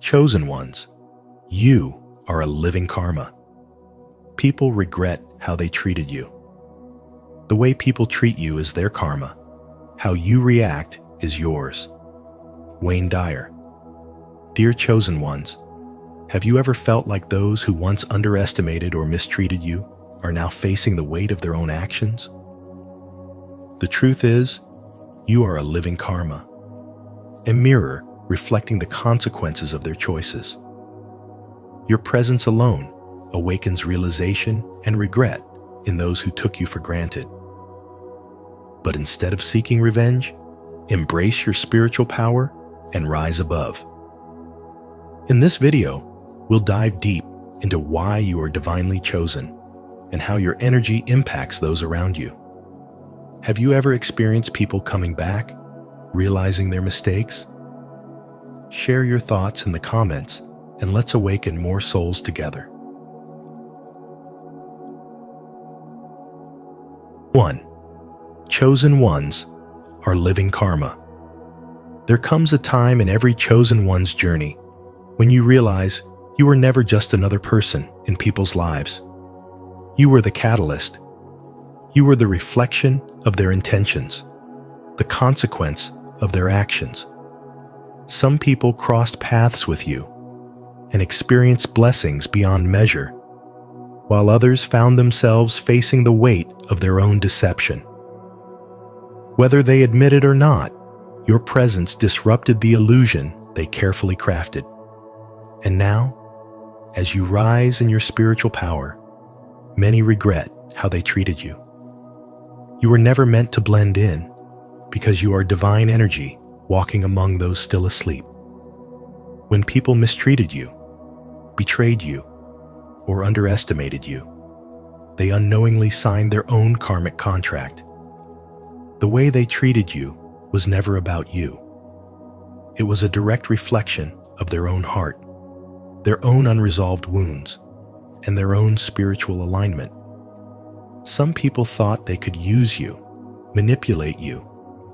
Chosen ones, you are a living karma. People regret how they treated you. The way people treat you is their karma. How you react is yours. Wayne Dyer. Dear chosen ones, have you ever felt like those who once underestimated or mistreated you are now facing the weight of their own actions? The truth is, you are a living karma, a mirror reflecting the consequences of their choices. Your presence alone awakens realization and regret in those who took you for granted. But instead of seeking revenge, embrace your spiritual power and rise above. In this video, we'll dive deep into why you are divinely chosen and how your energy impacts those around you. Have you ever experienced people coming back, realizing their mistakes? Share your thoughts in the comments and let's awaken more souls together. 1. Chosen ones are living karma. There comes a time in every chosen one's journey when you realize you were never just another person in people's lives. You were the catalyst. You were the reflection of their intentions, the consequence of their actions. Some people crossed paths with you and experienced blessings beyond measure, while others found themselves facing the weight of their own deception. Whether they admit it or not, your presence disrupted the illusion they carefully crafted. And now, as you rise in your spiritual power, many regret how they treated you. You were never meant to blend in because you are divine energy walking among those still asleep. When people mistreated you, betrayed you, or underestimated you, they unknowingly signed their own karmic contract. The way they treated you was never about you. It was a direct reflection of their own heart, their own unresolved wounds, and their own spiritual alignment. Some people thought they could use you, manipulate you,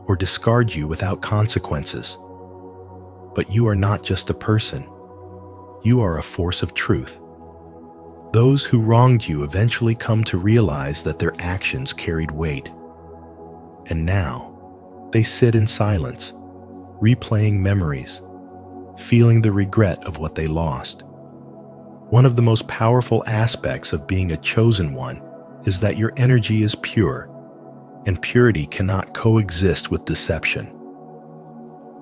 or discard you without consequences. But you are not just a person. You are a force of truth. Those who wronged you eventually come to realize that their actions carried weight. And now, they sit in silence, replaying memories, feeling the regret of what they lost. One of the most powerful aspects of being a chosen one is that your energy is pure, and purity cannot coexist with deception.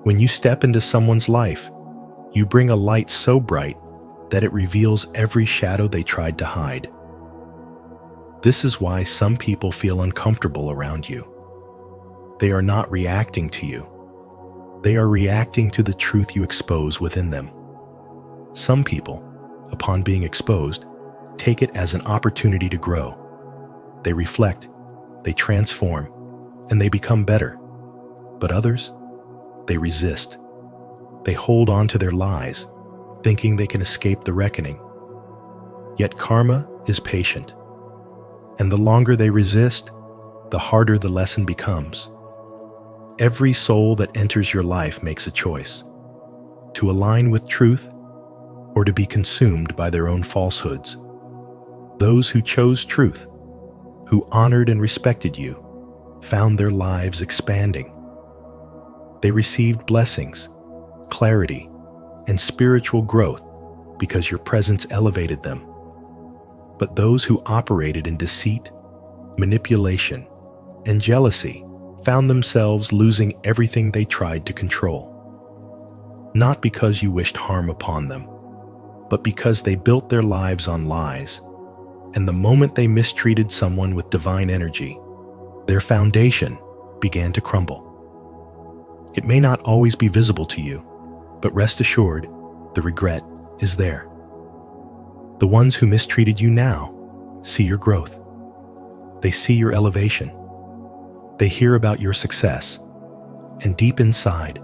When you step into someone's life, you bring a light so bright that it reveals every shadow they tried to hide. This is why some people feel uncomfortable around you. They are not reacting to you. They are reacting to the truth you expose within them. Some people, upon being exposed, take it as an opportunity to grow. They reflect, they transform, and they become better. But others, they resist. They hold on to their lies, thinking they can escape the reckoning. Yet karma is patient, and the longer they resist, the harder the lesson becomes. Every soul that enters your life makes a choice: to align with truth or to be consumed by their own falsehoods. Those who chose truth, who honored and respected you, found their lives expanding. They received blessings, clarity, and spiritual growth because your presence elevated them. But those who operated in deceit, manipulation, and jealousy found themselves losing everything they tried to control. Not because you wished harm upon them, but because they built their lives on lies. And the moment they mistreated someone with divine energy, their foundation began to crumble. It may not always be visible to you, but rest assured, the regret is there. The ones who mistreated you now see your growth. They see your elevation. They hear about your success. And deep inside,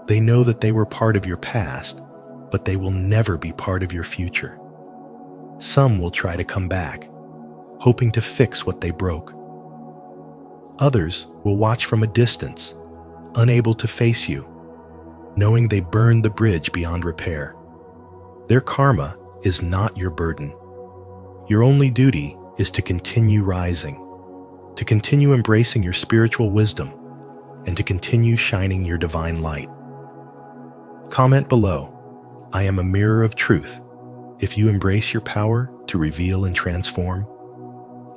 they know that they were part of your past, but they will never be part of your future. Some will try to come back, hoping to fix what they broke. Others will watch from a distance, unable to face you, knowing they burned the bridge beyond repair. Their karma is not your burden. Your only duty is to continue rising, to continue embracing your spiritual wisdom, and to continue shining your divine light. Comment below, "I am a mirror of truth," if you embrace your power to reveal and transform.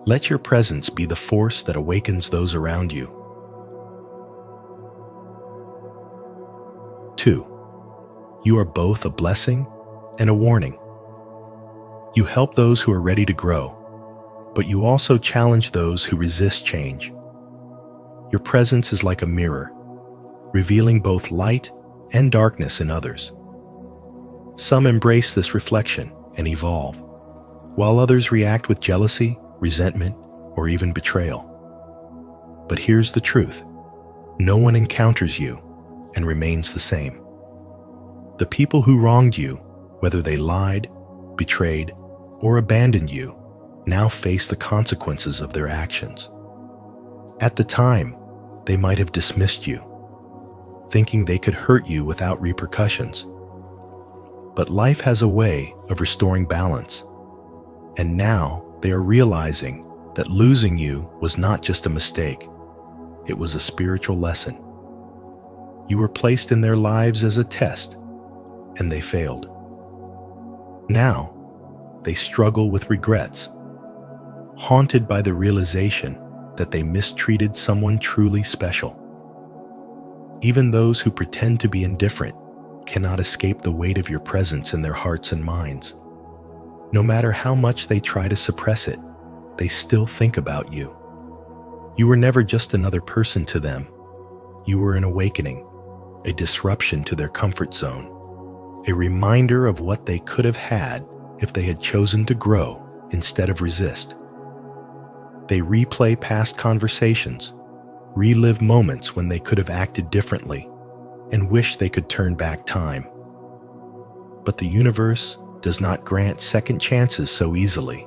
Let your presence be the force that awakens those around you. 2. You are both a blessing and a warning. You help those who are ready to grow, but you also challenge those who resist change. Your presence is like a mirror, revealing both light and darkness in others. Some embrace this reflection and evolve, while others react with jealousy, resentment, or even betrayal. But here's the truth: no one encounters you and remains the same. The people who wronged you, whether they lied, betrayed, or abandoned you, now face the consequences of their actions. At the time, they might have dismissed you, thinking they could hurt you without repercussions. But life has a way of restoring balance, and now they are realizing that losing you was not just a mistake, it was a spiritual lesson. You were placed in their lives as a test, and they failed. Now, they struggle with regrets, haunted by the realization that they mistreated someone truly special. Even those who pretend to be indifferent cannot escape the weight of your presence in their hearts and minds. No matter how much they try to suppress it, they still think about you. You were never just another person to them. You were an awakening, a disruption to their comfort zone, a reminder of what they could have had if they had chosen to grow instead of resist. They replay past conversations, relive moments when they could have acted differently, and wish they could turn back time. But the universe does not grant second chances so easily,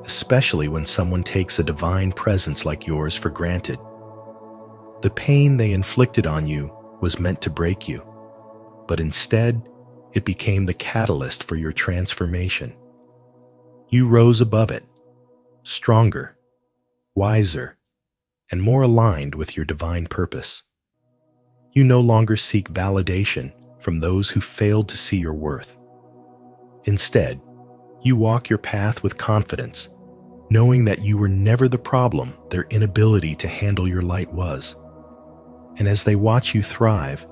especially when someone takes a divine presence like yours for granted. The pain they inflicted on you was meant to break you, but instead, it became the catalyst for your transformation. You rose above it, stronger, wiser, and more aligned with your divine purpose. You no longer seek validation from those who failed to see your worth. Instead, you walk your path with confidence, knowing that you were never the problem their inability to handle your light was. And as they watch you thrive,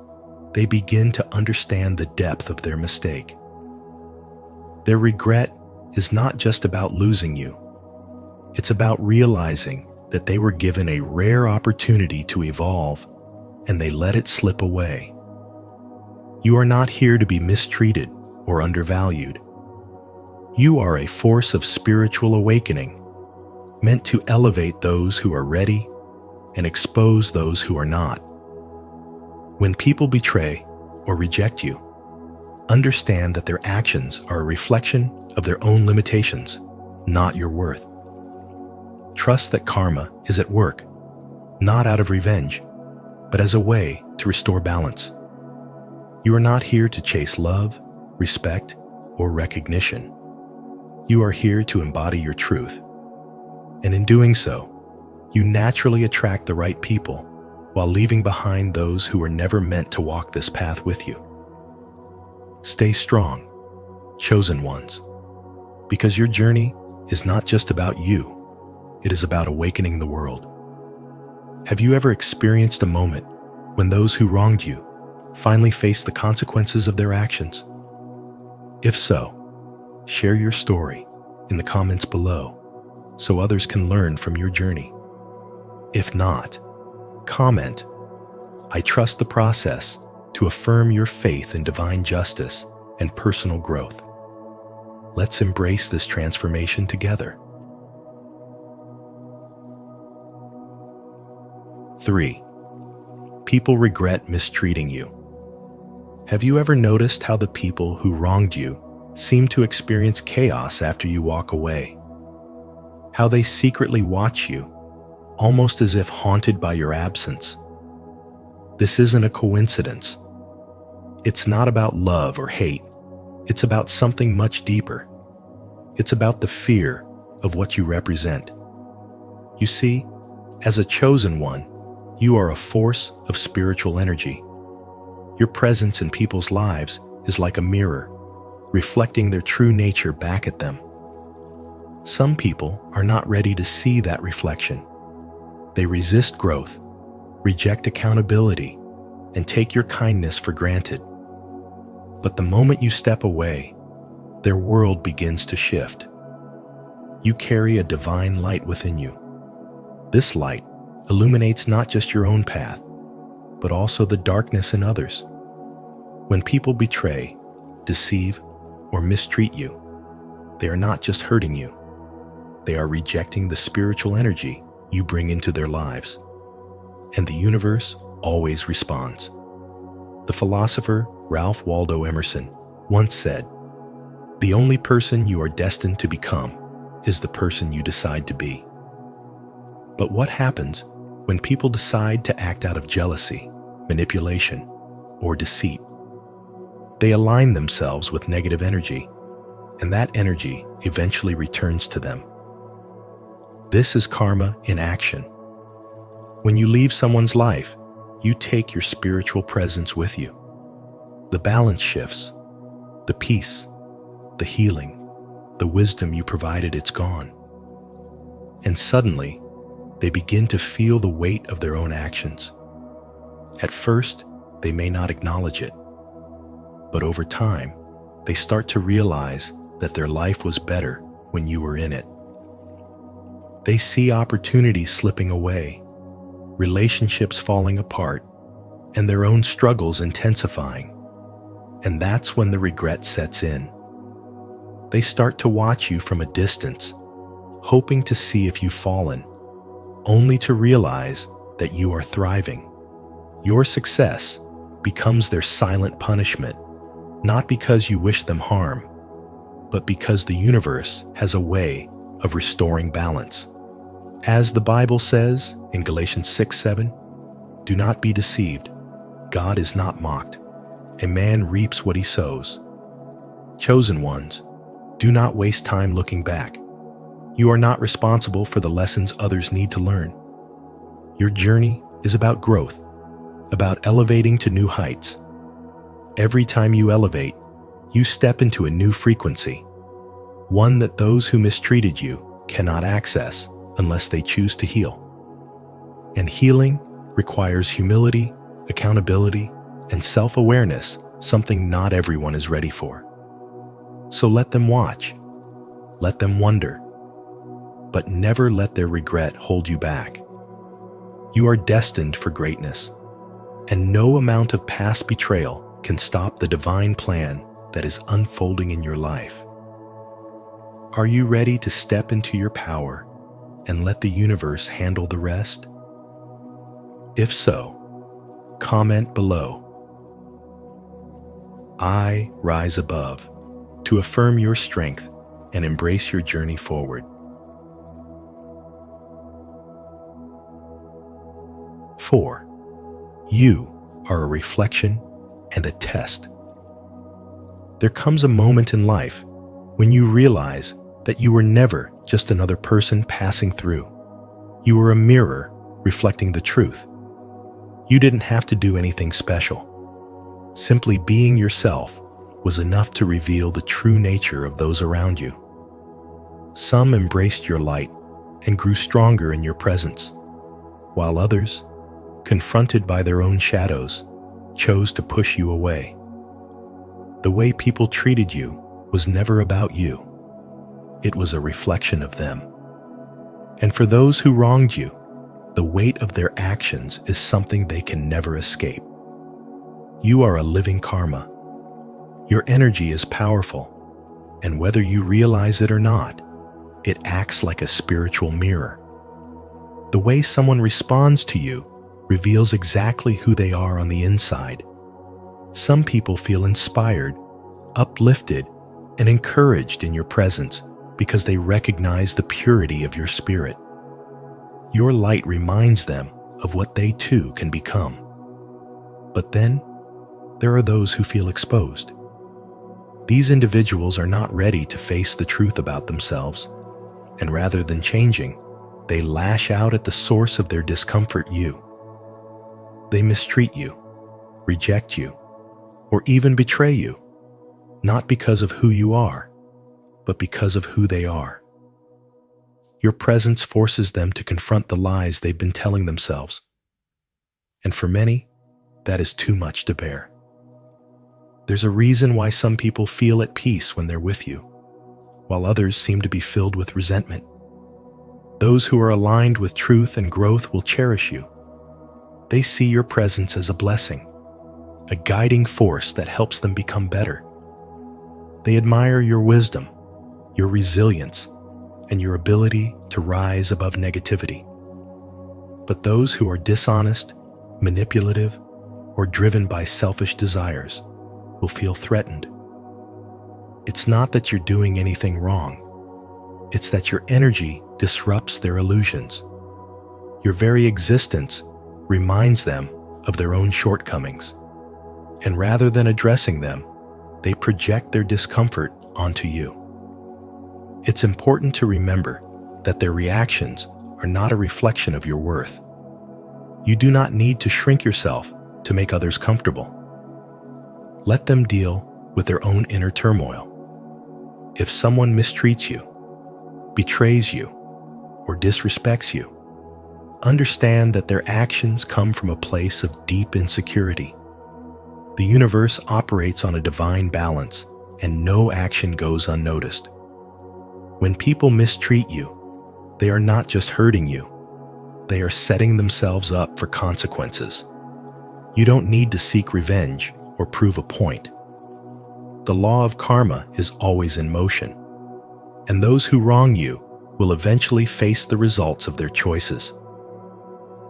they begin to understand the depth of their mistake. Their regret is not just about losing you. It's about realizing that they were given a rare opportunity to evolve, and they let it slip away. You are not here to be mistreated or undervalued. You are a force of spiritual awakening, meant to elevate those who are ready and expose those who are not. When people betray or reject you, understand that their actions are a reflection of their own limitations, not your worth. Trust that karma is at work, not out of revenge, but as a way to restore balance. You are not here to chase love, respect, or recognition. You are here to embody your truth. And in doing so, you naturally attract the right people while leaving behind those who were never meant to walk this path with you. Stay strong, chosen ones, because your journey is not just about you, it is about awakening the world. Have you ever experienced a moment when those who wronged you finally faced the consequences of their actions? If so, share your story in the comments below so others can learn from your journey. If not, comment, "I trust the process," to affirm your faith in divine justice and personal growth. Let's embrace this transformation together. 3. People regret mistreating you. Have you ever noticed how the people who wronged you seem to experience chaos after you walk away? How they secretly watch you, almost as if haunted by your absence. This isn't a coincidence. It's not about love or hate. It's about something much deeper. It's about the fear of what you represent. You see, as a chosen one, you are a force of spiritual energy. Your presence in people's lives is like a mirror, reflecting their true nature back at them. Some people are not ready to see that reflection. They resist growth, reject accountability, and take your kindness for granted. But the moment you step away, their world begins to shift. You carry a divine light within you. This light illuminates not just your own path, but also the darkness in others. When people betray, deceive, or mistreat you, they are not just hurting you. They are rejecting the spiritual energy you bring into their lives. And the universe always responds. The philosopher Ralph Waldo Emerson once said, "The only person you are destined to become is the person you decide to be." But what happens when people decide to act out of jealousy, manipulation, or deceit? They align themselves with negative energy, and that energy eventually returns to them. This is karma in action. When you leave someone's life, you take your spiritual presence with you. The balance shifts. The peace, the healing, the wisdom you provided, it's gone. And suddenly, they begin to feel the weight of their own actions. At first, they may not acknowledge it. But over time, they start to realize that their life was better when you were in it. They see opportunities slipping away, relationships falling apart, and their own struggles intensifying. And that's when the regret sets in. They start to watch you from a distance, hoping to see if you've fallen, only to realize that you are thriving. Your success becomes their silent punishment, not because you wish them harm, but because the universe has a way of restoring balance. As the Bible says in Galatians 6:7, "Do not be deceived. God is not mocked. A man reaps what he sows." Chosen ones, do not waste time looking back. You are not responsible for the lessons others need to learn. Your journey is about growth, about elevating to new heights. Every time you elevate, you step into a new frequency, one that those who mistreated you cannot access unless they choose to heal. And healing requires humility, accountability, and self-awareness, something not everyone is ready for. So let them watch, let them wonder, but never let their regret hold you back. You are destined for greatness, and no amount of past betrayal can stop the divine plan that is unfolding in your life. Are you ready to step into your power and let the universe handle the rest? If so, comment below. I rise above to affirm your strength and embrace your journey forward. 4. You are a reflection and a test. There comes a moment in life when you realize that you were never just another person passing through. You were a mirror reflecting the truth. You didn't have to do anything special. Simply being yourself was enough to reveal the true nature of those around you. Some embraced your light and grew stronger in your presence, while others, confronted by their own shadows, chose to push you away. The way people treated you was never about you. It was a reflection of them. And for those who wronged you, the weight of their actions is something they can never escape. You are a living karma. Your energy is powerful, and whether you realize it or not, it acts like a spiritual mirror. The way someone responds to you reveals exactly who they are on the inside. Some people feel inspired, uplifted, and encouraged in your presence because they recognize the purity of your spirit. Your light reminds them of what they too can become. But then, there are those who feel exposed. These individuals are not ready to face the truth about themselves, and rather than changing, they lash out at the source of their discomfort, you. They mistreat you, reject you, or even betray you, not because of who you are, but because of who they are. Your presence forces them to confront the lies they've been telling themselves. And for many, that is too much to bear. There's a reason why some people feel at peace when they're with you, while others seem to be filled with resentment. Those who are aligned with truth and growth will cherish you. They see your presence as a blessing, a guiding force that helps them become better. They admire your wisdom, your resilience, and your ability to rise above negativity. But those who are dishonest, manipulative, or driven by selfish desires will feel threatened. It's not that you're doing anything wrong. It's that your energy disrupts their illusions. Your very existence reminds them of their own shortcomings. And rather than addressing them, they project their discomfort onto you. It's important to remember that their reactions are not a reflection of your worth. You do not need to shrink yourself to make others comfortable. Let them deal with their own inner turmoil. If someone mistreats you, betrays you, or disrespects you, understand that their actions come from a place of deep insecurity. The universe operates on a divine balance, and no action goes unnoticed. When people mistreat you, they are not just hurting you. They are setting themselves up for consequences. You don't need to seek revenge or prove a point. The law of karma is always in motion, and those who wrong you will eventually face the results of their choices.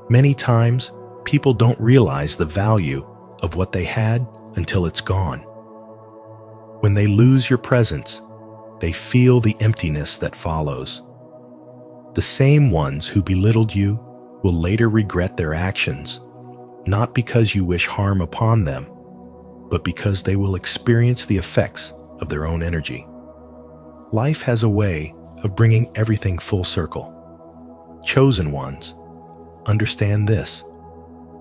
Many times, people don't realize the value of what they had until it's gone. When they lose your presence, they feel the emptiness that follows. The same ones who belittled you will later regret their actions, not because you wish harm upon them, but because they will experience the effects of their own energy. Life has a way of bringing everything full circle. Chosen ones, understand this: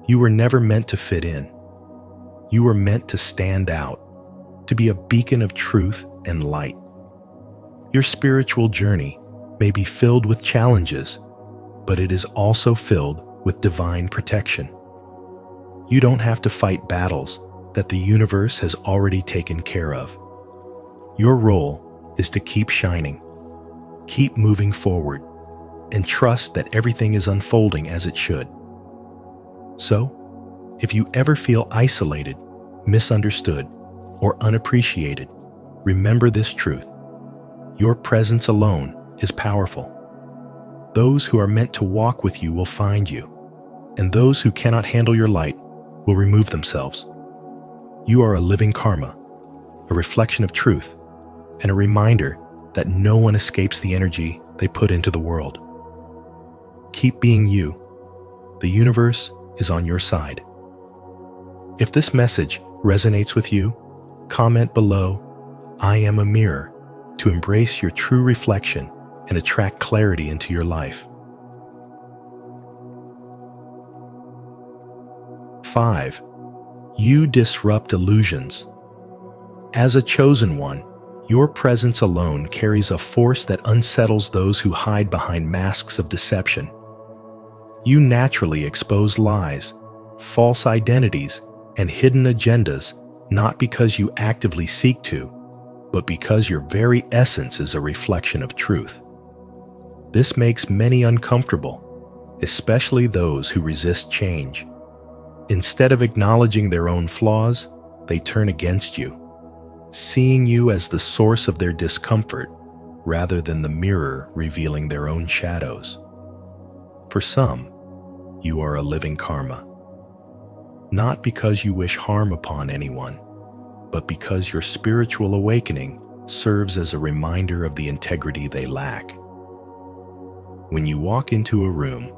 you were never meant to fit in. You were meant to stand out, to be a beacon of truth and light. Your spiritual journey may be filled with challenges, but it is also filled with divine protection. You don't have to fight battles that the universe has already taken care of. Your role is to keep shining, keep moving forward, and trust that everything is unfolding as it should. So, if you ever feel isolated, misunderstood, or unappreciated, remember this truth: your presence alone is powerful. Those who are meant to walk with you will find you, and those who cannot handle your light will remove themselves. You are a living karma, a reflection of truth, and a reminder that no one escapes the energy they put into the world. Keep being you. The universe is on your side. If this message resonates with you, comment below, "I am a mirror," to embrace your true reflection and attract clarity into your life. 5. You disrupt illusions. As a chosen one, your presence alone carries a force that unsettles those who hide behind masks of deception. You naturally expose lies, false identities, and hidden agendas, not because you actively seek to, but because your very essence is a reflection of truth. This makes many uncomfortable, especially those who resist change. Instead of acknowledging their own flaws, they turn against you, seeing you as the source of their discomfort rather than the mirror revealing their own shadows. For some, you are a living karma. Not because you wish harm upon anyone, but because your spiritual awakening serves as a reminder of the integrity they lack. When you walk into a room,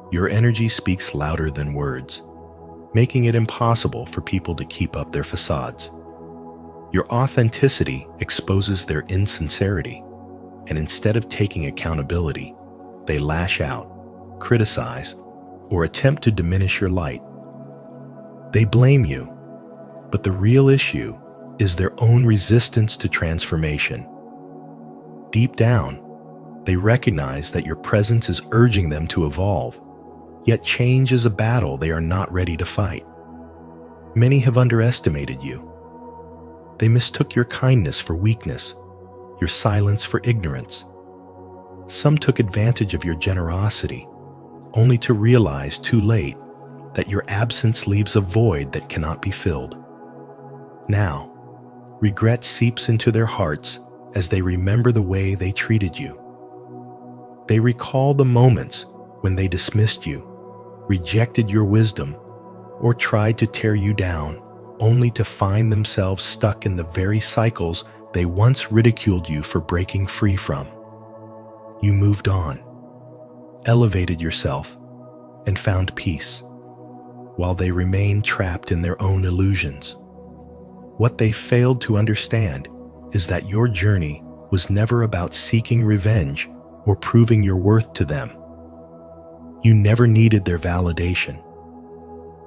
your energy speaks louder than words, making it impossible for people to keep up their facades. Your authenticity exposes their insincerity, and instead of taking accountability, they lash out, criticize, or attempt to diminish your light. They blame you, but the real issue is their own resistance to transformation. Deep down, they recognize that your presence is urging them to evolve, yet change is a battle they are not ready to fight. Many have underestimated you. They mistook your kindness for weakness, your silence for ignorance. Some took advantage of your generosity, only to realize too late that your absence leaves a void that cannot be filled. Now, regret seeps into their hearts as they remember the way they treated you. They recall the moments when they dismissed you, rejected your wisdom, or tried to tear you down, only to find themselves stuck in the very cycles they once ridiculed you for breaking free from. You moved on, elevated yourself, and found peace, while they remained trapped in their own illusions. What they failed to understand is that your journey was never about seeking revenge or proving your worth to them. You never needed their validation.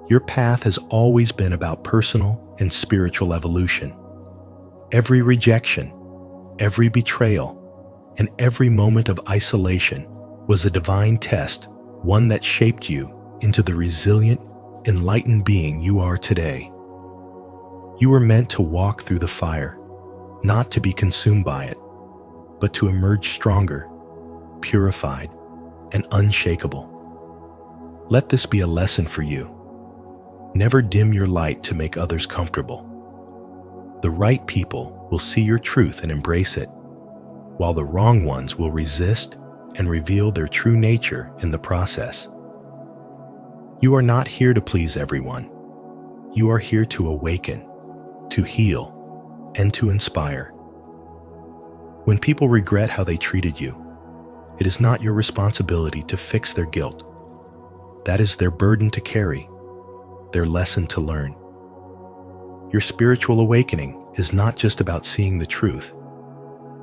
Your path has always been about personal and spiritual evolution. Every rejection, every betrayal, and every moment of isolation was a divine test, one that shaped you into the resilient, enlightened being you are today. You were meant to walk through the fire, not to be consumed by it, but to emerge stronger, purified, and unshakable. Let this be a lesson for you. Never dim your light to make others comfortable. The right people will see your truth and embrace it, while the wrong ones will resist and reveal their true nature in the process. You are not here to please everyone. You are here to awaken, to heal, and to inspire. When people regret how they treated you, it is not your responsibility to fix their guilt. That is their burden to carry, their lesson to learn. Your spiritual awakening is not just about seeing the truth.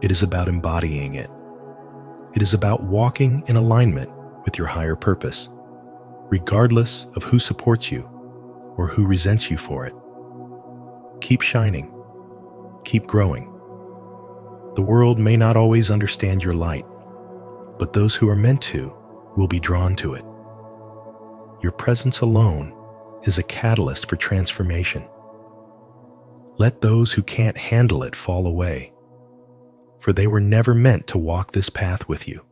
It is about embodying it. It is about walking in alignment with your higher purpose, regardless of who supports you or who resents you for it. Keep shining. Keep growing. The world may not always understand your light, but those who are meant to will be drawn to it. Your presence alone is a catalyst for transformation. Let those who can't handle it fall away, for they were never meant to walk this path with you.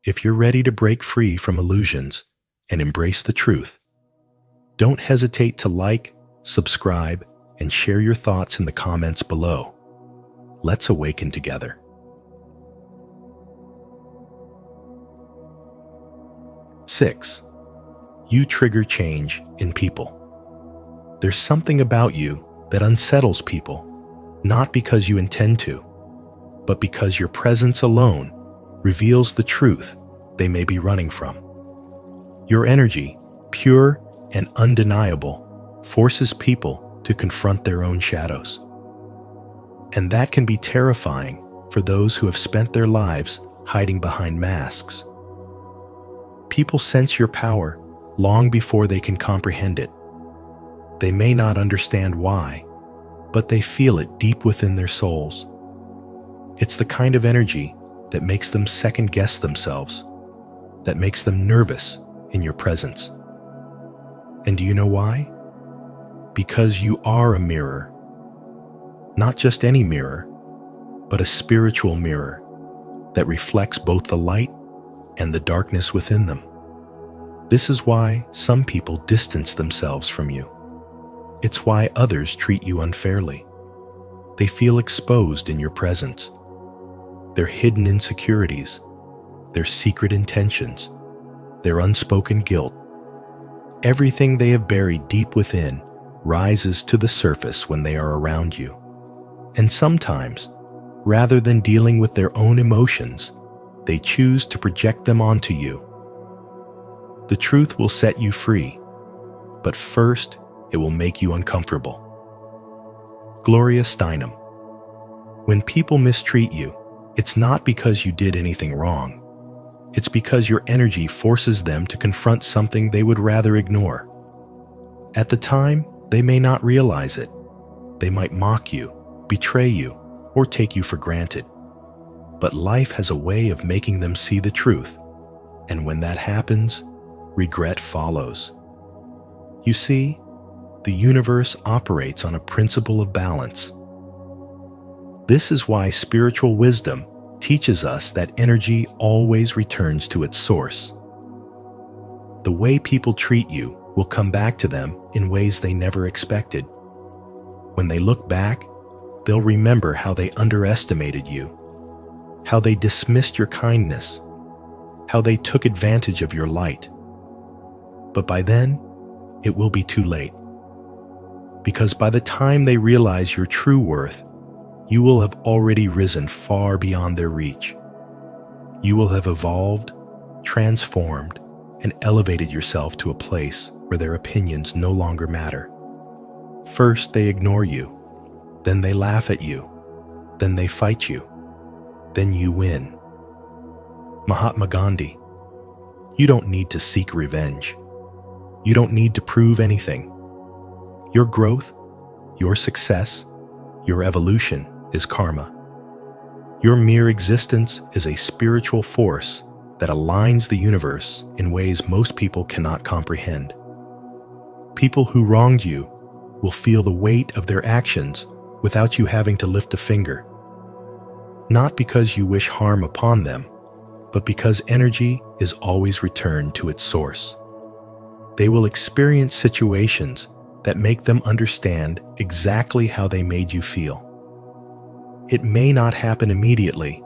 If you're ready to break free from illusions and embrace the truth, don't hesitate to like, subscribe, and share your thoughts in the comments below. Let's awaken together. 6. You trigger change in people. There's something about you that unsettles people, not because you intend to, but because your presence alone reveals the truth they may be running from. Your energy, pure and undeniable, forces people to confront their own shadows. And that can be terrifying for those who have spent their lives hiding behind masks. People sense your power long before they can comprehend it. They may not understand why, but they feel it deep within their souls. It's the kind of energy that makes them second-guess themselves, that makes them nervous in your presence. And do you know why? Because you are a mirror. Not just any mirror, but a spiritual mirror that reflects both the light and the darkness within them. This is why some people distance themselves from you. It's why others treat you unfairly. They feel exposed in your presence. Their hidden insecurities, their secret intentions, their unspoken guilt, everything they have buried deep within rises to the surface when they are around you. And sometimes, rather than dealing with their own emotions, they choose to project them onto you. The truth will set you free, but first it will make you uncomfortable. Gloria Steinem. When people mistreat you, it's not because you did anything wrong. It's because your energy forces them to confront something they would rather ignore. At the time, they may not realize it. They might mock you, betray you, or take you for granted. But life has a way of making them see the truth, and when that happens, regret follows. You see, the universe operates on a principle of balance. This is why spiritual wisdom teaches us that energy always returns to its source. The way people treat you will come back to them in ways they never expected. When they look back, they'll remember how they underestimated you, how they dismissed your kindness, how they took advantage of your light. But by then, it will be too late. Because by the time they realize your true worth, you will have already risen far beyond their reach. You will have evolved, transformed, and elevated yourself to a place where their opinions no longer matter. First, they ignore you. Then they laugh at you. Then they fight you. Then you win. Mahatma Gandhi. You don't need to seek revenge. You don't need to prove anything. Your growth, your success, your evolution is karma. Your mere existence is a spiritual force that aligns the universe in ways most people cannot comprehend. People who wronged you will feel the weight of their actions without you having to lift a finger. Not because you wish harm upon them, but because energy is always returned to its source. They will experience situations that make them understand exactly how they made you feel. It may not happen immediately,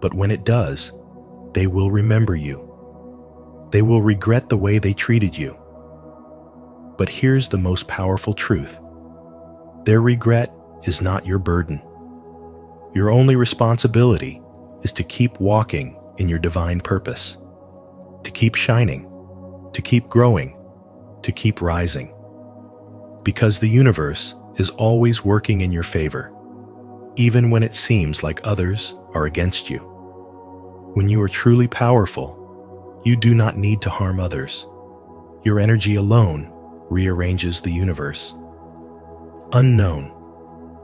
but when it does, they will remember you. They will regret the way they treated you. But here's the most powerful truth. Their regret is not your burden. Your only responsibility is to keep walking in your divine purpose, to keep shining, to keep growing, to keep rising. Because the universe is always working in your favor, even when it seems like others are against you. When you are truly powerful, you do not need to harm others. Your energy alone rearranges the universe. Unknown.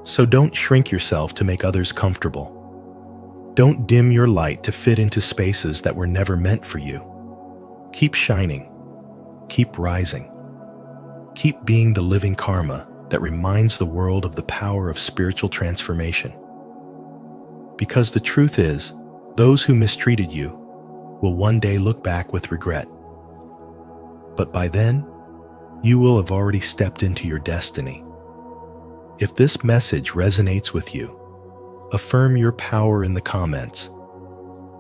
So don't shrink yourself to make others comfortable. Don't dim your light to fit into spaces that were never meant for you. Keep shining. Keep rising. Keep being the living karma that reminds the world of the power of spiritual transformation. Because the truth is, those who mistreated you will one day look back with regret. But by then, you will have already stepped into your destiny. If this message resonates with you, affirm your power in the comments.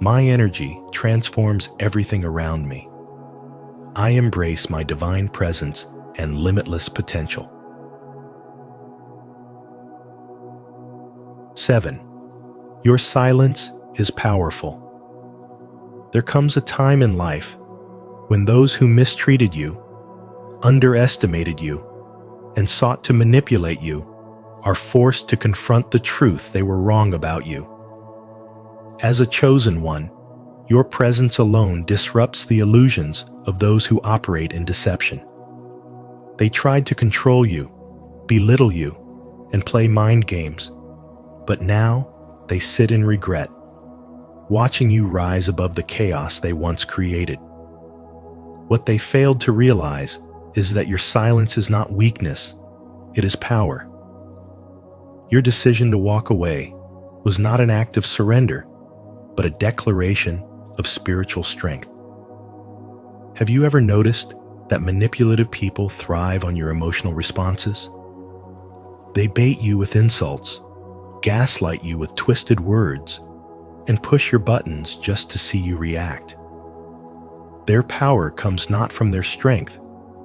My energy transforms everything around me. I embrace my divine presence and limitless potential. 7. Your silence is powerful. There comes a time in life when those who mistreated you, underestimated you, and sought to manipulate you are forced to confront the truth they were wrong about you. As a chosen one, your presence alone disrupts the illusions of those who operate in deception. They tried to control you, belittle you, and play mind games, but now they sit in regret, watching you rise above the chaos they once created. What they failed to realize is that your silence is not weakness, it is power. Your decision to walk away was not an act of surrender, but a declaration of spiritual strength. Have you ever noticed that manipulative people thrive on your emotional responses? They bait you with insults, gaslight you with twisted words, and push your buttons just to see you react. Their power comes not from their strength,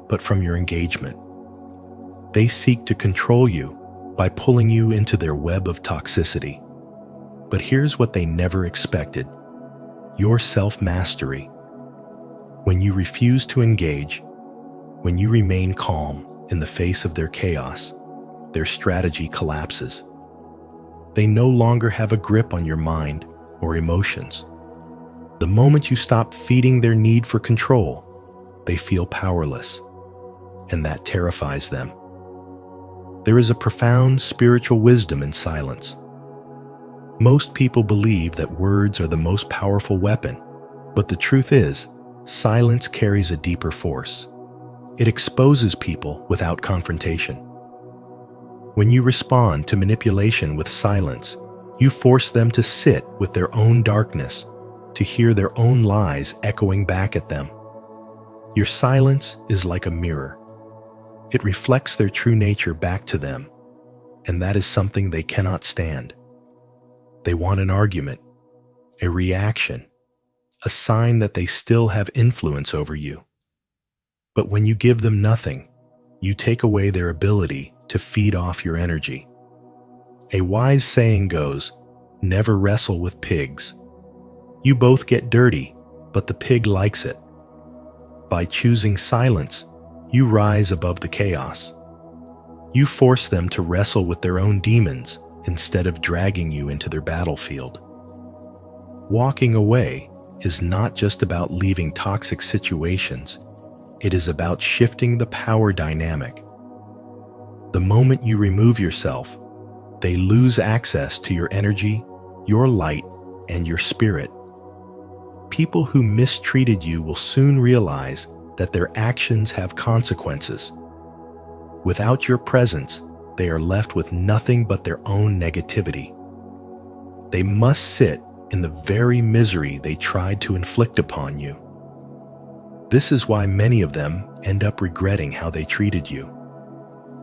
but from your engagement. They seek to control you by pulling you into their web of toxicity. But here's what they never expected: your self-mastery. When you refuse to engage, when you remain calm in the face of their chaos, their strategy collapses. They no longer have a grip on your mind or emotions. The moment you stop feeding their need for control, they feel powerless, and that terrifies them. There is a profound spiritual wisdom in silence. Most people believe that words are the most powerful weapon, but the truth is, silence carries a deeper force. It exposes people without confrontation. When you respond to manipulation with silence, you force them to sit with their own darkness, to hear their own lies echoing back at them. Your silence is like a mirror. It reflects their true nature back to them, and that is something they cannot stand. They want an argument, a reaction, a sign that they still have influence over you. But when you give them nothing, you take away their ability to feed off your energy. A wise saying goes, "Never wrestle with pigs." You both get dirty, but the pig likes it. By choosing silence, you rise above the chaos. You force them to wrestle with their own demons instead of dragging you into their battlefield. Walking away is not just about leaving toxic situations. It is about shifting the power dynamic. The moment you remove yourself, they lose access to your energy, your light, and your spirit. People who mistreated you will soon realize that their actions have consequences. Without your presence, they are left with nothing but their own negativity. They must sit in the very misery they tried to inflict upon you. This is why many of them end up regretting how they treated you.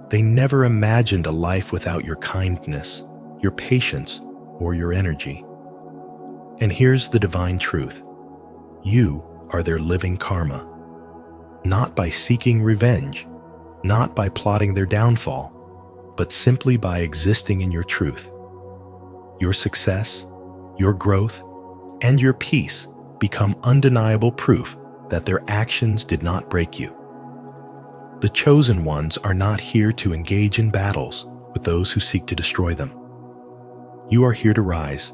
They never imagined a life without your kindness, your patience, or your energy. And here's the divine truth. You are their living karma. Not by seeking revenge, not by plotting their downfall, but simply by existing in your truth. Your success, your growth, and your peace become undeniable proof that their actions did not break you. The chosen ones are not here to engage in battles with those who seek to destroy them. You are here to rise,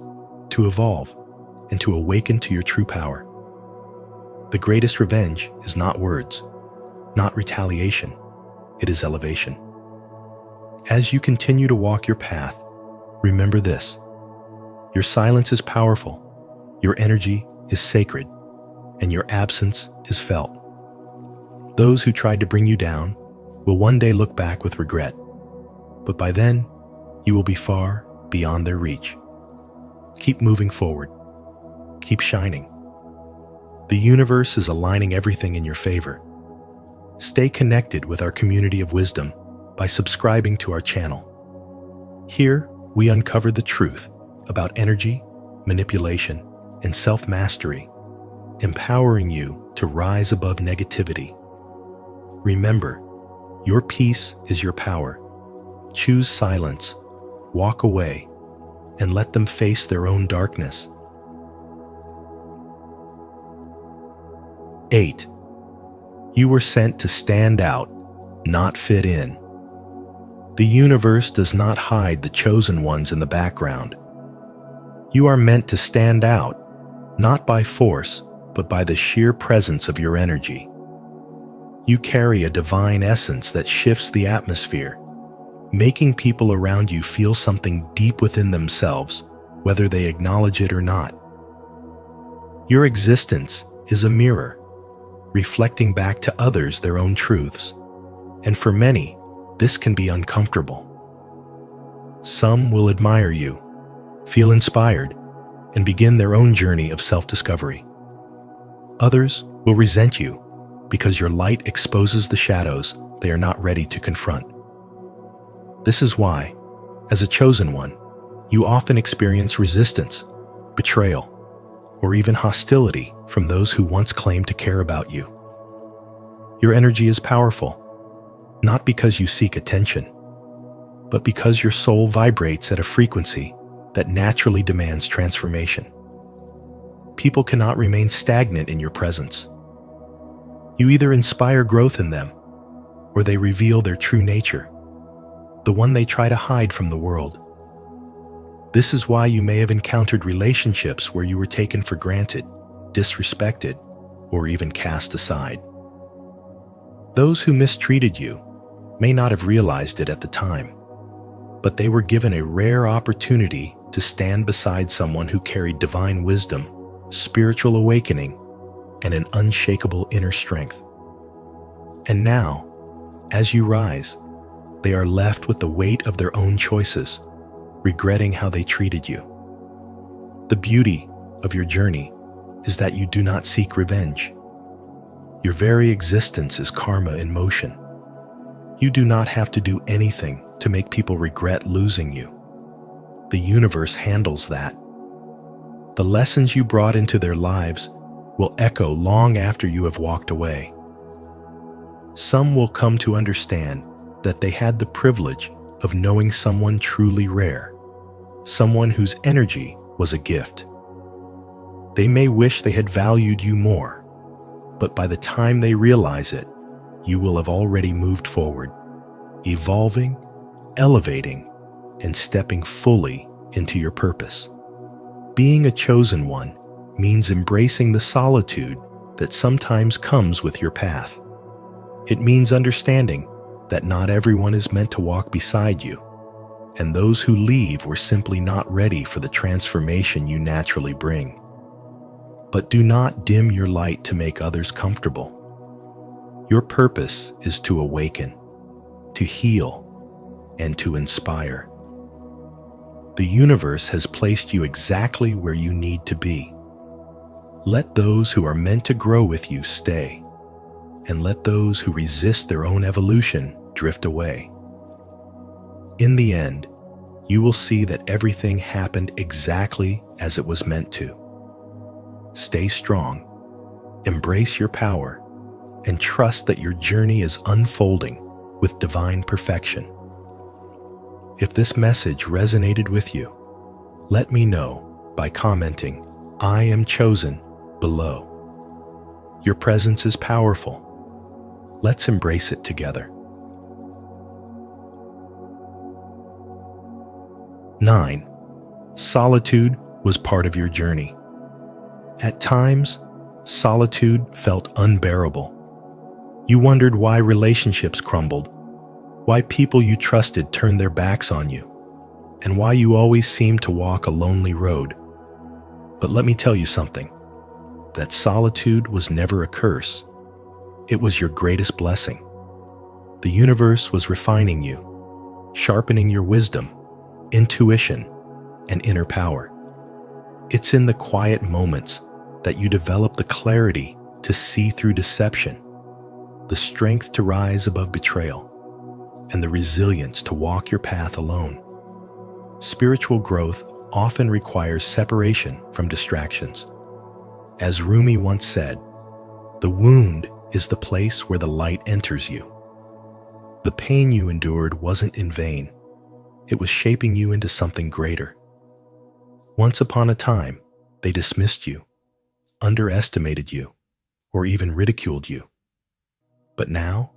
to evolve, and to awaken to your true power. The greatest revenge is not words, not retaliation, it is elevation. As you continue to walk your path, remember this. Your silence is powerful, your energy is sacred, and your absence is felt. Those who tried to bring you down will one day look back with regret, but by then, you will be far beyond their reach. Keep moving forward. Keep shining. The universe is aligning everything in your favor. Stay connected with our community of wisdom by subscribing to our channel. Here, we uncover the truth about energy, manipulation, and self-mastery, empowering you to rise above negativity. Remember, your peace is your power. Choose silence, walk away, and let them face their own darkness. 8. You were sent to stand out, not fit in. The universe does not hide the chosen ones in the background. You are meant to stand out, not by force, but by the sheer presence of your energy. You carry a divine essence that shifts the atmosphere, making people around you feel something deep within themselves, whether they acknowledge it or not. Your existence is a mirror, reflecting back to others their own truths, and for many, this can be uncomfortable. Some will admire you, feel inspired, and begin their own journey of self-discovery. Others will resent you because your light exposes the shadows they are not ready to confront. This is why, as a chosen one, you often experience resistance, betrayal, or even hostility from those who once claimed to care about you. Your energy is powerful, not because you seek attention, but because your soul vibrates at a frequency that naturally demands transformation. People cannot remain stagnant in your presence. You either inspire growth in them, or they reveal their true nature. the one they try to hide from the world. This is why you may have encountered relationships where you were taken for granted, disrespected, or even cast aside. Those who mistreated you may not have realized it at the time, but they were given a rare opportunity to stand beside someone who carried divine wisdom, spiritual awakening, and an unshakable inner strength. And now, as you rise, they are left with the weight of their own choices, regretting how they treated you. The beauty of your journey is that you do not seek revenge. Your very existence is karma in motion. You do not have to do anything to make people regret losing you. The universe handles that. The lessons you brought into their lives will echo long after you have walked away. Some will come to understand that they had the privilege of knowing someone truly rare, someone whose energy was a gift. They may wish they had valued you more, but by the time they realize it, you will have already moved forward, evolving, elevating, and stepping fully into your purpose. Being a chosen one means embracing the solitude that sometimes comes with your path. It means understanding that not everyone is meant to walk beside you, and those who leave were simply not ready for the transformation you naturally bring. But do not dim your light to make others comfortable. Your purpose is to awaken, to heal, and to inspire. The universe has placed you exactly where you need to be. Let those who are meant to grow with you stay, and let those who resist their own evolution drift away. In the end, you will see that everything happened exactly as it was meant to. Stay strong, embrace your power, and trust that your journey is unfolding with divine perfection. If this message resonated with you, let me know by commenting, "I am chosen," below. Your presence is powerful. Let's embrace it together. 9. Solitude was part of your journey. At times, solitude felt unbearable. You wondered why relationships crumbled, why people you trusted turned their backs on you, and why you always seemed to walk a lonely road. But let me tell you something, that solitude was never a curse. It was your greatest blessing. The universe was refining you, sharpening your wisdom, intuition, and inner power. It's in the quiet moments that you develop the clarity to see through deception, the strength to rise above betrayal, and the resilience to walk your path alone. Spiritual growth often requires separation from distractions. As Rumi once said, "The wound is the place where the light enters you." The pain you endured wasn't in vain. It was shaping you into something greater. Once upon a time, they dismissed you, underestimated you, or even ridiculed you. But now,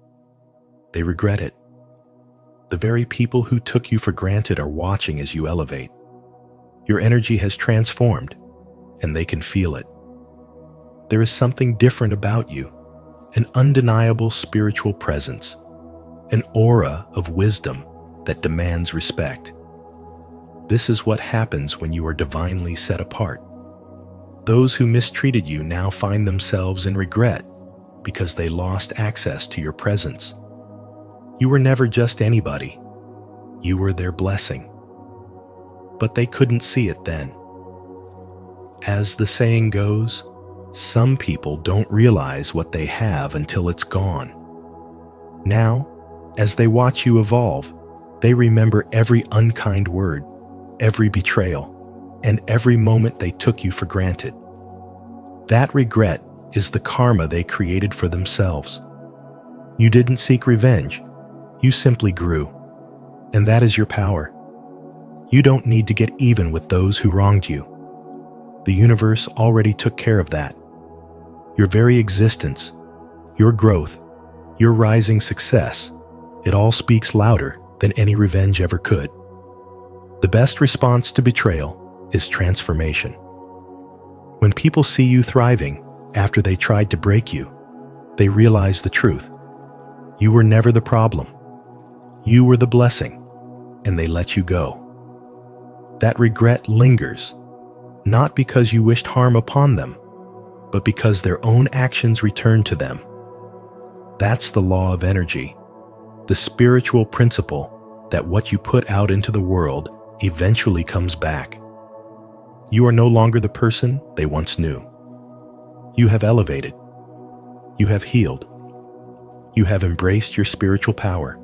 they regret it. The very people who took you for granted are watching as you elevate. Your energy has transformed, and they can feel it. There is something different about you, an undeniable spiritual presence, an aura of wisdom that demands respect. This is what happens when you are divinely set apart. Those who mistreated you now find themselves in regret because they lost access to your presence. You were never just anybody. You were their blessing. But they couldn't see it then. As the saying goes, some people don't realize what they have until it's gone. Now, as they watch you evolve, they remember every unkind word, every betrayal, and every moment they took you for granted. That regret is the karma they created for themselves. You didn't seek revenge, you simply grew. And that is your power. You don't need to get even with those who wronged you. The universe already took care of that. Your very existence, your growth, your rising success, it all speaks louder than any revenge ever could. The best response to betrayal is transformation. When people see you thriving after they tried to break you, they realize the truth. You were never the problem. You were the blessing, and they let you go. That regret lingers, not because you wished harm upon them, but because their own actions returned to them. That's the law of energy, the spiritual principle that what you put out into the world eventually comes back. You are no longer the person they once knew. You have elevated. You have healed. You have embraced your spiritual power.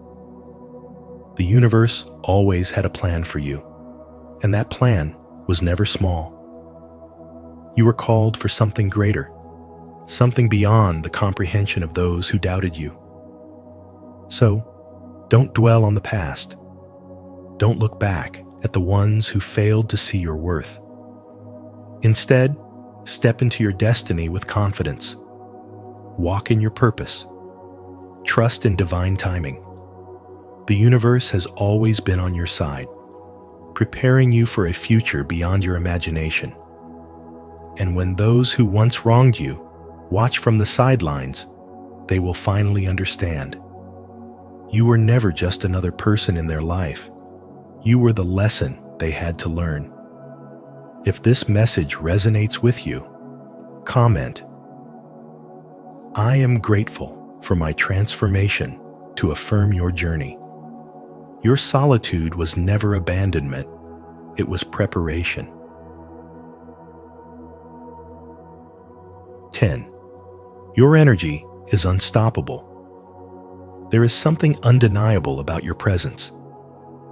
The universe always had a plan for you, and that plan was never small. You were called for something greater, something beyond the comprehension of those who doubted you. So, don't dwell on the past. Don't look back at the ones who failed to see your worth. Instead, step into your destiny with confidence. Walk in your purpose. Trust in divine timing. The universe has always been on your side, preparing you for a future beyond your imagination. And when those who once wronged you watch from the sidelines, they will finally understand. You were never just another person in their life. You were the lesson they had to learn. If this message resonates with you, comment, "I am grateful for my transformation," to affirm your journey. Your solitude was never abandonment, it was preparation. 10. Your energy is unstoppable. There is something undeniable about your presence.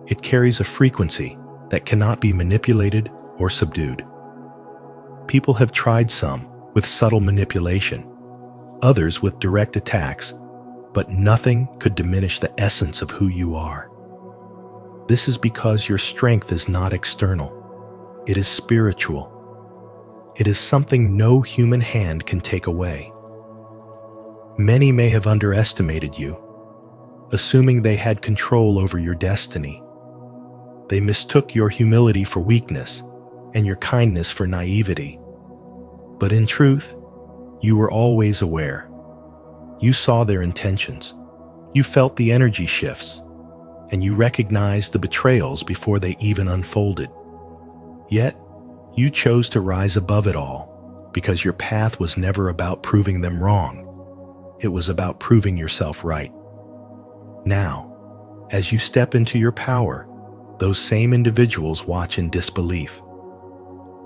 It carries a frequency that cannot be manipulated or subdued. People have tried some with subtle manipulation, others with direct attacks, but nothing could diminish the essence of who you are. This is because your strength is not external. It is spiritual. It is something no human hand can take away. Many may have underestimated you, assuming they had control over your destiny. They mistook your humility for weakness and your kindness for naivety. But in truth, you were always aware. You saw their intentions. You felt the energy shifts, and you recognized the betrayals before they even unfolded. Yet, you chose to rise above it all because your path was never about proving them wrong. It was about proving yourself right. Now, as you step into your power, those same individuals watch in disbelief.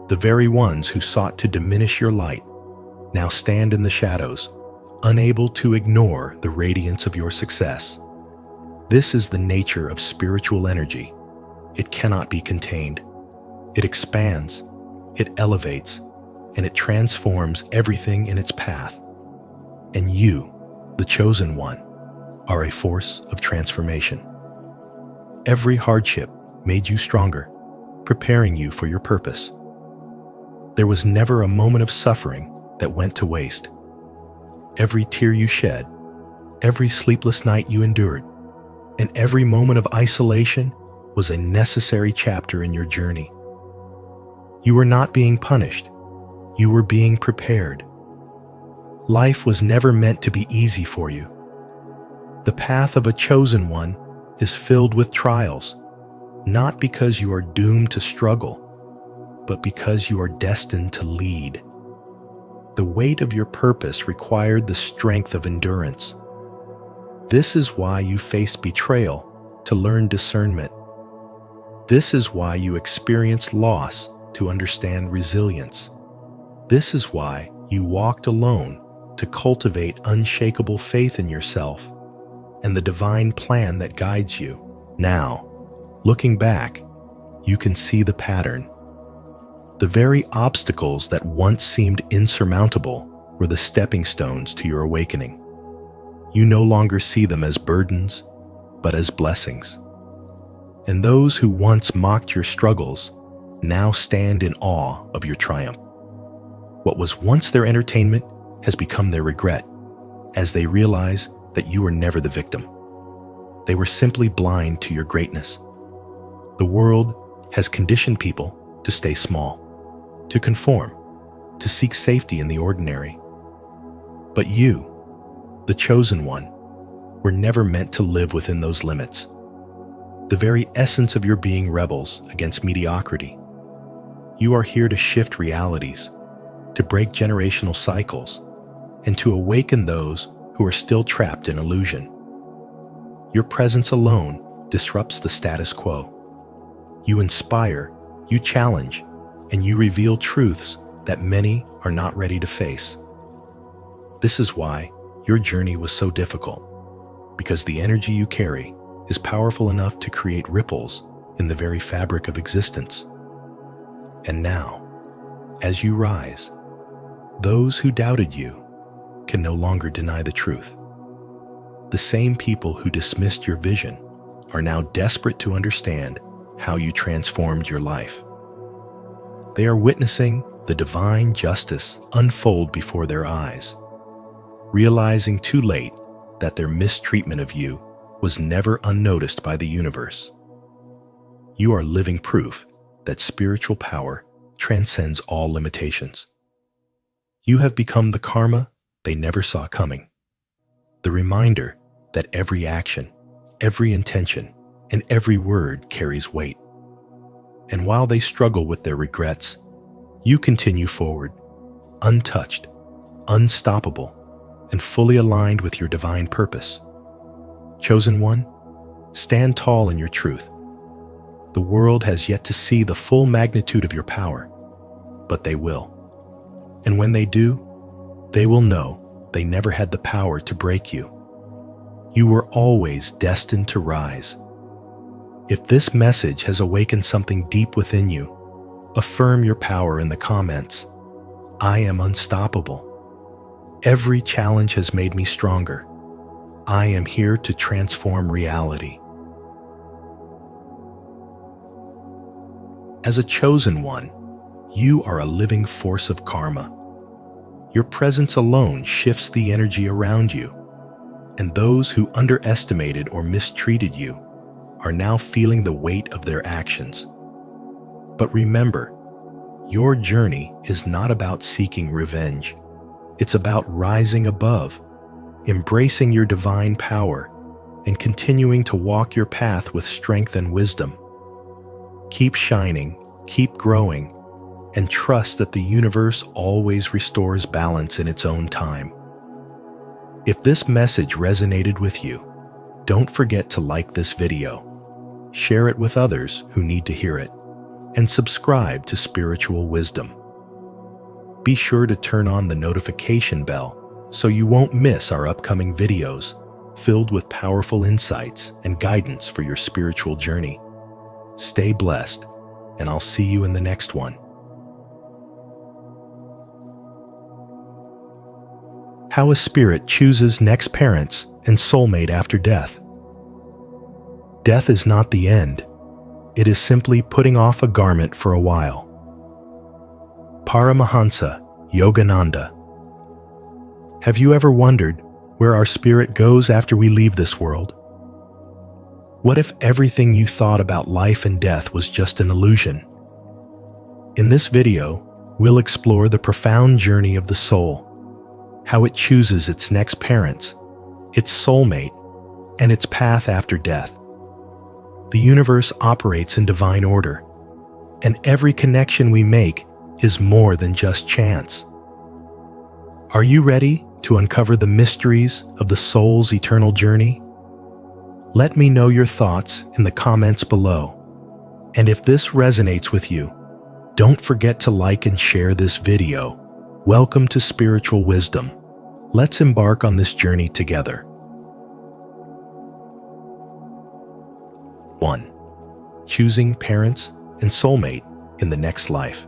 The very ones who sought to diminish your light now stand in the shadows, unable to ignore the radiance of your success. This is the nature of spiritual energy. It cannot be contained. It expands, it elevates, and it transforms everything in its path. And you, the chosen one, are a force of transformation. Every hardship made you stronger, preparing you for your purpose. There was never a moment of suffering that went to waste. Every tear you shed, every sleepless night you endured, and every moment of isolation was a necessary chapter in your journey. You were not being punished. You were being prepared. Life was never meant to be easy for you. The path of a chosen one is filled with trials, not because you are doomed to struggle, but because you are destined to lead. The weight of your purpose required the strength of endurance. This is why you faced betrayal to learn discernment. This is why you experienced loss to understand resilience. This is why you walked alone to cultivate unshakable faith in yourself and the divine plan that guides you. Now, looking back, you can see the pattern. The very obstacles that once seemed insurmountable were the stepping stones to your awakening. You no longer see them as burdens, but as blessings. And those who once mocked your struggles now stand in awe of your triumph. What was once their entertainment has become their regret, as they realize that you were never the victim. They were simply blind to your greatness. The world has conditioned people to stay small, to conform, to seek safety in the ordinary. But you, the chosen one, were never meant to live within those limits. The very essence of your being rebels against mediocrity. You are here to shift realities, to break generational cycles, and to awaken those who are still trapped in illusion. Your presence alone disrupts the status quo. You inspire, you challenge, and you reveal truths that many are not ready to face. This is why your journey was so difficult, because the energy you carry is powerful enough to create ripples in the very fabric of existence. And now, as you rise, those who doubted you can no longer deny the truth. The same people who dismissed your vision are now desperate to understand how you transformed your life. They are witnessing the divine justice unfold before their eyes, realizing too late that their mistreatment of you was never unnoticed by the universe. You are living proof that spiritual power transcends all limitations. You have become the karma they never saw coming, the reminder that every action, every intention, and every word carries weight. And while they struggle with their regrets, you continue forward, untouched, unstoppable, and fully aligned with your divine purpose. Chosen one, stand tall in your truth. The world has yet to see the full magnitude of your power, but they will. And when they do, they will know they never had the power to break you. You were always destined to rise. If this message has awakened something deep within you, affirm your power in the comments. I am unstoppable. Every challenge has made me stronger. I am here to transform reality. As a chosen one, you are a living force of karma. Your presence alone shifts the energy around you, and those who underestimated or mistreated you are now feeling the weight of their actions. But remember, your journey is not about seeking revenge. It's about rising above, embracing your divine power, and continuing to walk your path with strength and wisdom. Keep shining, keep growing, and trust that the universe always restores balance in its own time. If this message resonated with you, don't forget to like this video, share it with others who need to hear it, and subscribe to Spiritual Wisdom. Be sure to turn on the notification bell so you won't miss our upcoming videos filled with powerful insights and guidance for your spiritual journey. Stay blessed, and I'll see you in the next one. How a spirit chooses next parents and soulmate after death. Death is not the end. It is simply putting off a garment for a while. Paramahansa Yogananda. Have you ever wondered where our spirit goes after we leave this world? What if everything you thought about life and death was just an illusion? In this video, we'll explore the profound journey of the soul, how it chooses its next parents, its soulmate, and its path after death. The universe operates in divine order, and every connection we make is more than just chance. Are you ready to uncover the mysteries of the soul's eternal journey? Let me know your thoughts in the comments below. And if this resonates with you, don't forget to like and share this video. Welcome to Spiritual Wisdom. Let's embark on this journey together. 1. Choosing parents and soulmate in the next life.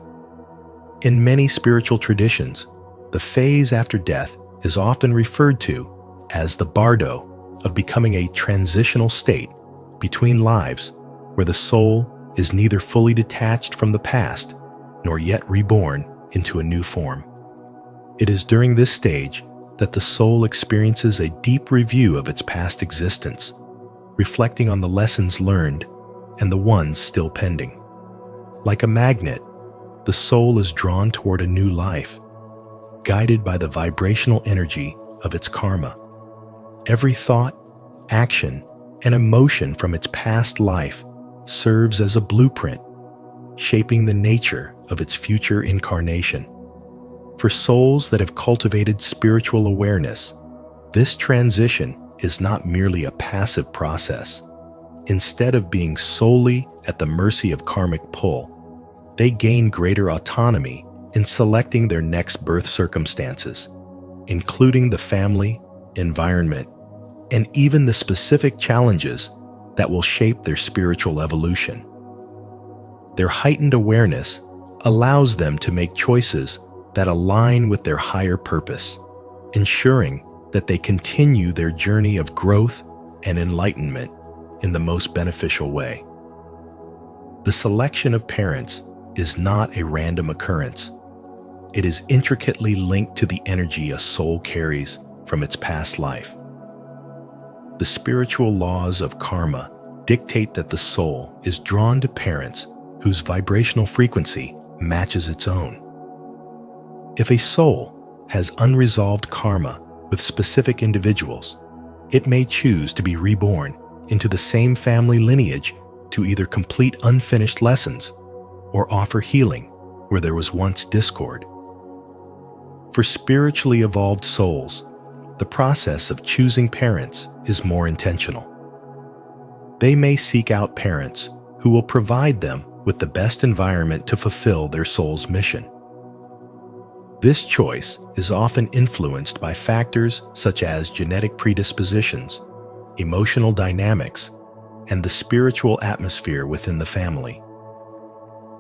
In many spiritual traditions, the phase after death is often referred to as the bardo of becoming a transitional state between lives where the soul is neither fully detached from the past nor yet reborn into a new form. It is during this stage that the soul experiences a deep review of its past existence, reflecting on the lessons learned and the ones still pending. Like a magnet, the soul is drawn toward a new life, guided by the vibrational energy of its karma. Every thought, action, and emotion from its past life serves as a blueprint, shaping the nature of its future incarnation. For souls that have cultivated spiritual awareness, this transition is not merely a passive process. Instead of being solely at the mercy of karmic pull, they gain greater autonomy in selecting their next birth circumstances, including the family, environment, and even the specific challenges that will shape their spiritual evolution. Their heightened awareness allows them to make choices that align with their higher purpose, ensuring that they continue their journey of growth and enlightenment in the most beneficial way. The selection of parents is not a random occurrence. It is intricately linked to the energy a soul carries from its past life. The spiritual laws of karma dictate that the soul is drawn to parents whose vibrational frequency matches its own. If a soul has unresolved karma with specific individuals, it may choose to be reborn into the same family lineage to either complete unfinished lessons or offer healing where there was once discord. For spiritually evolved souls, the process of choosing parents is more intentional. They may seek out parents who will provide them with the best environment to fulfill their soul's mission. This choice is often influenced by factors such as genetic predispositions, emotional dynamics, and the spiritual atmosphere within the family.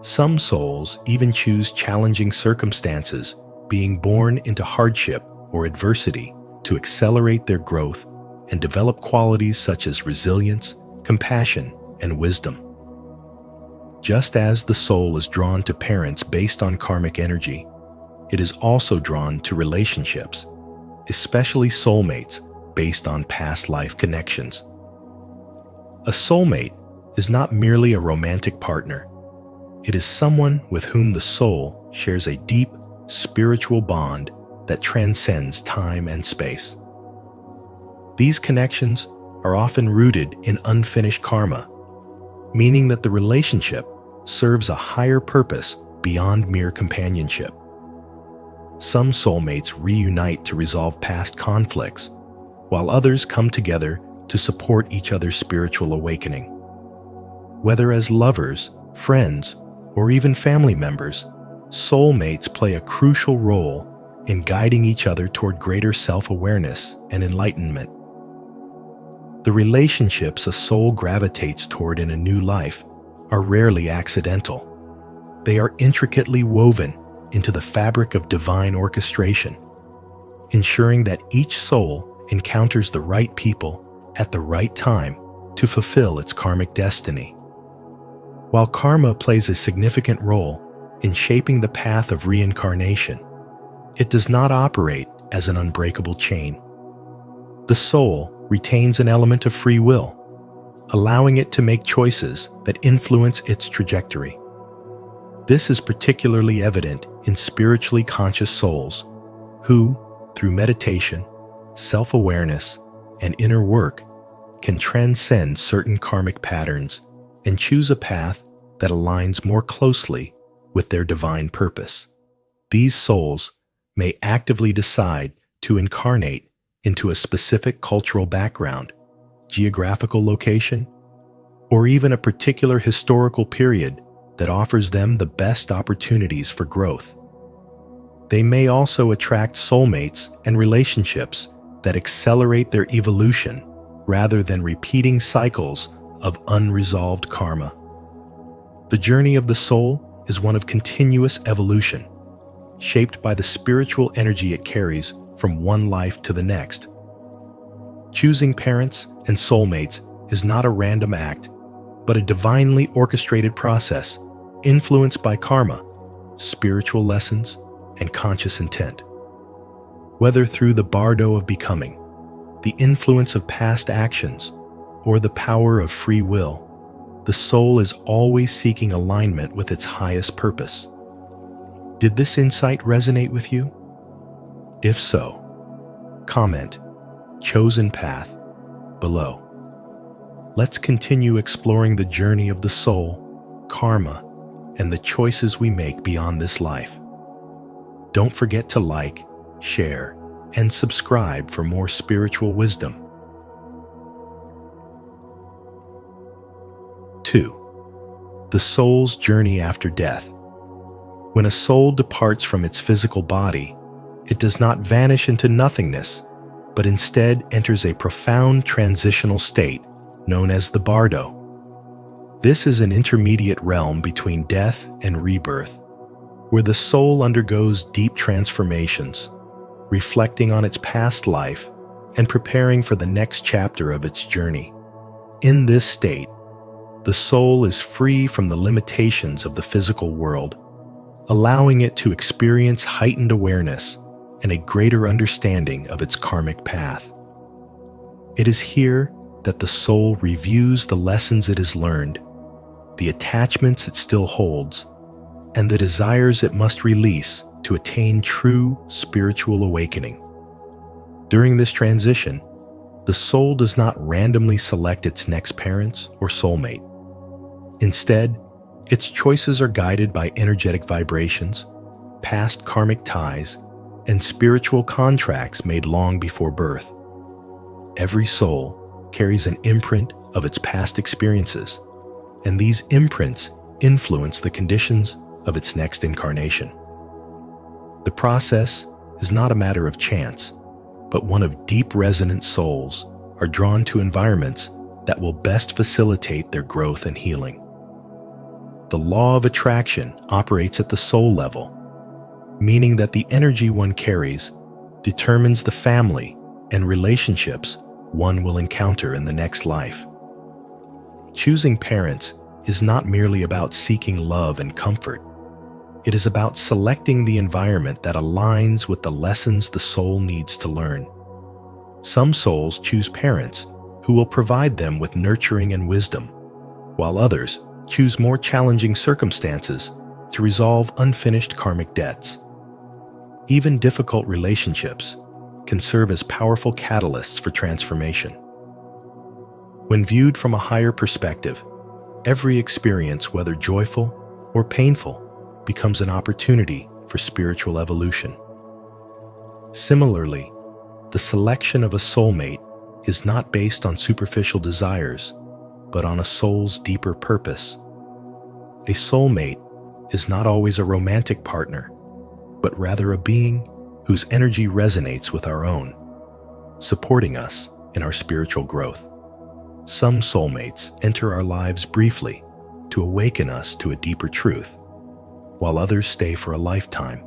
Some souls even choose challenging circumstances, being born into hardship or adversity, to accelerate their growth and develop qualities such as resilience, compassion, and wisdom. Just as the soul is drawn to parents based on karmic energy, it is also drawn to relationships, especially soulmates based on past life connections. A soulmate is not merely a romantic partner. It is someone with whom the soul shares a deep spiritual bond that transcends time and space. These connections are often rooted in unfinished karma, meaning that the relationship serves a higher purpose beyond mere companionship. Some soulmates reunite to resolve past conflicts, while others come together to support each other's spiritual awakening. Whether as lovers, friends, or even family members, soulmates play a crucial role in guiding each other toward greater self-awareness and enlightenment. The relationships a soul gravitates toward in a new life are rarely accidental. They are intricately woven into the fabric of divine orchestration, ensuring that each soul encounters the right people at the right time to fulfill its karmic destiny. While karma plays a significant role in shaping the path of reincarnation, it does not operate as an unbreakable chain. The soul retains an element of free will, allowing it to make choices that influence its trajectory. This is particularly evident in spiritually conscious souls who, through meditation, self-awareness, and inner work, can transcend certain karmic patterns and choose a path that aligns more closely with their divine purpose. These souls may actively decide to incarnate into a specific cultural background, geographical location, or even a particular historical period that offers them the best opportunities for growth. They may also attract soulmates and relationships that accelerate their evolution rather than repeating cycles of unresolved karma. The journey of the soul is one of continuous evolution, shaped by the spiritual energy it carries from one life to the next. Choosing parents and soulmates is not a random act, but a divinely orchestrated process influenced by karma, spiritual lessons, and conscious intent. Whether through the bardo of becoming, the influence of past actions, or the power of free will, the soul is always seeking alignment with its highest purpose. Did this insight resonate with you? If so, comment "Chosen Path" below. Let's continue exploring the journey of the soul, karma, and the choices we make beyond this life. Don't forget to like, share, and subscribe for more spiritual wisdom. 2. The soul's journey after death. When a soul departs from its physical body, it does not vanish into nothingness, but instead enters a profound transitional state known as the bardo. This is an intermediate realm between death and rebirth, where the soul undergoes deep transformations, reflecting on its past life and preparing for the next chapter of its journey. In this state, the soul is free from the limitations of the physical world, allowing it to experience heightened awareness and a greater understanding of its karmic path. It is here that the soul reviews the lessons it has learned, the attachments it still holds, and the desires it must release to attain true spiritual awakening. During this transition, the soul does not randomly select its next parents or soulmate. Instead, its choices are guided by energetic vibrations, past karmic ties, and spiritual contracts made long before birth. Every soul carries an imprint of its past experiences, and these imprints influence the conditions of its next incarnation. The process is not a matter of chance, but one of deep resonant souls are drawn to environments that will best facilitate their growth and healing. The law of attraction operates at the soul level, meaning that the energy one carries determines the family and relationships one will encounter in the next life. Choosing parents is not merely about seeking love and comfort. It is about selecting the environment that aligns with the lessons the soul needs to learn. Some souls choose parents who will provide them with nurturing and wisdom, while others choose more challenging circumstances to resolve unfinished karmic debts. Even difficult relationships can serve as powerful catalysts for transformation. When viewed from a higher perspective, every experience, whether joyful or painful, becomes an opportunity for spiritual evolution. Similarly, the selection of a soulmate is not based on superficial desires, but on a soul's deeper purpose. A soulmate is not always a romantic partner, but rather a being whose energy resonates with our own, supporting us in our spiritual growth. Some soulmates enter our lives briefly to awaken us to a deeper truth, while others stay for a lifetime,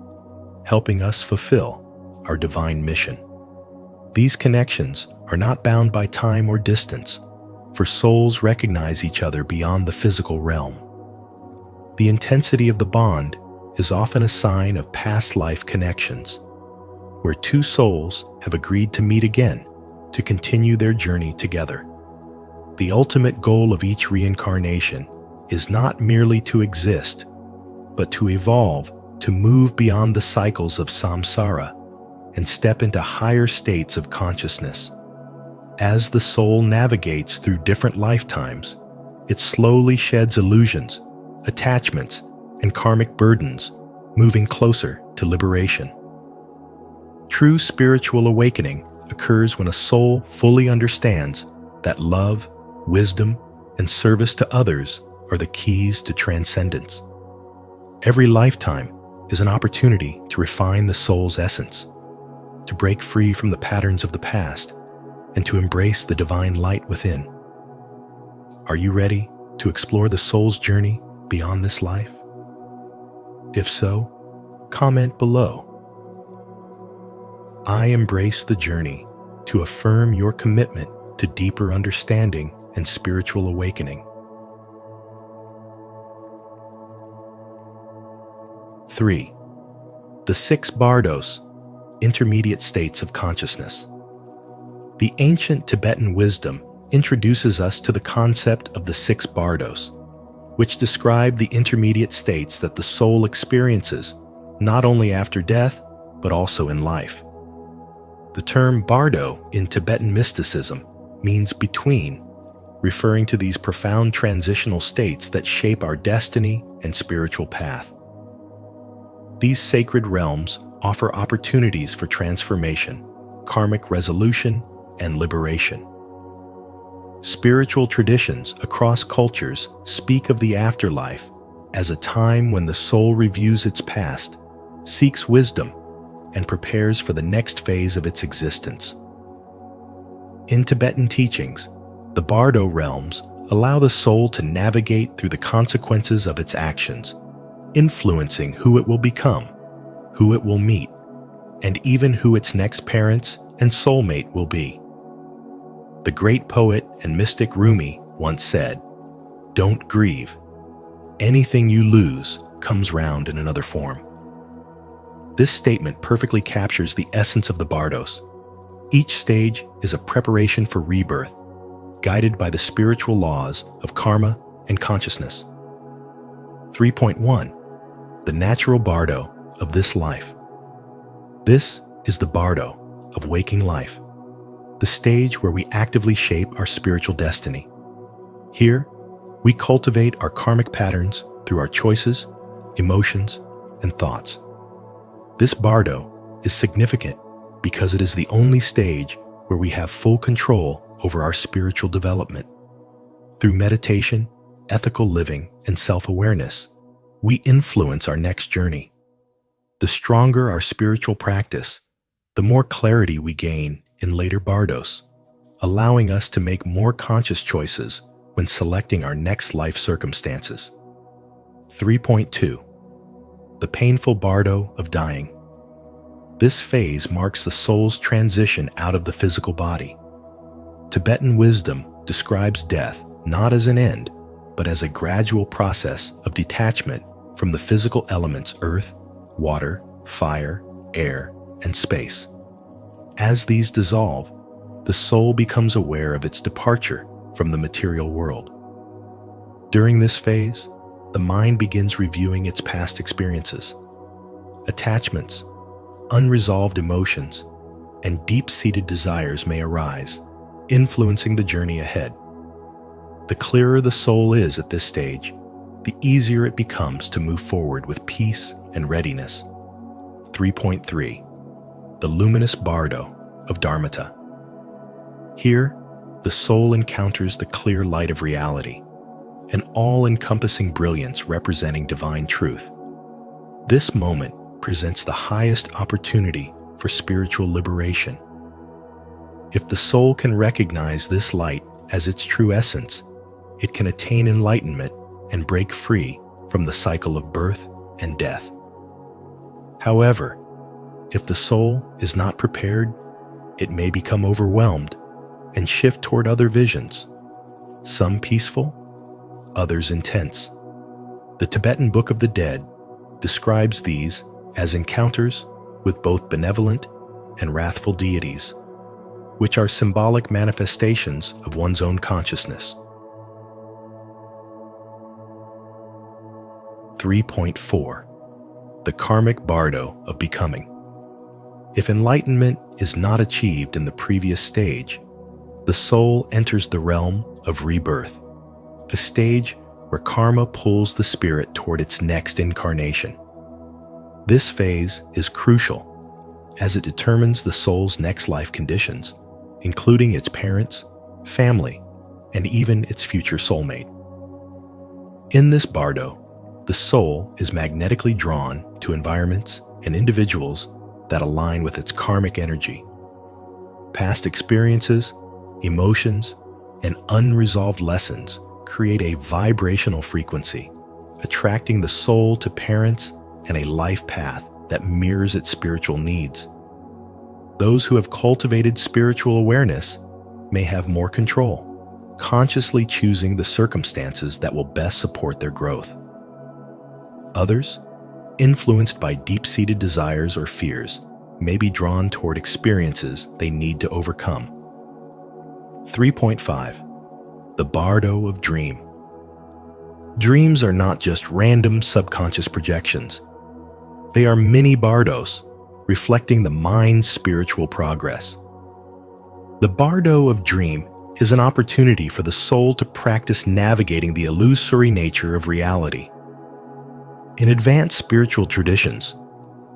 helping us fulfill our divine mission. These connections are not bound by time or distance, for souls recognize each other beyond the physical realm. The intensity of the bond is often a sign of past life connections, where two souls have agreed to meet again to continue their journey together. The ultimate goal of each reincarnation is not merely to exist, but to evolve, to move beyond the cycles of samsara and step into higher states of consciousness. As the soul navigates through different lifetimes, it slowly sheds illusions, attachments, and karmic burdens, moving closer to liberation. True spiritual awakening occurs when a soul fully understands that love, wisdom, and service to others are the keys to transcendence. Every lifetime is an opportunity to refine the soul's essence, to break free from the patterns of the past, and to embrace the divine light within. Are you ready to explore the soul's journey beyond this life? If so, comment below. I embrace the journey to affirm your commitment to deeper understanding and spiritual awakening. 3. The 6 bardos, intermediate states of consciousness. The ancient Tibetan wisdom introduces us to the concept of the 6 bardos, which describe the intermediate states that the soul experiences not only after death, but also in life. The term bardo in Tibetan mysticism means between, referring to these profound transitional states that shape our destiny and spiritual path. These sacred realms offer opportunities for transformation, karmic resolution, and liberation. Spiritual traditions across cultures speak of the afterlife as a time when the soul reviews its past, seeks wisdom, and prepares for the next phase of its existence. In Tibetan teachings, the bardo realms allow the soul to navigate through the consequences of its actions, influencing who it will become, who it will meet, and even who its next parents and soulmate will be. The great poet and mystic Rumi once said, "Don't grieve. Anything you lose comes round in another form." This statement perfectly captures the essence of the bardos. Each stage is a preparation for rebirth, guided by the spiritual laws of karma and consciousness. 3.1. The natural bardo of this life. This is the bardo of waking life, the stage where we actively shape our spiritual destiny. Here, we cultivate our karmic patterns through our choices, emotions, and thoughts. This bardo is significant because it is the only stage where we have full control over our spiritual development. Through meditation, ethical living, and self-awareness, we influence our next journey. The stronger our spiritual practice, the more clarity we gain in later bardos, allowing us to make more conscious choices when selecting our next life circumstances. 3.2. The painful bardo of dying. This phase marks the soul's transition out of the physical body. Tibetan wisdom describes death not as an end, but as a gradual process of detachment from the physical elements earth, water, fire, air, and space. As these dissolve, the soul becomes aware of its departure from the material world. During this phase, the mind begins reviewing its past experiences. Attachments, unresolved emotions, and deep-seated desires may arise, influencing the journey ahead. The clearer the soul is at this stage, the easier it becomes to move forward with peace and readiness. 3.3. The luminous bardo of dharmata. Here, the soul encounters the clear light of reality, an all-encompassing brilliance representing divine truth. This moment presents the highest opportunity for spiritual liberation. If the soul can recognize this light as its true essence, it can attain enlightenment and break free from the cycle of birth and death. However, if the soul is not prepared, it may become overwhelmed and shift toward other visions, some peaceful, others intense. The Tibetan Book of the Dead describes these as encounters with both benevolent and wrathful deities, which are symbolic manifestations of one's own consciousness. 3.4. The karmic bardo of becoming. If enlightenment is not achieved in the previous stage, the soul enters the realm of rebirth, a stage where karma pulls the spirit toward its next incarnation. This phase is crucial as it determines the soul's next life conditions, including its parents, family, and even its future soulmate. In this bardo, the soul is magnetically drawn to environments and individuals that align with its karmic energy. Past experiences, emotions, and unresolved lessons create a vibrational frequency, attracting the soul to parents and a life path that mirrors its spiritual needs. Those who have cultivated spiritual awareness may have more control, consciously choosing the circumstances that will best support their growth. Others, influenced by deep-seated desires or fears, may be drawn toward experiences they need to overcome. 3.5. The Bardo of Dream. Dreams are not just random subconscious projections. They are mini bardos, reflecting the mind's spiritual progress. The Bardo of Dream is an opportunity for the soul to practice navigating the illusory nature of reality. In advanced spiritual traditions,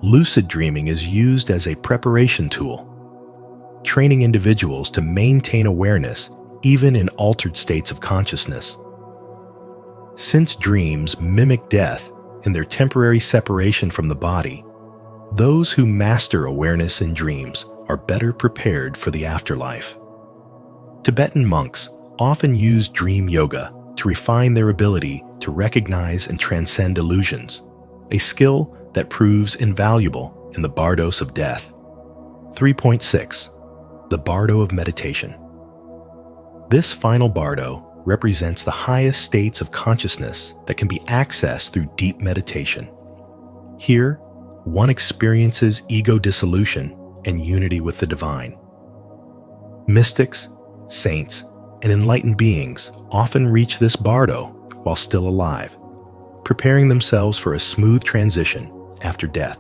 lucid dreaming is used as a preparation tool, training individuals to maintain awareness even in altered states of consciousness. Since dreams mimic death in their temporary separation from the body, those who master awareness in dreams are better prepared for the afterlife. Tibetan monks often use dream yoga to refine their ability to recognize and transcend illusions, a skill that proves invaluable in the bardos of death. 3.6. The Bardo of Meditation. This final bardo represents the highest states of consciousness that can be accessed through deep meditation. Here, one experiences ego dissolution and unity with the divine. Mystics, saints, and enlightened beings often reach this bardo while still alive, preparing themselves for a smooth transition after death.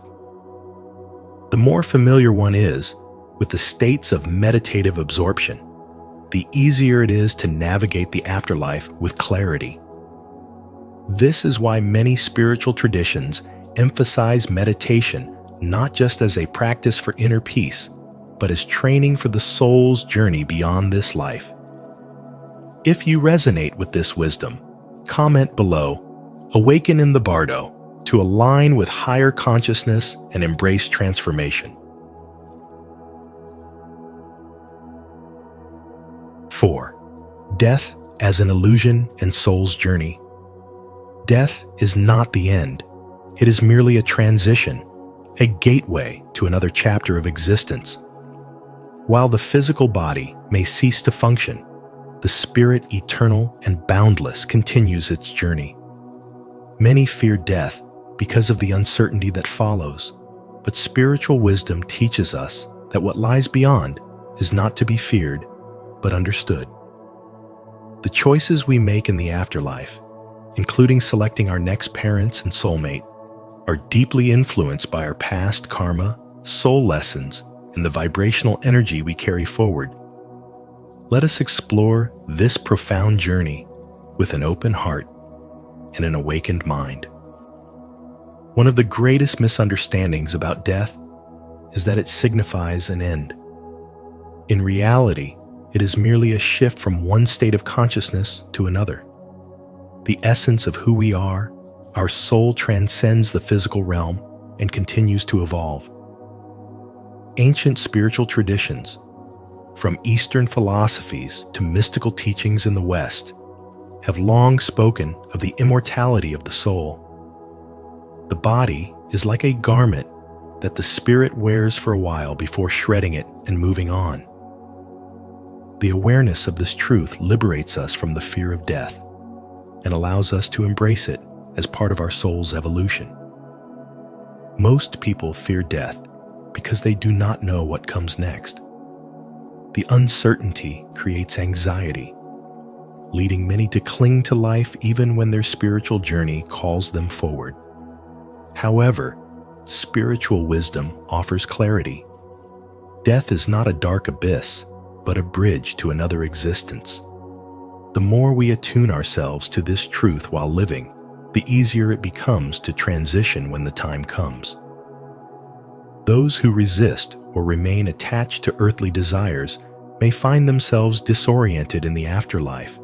The more familiar one is with the states of meditative absorption, the easier it is to navigate the afterlife with clarity. This is why many spiritual traditions emphasize meditation not just as a practice for inner peace, but as training for the soul's journey beyond this life. If you resonate with this wisdom, comment below, "Awaken in the Bardo," to align with higher consciousness and embrace transformation. 4. Death as an illusion and soul's journey. Death is not the end. It is merely a transition, a gateway to another chapter of existence. While the physical body may cease to function, the spirit, eternal and boundless, continues its journey. Many fear death because of the uncertainty that follows, but spiritual wisdom teaches us that what lies beyond is not to be feared, but understood. The choices we make in the afterlife, including selecting our next parents and soulmate, are deeply influenced by our past karma, soul lessons, and the vibrational energy we carry forward. Let us explore this profound journey with an open heart and an awakened mind. One of the greatest misunderstandings about death is that it signifies an end. In reality, it is merely a shift from one state of consciousness to another. The essence of who we are, our soul, transcends the physical realm and continues to evolve. Ancient spiritual traditions, from Eastern philosophies to mystical teachings in the West, have long spoken of the immortality of the soul. The body is like a garment that the spirit wears for a while before shredding it and moving on. The awareness of this truth liberates us from the fear of death and allows us to embrace it as part of our soul's evolution. Most people fear death because they do not know what comes next. The uncertainty creates anxiety, leading many to cling to life even when their spiritual journey calls them forward. However, spiritual wisdom offers clarity. Death is not a dark abyss, but a bridge to another existence. The more we attune ourselves to this truth while living, the easier it becomes to transition when the time comes. Those who resist or remain attached to earthly desires may find themselves disoriented in the afterlife,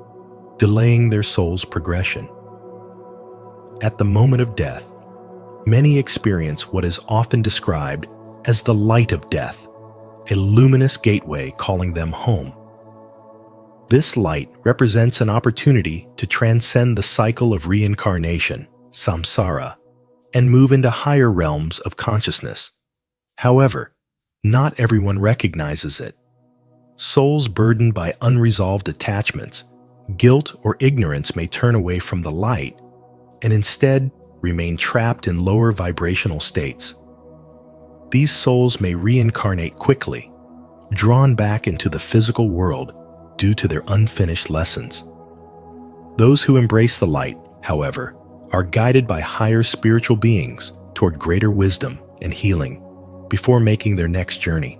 delaying their soul's progression. At the moment of death, many experience what is often described as the light of death, a luminous gateway calling them home. This light represents an opportunity to transcend the cycle of reincarnation, samsara, and move into higher realms of consciousness. However, not everyone recognizes it. Souls burdened by unresolved attachments, guilt, or ignorance may turn away from the light and instead remain trapped in lower vibrational states. These souls may reincarnate quickly, drawn back into the physical world due to their unfinished lessons. Those who embrace the light, however, are guided by higher spiritual beings toward greater wisdom and healing before making their next journey.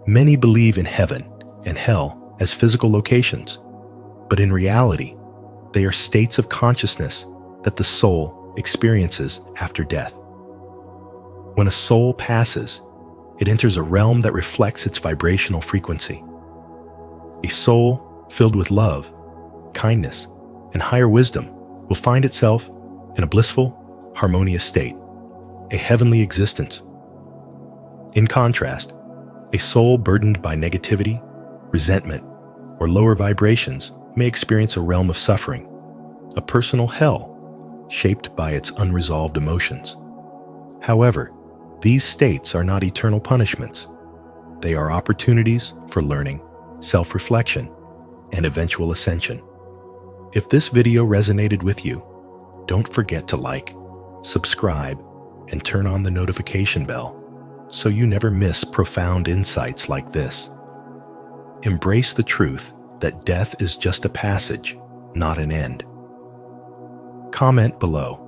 Many believe in heaven and hell as physical locations, but in reality, they are states of consciousness that the soul experiences after death. When a soul passes, it enters a realm that reflects its vibrational frequency. A soul filled with love, kindness, and higher wisdom will find itself in a blissful, harmonious state, a heavenly existence. In contrast, a soul burdened by negativity, resentment, or lower vibrations may experience a realm of suffering, a personal hell shaped by its unresolved emotions. However, these states are not eternal punishments. They are opportunities for learning, self-reflection, and eventual ascension. If this video resonated with you, don't forget to like, subscribe, and turn on the notification bell so you never miss profound insights like this. Embrace the truth that death is just a passage, not an end. Comment below.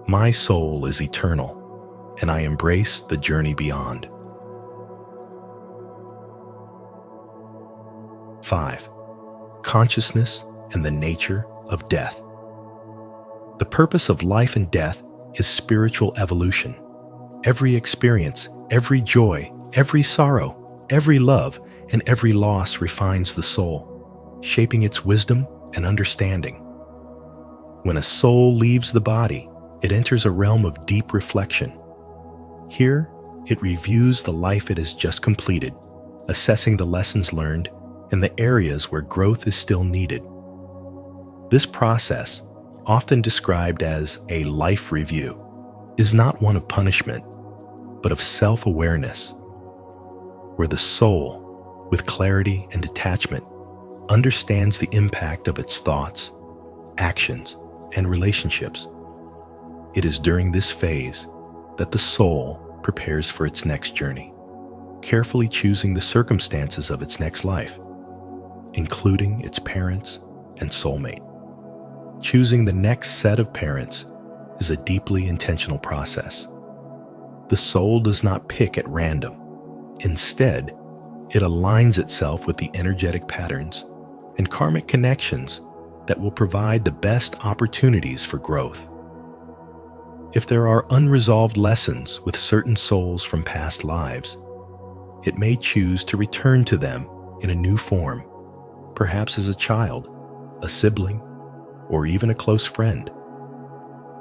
My soul is eternal, and I embrace the journey beyond. 5. Consciousness and the nature of death. The purpose of life and death is spiritual evolution. Every experience, every joy, every sorrow, every love, and every loss refines the soul, shaping its wisdom and understanding. When a soul leaves the body, it enters a realm of deep reflection. Here, it reviews the life it has just completed, assessing the lessons learned and the areas where growth is still needed. This process, often described as a life review, is not one of punishment, but of self-awareness, where the soul, with clarity and detachment, understands the impact of its thoughts, actions, and relationships. It is during this phase that the soul prepares for its next journey, carefully choosing the circumstances of its next life, including its parents and soulmate. Choosing the next set of parents is a deeply intentional process. The soul does not pick at random. Instead, it aligns itself with the energetic patterns and karmic connections that will provide the best opportunities for growth. If there are unresolved lessons with certain souls from past lives, it may choose to return to them in a new form, perhaps as a child, a sibling, or even a close friend.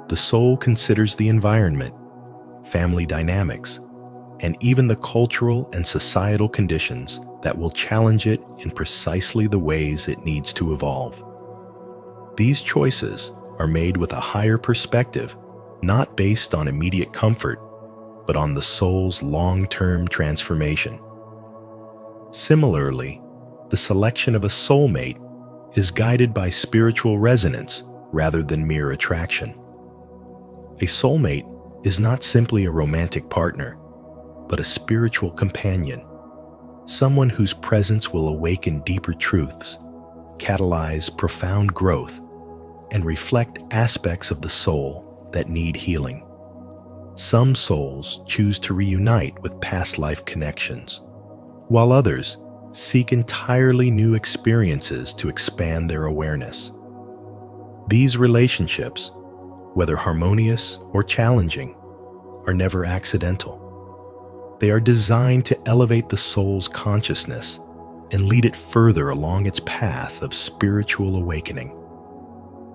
The soul considers the environment, family dynamics, and even the cultural and societal conditions that will challenge it in precisely the ways it needs to evolve. These choices are made with a higher perspective, not based on immediate comfort, but on the soul's long-term transformation. Similarly, the selection of a soulmate is guided by spiritual resonance rather than mere attraction. A soulmate is not simply a romantic partner, but a spiritual companion, someone whose presence will awaken deeper truths, catalyze profound growth, and reflect aspects of the soul that need healing. Some souls choose to reunite with past life connections, while others seek entirely new experiences to expand their awareness. These relationships, whether harmonious or challenging, are never accidental. They are designed to elevate the soul's consciousness and lead it further along its path of spiritual awakening.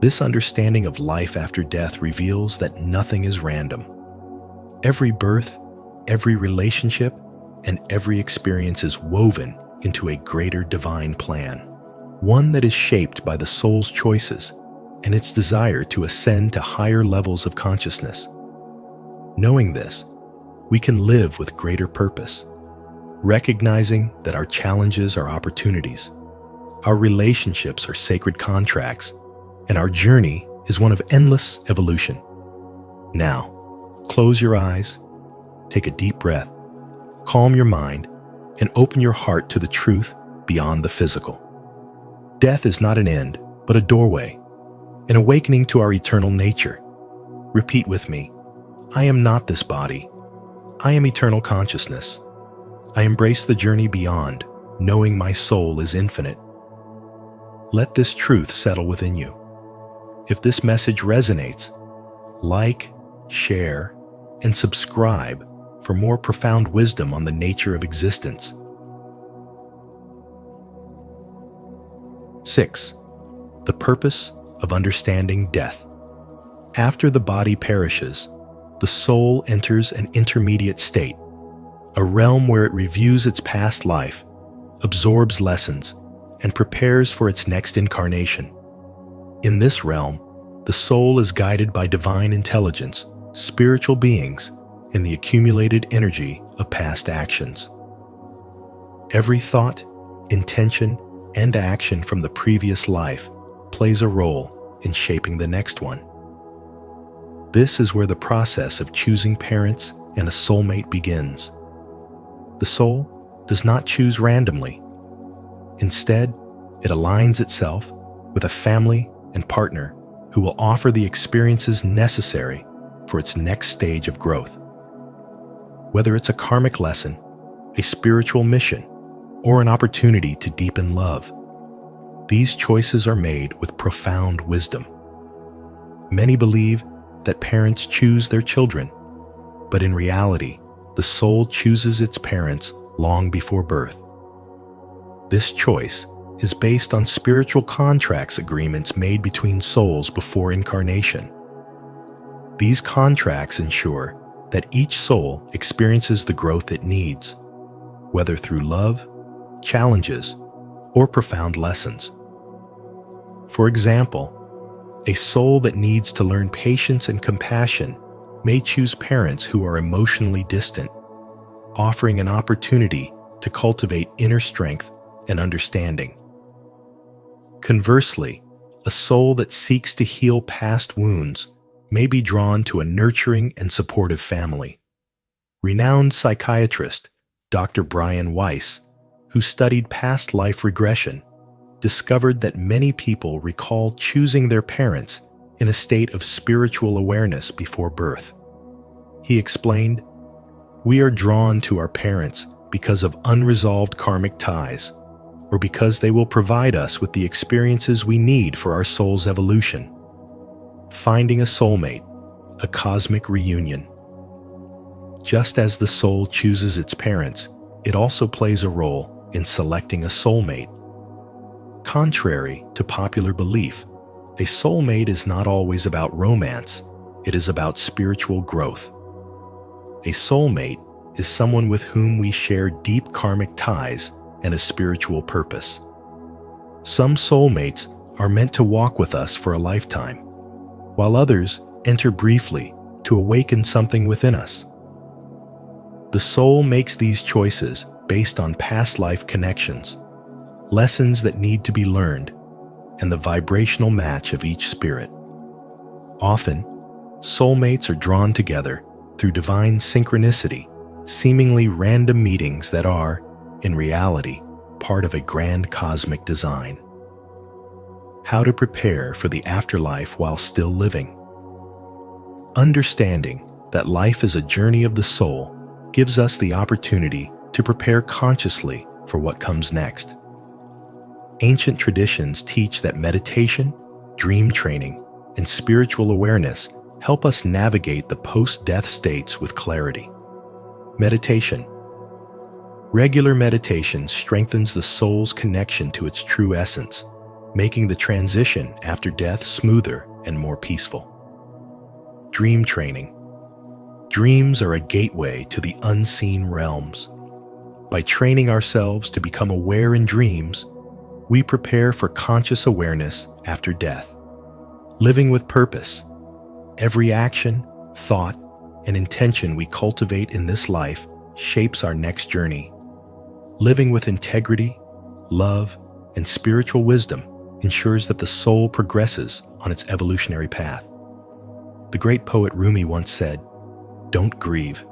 This understanding of life after death reveals that nothing is random. Every birth, every relationship, and every experience is woven into a greater divine plan, one that is shaped by the soul's choices and its desire to ascend to higher levels of consciousness. Knowing this, we can live with greater purpose, recognizing that our challenges are opportunities, our relationships are sacred contracts, and our journey is one of endless evolution. Now, close your eyes, take a deep breath, calm your mind, and open your heart to the truth beyond the physical. Death is not an end, but a doorway, an awakening to our eternal nature. Repeat with me, I am not this body. I am eternal consciousness. I embrace the journey beyond, knowing my soul is infinite. Let this truth settle within you. If this message resonates, like, share, and subscribe for more profound wisdom on the nature of existence. 6. The purpose of understanding death. After the body perishes, the soul enters an intermediate state, a realm where it reviews its past life, absorbs lessons, and prepares for its next incarnation. In this realm, the soul is guided by divine intelligence, spiritual beings, and the accumulated energy of past actions. Every thought, intention, and action from the previous life plays a role in shaping the next one. This is where the process of choosing parents and a soulmate begins. The soul does not choose randomly. Instead, it aligns itself with a family and partner who will offer the experiences necessary for its next stage of growth. Whether it's a karmic lesson, a spiritual mission, or an opportunity to deepen love, these choices are made with profound wisdom. Many believe that parents choose their children, but in reality, the soul chooses its parents long before birth. This choice is based on spiritual contracts agreements made between souls before incarnation. These contracts ensure that each soul experiences the growth it needs, whether through love, challenges, or profound lessons. For example, a soul that needs to learn patience and compassion may choose parents who are emotionally distant, offering an opportunity to cultivate inner strength and understanding. Conversely, a soul that seeks to heal past wounds may be drawn to a nurturing and supportive family. Renowned psychiatrist Dr. Brian Weiss, who studied past life regression, discovered that many people recall choosing their parents in a state of spiritual awareness before birth. He explained, "We are drawn to our parents because of unresolved karmic ties, or because they will provide us with the experiences we need for our soul's evolution. Finding a soulmate, a cosmic reunion. Just as the soul chooses its parents, it also plays a role in selecting a soulmate. Contrary to popular belief, a soulmate is not always about romance, it is about spiritual growth. A soulmate is someone with whom we share deep karmic ties and a spiritual purpose. Some soulmates are meant to walk with us for a lifetime, while others enter briefly to awaken something within us. The soul makes these choices based on past life connections, lessons that need to be learned, and the vibrational match of each spirit. Often, soulmates are drawn together through divine synchronicity, seemingly random meetings that are, in reality, part of a grand cosmic design. How to prepare for the afterlife while still living. Understanding that life is a journey of the soul gives us the opportunity to prepare consciously for what comes next. Ancient traditions teach that meditation, dream training, and spiritual awareness help us navigate the post-death states with clarity. Meditation. Regular meditation strengthens the soul's connection to its true essence, making the transition after death smoother and more peaceful. Dream training. Dreams are a gateway to the unseen realms. By training ourselves to become aware in dreams, we prepare for conscious awareness after death. Living with purpose. Every action, thought, and intention we cultivate in this life shapes our next journey. Living with integrity, love, and spiritual wisdom ensures that the soul progresses on its evolutionary path. The great poet Rumi once said, "Don't grieve.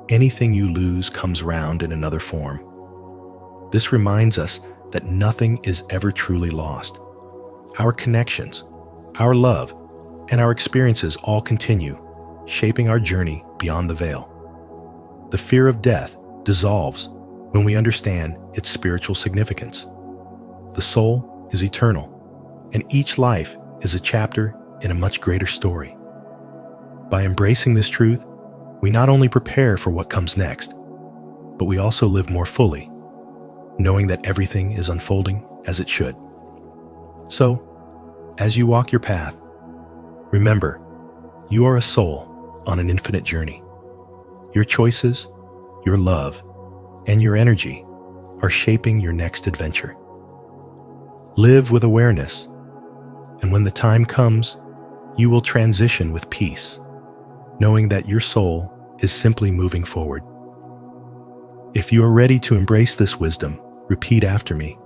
Anything you lose comes round in another form." This reminds us that nothing is ever truly lost. Our connections, our love, and our experiences all continue, shaping our journey beyond the veil. The fear of death dissolves when we understand its spiritual significance. The soul is eternal, and each life is a chapter in a much greater story. By embracing this truth, we not only prepare for what comes next, but we also live more fully, knowing that everything is unfolding as it should. So, as you walk your path, remember, you are a soul on an infinite journey. Your choices, your love, and your energy are shaping your next adventure. Live with awareness, and when the time comes, you will transition with peace, knowing that your soul is simply moving forward. If you are ready to embrace this wisdom, repeat after me.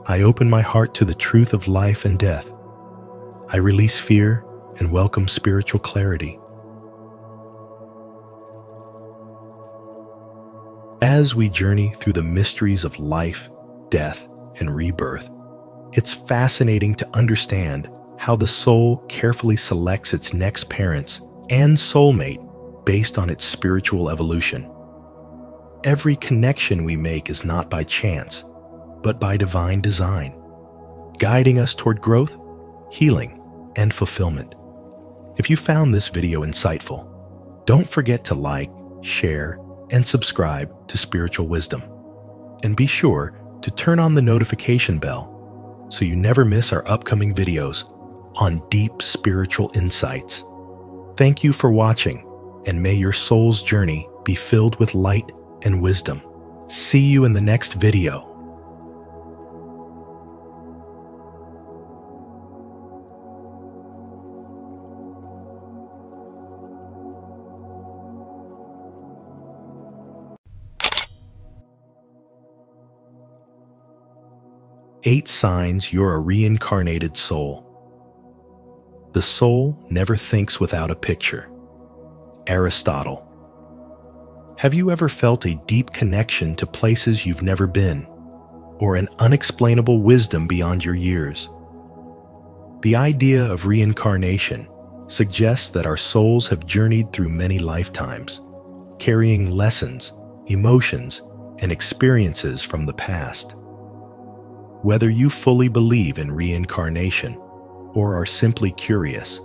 I open my heart to the truth of life and death. I release fear and welcome spiritual clarity. As we journey through the mysteries of life, death, and rebirth, it's fascinating to understand how the soul carefully selects its next parents and soulmate based on its spiritual evolution. Every connection we make is not by chance, but by divine design, guiding us toward growth, healing, and fulfillment. If you found this video insightful, don't forget to like, share, and subscribe to Spiritual Wisdom. And be sure to turn on the notification bell so you never miss our upcoming videos on deep spiritual insights. Thank you for watching, and may your soul's journey be filled with light and wisdom. See you in the next video. Eight signs you're a reincarnated soul. The soul never thinks without a picture. Aristotle. Have you ever felt a deep connection to places you've never been, or an unexplainable wisdom beyond your years? The idea of reincarnation suggests that our souls have journeyed through many lifetimes, carrying lessons, emotions, and experiences from the past. Whether you fully believe in reincarnation or are simply curious,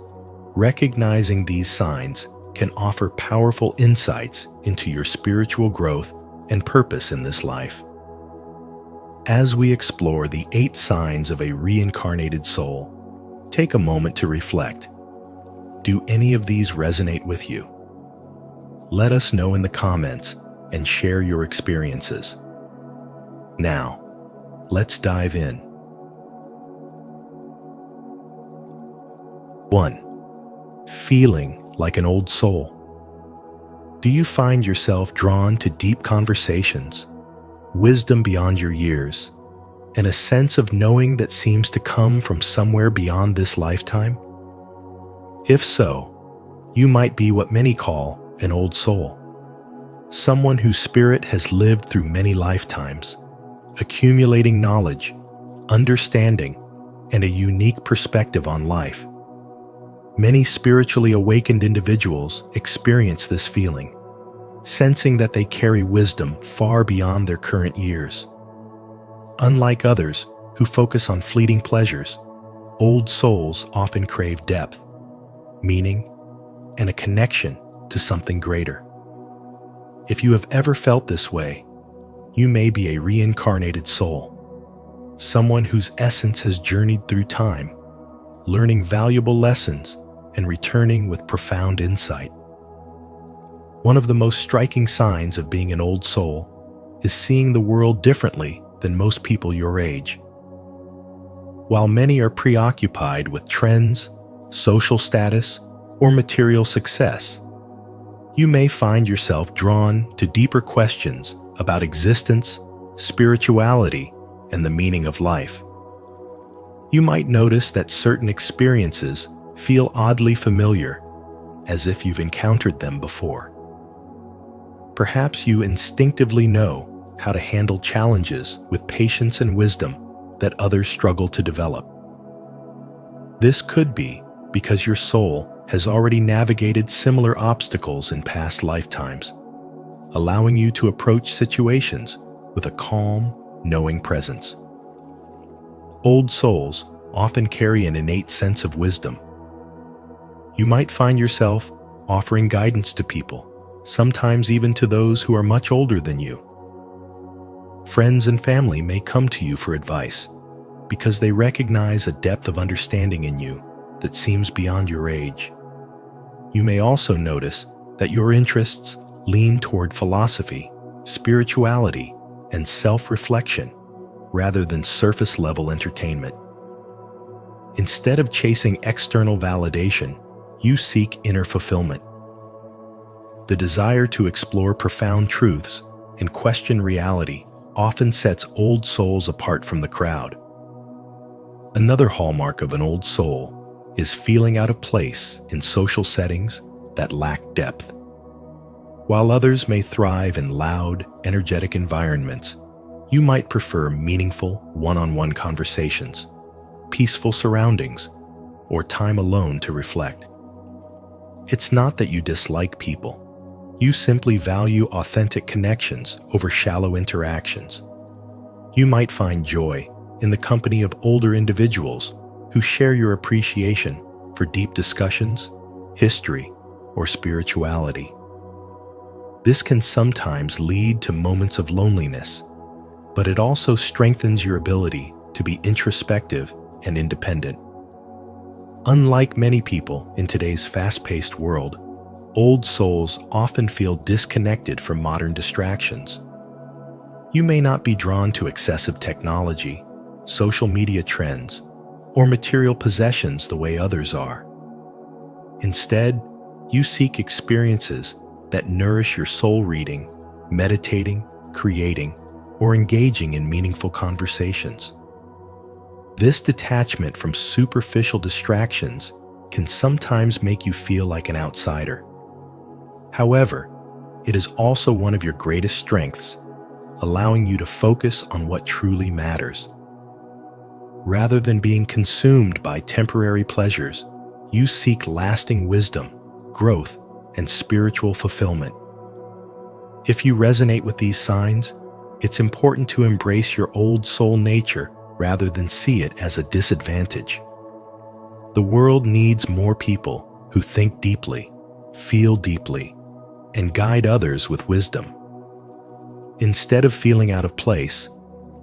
recognizing these signs can offer powerful insights into your spiritual growth and purpose in this life. As we explore the 8 signs of a reincarnated soul, take a moment to reflect. Do any of these resonate with you? Let us know in the comments and share your experiences. Now, let's dive in. 1. Feeling like an old soul. Do you find yourself drawn to deep conversations, wisdom beyond your years, and a sense of knowing that seems to come from somewhere beyond this lifetime? If so, you might be what many call an old soul, someone whose spirit has lived through many lifetimes, accumulating knowledge, understanding, and a unique perspective on life. Many spiritually awakened individuals experience this feeling, sensing that they carry wisdom far beyond their current years. Unlike others who focus on fleeting pleasures, old souls often crave depth, meaning, and a connection to something greater. If you have ever felt this way, you may be a reincarnated soul, someone whose essence has journeyed through time, learning valuable lessons and returning with profound insight. One of the most striking signs of being an old soul is seeing the world differently than most people your age. While many are preoccupied with trends, social status, or material success, you may find yourself drawn to deeper questions about existence, spirituality, and the meaning of life. You might notice that certain experiences feel oddly familiar, as if you've encountered them before. Perhaps you instinctively know how to handle challenges with patience and wisdom that others struggle to develop. This could be because your soul has already navigated similar obstacles in past lifetimes, allowing you to approach situations with a calm, knowing presence. Old souls often carry an innate sense of wisdom. You might find yourself offering guidance to people, sometimes even to those who are much older than you. Friends and family may come to you for advice because they recognize a depth of understanding in you that seems beyond your age. You may also notice that your interests lean toward philosophy, spirituality, and self-reflection rather than surface-level entertainment. Instead of chasing external validation, you seek inner fulfillment. The desire to explore profound truths and question reality often sets old souls apart from the crowd. Another hallmark of an old soul is feeling out of place in social settings that lack depth. While others may thrive in loud, energetic environments, you might prefer meaningful, one-on-one conversations, peaceful surroundings, or time alone to reflect. It's not that you dislike people. You simply value authentic connections over shallow interactions. You might find joy in the company of older individuals who share your appreciation for deep discussions, history, or spirituality. This can sometimes lead to moments of loneliness, but it also strengthens your ability to be introspective and independent. Unlike many people in today's fast-paced world, old souls often feel disconnected from modern distractions. You may not be drawn to excessive technology, social media trends, or material possessions the way others are. Instead, you seek experiences that nourish your soul reading, meditating, creating, or engaging in meaningful conversations. This detachment from superficial distractions can sometimes make you feel like an outsider. However, it is also one of your greatest strengths, allowing you to focus on what truly matters. Rather than being consumed by temporary pleasures, you seek lasting wisdom, growth, and spiritual fulfillment. If you resonate with these signs, it's important to embrace your old soul nature rather than see it as a disadvantage. The world needs more people who think deeply, feel deeply, and guide others with wisdom. Instead of feeling out of place,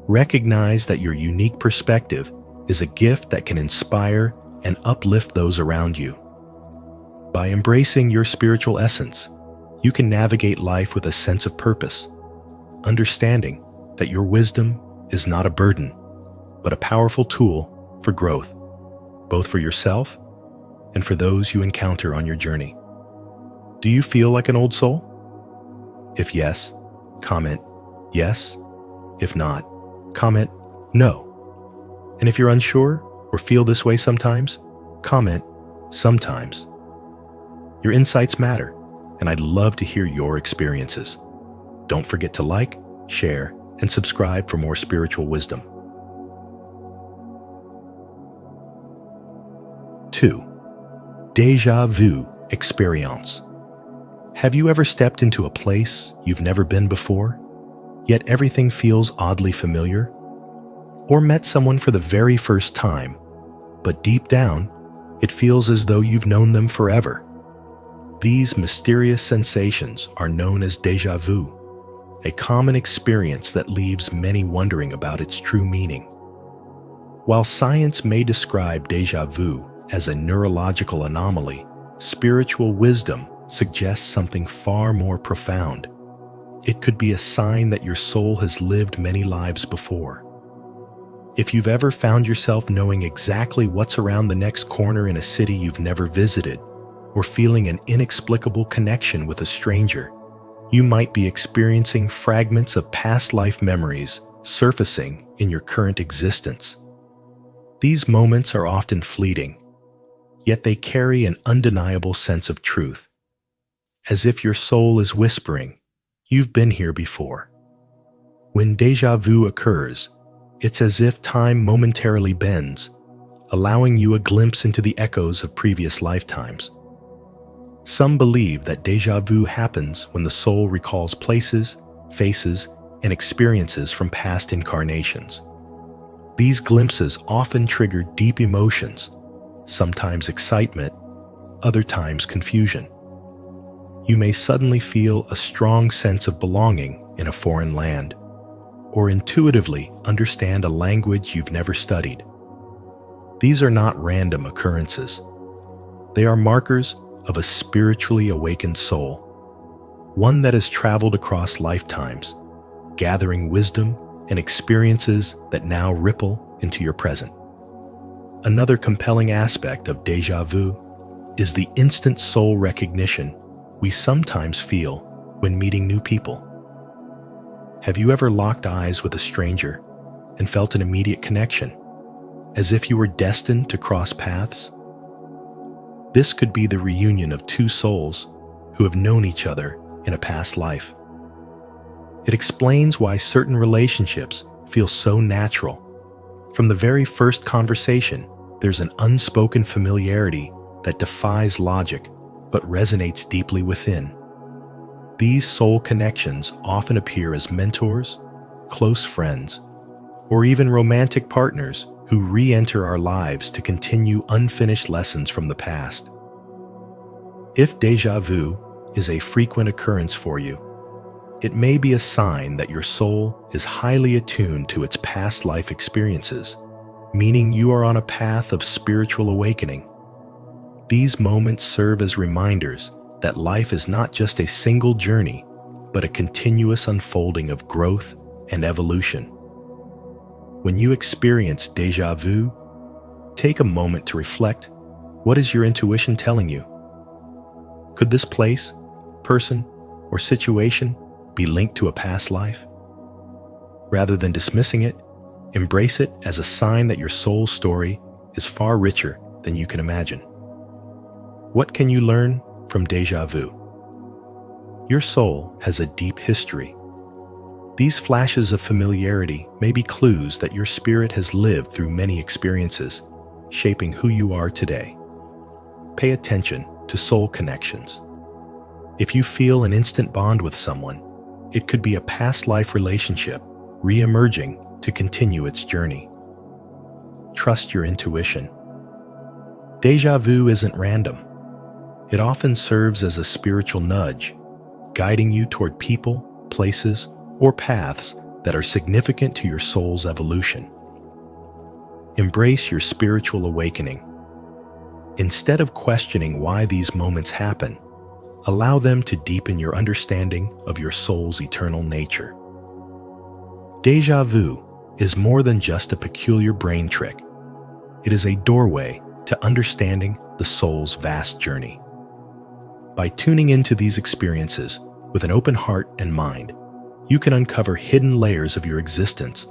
recognize that your unique perspective is a gift that can inspire and uplift those around you. By embracing your spiritual essence, you can navigate life with a sense of purpose, understanding that your wisdom is not a burden, but a powerful tool for growth, both for yourself and for those you encounter on your journey. Do you feel like an old soul? If yes, comment yes. If not, comment no. And if you're unsure or feel this way sometimes, comment sometimes. Your insights matter, and I'd love to hear your experiences. Don't forget to like, share, and subscribe for more spiritual wisdom. 2. Deja vu experience. Have you ever stepped into a place you've never been before, yet everything feels oddly familiar? Or met someone for the very first time, but deep down, it feels as though you've known them forever? These mysterious sensations are known as deja vu, a common experience that leaves many wondering about its true meaning. While science may describe deja vu as a neurological anomaly, spiritual wisdom suggests something far more profound. It could be a sign that your soul has lived many lives before. If you've ever found yourself knowing exactly what's around the next corner in a city you've never visited, or feeling an inexplicable connection with a stranger, you might be experiencing fragments of past life memories surfacing in your current existence. These moments are often fleeting, yet they carry an undeniable sense of truth, as if your soul is whispering, "You've been here before." When deja vu occurs, it's as if time momentarily bends, allowing you a glimpse into the echoes of previous lifetimes. Some believe that deja vu happens when the soul recalls places, faces, and experiences from past incarnations. These glimpses often trigger deep emotions, sometimes excitement, other times confusion. You may suddenly feel a strong sense of belonging in a foreign land, or intuitively understand a language you've never studied. These are not random occurrences. They are markers of a spiritually awakened soul, one that has traveled across lifetimes, gathering wisdom and experiences that now ripple into your present. Another compelling aspect of deja vu is the instant soul recognition we sometimes feel when meeting new people. Have you ever locked eyes with a stranger and felt an immediate connection, as if you were destined to cross paths? This could be the reunion of two souls who have known each other in a past life. It explains why certain relationships feel so natural. From the very first conversation, there's an unspoken familiarity that defies logic but resonates deeply within. These soul connections often appear as mentors, close friends, or even romantic partners who re-enter our lives to continue unfinished lessons from the past. If deja vu is a frequent occurrence for you, it may be a sign that your soul is highly attuned to its past life experiences, meaning you are on a path of spiritual awakening. These moments serve as reminders that life is not just a single journey, but a continuous unfolding of growth and evolution. When you experience deja vu, take a moment to reflect. What is your intuition telling you? Could this place, person, or situation be linked to a past life? Rather than dismissing it, embrace it as a sign that your soul's story is far richer than you can imagine. What can you learn from deja vu? Your soul has a deep history. These flashes of familiarity may be clues that your spirit has lived through many experiences, shaping who you are today. Pay attention to soul connections. If you feel an instant bond with someone, it could be a past life relationship re-emerging to continue its journey. Trust your intuition. Deja vu isn't random. It often serves as a spiritual nudge, guiding you toward people, places, or paths that are significant to your soul's evolution. Embrace your spiritual awakening. Instead of questioning why these moments happen, allow them to deepen your understanding of your soul's eternal nature. Deja vu is more than just a peculiar brain trick. It is a doorway to understanding the soul's vast journey. By tuning into these experiences with an open heart and mind, you can uncover hidden layers of your existence,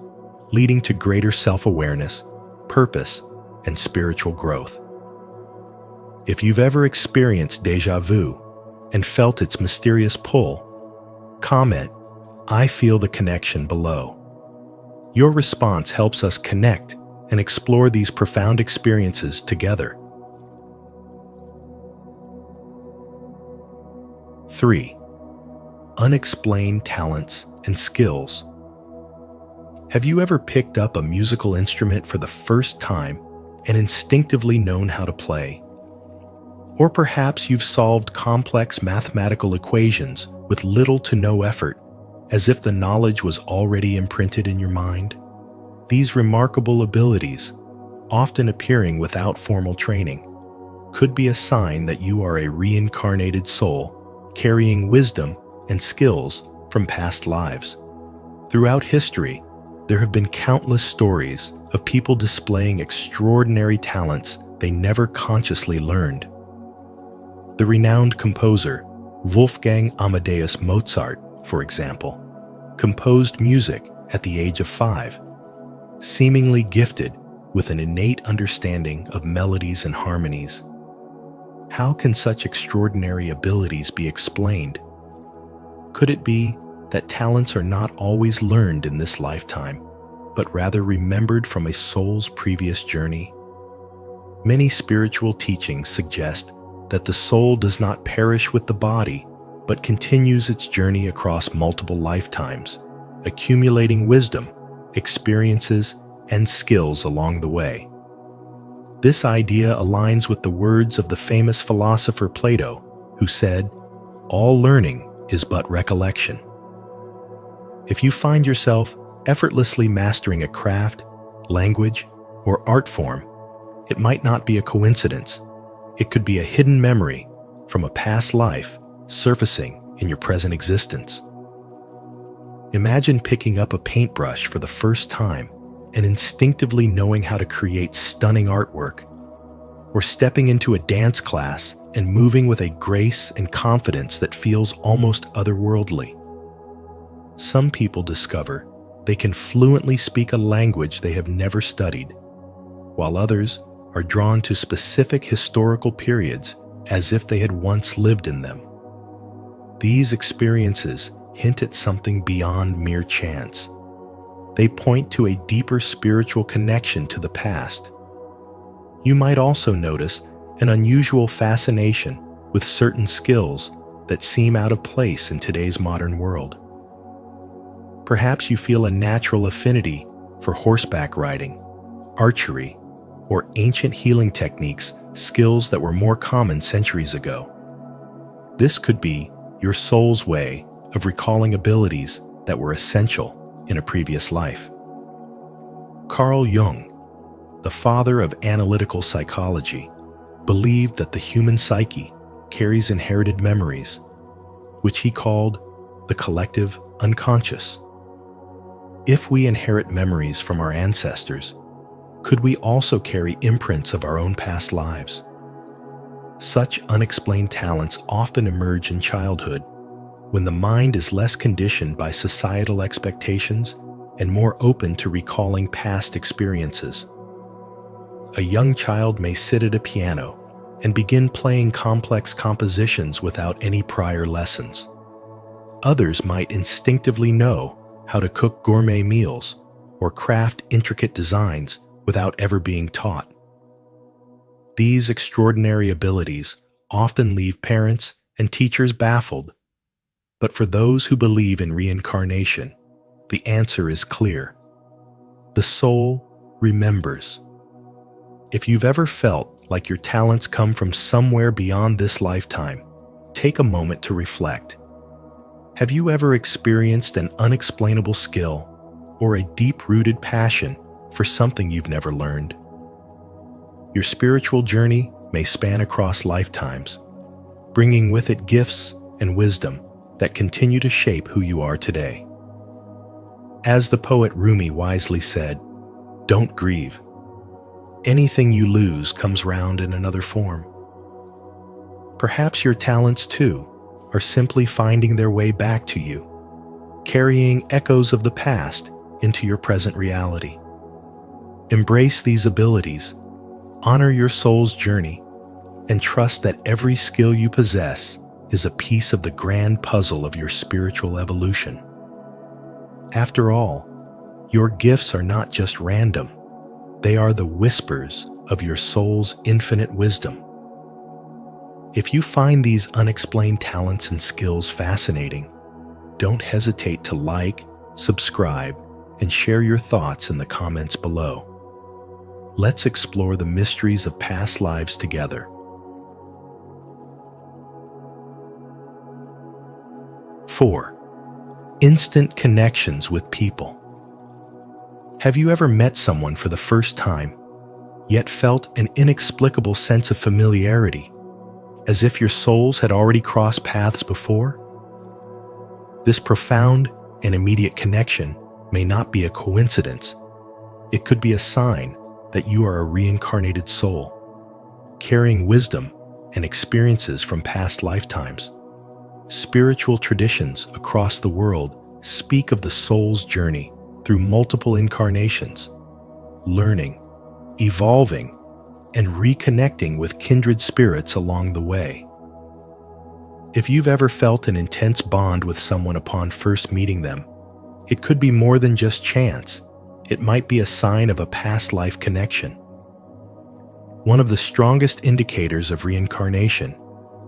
leading to greater self-awareness, purpose, and spiritual growth. If you've ever experienced deja vu and felt its mysterious pull, comment, "I feel the connection," below. Your response helps us connect and explore these profound experiences together. 3. Unexplained talents and skills. Have you ever picked up a musical instrument for the first time and instinctively known how to play? Or perhaps you've solved complex mathematical equations with little to no effort, as if the knowledge was already imprinted in your mind? These remarkable abilities, often appearing without formal training, could be a sign that you are a reincarnated soul carrying wisdom and skills from past lives. Throughout history, there have been countless stories of people displaying extraordinary talents they never consciously learned. The renowned composer Wolfgang Amadeus Mozart, for example, composed music at the age of 5, seemingly gifted with an innate understanding of melodies and harmonies. How can such extraordinary abilities be explained? Could it be that talents are not always learned in this lifetime, but rather remembered from a soul's previous journey. Many spiritual teachings suggest that the soul does not perish with the body, but continues its journey across multiple lifetimes, accumulating wisdom, experiences, and skills along the way. This idea aligns with the words of the famous philosopher Plato, who said, "All learning is but recollection." If you find yourself effortlessly mastering a craft, language, or art form, it might not be a coincidence. It could be a hidden memory from a past life surfacing in your present existence. Imagine picking up a paintbrush for the first time and instinctively knowing how to create stunning artwork, or stepping into a dance class and moving with a grace and confidence that feels almost otherworldly. Some people discover they can fluently speak a language they have never studied, while others are drawn to specific historical periods as if they had once lived in them. These experiences hint at something beyond mere chance. They point to a deeper spiritual connection to the past. You might also notice an unusual fascination with certain skills that seem out of place in today's modern world. Perhaps you feel a natural affinity for horseback riding, archery, or ancient healing techniques, skills that were more common centuries ago. This could be your soul's way of recalling abilities that were essential in a previous life. Carl Jung, the father of analytical psychology, believed that the human psyche carries inherited memories, which he called the collective unconscious. If we inherit memories from our ancestors, could we also carry imprints of our own past lives? Such unexplained talents often emerge in childhood, when the mind is less conditioned by societal expectations and more open to recalling past experiences. A young child may sit at a piano and begin playing complex compositions without any prior lessons. Others might instinctively know how to cook gourmet meals or craft intricate designs without ever being taught. These extraordinary abilities often leave parents and teachers baffled. But for those who believe in reincarnation, the answer is clear. The soul remembers. If you've ever felt like your talents come from somewhere beyond this lifetime, take a moment to reflect. Have you ever experienced an unexplainable skill or a deep-rooted passion for something you've never learned? Your spiritual journey may span across lifetimes, bringing with it gifts and wisdom that continue to shape who you are today. As the poet Rumi wisely said, "Don't grieve. Anything you lose comes round in another form." Perhaps your talents, too, are simply finding their way back to you, carrying echoes of the past into your present reality. Embrace these abilities, honor your soul's journey, and trust that every skill you possess is a piece of the grand puzzle of your spiritual evolution. After all, your gifts are not just random. They are the whispers of your soul's infinite wisdom. If you find these unexplained talents and skills fascinating, don't hesitate to like, subscribe, and share your thoughts in the comments below. Let's explore the mysteries of past lives together. 4. Instant connections with people. Have you ever met someone for the first time, yet felt an inexplicable sense of familiarity, as if your souls had already crossed paths before? This profound and immediate connection may not be a coincidence. It could be a sign that you are a reincarnated soul, carrying wisdom and experiences from past lifetimes. Spiritual traditions across the world speak of the soul's journey through multiple incarnations, learning, evolving, and reconnecting with kindred spirits along the way. If you've ever felt an intense bond with someone upon first meeting them, it could be more than just chance. It might be a sign of a past life connection. One of the strongest indicators of reincarnation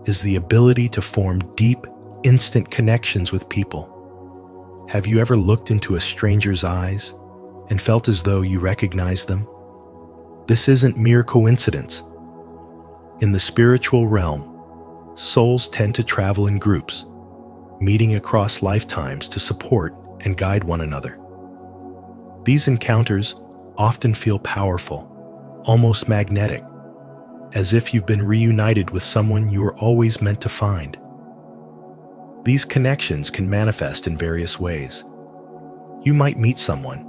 is the ability to form deep, instant connections with people. Have you ever looked into a stranger's eyes and felt as though you recognized them? This isn't mere coincidence. In the spiritual realm, souls tend to travel in groups, meeting across lifetimes to support and guide one another. These encounters often feel powerful, almost magnetic, as if you've been reunited with someone you were always meant to find. These connections can manifest in various ways. You might meet someone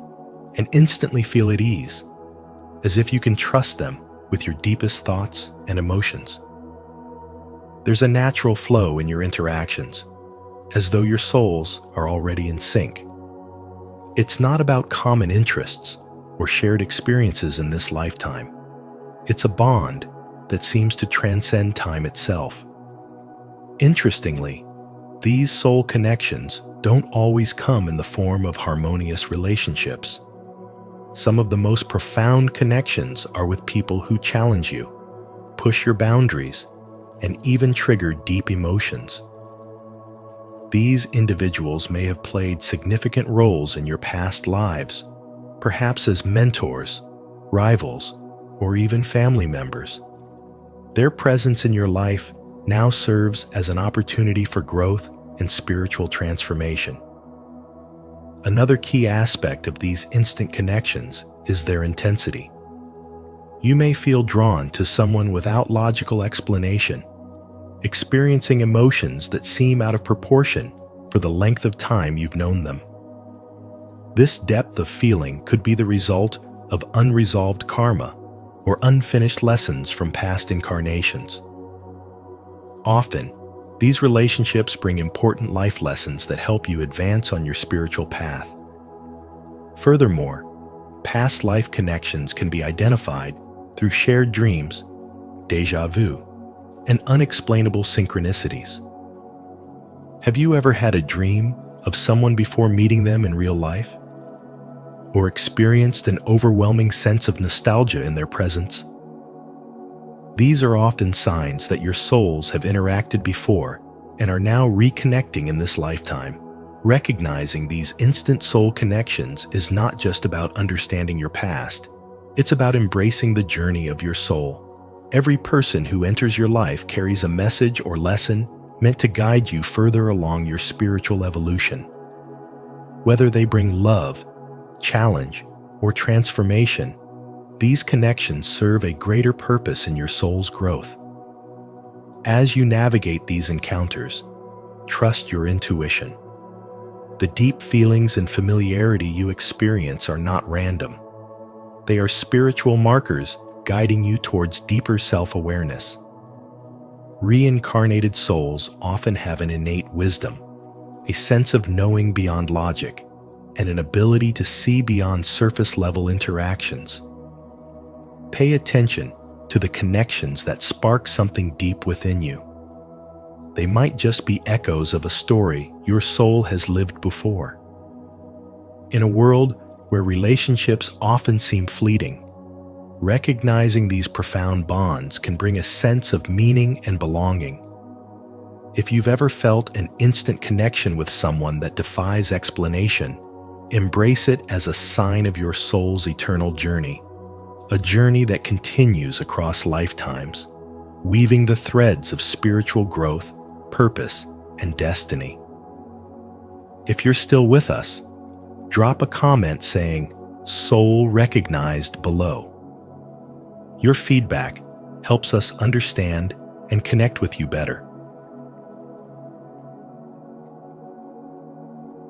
and instantly feel at ease, as if you can trust them with your deepest thoughts and emotions. There's a natural flow in your interactions, as though your souls are already in sync. It's not about common interests or shared experiences in this lifetime. It's a bond that seems to transcend time itself. Interestingly, these soul connections don't always come in the form of harmonious relationships. Some of the most profound connections are with people who challenge you, push your boundaries, and even trigger deep emotions. These individuals may have played significant roles in your past lives, perhaps as mentors, rivals, or even family members. Their presence in your life now serves as an opportunity for growth and spiritual transformation. Another key aspect of these instant connections is their intensity. You may feel drawn to someone without logical explanation, experiencing emotions that seem out of proportion for the length of time you've known them. This depth of feeling could be the result of unresolved karma or unfinished lessons from past incarnations. Often, these relationships bring important life lessons that help you advance on your spiritual path. Furthermore, past life connections can be identified through shared dreams, deja vu, and unexplainable synchronicities. Have you ever had a dream of someone before meeting them in real life? Or experienced an overwhelming sense of nostalgia in their presence? These are often signs that your souls have interacted before and are now reconnecting in this lifetime. Recognizing these instant soul connections is not just about understanding your past, it's about embracing the journey of your soul. Every person who enters your life carries a message or lesson meant to guide you further along your spiritual evolution. Whether they bring love, challenge, or transformation, these connections serve a greater purpose in your soul's growth. As you navigate these encounters, trust your intuition. The deep feelings and familiarity you experience are not random. They are spiritual markers guiding you towards deeper self-awareness. Reincarnated souls often have an innate wisdom, a sense of knowing beyond logic, and an ability to see beyond surface-level interactions. Pay attention to the connections that spark something deep within you. They might just be echoes of a story your soul has lived before. In a world where relationships often seem fleeting, recognizing these profound bonds can bring a sense of meaning and belonging. If you've ever felt an instant connection with someone that defies explanation, embrace it as a sign of your soul's eternal journey, a journey that continues across lifetimes, weaving the threads of spiritual growth, purpose, and destiny. If you're still with us, drop a comment saying, "Soul recognized" below. Your feedback helps us understand and connect with you better.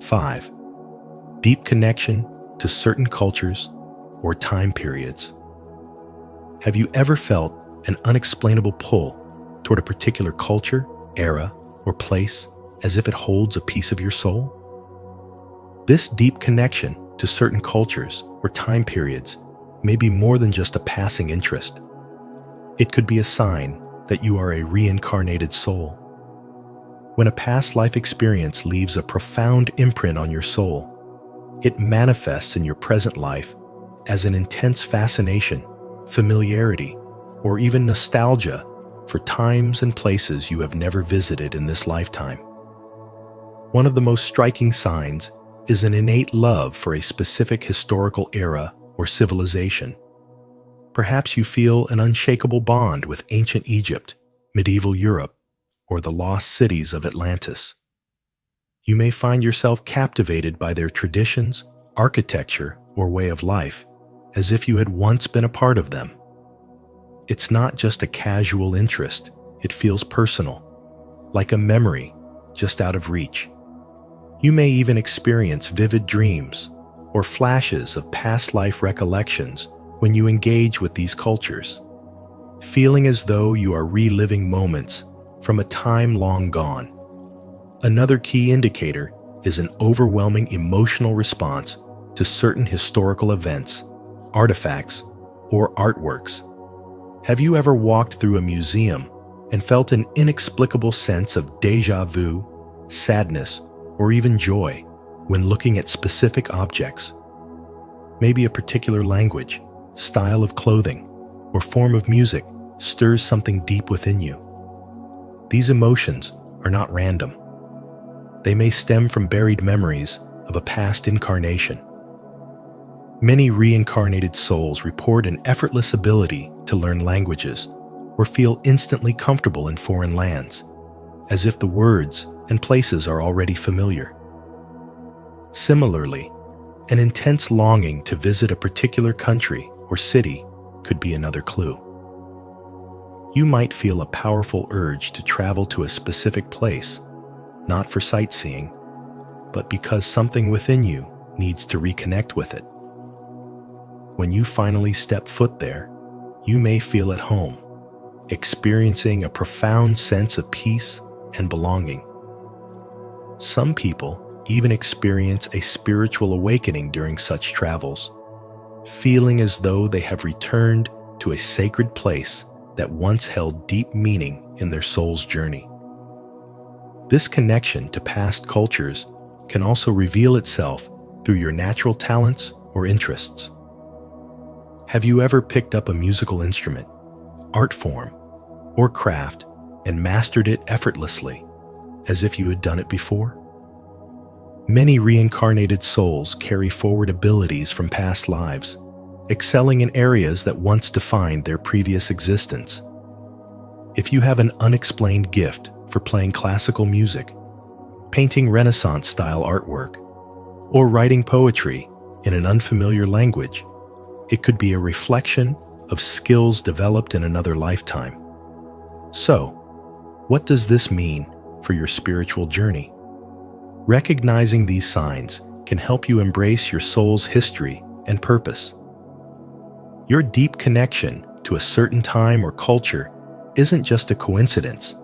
5. Deep connection to certain cultures or time periods. Have you ever felt an unexplainable pull toward a particular culture, era, or place as if it holds a piece of your soul? This deep connection to certain cultures or time periods may be more than just a passing interest. It could be a sign that you are a reincarnated soul. When a past life experience leaves a profound imprint on your soul, it manifests in your present life as an intense fascination, familiarity, or even nostalgia for times and places you have never visited in this lifetime. One of the most striking signs is an innate love for a specific historical era or civilization. Perhaps you feel an unshakable bond with ancient Egypt, medieval Europe, or the lost cities of Atlantis. You may find yourself captivated by their traditions, architecture, or way of life, as if you had once been a part of them. It's not just a casual interest, it feels personal, like a memory just out of reach. You may even experience vivid dreams or flashes of past life recollections when you engage with these cultures, feeling as though you are reliving moments from a time long gone. Another key indicator is an overwhelming emotional response to certain historical events, artifacts, or artworks. Have you ever walked through a museum and felt an inexplicable sense of deja vu, sadness, or even joy when looking at specific objects? Maybe a particular language, style of clothing, or form of music stirs something deep within you. These emotions are not random. They may stem from buried memories of a past incarnation. Many reincarnated souls report an effortless ability to learn languages or feel instantly comfortable in foreign lands, as if the words and places are already familiar. Similarly, an intense longing to visit a particular country or city could be another clue. You might feel a powerful urge to travel to a specific place, not for sightseeing, but because something within you needs to reconnect with it. When you finally step foot there, you may feel at home, experiencing a profound sense of peace and belonging. Some people even experience a spiritual awakening during such travels, feeling as though they have returned to a sacred place that once held deep meaning in their soul's journey. This connection to past cultures can also reveal itself through your natural talents or interests. Have you ever picked up a musical instrument, art form, or craft and mastered it effortlessly, as if you had done it before? Many reincarnated souls carry forward abilities from past lives, excelling in areas that once defined their previous existence. If you have an unexplained gift for playing classical music, painting Renaissance-style artwork, or writing poetry in an unfamiliar language, it could be a reflection of skills developed in another lifetime. So, what does this mean for your spiritual journey? Recognizing these signs can help you embrace your soul's history and purpose. Your deep connection to a certain time or culture isn't just a coincidence.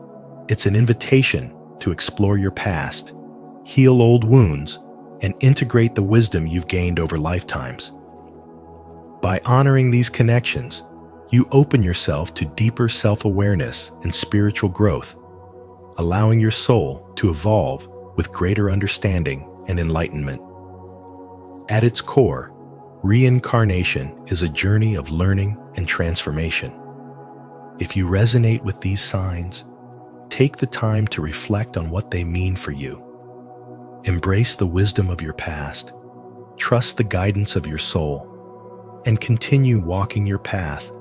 It's an invitation to explore your past, heal old wounds, and integrate the wisdom you've gained over lifetimes. By honoring these connections, you open yourself to deeper self-awareness and spiritual growth, allowing your soul to evolve with greater understanding and enlightenment. At its core, reincarnation is a journey of learning and transformation. If you resonate with these signs, take the time to reflect on what they mean for you. Embrace the wisdom of your past, trust the guidance of your soul, and continue walking your path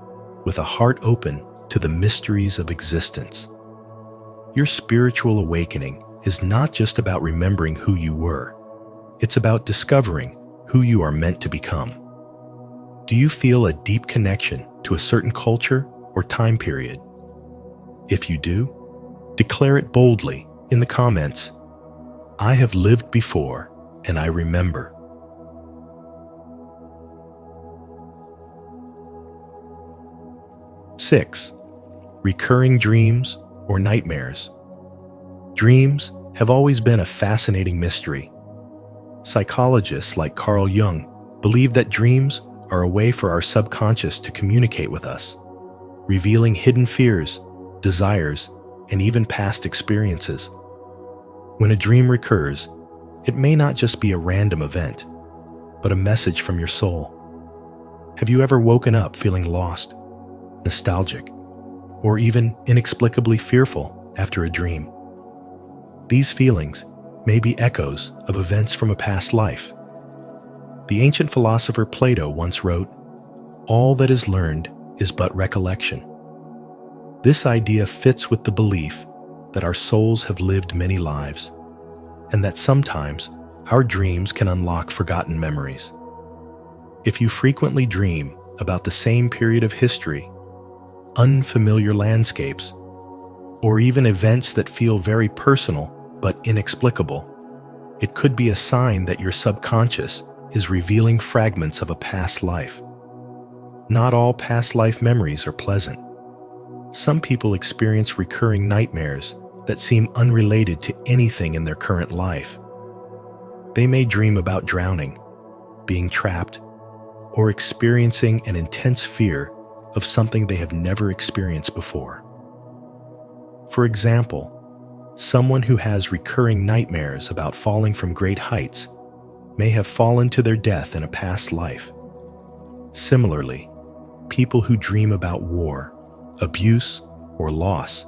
with a heart open to the mysteries of existence. Your spiritual awakening is not just about remembering who you were. It's about discovering who you are meant to become. Do you feel a deep connection to a certain culture or time period? If you do, declare it boldly in the comments. I have lived before and I remember. Six, recurring dreams or nightmares. Dreams have always been a fascinating mystery. Psychologists like Carl Jung believe that dreams are a way for our subconscious to communicate with us, revealing hidden fears, desires, and even past experiences. When a dream recurs, it may not just be a random event, but a message from your soul. Have you ever woken up feeling lost, nostalgic, or even inexplicably fearful after a dream? These feelings may be echoes of events from a past life. The ancient philosopher Plato once wrote, "All that is learned is but recollection." This idea fits with the belief that our souls have lived many lives, and that sometimes our dreams can unlock forgotten memories. If you frequently dream about the same period of history, unfamiliar landscapes, or even events that feel very personal but inexplicable, it could be a sign that your subconscious is revealing fragments of a past life. Not all past life memories are pleasant. Some people experience recurring nightmares that seem unrelated to anything in their current life. They may dream about drowning, being trapped, or experiencing an intense fear of something they have never experienced before. For example, someone who has recurring nightmares about falling from great heights may have fallen to their death in a past life. Similarly, people who dream about war, abuse, or loss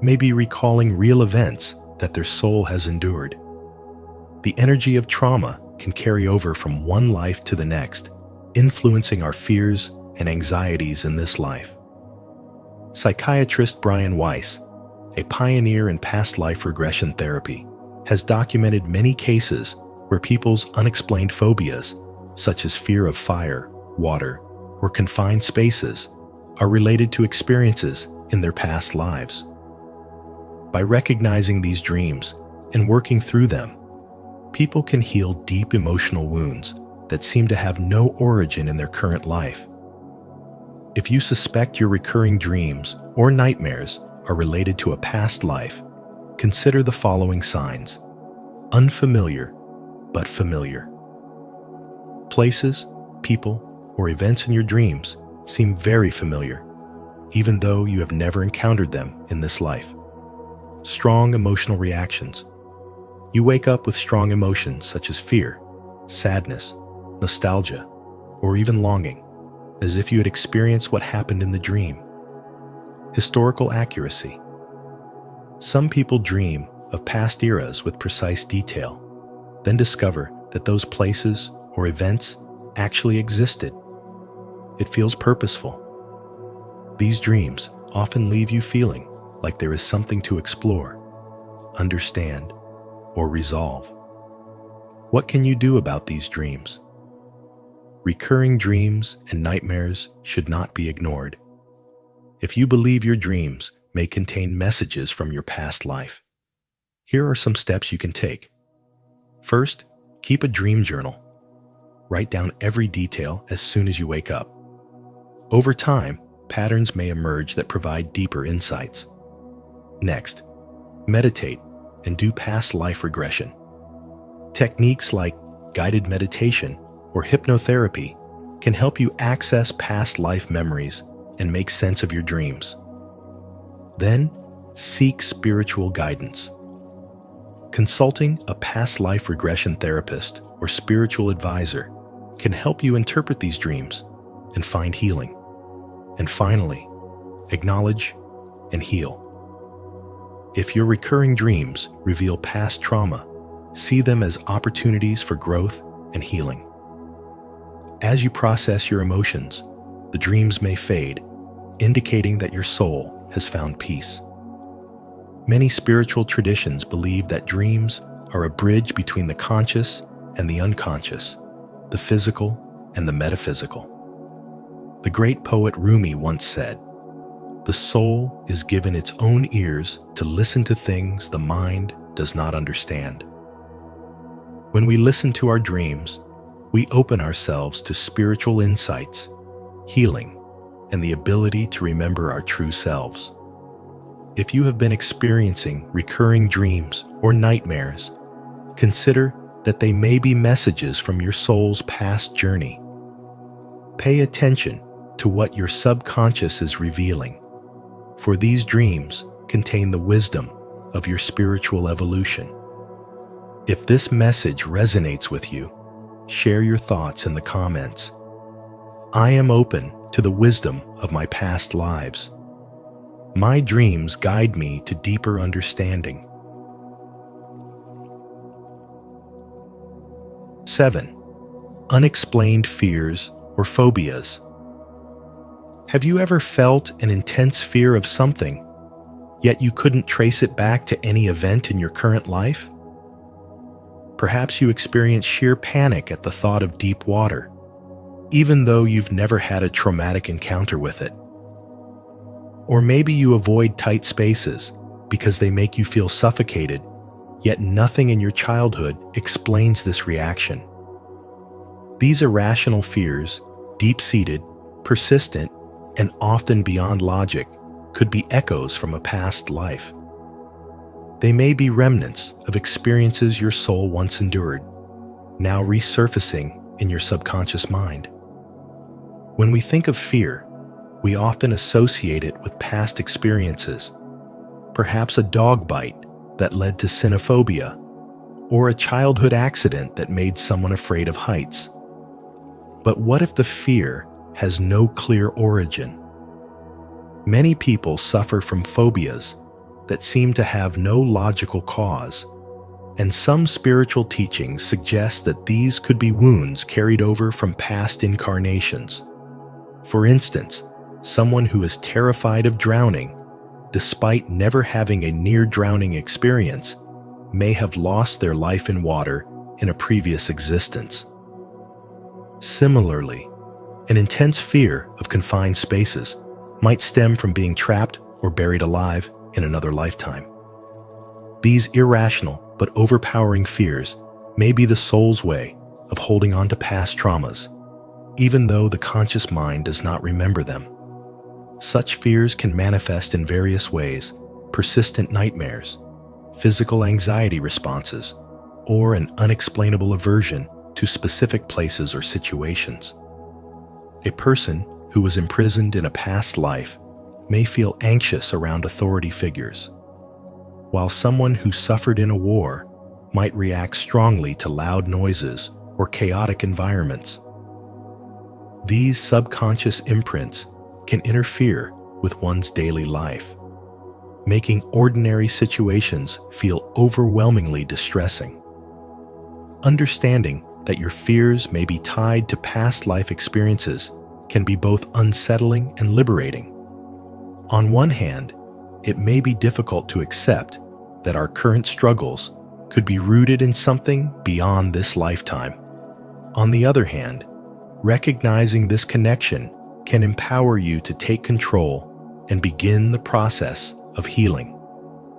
may be recalling real events that their soul has endured. The energy of trauma can carry over from one life to the next, influencing our fears and anxieties in this life. Psychiatrist Brian Weiss, a pioneer in past life regression therapy, has documented many cases where people's unexplained phobias, such as fear of fire, water, or confined spaces, are related to experiences in their past lives. By recognizing these dreams and working through them, people can heal deep emotional wounds that seem to have no origin in their current life. If you suspect your recurring dreams or nightmares are related to a past life, consider the following signs: unfamiliar but familiar. Places, people, or events in your dreams seem very familiar, even though you have never encountered them in this life. Strong emotional reactions. You wake up with strong emotions such as fear, sadness, nostalgia, or even longing, as if you had experienced what happened in the dream. Historical accuracy. Some people dream of past eras with precise detail, then discover that those places or events actually existed. It feels purposeful. These dreams often leave you feeling like there is something to explore, understand, or resolve. What can you do about these dreams? Recurring dreams and nightmares should not be ignored. If you believe your dreams may contain messages from your past life, here are some steps you can take. First, keep a dream journal. Write down every detail as soon as you wake up. Over time, patterns may emerge that provide deeper insights. Next, meditate and do past life regression. Techniques like guided meditation or hypnotherapy can help you access past life memories and make sense of your dreams. Then, seek spiritual guidance. Consulting a past life regression therapist or spiritual advisor can help you interpret these dreams and find healing. And finally, acknowledge and heal. If your recurring dreams reveal past trauma, see them as opportunities for growth and healing. As you process your emotions, the dreams may fade, indicating that your soul has found peace. Many spiritual traditions believe that dreams are a bridge between the conscious and the unconscious, the physical and the metaphysical. The great poet Rumi once said, "The soul is given its own ears to listen to things the mind does not understand." When we listen to our dreams, we open ourselves to spiritual insights, healing, and the ability to remember our true selves. If you have been experiencing recurring dreams or nightmares, consider that they may be messages from your soul's past journey. Pay attention to what your subconscious is revealing, for these dreams contain the wisdom of your spiritual evolution. If this message resonates with you, share your thoughts in the comments. I am open to the wisdom of my past lives. My dreams guide me to deeper understanding. 7. Unexplained fears or phobias. Have you ever felt an intense fear of something, yet you couldn't trace it back to any event in your current life? Perhaps you experience sheer panic at the thought of deep water, even though you've never had a traumatic encounter with it. Or maybe you avoid tight spaces because they make you feel suffocated, yet nothing in your childhood explains this reaction. These irrational fears, deep-seated, persistent, and often beyond logic, could be echoes from a past life. They may be remnants of experiences your soul once endured, now resurfacing in your subconscious mind. When we think of fear, we often associate it with past experiences, perhaps a dog bite that led to cynophobia, or a childhood accident that made someone afraid of heights. But what if the fear has no clear origin? Many people suffer from phobias that seem to have no logical cause, and some spiritual teachings suggest that these could be wounds carried over from past incarnations. For instance, someone who is terrified of drowning, despite never having a near-drowning experience, may have lost their life in water in a previous existence. Similarly, an intense fear of confined spaces might stem from being trapped or buried alive in another lifetime. These irrational but overpowering fears may be the soul's way of holding on to past traumas, even though the conscious mind does not remember them. Such fears can manifest in various ways: persistent nightmares, physical anxiety responses, or an unexplainable aversion to specific places or situations. A person who was imprisoned in a past life may feel anxious around authority figures, while someone who suffered in a war might react strongly to loud noises or chaotic environments. These subconscious imprints can interfere with one's daily life, making ordinary situations feel overwhelmingly distressing. Understanding that your fears may be tied to past life experiences can be both unsettling and liberating. On one hand, it may be difficult to accept that our current struggles could be rooted in something beyond this lifetime. On the other hand, recognizing this connection can empower you to take control and begin the process of healing.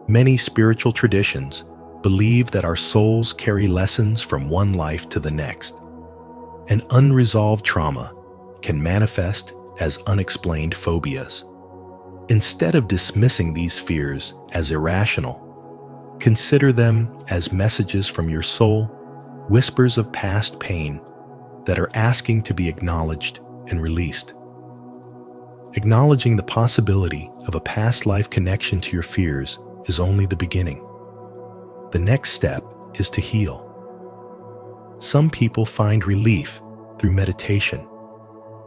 Many spiritual traditions believe that our souls carry lessons from one life to the next. An unresolved trauma can manifest as unexplained phobias. Instead of dismissing these fears as irrational, consider them as messages from your soul, whispers of past pain that are asking to be acknowledged and released. Acknowledging the possibility of a past life connection to your fears is only the beginning. The next step is to heal. Some people find relief through meditation,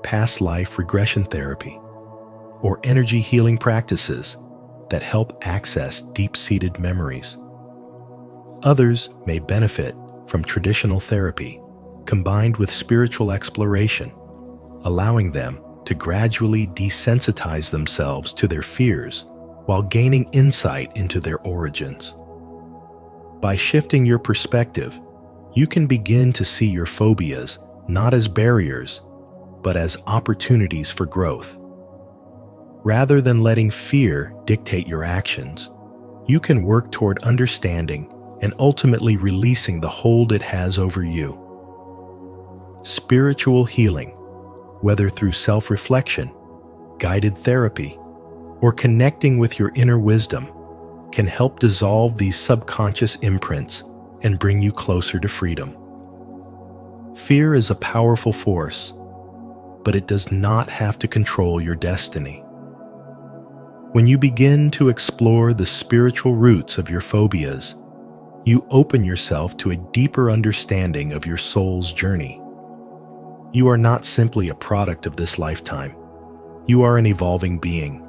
past life regression therapy, or energy healing practices that help access deep-seated memories. Others may benefit from traditional therapy combined with spiritual exploration, allowing them to gradually desensitize themselves to their fears while gaining insight into their origins. By shifting your perspective, you can begin to see your phobias not as barriers, but as opportunities for growth. Rather than letting fear dictate your actions, you can work toward understanding and ultimately releasing the hold it has over you. Spiritual healing, whether through self-reflection, guided therapy, or connecting with your inner wisdom, can help dissolve these subconscious imprints and bring you closer to freedom. Fear is a powerful force, but it does not have to control your destiny. When you begin to explore the spiritual roots of your phobias, You open yourself to a deeper understanding of your soul's journey. You are not simply a product of this lifetime. You are an evolving being,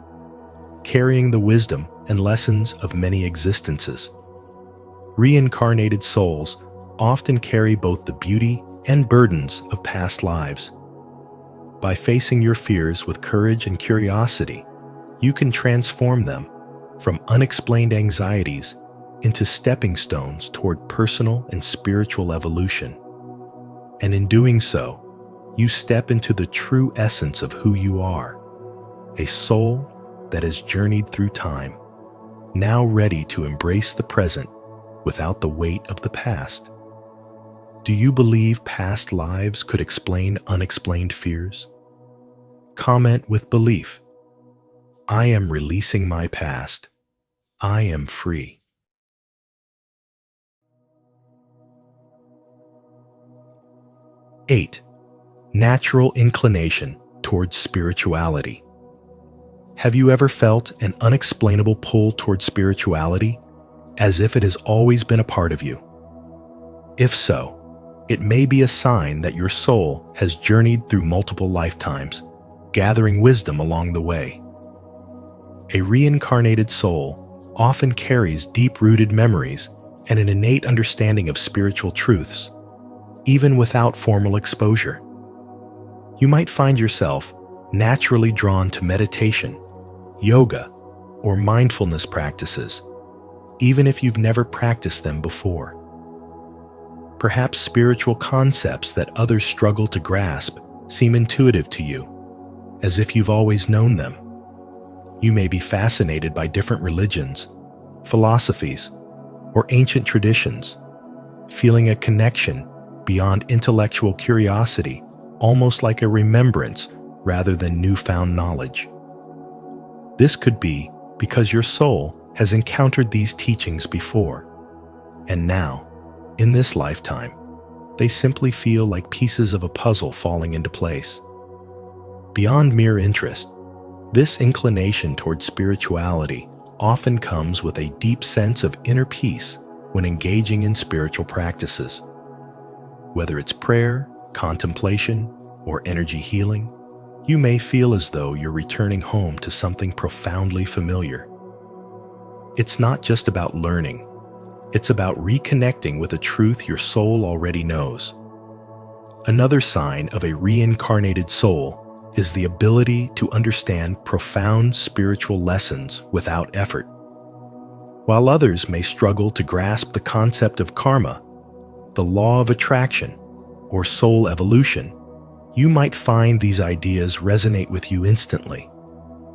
carrying the wisdom and lessons of many existences. Reincarnated souls often carry both the beauty and burdens of past lives. By facing your fears with courage and curiosity, you can transform them from unexplained anxieties into stepping stones toward personal and spiritual evolution. And in doing so, you step into the true essence of who you are, a soul that has journeyed through time, now ready to embrace the present without the weight of the past. Do you believe past lives could explain unexplained fears? Comment with belief. I am releasing my past. I am free. Eight, natural inclination towards spirituality. Have you ever felt an unexplainable pull towards spirituality, as if it has always been a part of you? If so, it may be a sign that your soul has journeyed through multiple lifetimes, gathering wisdom along the way. A reincarnated soul often carries deep-rooted memories and an innate understanding of spiritual truths, even without formal exposure. You might find yourself naturally drawn to meditation, yoga, or mindfulness practices, even if you've never practiced them before. Perhaps spiritual concepts that others struggle to grasp seem intuitive to you, as if you've always known them. You may be fascinated by different religions, philosophies, or ancient traditions, feeling a connection beyond intellectual curiosity, almost like a remembrance rather than newfound knowledge. This could be because your soul has encountered these teachings before, and now, in this lifetime, they simply feel like pieces of a puzzle falling into place. Beyond mere interest, this inclination toward spirituality often comes with a deep sense of inner peace when engaging in spiritual practices. Whether it's prayer, contemplation, or energy healing, you may feel as though you're returning home to something profoundly familiar. It's not just about learning, it's about reconnecting with a truth your soul already knows. Another sign of a reincarnated soul is the ability to understand profound spiritual lessons without effort. While others may struggle to grasp the concept of karma, the law of attraction, or soul evolution, you might find these ideas resonate with you instantly.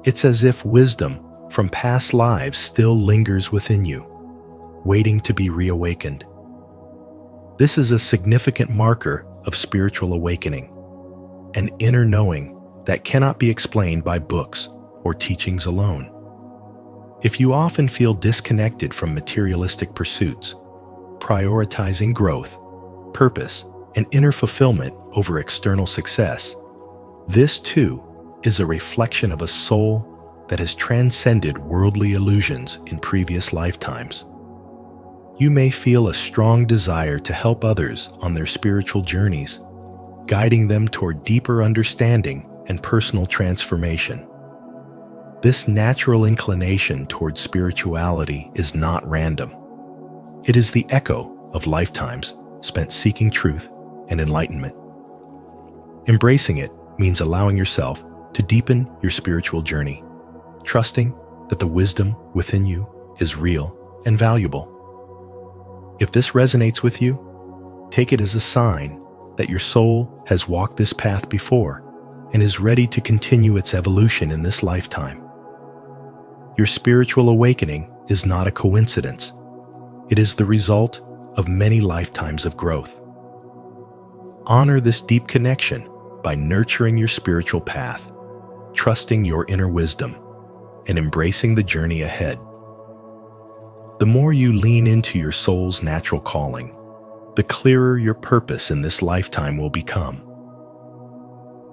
It's as if wisdom from past lives still lingers within you, waiting to be reawakened. This is a significant marker of spiritual awakening, an inner knowing that cannot be explained by books or teachings alone. If you often feel disconnected from materialistic pursuits, prioritizing growth, purpose, and inner fulfillment over external success, this too is a reflection of a soul that has transcended worldly illusions in previous lifetimes. You may feel a strong desire to help others on their spiritual journeys, guiding them toward deeper understanding and personal transformation. This natural inclination toward spirituality is not random. It is the echo of lifetimes spent seeking truth and enlightenment. Embracing it means allowing yourself to deepen your spiritual journey, trusting that the wisdom within you is real and valuable. If this resonates with you, take it as a sign that your soul has walked this path before and is ready to continue its evolution in this lifetime. Your spiritual awakening is not a coincidence. It is the result of many lifetimes of growth. Honor this deep connection by nurturing your spiritual path, trusting your inner wisdom, and embracing the journey ahead. The more you lean into your soul's natural calling, the clearer your purpose in this lifetime will become.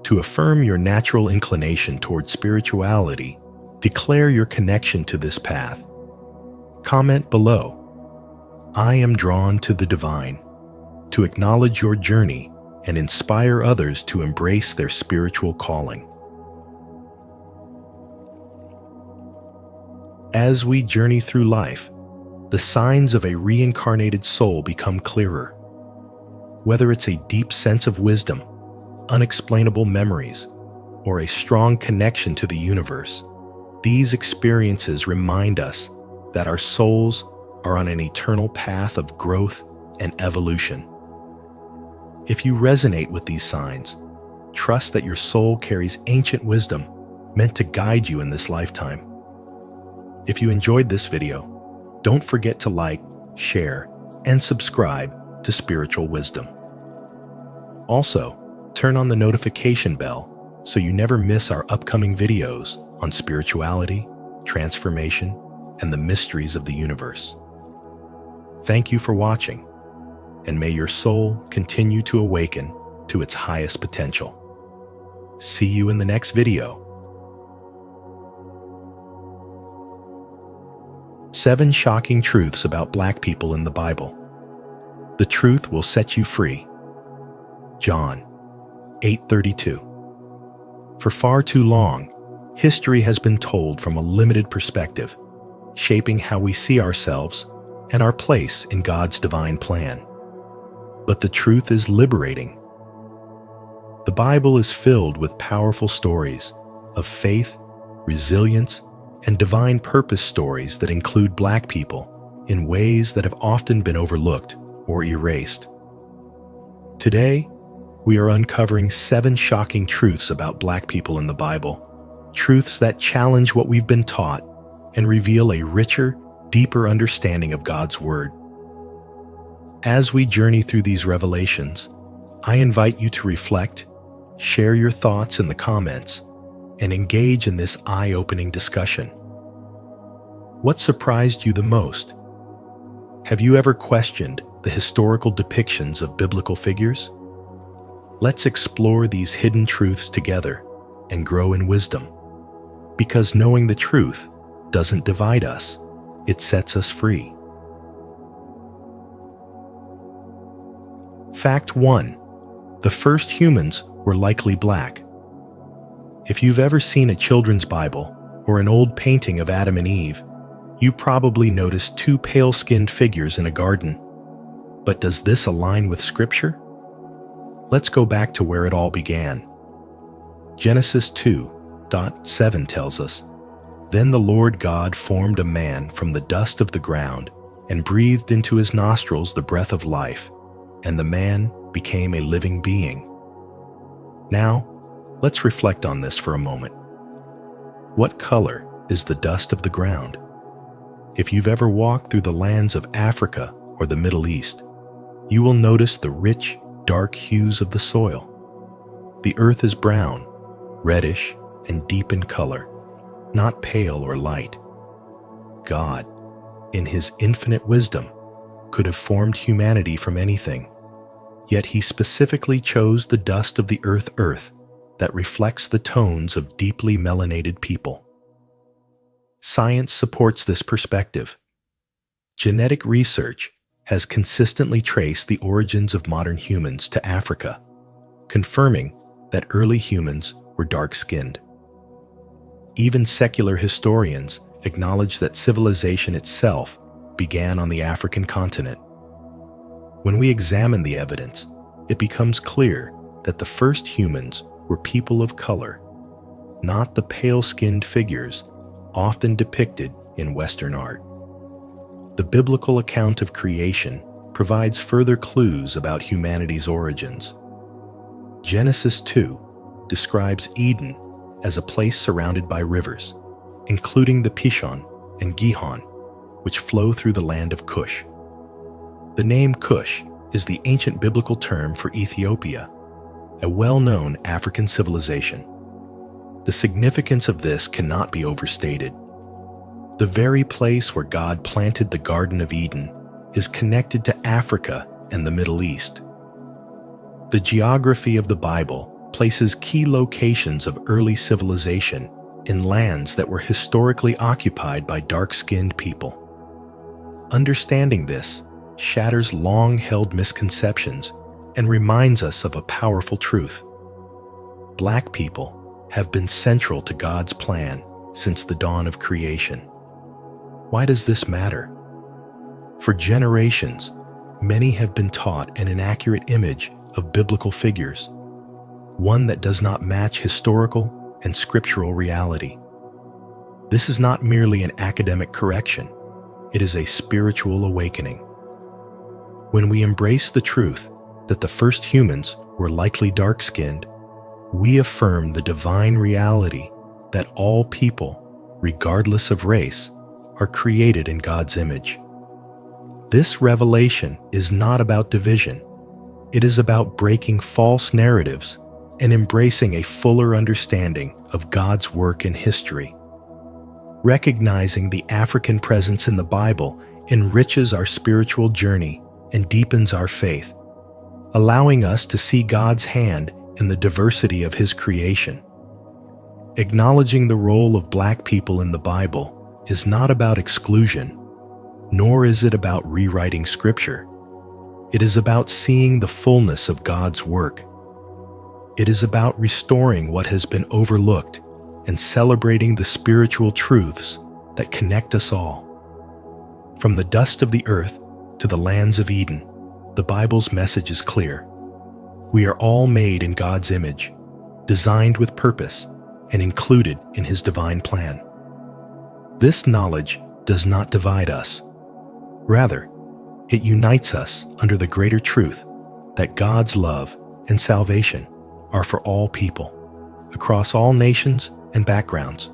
To affirm your natural inclination toward spirituality, declare your connection to this path. Comment below. I am drawn to the divine, to acknowledge your journey and inspire others to embrace their spiritual calling. As we journey through life, the signs of a reincarnated soul become clearer. Whether it's a deep sense of wisdom, unexplainable memories, or a strong connection to the universe, these experiences remind us that our souls are on an eternal path of growth and evolution. If you resonate with these signs, trust that your soul carries ancient wisdom meant to guide you in this lifetime. If you enjoyed this video, don't forget to like, share, and subscribe to Spiritual Wisdom. Also, turn on the notification bell so you never miss our upcoming videos on spirituality, transformation, and the mysteries of the universe. Thank you for watching, and may your soul continue to awaken to its highest potential. See you in the next video. 7 Shocking Truths About Black People in the Bible. The truth will set you free. John 8:32. For far too long, history has been told from a limited perspective, shaping how we see ourselves and our place in God's divine plan. But the truth is liberating. The Bible is filled with powerful stories of faith, resilience, and divine purpose stories that include Black people in ways that have often been overlooked or erased. Today, we are uncovering 7 shocking truths about Black people in the Bible, truths that challenge what we've been taught and reveal a richer, deeper understanding of God's Word. As we journey through these revelations, I invite you to reflect, share your thoughts in the comments, and engage in this eye-opening discussion. What surprised you the most? Have you ever questioned the historical depictions of biblical figures? Let's explore these hidden truths together and grow in wisdom. Because knowing the truth doesn't divide us, it sets us free. Fact 1. The first humans were likely Black. If you've ever seen a children's Bible or an old painting of Adam and Eve, you probably noticed 2 pale-skinned figures in a garden. But does this align with Scripture? Let's go back to where it all began. Genesis 2:7 tells us, "Then the Lord God formed a man from the dust of the ground and breathed into his nostrils the breath of life, and the man became a living being." Now, let's reflect on this for a moment. What color is the dust of the ground? If you've ever walked through the lands of Africa or the Middle East, you will notice the rich, dark hues of the soil. The earth is brown, reddish, and deep in color, not pale or light. God, in His infinite wisdom, could have formed humanity from anything, yet He specifically chose the dust of the earth that reflects the tones of deeply melanated people. Science supports this perspective. Genetic research has consistently traced the origins of modern humans to Africa, confirming that early humans were dark-skinned. Even secular historians acknowledge that civilization itself began on the African continent. When we examine the evidence, it becomes clear that the first humans were people of color, not the pale-skinned figures often depicted in Western art. The biblical account of creation provides further clues about humanity's origins. Genesis 2 describes Eden as a place surrounded by rivers, including the Pishon and Gihon, which flow through the land of Cush. The name Cush is the ancient biblical term for Ethiopia, a well-known African civilization. The significance of this cannot be overstated. The very place where God planted the Garden of Eden is connected to Africa and the Middle East. The geography of the Bible places key locations of early civilization in lands that were historically occupied by dark-skinned people. Understanding this shatters long-held misconceptions and reminds us of a powerful truth. Black people have been central to God's plan since the dawn of creation. Why does this matter? For generations, many have been taught an inaccurate image of biblical figures, one that does not match historical and scriptural reality. This is not merely an academic correction, it is a spiritual awakening. When we embrace the truth that the first humans were likely dark-skinned, we affirm the divine reality that all people, regardless of race, are created in God's image. This revelation is not about division. It is about breaking false narratives and embracing a fuller understanding of God's work in history. Recognizing the African presence in the Bible enriches our spiritual journey and deepens our faith, allowing us to see God's hand in the diversity of His creation. Acknowledging the role of Black people in the Bible is not about exclusion, nor is it about rewriting Scripture. It is about seeing the fullness of God's work. It is about restoring what has been overlooked and celebrating the spiritual truths that connect us all. From the dust of the earth to the lands of Eden, the Bible's message is clear. We are all made in God's image, designed with purpose, and included in His divine plan. This knowledge does not divide us. Rather, it unites us under the greater truth that God's love and salvation are for all people, across all nations and backgrounds.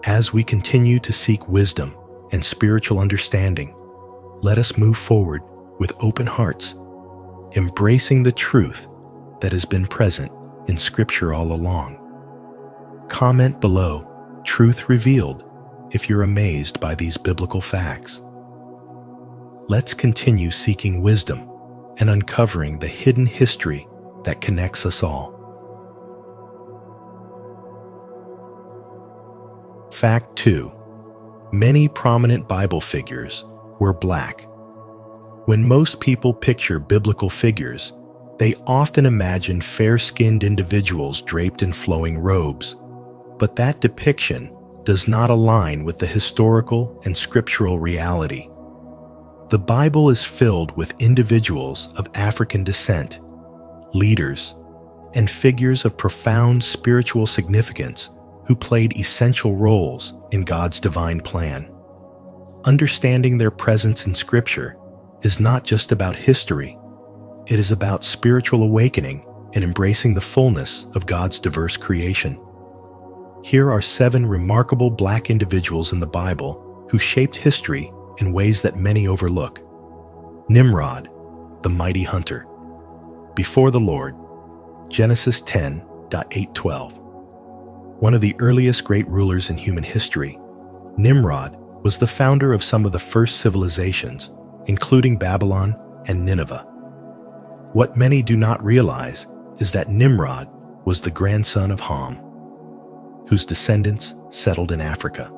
As we continue to seek wisdom and spiritual understanding, let us move forward with open hearts, embracing the truth that has been present in Scripture all along. Comment below, "Truth revealed," if you're amazed by these biblical facts. Let's continue seeking wisdom and uncovering the hidden history that connects us all. Fact 2. Many prominent Bible figures were Black. When most people picture biblical figures, they often imagine fair-skinned individuals draped in flowing robes. But that depiction does not align with the historical and scriptural reality. The Bible is filled with individuals of African descent, leaders, and figures of profound spiritual significance who played essential roles in God's divine plan. Understanding their presence in Scripture is not just about history, it is about spiritual awakening and embracing the fullness of God's diverse creation. Here are 7 remarkable Black individuals in the Bible who shaped history in ways that many overlook. Nimrod, the mighty hunter. Before the Lord, Genesis 10:8-12. One of the earliest great rulers in human history, Nimrod was the founder of some of the first civilizations, including Babylon and Nineveh. What many do not realize is that Nimrod was the grandson of Ham, whose descendants settled in Africa.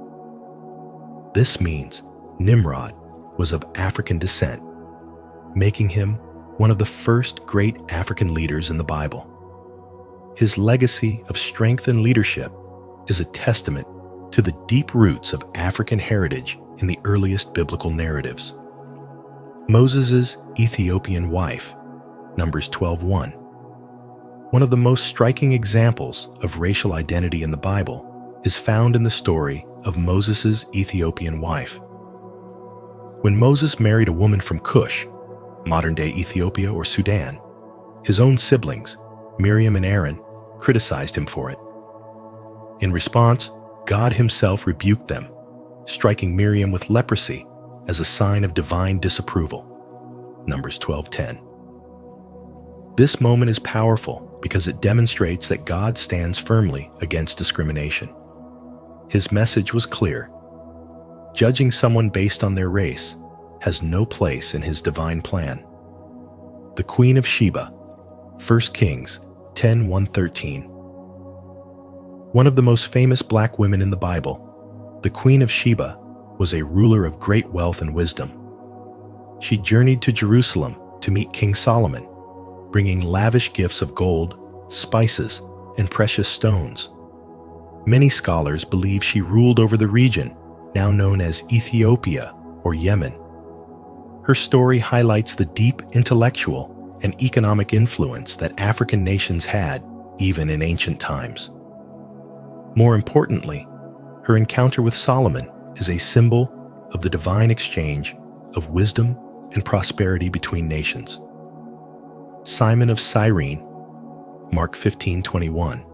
This means Nimrod was of African descent, making him one of the first great African leaders in the Bible. His legacy of strength and leadership is a testament to the deep roots of African heritage in the earliest biblical narratives. Moses' Ethiopian wife, Numbers 12:1. One of the most striking examples of racial identity in the Bible is found in the story of Moses' Ethiopian wife. When Moses married a woman from Cush, modern-day Ethiopia or Sudan, his own siblings, Miriam and Aaron, criticized him for it. In response, God Himself rebuked them, striking Miriam with leprosy as a sign of divine disapproval. Numbers 12:10. This moment is powerful because it demonstrates that God stands firmly against discrimination. His message was clear. Judging someone based on their race has no place in His divine plan. The Queen of Sheba, 1 Kings 10:1-13. One of the most famous Black women in the Bible, the Queen of Sheba was a ruler of great wealth and wisdom. she journeyed to Jerusalem to meet King Solomon, bringing lavish gifts of gold, spices, and precious stones. Many scholars believe she ruled over the region now known as Ethiopia or Yemen. Her story highlights the deep intellectual and economic influence that African nations had even in ancient times. More importantly, her encounter with Solomon is a symbol of the divine exchange of wisdom and prosperity between nations. Simon of Cyrene, Mark 15:21.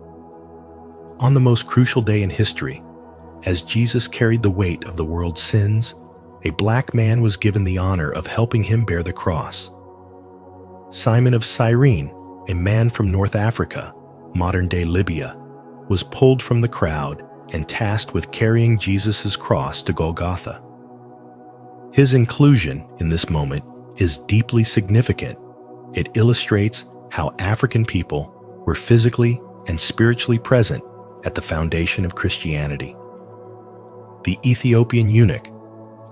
On the most crucial day in history, as Jesus carried the weight of the world's sins, a black man was given the honor of helping him bear the cross. Simon of Cyrene, a man from North Africa, modern-day Libya, was pulled from the crowd and tasked with carrying Jesus' cross to Golgotha. His inclusion in this moment is deeply significant. It illustrates how African people were physically and spiritually present at the foundation of Christianity. The Ethiopian eunuch,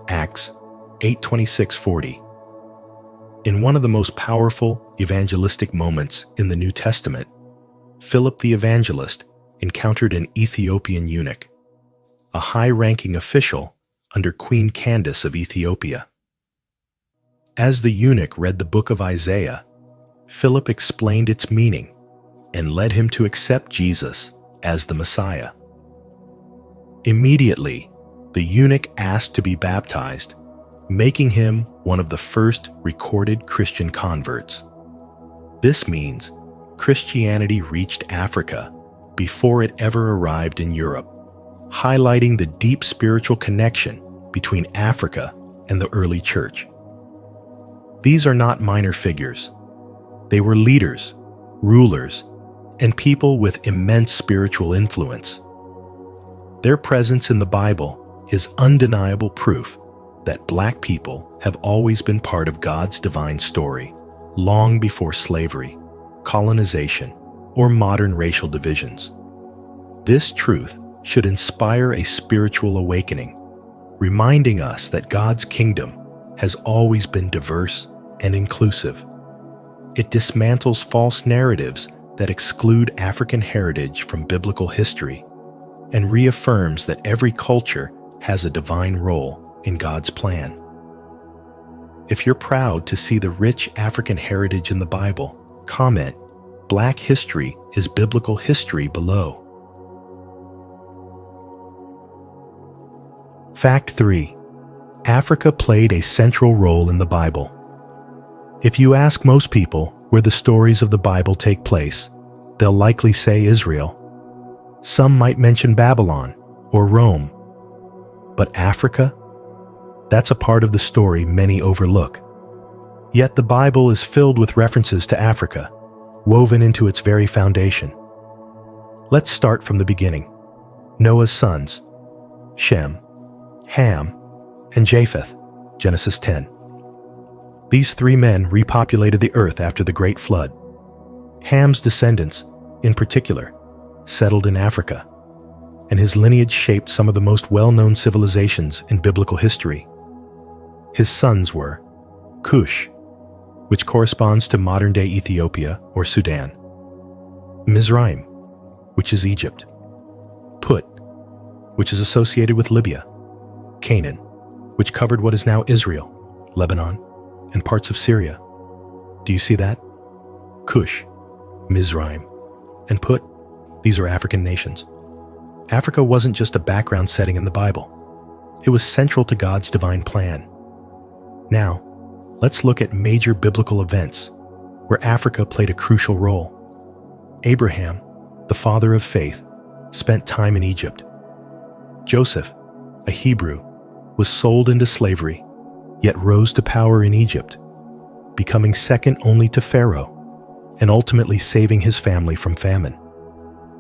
Acts 8:26-40. In one of the most powerful evangelistic moments in the New Testament, Philip the evangelist encountered an Ethiopian eunuch, a high-ranking official under Queen Candace of Ethiopia. As the eunuch read the book of Isaiah, Philip explained its meaning and led him to accept Jesus as the Messiah. Immediately, the eunuch asked to be baptized, making him one of the first recorded Christian converts. This means Christianity reached Africa before it ever arrived in Europe, highlighting the deep spiritual connection between Africa and the early church. These are not minor figures. They were leaders, rulers, and people with immense spiritual influence. Their presence in the Bible is undeniable proof that Black people have always been part of God's divine story, long before slavery, colonization, or modern racial divisions. This truth should inspire a spiritual awakening, reminding us that God's kingdom has always been diverse and inclusive. It dismantles false narratives that exclude African heritage from biblical history and reaffirms that every culture has a divine role in God's plan. If you're proud to see the rich African heritage in the Bible, comment, "Black history is biblical history" below. Fact 3. Africa played a central role in the Bible. If you ask most people where the stories of the Bible take place, they'll likely say Israel. Some might mention Babylon or Rome. But Africa? That's a part of the story many overlook. Yet the Bible is filled with references to Africa, woven into its very foundation. Let's start from the beginning. Noah's sons, Shem, Ham, and Japheth, Genesis 10. These three men repopulated the earth after the Great Flood. Ham's descendants, in particular, settled in Africa, and his lineage shaped some of the most well-known civilizations in biblical history. His sons were Cush, which corresponds to modern-day Ethiopia or Sudan; Mizraim, which is Egypt; Put, which is associated with Libya; Canaan, which covered what is now Israel, Lebanon, and parts of Syria. Do you see that? Cush, Mizraim, and Put, these are African nations. Africa wasn't just a background setting in the Bible. It was central to God's divine plan. Now, let's look at major biblical events where Africa played a crucial role. Abraham, the father of faith, spent time in Egypt. Joseph, a Hebrew, was sold into slavery, yet rose to power in Egypt, becoming second only to Pharaoh, and ultimately saving his family from famine.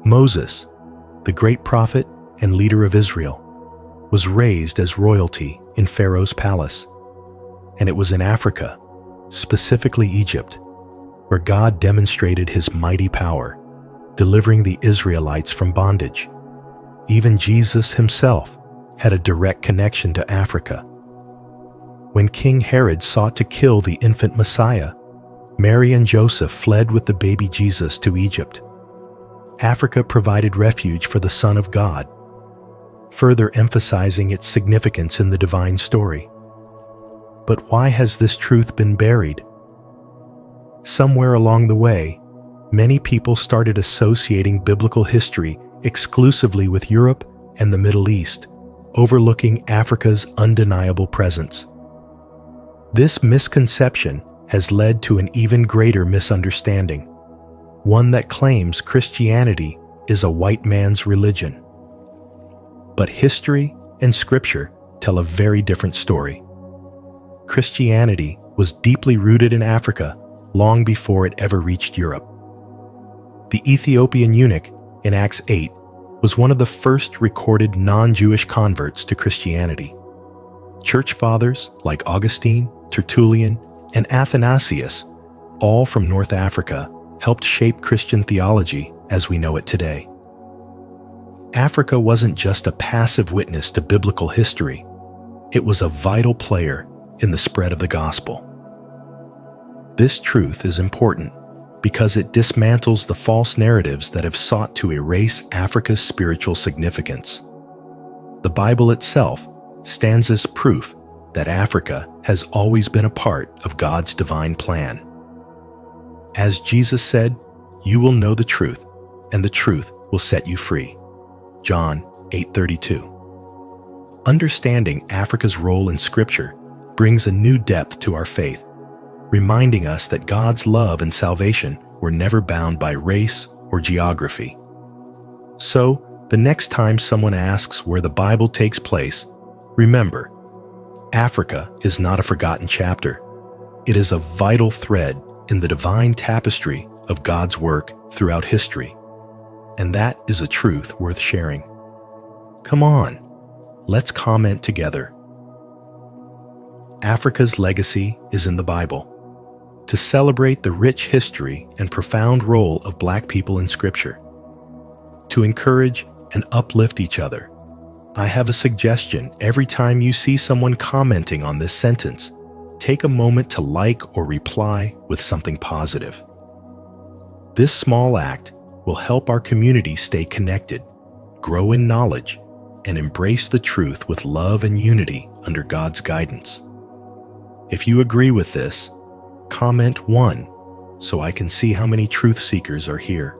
Moses, the great prophet and leader of Israel, was raised as royalty in Pharaoh's palace. And it was in Africa, specifically Egypt, where God demonstrated his mighty power, delivering the Israelites from bondage. Even Jesus himself had a direct connection to Africa. When King Herod sought to kill the infant Messiah, Mary and Joseph fled with the baby Jesus to Egypt. Africa provided refuge for the Son of God, further emphasizing its significance in the divine story. But why has this truth been buried? Somewhere along the way, many people started associating biblical history exclusively with Europe and the Middle East, overlooking Africa's undeniable presence. This misconception has led to an even greater misunderstanding, one that claims Christianity is a white man's religion. But history and scripture tell a very different story. Christianity was deeply rooted in Africa long before it ever reached Europe. The Ethiopian eunuch in Acts 8 was one of the first recorded non-Jewish converts to Christianity. Church fathers like Augustine, Tertullian, and Athanasius, all from North Africa, helped shape Christian theology as we know it today. Africa wasn't just a passive witness to biblical history, it was a vital player in the spread of the gospel. This truth is important because it dismantles the false narratives that have sought to erase Africa's spiritual significance. The Bible itself stands as proof that Africa has always been a part of God's divine plan. As Jesus said, "You will know the truth, and the truth will set you free." John 8:32. Understanding Africa's role in Scripture brings a new depth to our faith, reminding us that God's love and salvation were never bound by race or geography. So, the next time someone asks where the Bible takes place, remember, Africa is not a forgotten chapter. It is a vital thread in the divine tapestry of God's work throughout history. And that is a truth worth sharing. Come on, let's comment together. Africa's legacy is in the Bible. To celebrate the rich history and profound role of Black people in Scripture. To encourage and uplift each other, I have a suggestion. Every time you see someone commenting on this sentence, take a moment to like or reply with something positive. This small act will help our community stay connected, grow in knowledge, and embrace the truth with love and unity under God's guidance. If you agree with this, comment 1 so I can see how many truth seekers are here.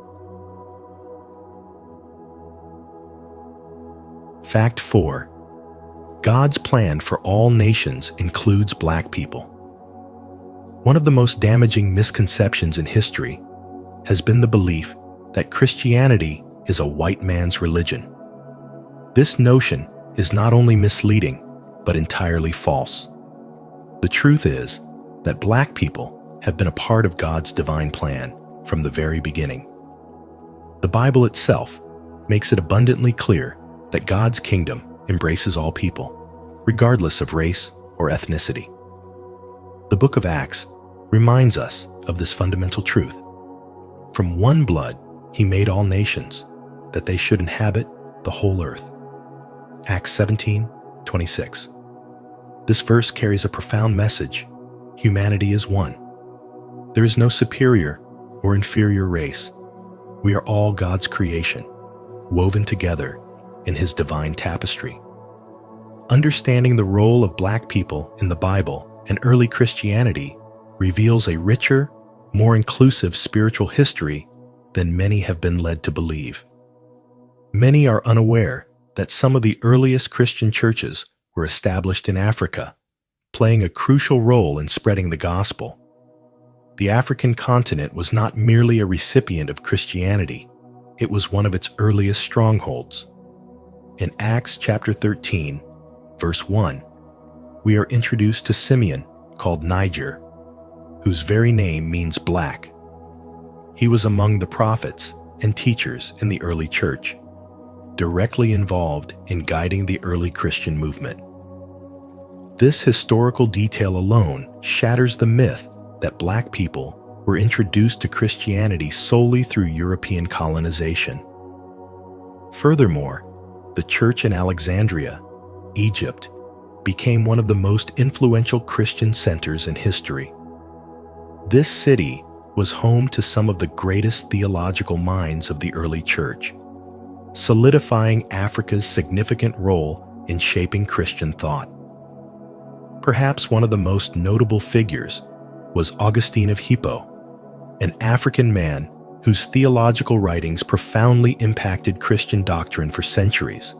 Fact 4. God's plan for all nations includes Black people. One of the most damaging misconceptions in history has been the belief that Christianity is a white man's religion. This notion is not only misleading, but entirely false. The truth is that Black people have been a part of God's divine plan from the very beginning. The Bible itself makes it abundantly clear that God's kingdom embraces all people, regardless of race or ethnicity. The book of Acts reminds us of this fundamental truth. From one blood, he made all nations, that they should inhabit the whole earth. Acts 17:26. This verse carries a profound message. Humanity is one. There is no superior or inferior race. We are all God's creation, woven together in His divine tapestry. Understanding the role of Black people in the Bible and early Christianity reveals a richer, more inclusive spiritual history than many have been led to believe. Many are unaware that some of the earliest Christian churches were established in Africa, playing a crucial role in spreading the gospel. The African continent was not merely a recipient of Christianity, it was one of its earliest strongholds. In Acts chapter 13, verse 1, we are introduced to Simeon, called Niger, whose very name means black. He was among the prophets and teachers in the early church, directly involved in guiding the early Christian movement. This historical detail alone shatters the myth that Black people were introduced to Christianity solely through European colonization. Furthermore, the church in Alexandria, Egypt, became one of the most influential Christian centers in history. This city was home to some of the greatest theological minds of the early church, solidifying Africa's significant role in shaping Christian thought. Perhaps one of the most notable figures was Augustine of Hippo, an African man whose theological writings profoundly impacted Christian doctrine for centuries.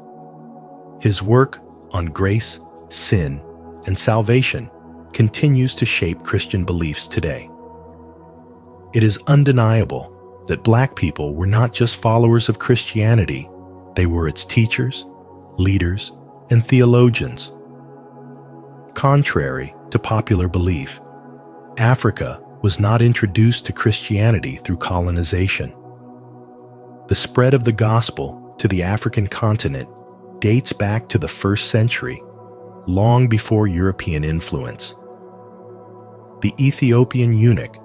His work on grace, sin, and salvation continues to shape Christian beliefs today. It is undeniable that Black people were not just followers of Christianity, they were its teachers, leaders, and theologians. Contrary to popular belief, Africa was not introduced to Christianity through colonization. The spread of the gospel to the African continent dates back to the 1st century, long before European influence. The Ethiopian eunuch,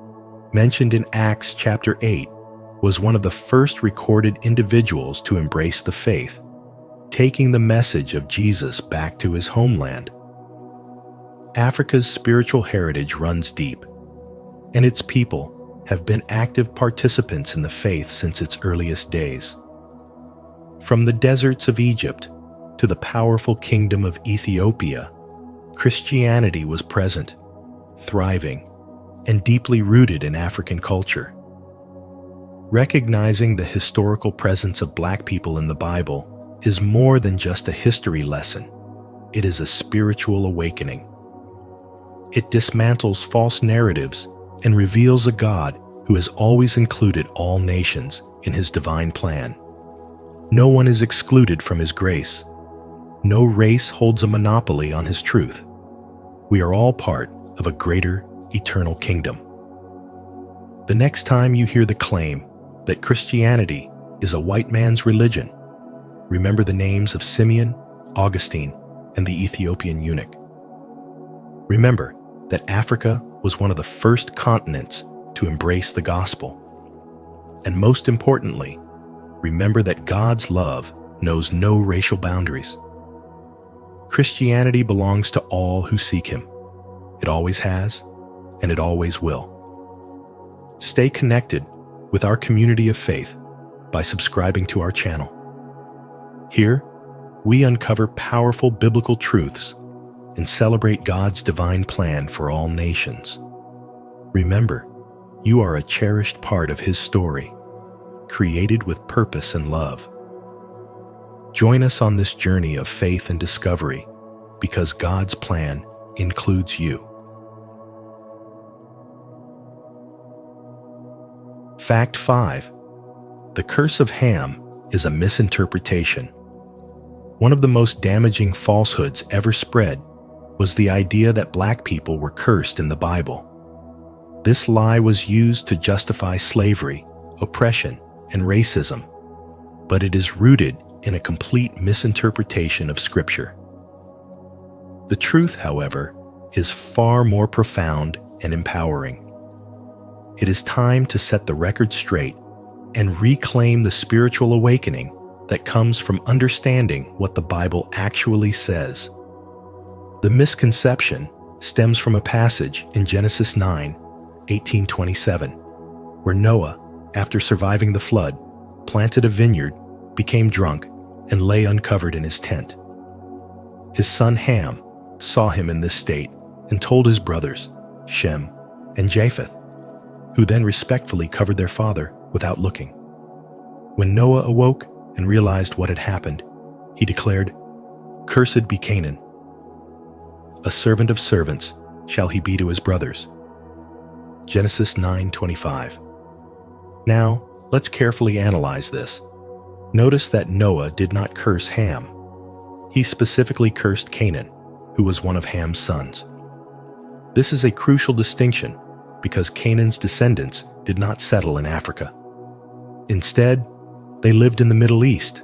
mentioned in Acts chapter 8, was one of the first recorded individuals to embrace the faith, taking the message of Jesus back to his homeland. Africa's spiritual heritage runs deep, and its people have been active participants in the faith since its earliest days. From the deserts of Egypt to the powerful kingdom of Ethiopia, Christianity was present, thriving, and deeply rooted in African culture. Recognizing the historical presence of Black people in the Bible is more than just a history lesson. It is a spiritual awakening. It dismantles false narratives and reveals a God who has always included all nations in his divine plan. No one is excluded from his grace. No race holds a monopoly on his truth. We are all part of a greater, eternal kingdom. The next time you hear the claim that Christianity is a white man's religion, remember the names of Simeon, Augustine, and the Ethiopian eunuch. Remember that Africa was one of the first continents to embrace the gospel. And most importantly, remember that God's love knows no racial boundaries. Christianity belongs to all who seek him. It always has, and it always will. Stay connected with our community of faith by subscribing to our channel. Here, we uncover powerful biblical truths and celebrate God's divine plan for all nations. Remember, you are a cherished part of his story, created with purpose and love. Join us on this journey of faith and discovery, because God's plan includes you. Fact 5. The curse of Ham is a misinterpretation. One of the most damaging falsehoods ever spread was the idea that Black people were cursed in the Bible. This lie was used to justify slavery, oppression, and racism, but it is rooted in a complete misinterpretation of Scripture. The truth, however, is far more profound and empowering. It is time to set the record straight and reclaim the spiritual awakening that comes from understanding what the Bible actually says. The misconception stems from a passage in Genesis 9:18-27, where Noah, after surviving the flood, planted a vineyard, became drunk, and lay uncovered in his tent. His son Ham saw him in this state and told his brothers, Shem and Japheth, who then respectfully covered their father without looking. When Noah awoke and realized what had happened, he declared, "Cursed be Canaan. A servant of servants shall he be to his brothers." Genesis 9:25. Now, let's carefully analyze this. Notice that Noah did not curse Ham. He specifically cursed Canaan, who was one of Ham's sons. This is a crucial distinction because Canaan's descendants did not settle in Africa. Instead, they lived in the Middle East,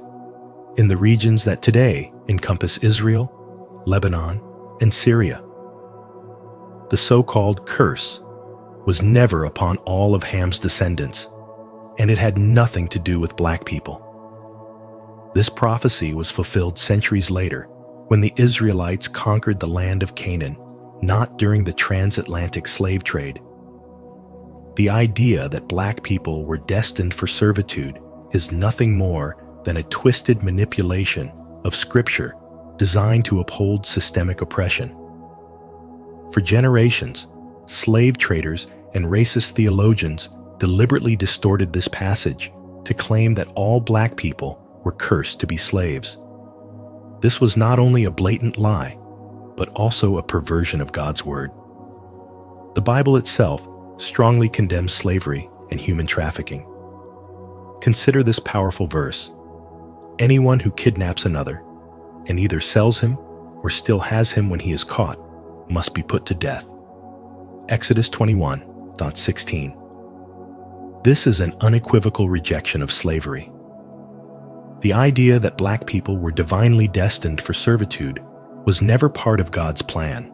in the regions that today encompass Israel, Lebanon, and Syria. The so-called curse was never upon all of Ham's descendants, and it had nothing to do with Black people. This prophecy was fulfilled centuries later when the Israelites conquered the land of Canaan, not during the transatlantic slave trade. The idea that black people were destined for servitude is nothing more than a twisted manipulation of Scripture designed to uphold systemic oppression. For generations, slave traders and racist theologians deliberately distorted this passage to claim that all black people were cursed to be slaves. This was not only a blatant lie, but also a perversion of God's word. The Bible itself strongly condemns slavery and human trafficking. Consider this powerful verse. Anyone who kidnaps another and either sells him or still has him when he is caught must be put to death. Exodus 21:16. This is an unequivocal rejection of slavery. The idea that black people were divinely destined for servitude was never part of God's plan.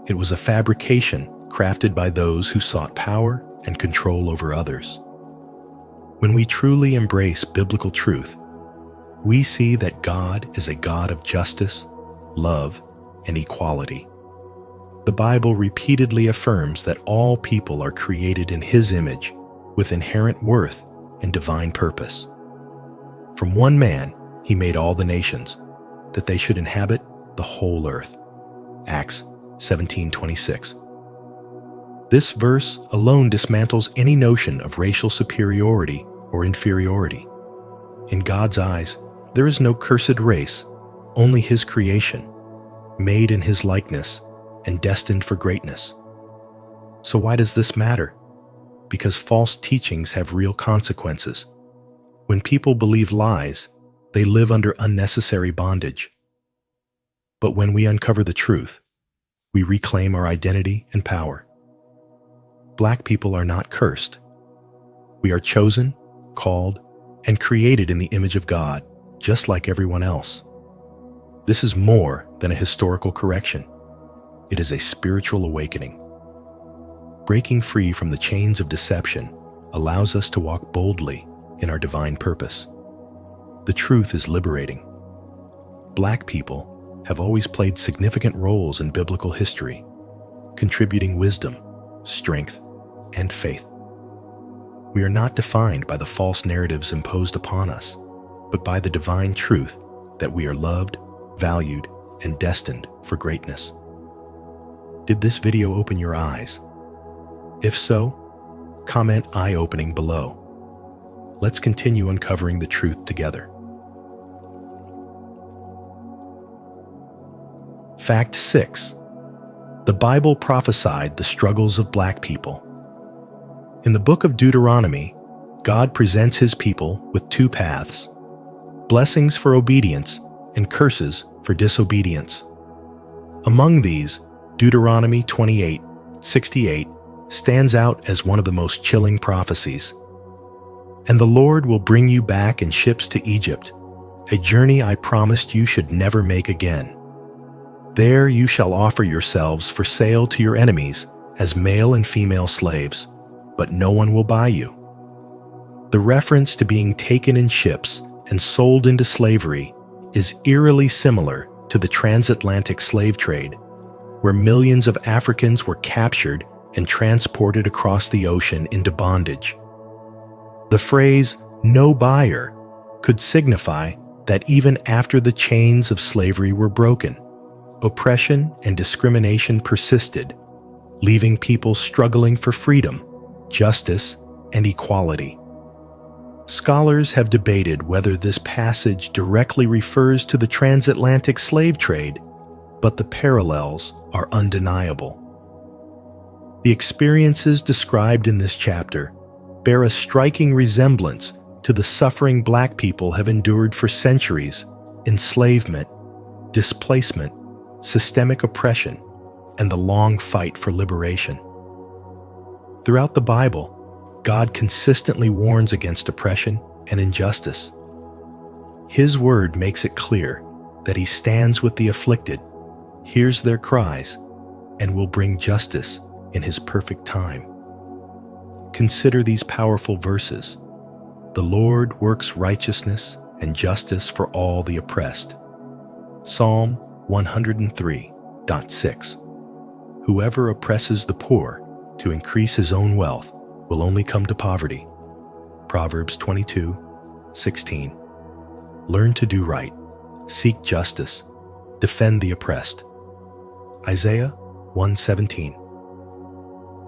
It was a fabrication crafted by those who sought power and control over others. When we truly embrace biblical truth, we see that God is a God of justice, love, and equality. The Bible repeatedly affirms that all people are created in His image with inherent worth and divine purpose. From one man, He made all the nations, that they should inhabit the whole earth. Acts 17:26. This verse alone dismantles any notion of racial superiority or inferiority. In God's eyes, there is no cursed race, only His creation, made in His likeness and destined for greatness. So why does this matter? Because false teachings have real consequences. When people believe lies, they live under unnecessary bondage. But when we uncover the truth, we reclaim our identity and power. Black people are not cursed. We are chosen, called, and created in the image of God, just like everyone else. This is more than a historical correction. It is a spiritual awakening. Breaking free from the chains of deception allows us to walk boldly in our divine purpose. The truth is liberating. Black people have always played significant roles in biblical history, contributing wisdom, strength, and faith. We are not defined by the false narratives imposed upon us, but by the divine truth that we are loved, valued, and destined for greatness. Did this video open your eyes? If so, comment eye-opening below. Let's continue uncovering the truth together. Fact 6. The Bible prophesied the struggles of black people. In the book of Deuteronomy, God presents His people with two paths: blessings for obedience and curses for disobedience. Among these, Deuteronomy 28:68 stands out as one of the most chilling prophecies. And the Lord will bring you back in ships to Egypt, a journey I promised you should never make again. There you shall offer yourselves for sale to your enemies as male and female slaves, but no one will buy you. The reference to being taken in ships and sold into slavery is eerily similar to the transatlantic slave trade, where millions of Africans were captured and transported across the ocean into bondage. The phrase, "no buyer," could signify that even after the chains of slavery were broken, oppression and discrimination persisted, leaving people struggling for freedom, justice, and equality. Scholars have debated whether this passage directly refers to the transatlantic slave trade, but the parallels are undeniable. The experiences described in this chapter bear a striking resemblance to the suffering black people have endured for centuries: enslavement, displacement, systemic oppression, and the long fight for liberation. Throughout the Bible, God consistently warns against oppression and injustice. His word makes it clear that He stands with the afflicted, hears their cries, and will bring justice in His perfect time. Consider these powerful verses. The Lord works righteousness and justice for all the oppressed. Psalm 103.6. Whoever oppresses the poor to increase his own wealth will only come to poverty. Proverbs 22:16. Learn to do right, seek justice, defend the oppressed. Isaiah 1:17.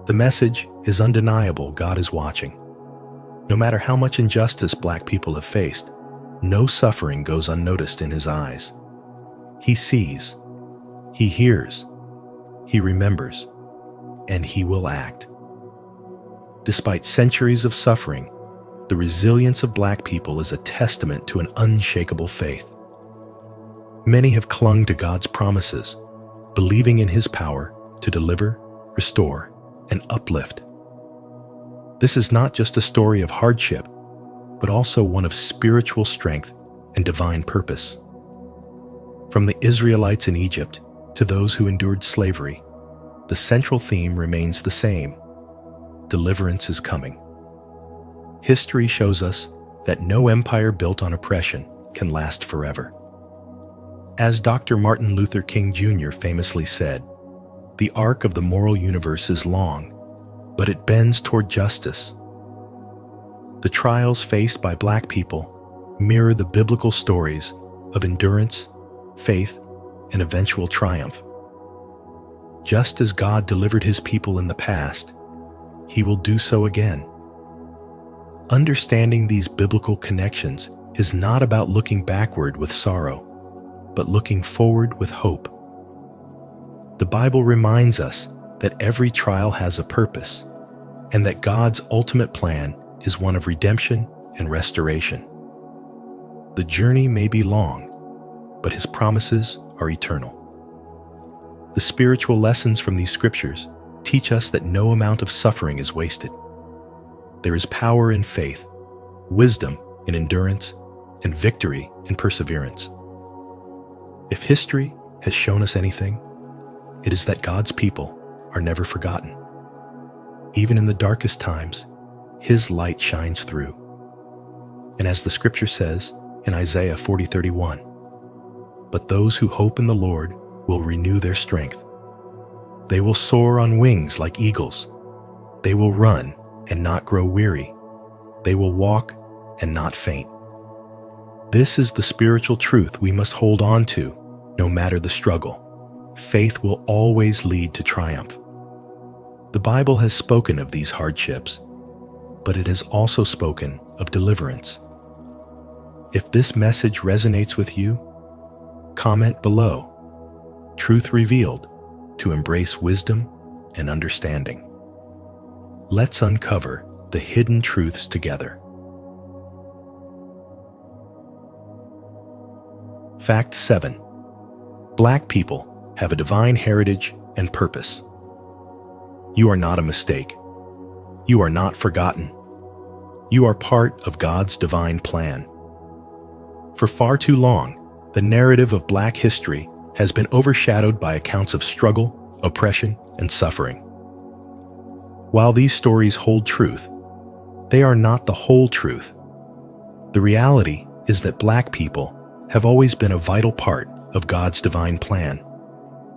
The message is undeniable. God is watching. No matter how much injustice Black people have faced, no suffering goes unnoticed in his eyes. He sees, he hears, he remembers, and he will act. Despite centuries of suffering, the resilience of Black people is a testament to an unshakable faith. Many have clung to God's promises, believing in his power to deliver, restore, and uplift. This is not just a story of hardship, but also one of spiritual strength and divine purpose. From the Israelites in Egypt to those who endured slavery, the central theme remains the same: deliverance is coming. History shows us that no empire built on oppression can last forever. As Dr. Martin Luther King Jr. famously said, "The arc of the moral universe is long, but it bends toward justice." The trials faced by Black people mirror the biblical stories of endurance, faith, and eventual triumph. Just as God delivered his people in the past, he will do so again. Understanding these biblical connections is not about looking backward with sorrow, but looking forward with hope. The Bible reminds us that every trial has a purpose, and that God's ultimate plan is one of redemption and restoration. The journey may be long, but his promises are eternal. The spiritual lessons from these scriptures teach us that no amount of suffering is wasted. There is power in faith, wisdom in endurance, and victory in perseverance. If history has shown us anything, it is that God's people are never forgotten. Even in the darkest times, his light shines through. And as the scripture says in Isaiah 40:31, "But those who hope in the Lord will renew their strength. They will soar on wings like eagles. They will run and not grow weary. They will walk and not faint." This is the spiritual truth we must hold on to, no matter the struggle. Faith will always lead to triumph. The Bible has spoken of these hardships, but it has also spoken of deliverance. If this message resonates with you, comment below. Truth revealed to embrace wisdom and understanding. Let's uncover the hidden truths together. Fact 7. Black people have a divine heritage and purpose. You are not a mistake. You are not forgotten. You are part of God's divine plan. For far too long, the narrative of Black history has been overshadowed by accounts of struggle, oppression, and suffering. While these stories hold truth, they are not the whole truth. The reality is that Black people have always been a vital part of God's divine plan,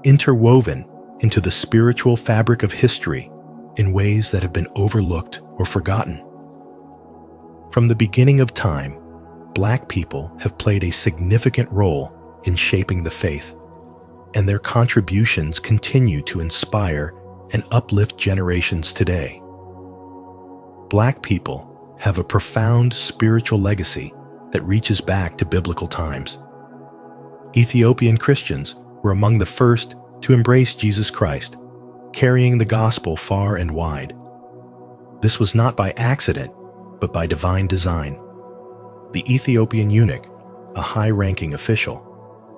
interwoven into the spiritual fabric of history in ways that have been overlooked or forgotten. From the beginning of time, Black people have played a significant role in shaping the faith, and their contributions continue to inspire and uplift generations today. Black people have a profound spiritual legacy that reaches back to biblical times. Ethiopian Christians were among the first to embrace Jesus Christ, carrying the gospel far and wide. This was not by accident, but by divine design. The Ethiopian eunuch, a high-ranking official,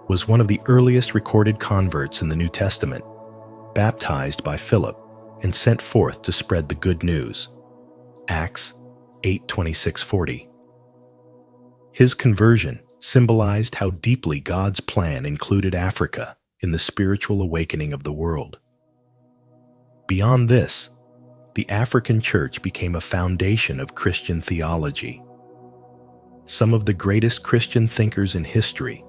was one of the earliest recorded converts in the New Testament, baptized by Philip and sent forth to spread the good news. Acts 8:26-40. His conversion symbolized how deeply God's plan included Africa in the spiritual awakening of the world. Beyond this, the African church became a foundation of Christian theology. Some of the greatest Christian thinkers in history,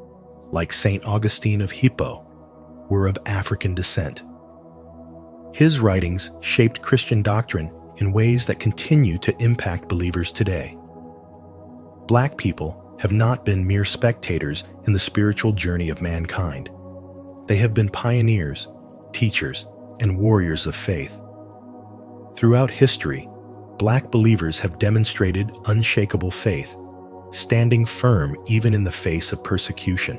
like St. Augustine of Hippo, were of African descent. His writings shaped Christian doctrine in ways that continue to impact believers today. Black people have not been mere spectators in the spiritual journey of mankind. They have been pioneers, teachers, and warriors of faith. Throughout history, Black believers have demonstrated unshakable faith, standing firm even in the face of persecution.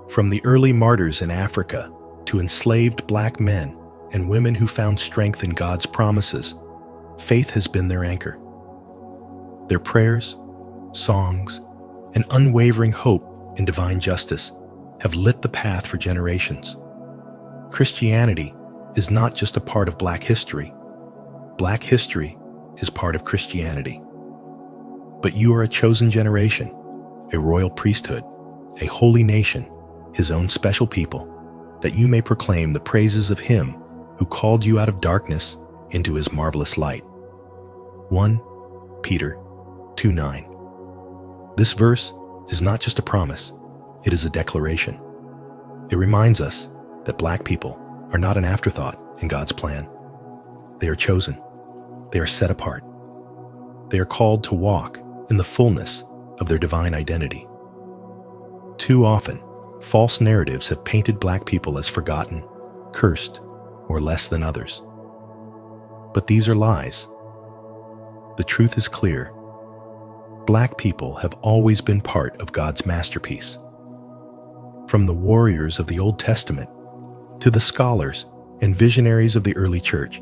From the early martyrs in Africa to enslaved Black men and women who found strength in God's promises, faith has been their anchor. Their prayers, songs, and unwavering hope in divine justice have lit the path for generations. Christianity is not just a part of Black history. Black history is part of Christianity. But you are a chosen generation, a royal priesthood, a holy nation, His own special people, that you may proclaim the praises of Him who called you out of darkness into His marvelous light. 1 Peter 2:9. This verse is not just a promise, it is a declaration. It reminds us that Black people are not an afterthought in God's plan. They are chosen. They are set apart. They are called to walk in the fullness of their divine identity. Too often, false narratives have painted Black people as forgotten, cursed, or less than others. But these are lies. The truth is clear. Black people have always been part of God's masterpiece. From the warriors of the Old Testament to the scholars and visionaries of the early church,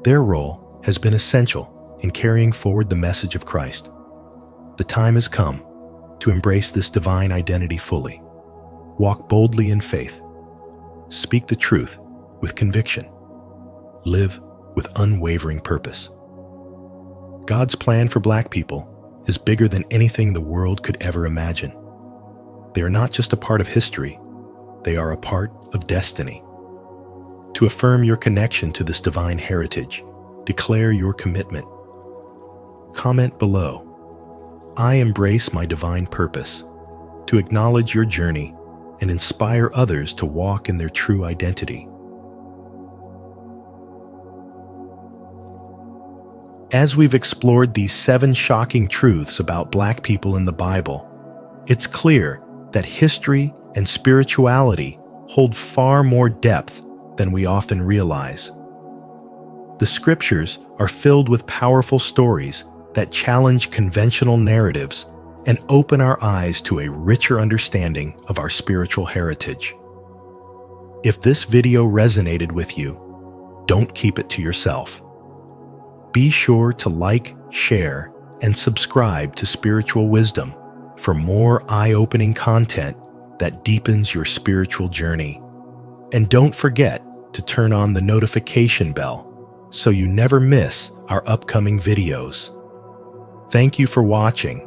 their role has been essential in carrying forward the message of Christ. The time has come to embrace this divine identity fully. Walk boldly in faith. Speak the truth with conviction. Live with unwavering purpose. God's plan for Black people is bigger than anything the world could ever imagine. They are not just a part of history, they are a part of destiny. To affirm your connection to this divine heritage, declare your commitment. Comment below, "I embrace my divine purpose," to acknowledge your journey and inspire others to walk in their true identity. As we've explored these 7 shocking truths about Black people in the Bible, it's clear that history and spirituality hold far more depth than we often realize. The scriptures are filled with powerful stories that challenge conventional narratives and open our eyes to a richer understanding of our spiritual heritage. If this video resonated with you, don't keep it to yourself. Be sure to like, share, and subscribe to Spiritual Wisdom for more eye-opening content that deepens your spiritual journey. And don't forget to turn on the notification bell so you never miss our upcoming videos. Thank you for watching,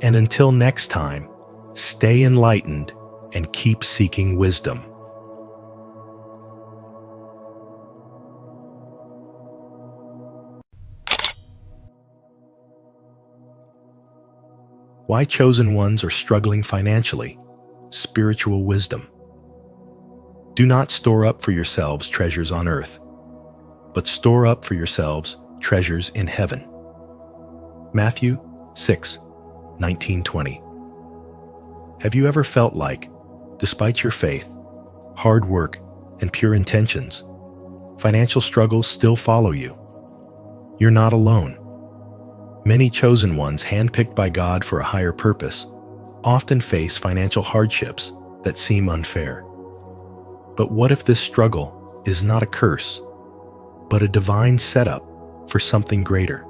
and until next time, stay enlightened and keep seeking wisdom. Why chosen ones are struggling financially? Spiritual wisdom. Do not store up for yourselves treasures on earth, but store up for yourselves treasures in heaven. Matthew 6:19-20. Have you ever felt like, despite your faith, hard work, and pure intentions, financial struggles still follow you? You're not alone. Many chosen ones, handpicked by God for a higher purpose, often face financial hardships that seem unfair. But what if this struggle is not a curse, but a divine setup for something greater?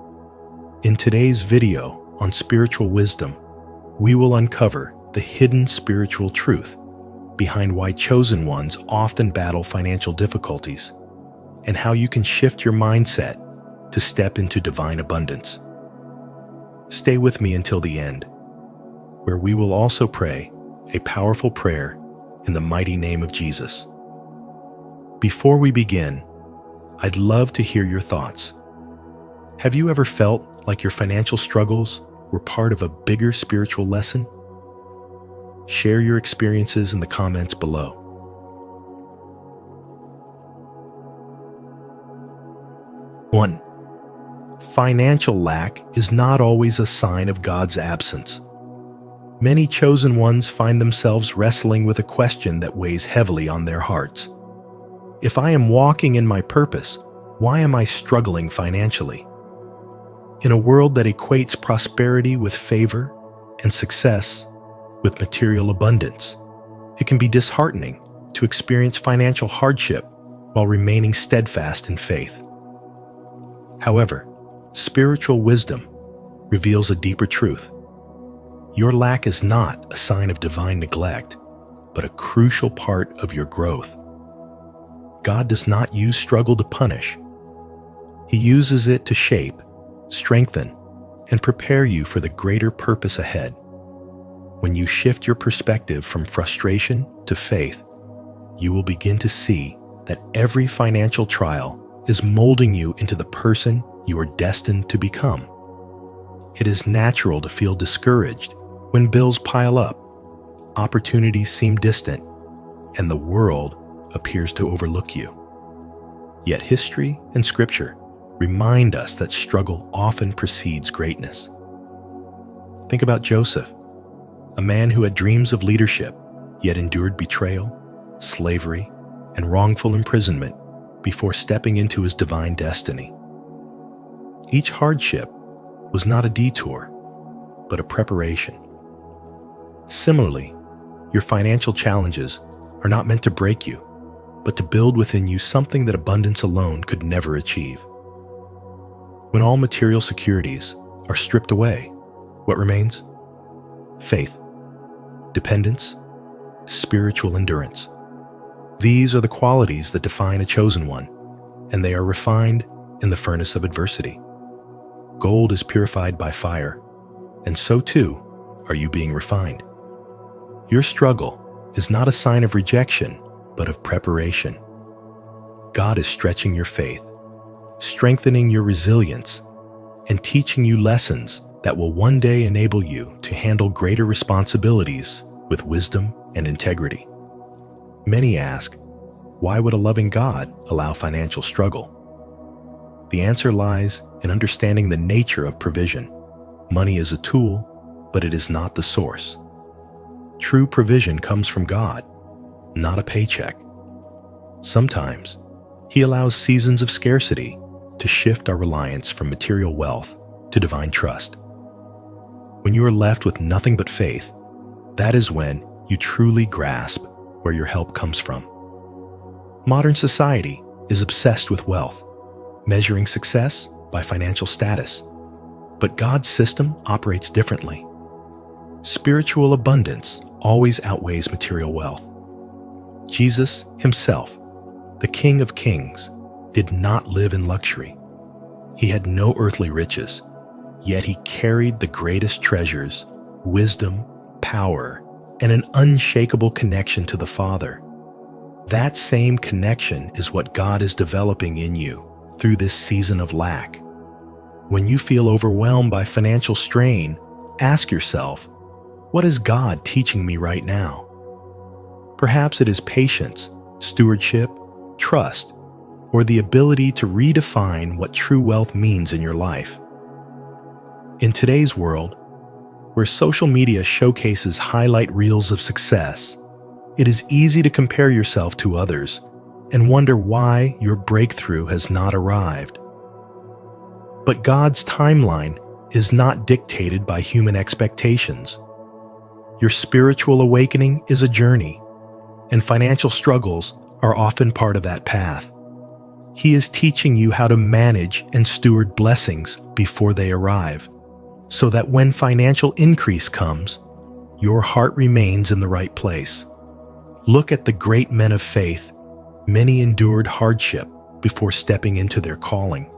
In today's video on spiritual wisdom, we will uncover the hidden spiritual truth behind why chosen ones often battle financial difficulties, and how you can shift your mindset to step into divine abundance. Stay with me until the end, where we will also pray a powerful prayer in the mighty name of Jesus. Before we begin, I'd love to hear your thoughts. Have you ever felt like your financial struggles were part of a bigger spiritual lesson? Share your experiences in the comments below. 1. Financial lack is not always a sign of God's absence. Many chosen ones find themselves wrestling with a question that weighs heavily on their hearts. If I am walking in my purpose, why am I struggling financially? In a world that equates prosperity with favor and success with material abundance, it can be disheartening to experience financial hardship while remaining steadfast in faith. However, spiritual wisdom reveals a deeper truth. Your lack is not a sign of divine neglect, but a crucial part of your growth. God does not use struggle to punish. He uses it to shape, strengthen, and prepare you for the greater purpose ahead. When you shift your perspective from frustration to faith, you will begin to see that every financial trial is molding you into the person you are destined to become. It is natural to feel discouraged when bills pile up, opportunities seem distant, and the world appears to overlook you. Yet history and scripture remind us that struggle often precedes greatness. Think about Joseph, a man who had dreams of leadership, yet endured betrayal, slavery, and wrongful imprisonment before stepping into his divine destiny. Each hardship was not a detour, but a preparation. Similarly, your financial challenges are not meant to break you, but to build within you something that abundance alone could never achieve. When all material securities are stripped away, what remains? Faith, dependence, spiritual endurance. These are the qualities that define a chosen one, and they are refined in the furnace of adversity. Gold is purified by fire, and so too are you being refined. Your struggle is not a sign of rejection, but of preparation. God is stretching your faith, strengthening your resilience, and teaching you lessons that will one day enable you to handle greater responsibilities with wisdom and integrity. Many ask, why would a loving God allow financial struggle? The answer lies in understanding the nature of provision. Money is a tool, but it is not the source. True provision comes from God, not a paycheck. Sometimes, He allows seasons of scarcity to shift our reliance from material wealth to divine trust. When you are left with nothing but faith, that is when you truly grasp where your help comes from. Modern society is obsessed with wealth, measuring success by financial status. But God's system operates differently. Spiritual abundance always outweighs material wealth. Jesus himself, the King of Kings, did not live in luxury. He had no earthly riches, yet he carried the greatest treasures, wisdom, power, and an unshakable connection to the Father. That same connection is what God is developing in you through this season of lack. When you feel overwhelmed by financial strain, ask yourself, what is God teaching me right now? Perhaps it is patience, stewardship, trust, or the ability to redefine what true wealth means in your life. In today's world, where social media showcases highlight reels of success, it is easy to compare yourself to others and wonder why your breakthrough has not arrived. But God's timeline is not dictated by human expectations. Your spiritual awakening is a journey, and financial struggles are often part of that path. He is teaching you how to manage and steward blessings before they arrive, so that when financial increase comes, your heart remains in the right place. Look at the great men of faith. Many endured hardship before stepping into their calling.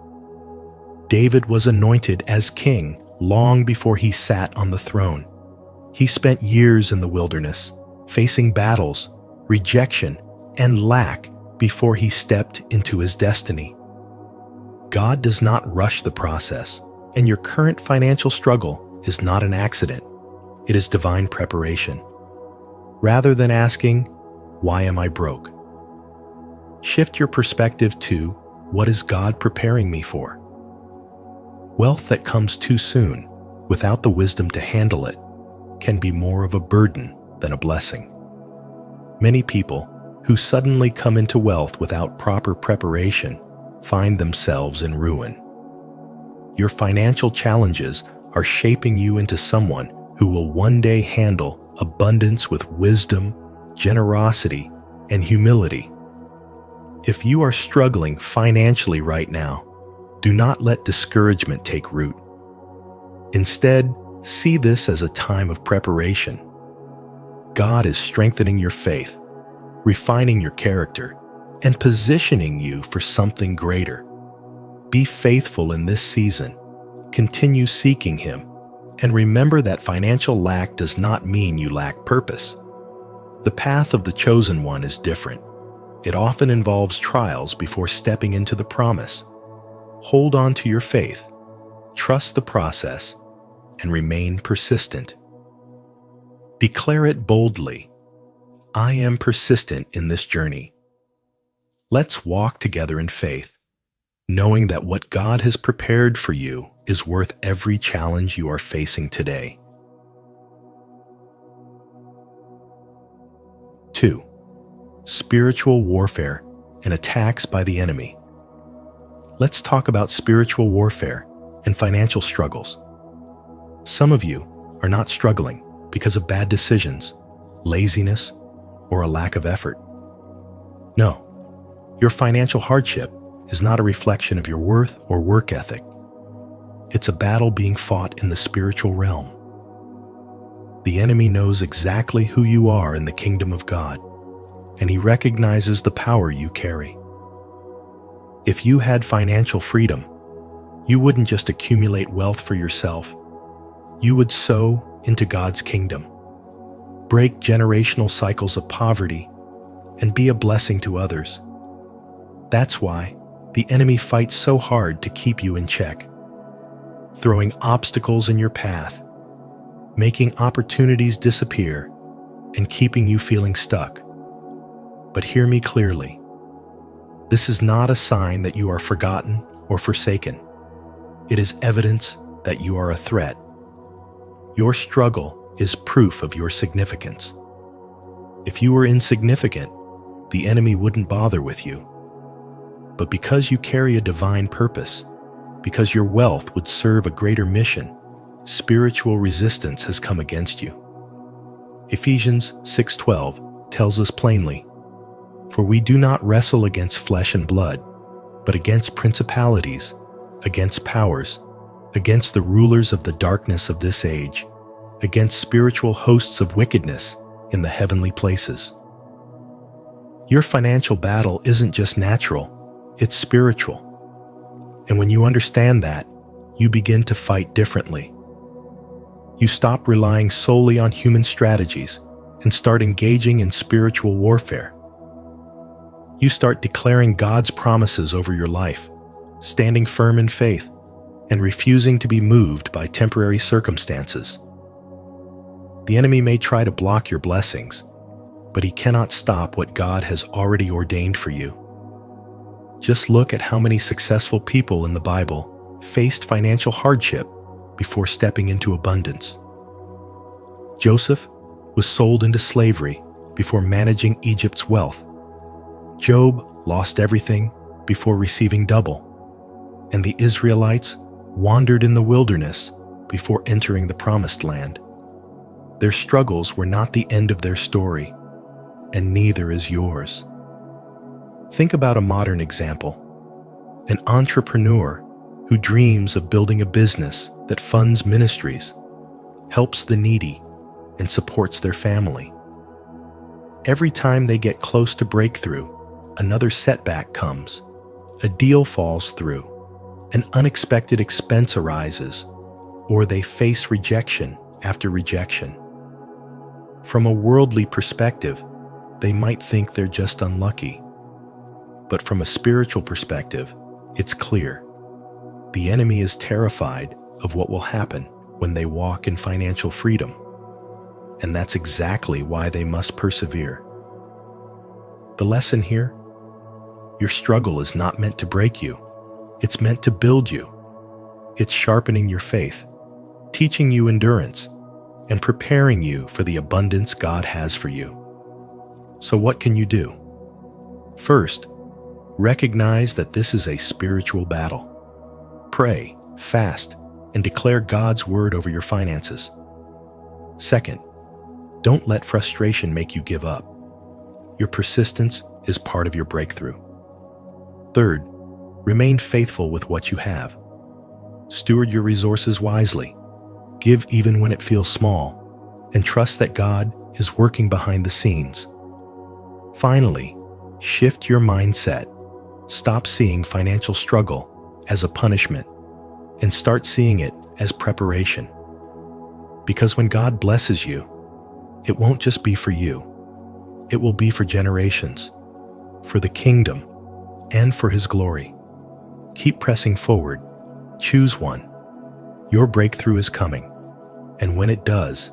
David was anointed as king long before he sat on the throne. He spent years in the wilderness, facing battles, rejection, and lack before he stepped into his destiny. God does not rush the process, and your current financial struggle is not an accident. It is divine preparation. rather than asking, "Why am I broke?" Shift your perspective to, "What is God preparing me for?" Wealth that comes too soon, without the wisdom to handle it, can be more of a burden than a blessing. Many people who suddenly come into wealth without proper preparation find themselves in ruin. Your financial challenges are shaping you into someone who will one day handle abundance with wisdom, generosity, and humility. If you are struggling financially right now, do not let discouragement take root. Instead, see this as a time of preparation. God is strengthening your faith, refining your character, and positioning you for something greater. Be faithful in this season, continue seeking Him, and remember that financial lack does not mean you lack purpose. The path of the chosen one is different. It often involves trials before stepping into the promise. Hold on to your faith, trust the process, and remain persistent. Declare it boldly. I am persistent in this journey. Let's walk together in faith, knowing that what God has prepared for you is worth every challenge you are facing today. 2. Spiritual warfare and attacks by the enemy. Let's talk about spiritual warfare and financial struggles. Some of you are not struggling because of bad decisions, laziness, or a lack of effort. No, your financial hardship is not a reflection of your worth or work ethic. It's a battle being fought in the spiritual realm. The enemy knows exactly who you are in the kingdom of God, and he recognizes the power you carry. If you had financial freedom, you wouldn't just accumulate wealth for yourself. You would sow into God's kingdom, break generational cycles of poverty, and be a blessing to others. That's why the enemy fights so hard to keep you in check, throwing obstacles in your path, making opportunities disappear, and keeping you feeling stuck. But hear me clearly. This is not a sign that you are forgotten or forsaken. It is evidence that you are a threat. Your struggle is proof of your significance. If you were insignificant, the enemy wouldn't bother with you. But because you carry a divine purpose, because your wealth would serve a greater mission, spiritual resistance has come against you. Ephesians 6:12 tells us plainly, "For we do not wrestle against flesh and blood, but against principalities, against powers, against the rulers of the darkness of this age, against spiritual hosts of wickedness in the heavenly places." Your financial battle isn't just natural, it's spiritual. And when you understand that, you begin to fight differently. You stop relying solely on human strategies and start engaging in spiritual warfare. You start declaring God's promises over your life, standing firm in faith, and refusing to be moved by temporary circumstances. The enemy may try to block your blessings, but he cannot stop what God has already ordained for you. Just look at how many successful people in the Bible faced financial hardship before stepping into abundance. Joseph was sold into slavery before managing Egypt's wealth. Job lost everything before receiving double. And the Israelites wandered in the wilderness before entering the promised land. Their struggles were not the end of their story, and neither is yours. Think about a modern example, an entrepreneur who dreams of building a business that funds ministries, helps the needy, and supports their family. Every time they get close to breakthrough, another setback comes, a deal falls through, an unexpected expense arises, or they face rejection after rejection. From a worldly perspective, they might think they're just unlucky. But from a spiritual perspective, it's clear. The enemy is terrified of what will happen when they walk in financial freedom. and that's exactly why they must persevere. The lesson here? Your struggle is not meant to break you. It's meant to build you. It's sharpening your faith, teaching you endurance, and preparing you for the abundance God has for you. So what can you do? First, recognize that this is a spiritual battle. Pray, fast, and declare God's word over your finances. Second, don't let frustration make you give up. Your persistence is part of your breakthrough. Third, remain faithful with what you have. Steward your resources wisely. Give even when it feels small, and trust that God is working behind the scenes. Finally, shift your mindset. Stop seeing financial struggle as a punishment and start seeing it as preparation. Because when God blesses you, it won't just be for you. It will be for generations, for the kingdom, and for His glory. Keep pressing forward. Choose one. Your breakthrough is coming, and when it does,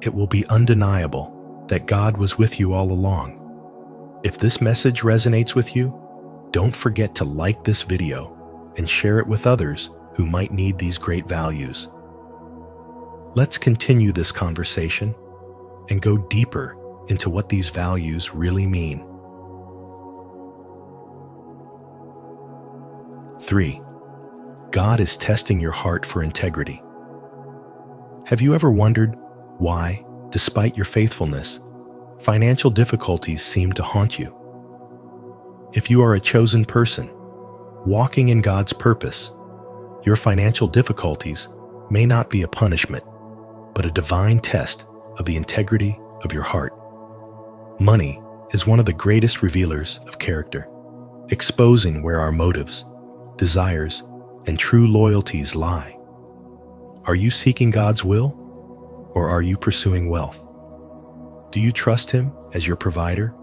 it will be undeniable that God was with you all along. If this message resonates with you, don't forget to like this video and share it with others who might need these great values. Let's continue this conversation and go deeper into what these values really mean. 3. God is testing your heart for integrity. Have you ever wondered why, despite your faithfulness, financial difficulties seem to haunt you? If you are a chosen person, walking in God's purpose, your financial difficulties may not be a punishment, but a divine test of the integrity of your heart. Money is one of the greatest revealers of character, exposing where our motives, desires, and true loyalties lie. Are you seeking God's will, or are you pursuing wealth? Do you trust Him as your provider,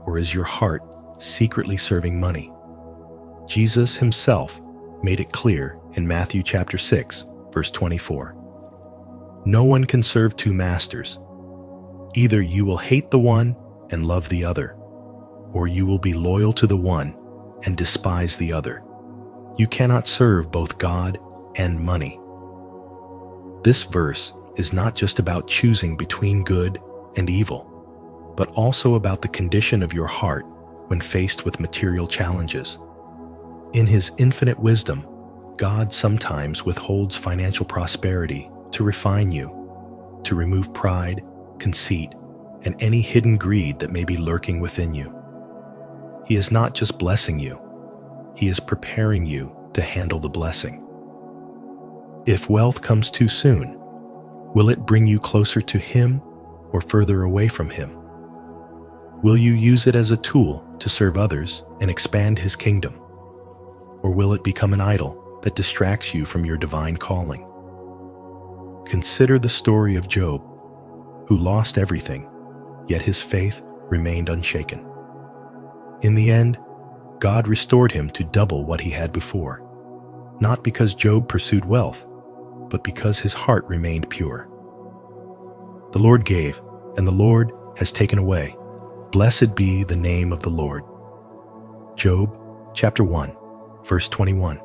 or is your heart secretly serving money? Jesus Himself made it clear in Matthew chapter 6, verse 24. No one can serve two masters. Either you will hate the one and love the other, or you will be loyal to the one and despise the other. You cannot serve both God and money. This verse is not just about choosing between good and evil, but also about the condition of your heart when faced with material challenges. In His infinite wisdom, God sometimes withholds financial prosperity to refine you, to remove pride, conceit, and any hidden greed that may be lurking within you. He is not just blessing you, He is preparing you to handle the blessing. If wealth comes too soon, will it bring you closer to Him or further away from Him? Will you use it as a tool to serve others and expand His kingdom? Or will it become an idol that distracts you from your divine calling? Consider the story of Job, who lost everything, yet his faith remained unshaken. In the end, God restored him to double what he had before, not because Job pursued wealth, but because his heart remained pure. The Lord gave, and the Lord has taken away. Blessed be the name of the Lord. Job chapter 1, verse 21.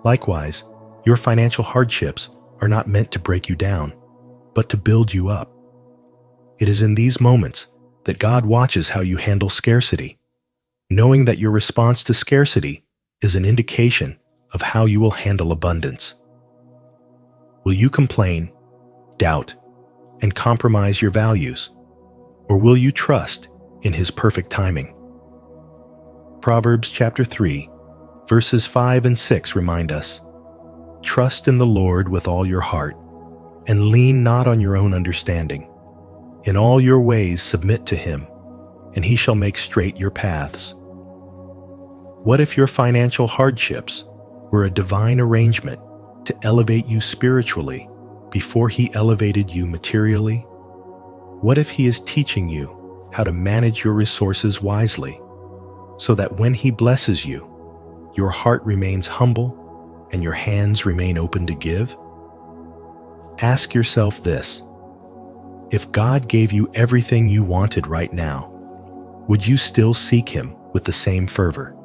Likewise, your financial hardships are not meant to break you down, but to build you up. It is in these moments that God watches how you handle scarcity, knowing that your response to scarcity is an indication of how you will handle abundance. Will you complain, doubt, and compromise your values, or will you trust in His perfect timing? Proverbs chapter 3, verses 5 and 6 remind us, "Trust in the Lord with all your heart, and lean not on your own understanding. In all your ways submit to Him, and He shall make straight your paths." What if your financial hardships were a divine arrangement to elevate you spiritually before He elevated you materially? What if He is teaching you how to manage your resources wisely, so that when He blesses you, your heart remains humble and your hands remain open to give? Ask yourself this: If God gave you everything you wanted right now, would you still seek Him with the same fervor?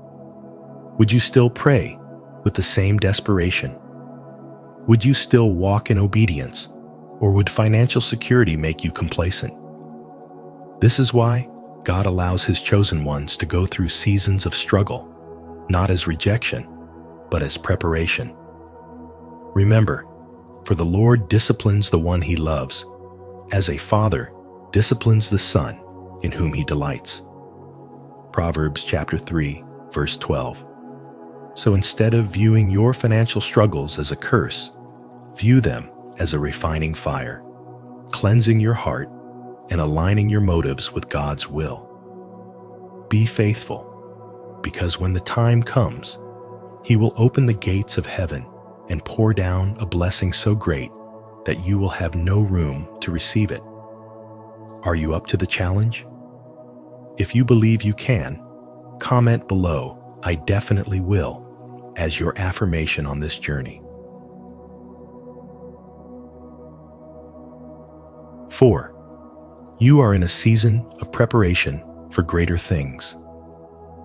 Would you still pray with the same desperation? Would you still walk in obedience, or would financial security make you complacent? This is why God allows His chosen ones to go through seasons of struggle, not as rejection, but as preparation. Remember, for the Lord disciplines the one He loves, as a father disciplines the son in whom He delights. Proverbs chapter 3, verse 12. So instead of viewing your financial struggles as a curse, view them as a refining fire, cleansing your heart and aligning your motives with God's will. Be faithful, because when the time comes, He will open the gates of heaven and pour down a blessing so great that you will have no room to receive it. Are you up to the challenge? If you believe you can, comment below, "I definitely will," as your affirmation on this journey. 4. You are in a season of preparation for greater things.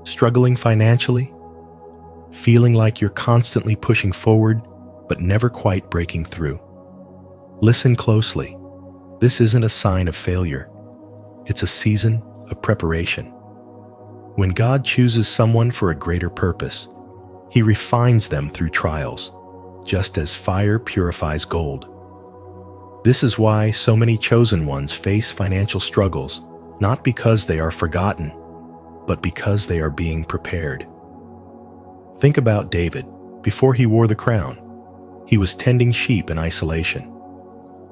Struggling financially? Feeling like you're constantly pushing forward but never quite breaking through? Listen closely. This isn't a sign of failure. It's a season of preparation. When God chooses someone for a greater purpose, He refines them through trials, just as fire purifies gold. This is why so many chosen ones face financial struggles, not because they are forgotten, but because they are being prepared. Think about David. Before he wore the crown, he was tending sheep in isolation.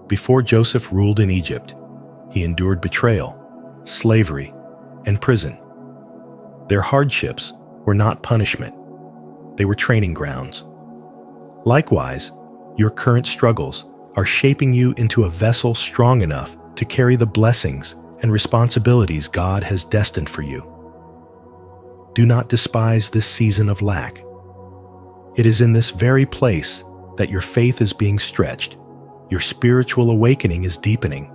Before Joseph ruled in Egypt, he endured betrayal, slavery, and prison. Their hardships were not punishment. They were training grounds. Likewise, your current struggles are shaping you into a vessel strong enough to carry the blessings and responsibilities God has destined for you. Do not despise this season of lack. It is in this very place that your faith is being stretched, your spiritual awakening is deepening,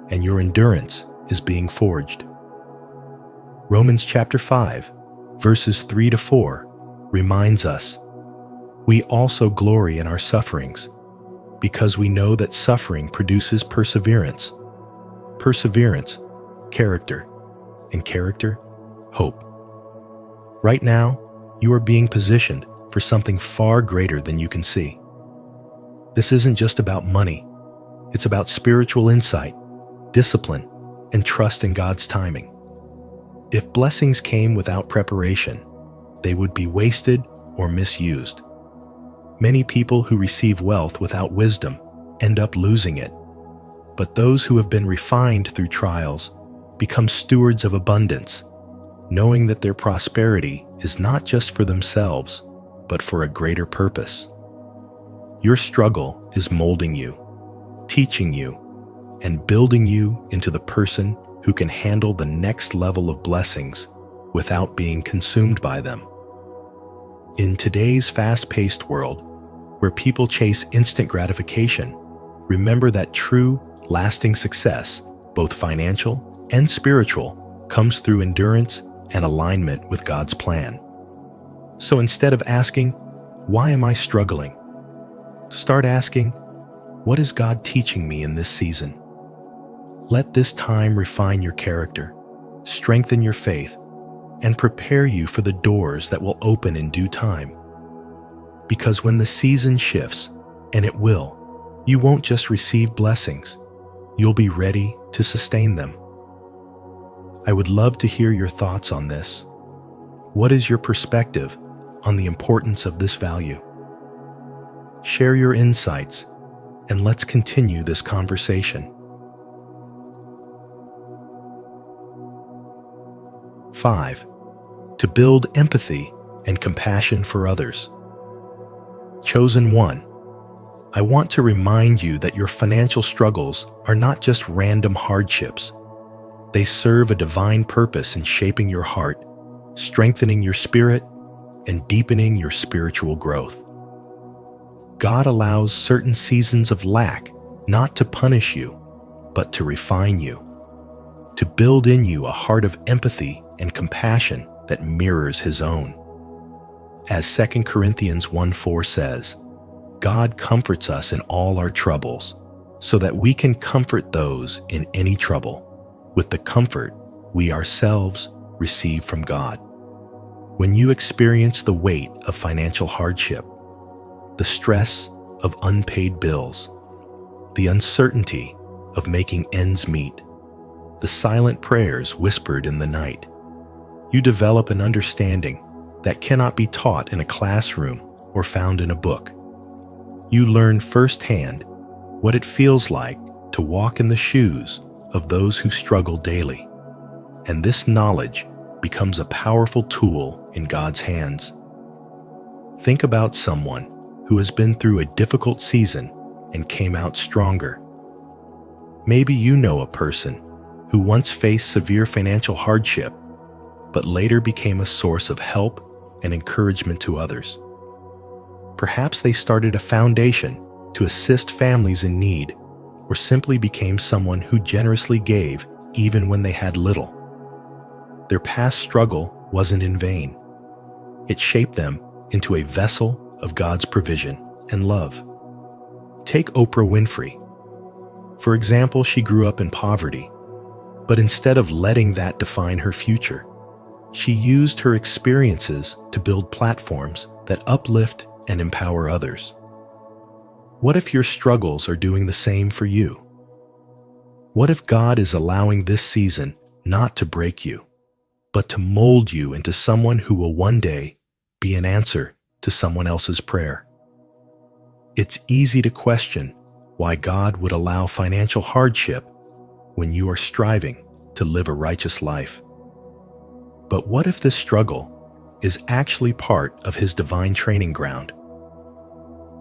and your endurance is being forged. Romans chapter 5, verses 3 to 4 reminds us, "We also glory in our sufferings, because we know that suffering produces perseverance. Perseverance, character, and character, hope." Right now, you are being positioned for something far greater than you can see. This isn't just about money. It's about spiritual insight, discipline, and trust in God's timing. If blessings came without preparation, they would be wasted or misused. Many people who receive wealth without wisdom end up losing it. But those who have been refined through trials become stewards of abundance, knowing that their prosperity is not just for themselves, but for a greater purpose. Your struggle is molding you, teaching you, and building you into the person who can handle the next level of blessings without being consumed by them. In today's fast-paced world, where people chase instant gratification, remember that true, lasting success, both financial and spiritual, comes through endurance and alignment with God's plan. So instead of asking, "Why am I struggling?" start asking, "What is God teaching me in this season?" Let this time refine your character, strengthen your faith, and prepare you for the doors that will open in due time. Because when the season shifts, and it will, you won't just receive blessings, you'll be ready to sustain them. I would love to hear your thoughts on this. What is your perspective on the importance of this value? Share your insights, and let's continue this conversation. 5. To build empathy and compassion for others. Chosen one, I want to remind you that your financial struggles are not just random hardships. They serve a divine purpose in shaping your heart, strengthening your spirit, and deepening your spiritual growth. God allows certain seasons of lack not to punish you, but to refine you, to build in you a heart of empathy and compassion that mirrors His own. As 2 Corinthians 1:4 says, God comforts us in all our troubles, so that we can comfort those in any trouble with the comfort we ourselves receive from God. When you experience the weight of financial hardship, the stress of unpaid bills, the uncertainty of making ends meet, the silent prayers whispered in the night, you develop an understanding that cannot be taught in a classroom or found in a book. You learn firsthand what it feels like to walk in the shoes of those who struggle daily, and this knowledge becomes a powerful tool in God's hands. Think about someone who has been through a difficult season and came out stronger. Maybe you know a person who once faced severe financial hardship, but later became a source of help and encouragement to others. Perhaps they started a foundation to assist families in need, or simply became someone who generously gave even when they had little. Their past struggle wasn't in vain. It shaped them into a vessel of God's provision and love. Take Oprah Winfrey. For example, she grew up in poverty, but instead of letting that define her future, she used her experiences to build platforms that uplift and empower others. What if your struggles are doing the same for you? What if God is allowing this season not to break you, but to mold you into someone who will one day be an answer to someone else's prayer? It's easy to question why God would allow financial hardship when you are striving to live a righteous life. But what if this struggle is actually part of His divine training ground?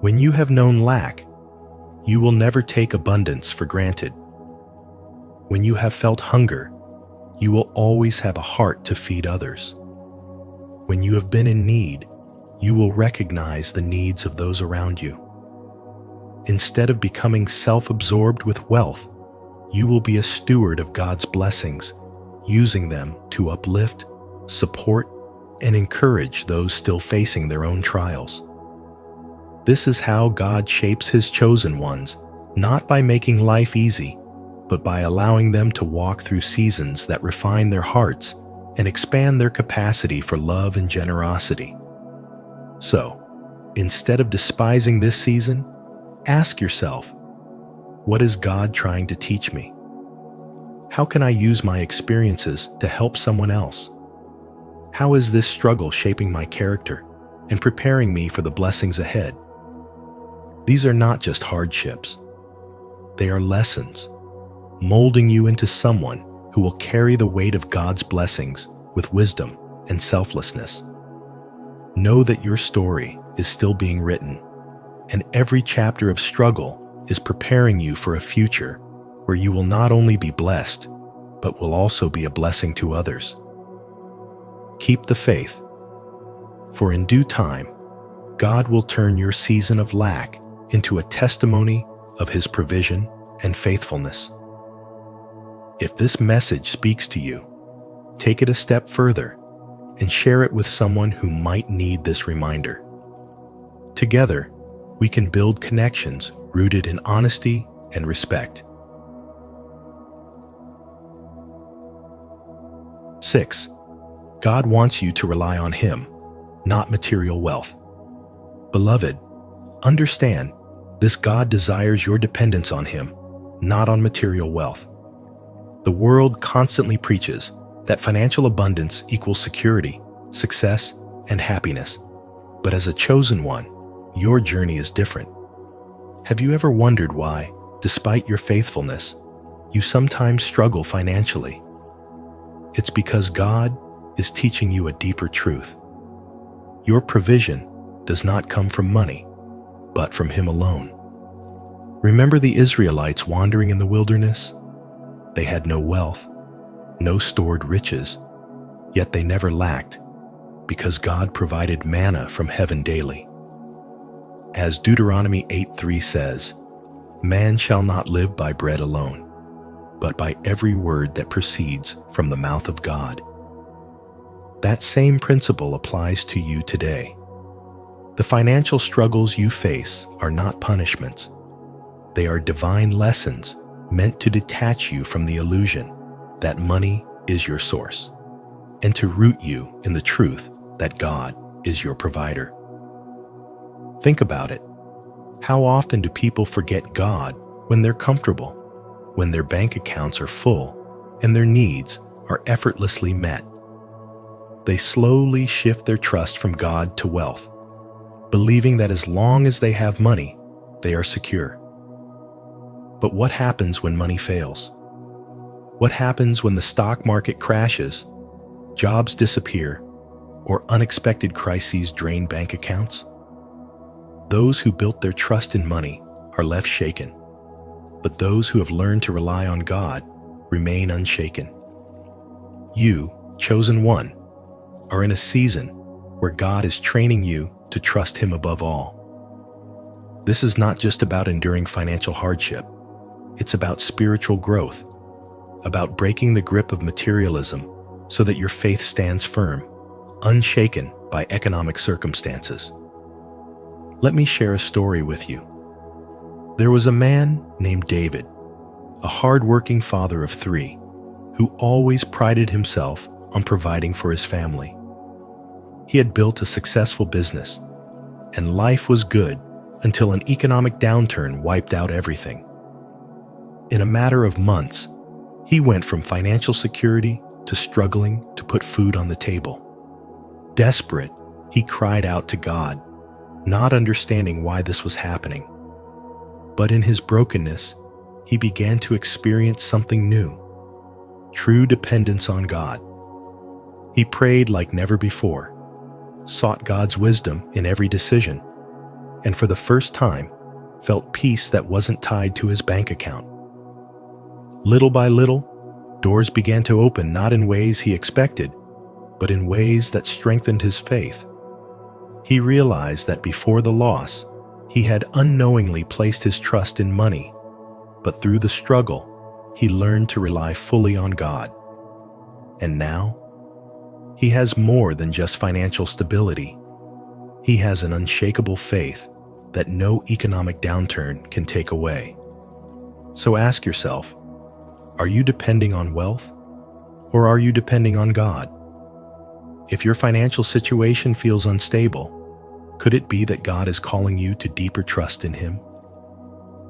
When you have known lack, you will never take abundance for granted. When you have felt hunger, you will always have a heart to feed others. When you have been in need, you will recognize the needs of those around you. Instead of becoming self-absorbed with wealth, you will be a steward of God's blessings, using them to uplift, support, and encourage those still facing their own trials. This is how God shapes His chosen ones, not by making life easy, but by allowing them to walk through seasons that refine their hearts and expand their capacity for love and generosity. So, instead of despising this season, ask yourself, what is God trying to teach me? How can I use my experiences to help someone else? How is this struggle shaping my character and preparing me for the blessings ahead? These are not just hardships. They are lessons, molding you into someone who will carry the weight of God's blessings with wisdom and selflessness. Know that your story is still being written, and every chapter of struggle is preparing you for a future where you will not only be blessed, but will also be a blessing to others. Keep the faith, for in due time, God will turn your season of lack into a testimony of His provision and faithfulness. If this message speaks to you, take it a step further and share it with someone who might need this reminder. Together, we can build connections rooted in honesty and respect. 6. God wants you to rely on Him, not material wealth. Beloved, understand, this God desires your dependence on Him, not on material wealth. The world constantly preaches that financial abundance equals security, success, and happiness. But as a chosen one, your journey is different. Have you ever wondered why, despite your faithfulness, you sometimes struggle financially? It's because God is teaching you a deeper truth. Your provision does not come from money, but from Him alone. Remember the Israelites wandering in the wilderness? They had no wealth, no stored riches, yet they never lacked, because God provided manna from heaven daily. As Deuteronomy 8:3 says, "Man shall not live by bread alone, but by every word that proceeds from the mouth of God. That same principle applies to you today. The financial struggles you face are not punishments. They are divine lessons meant to detach you from the illusion that money is your source and to root you in the truth that God is your provider. Think about it. How often do people forget God when they're comfortable, when their bank accounts are full and their needs are effortlessly met? They slowly shift their trust from God to wealth, believing that as long as they have money, they are secure. But what happens when money fails? What happens when the stock market crashes, jobs disappear, or unexpected crises drain bank accounts? Those who built their trust in money are left shaken, but those who have learned to rely on God remain unshaken. You, chosen one, are in a season where God is training you to trust Him above all. This is not just about enduring financial hardship. It's about spiritual growth, about breaking the grip of materialism so that your faith stands firm, unshaken by economic circumstances. Let me share a story with you. There was a man named David, a hard-working father of 3, who always prided himself on providing for his family. He had built a successful business, and life was good until an economic downturn wiped out everything. In a matter of months, he went from financial security to struggling to put food on the table. Desperate, he cried out to God, not understanding why this was happening. But in his brokenness, he began to experience something new: true dependence on God. He prayed like never before, sought God's wisdom in every decision, and for the first time, felt peace that wasn't tied to his bank account. Little by little, doors began to open, not in ways he expected, but in ways that strengthened his faith. He realized that before the loss, he had unknowingly placed his trust in money, but through the struggle, he learned to rely fully on God. And now, he has more than just financial stability. He has an unshakable faith that no economic downturn can take away. So ask yourself, are you depending on wealth, or are you depending on God? If your financial situation feels unstable, could it be that God is calling you to deeper trust in Him?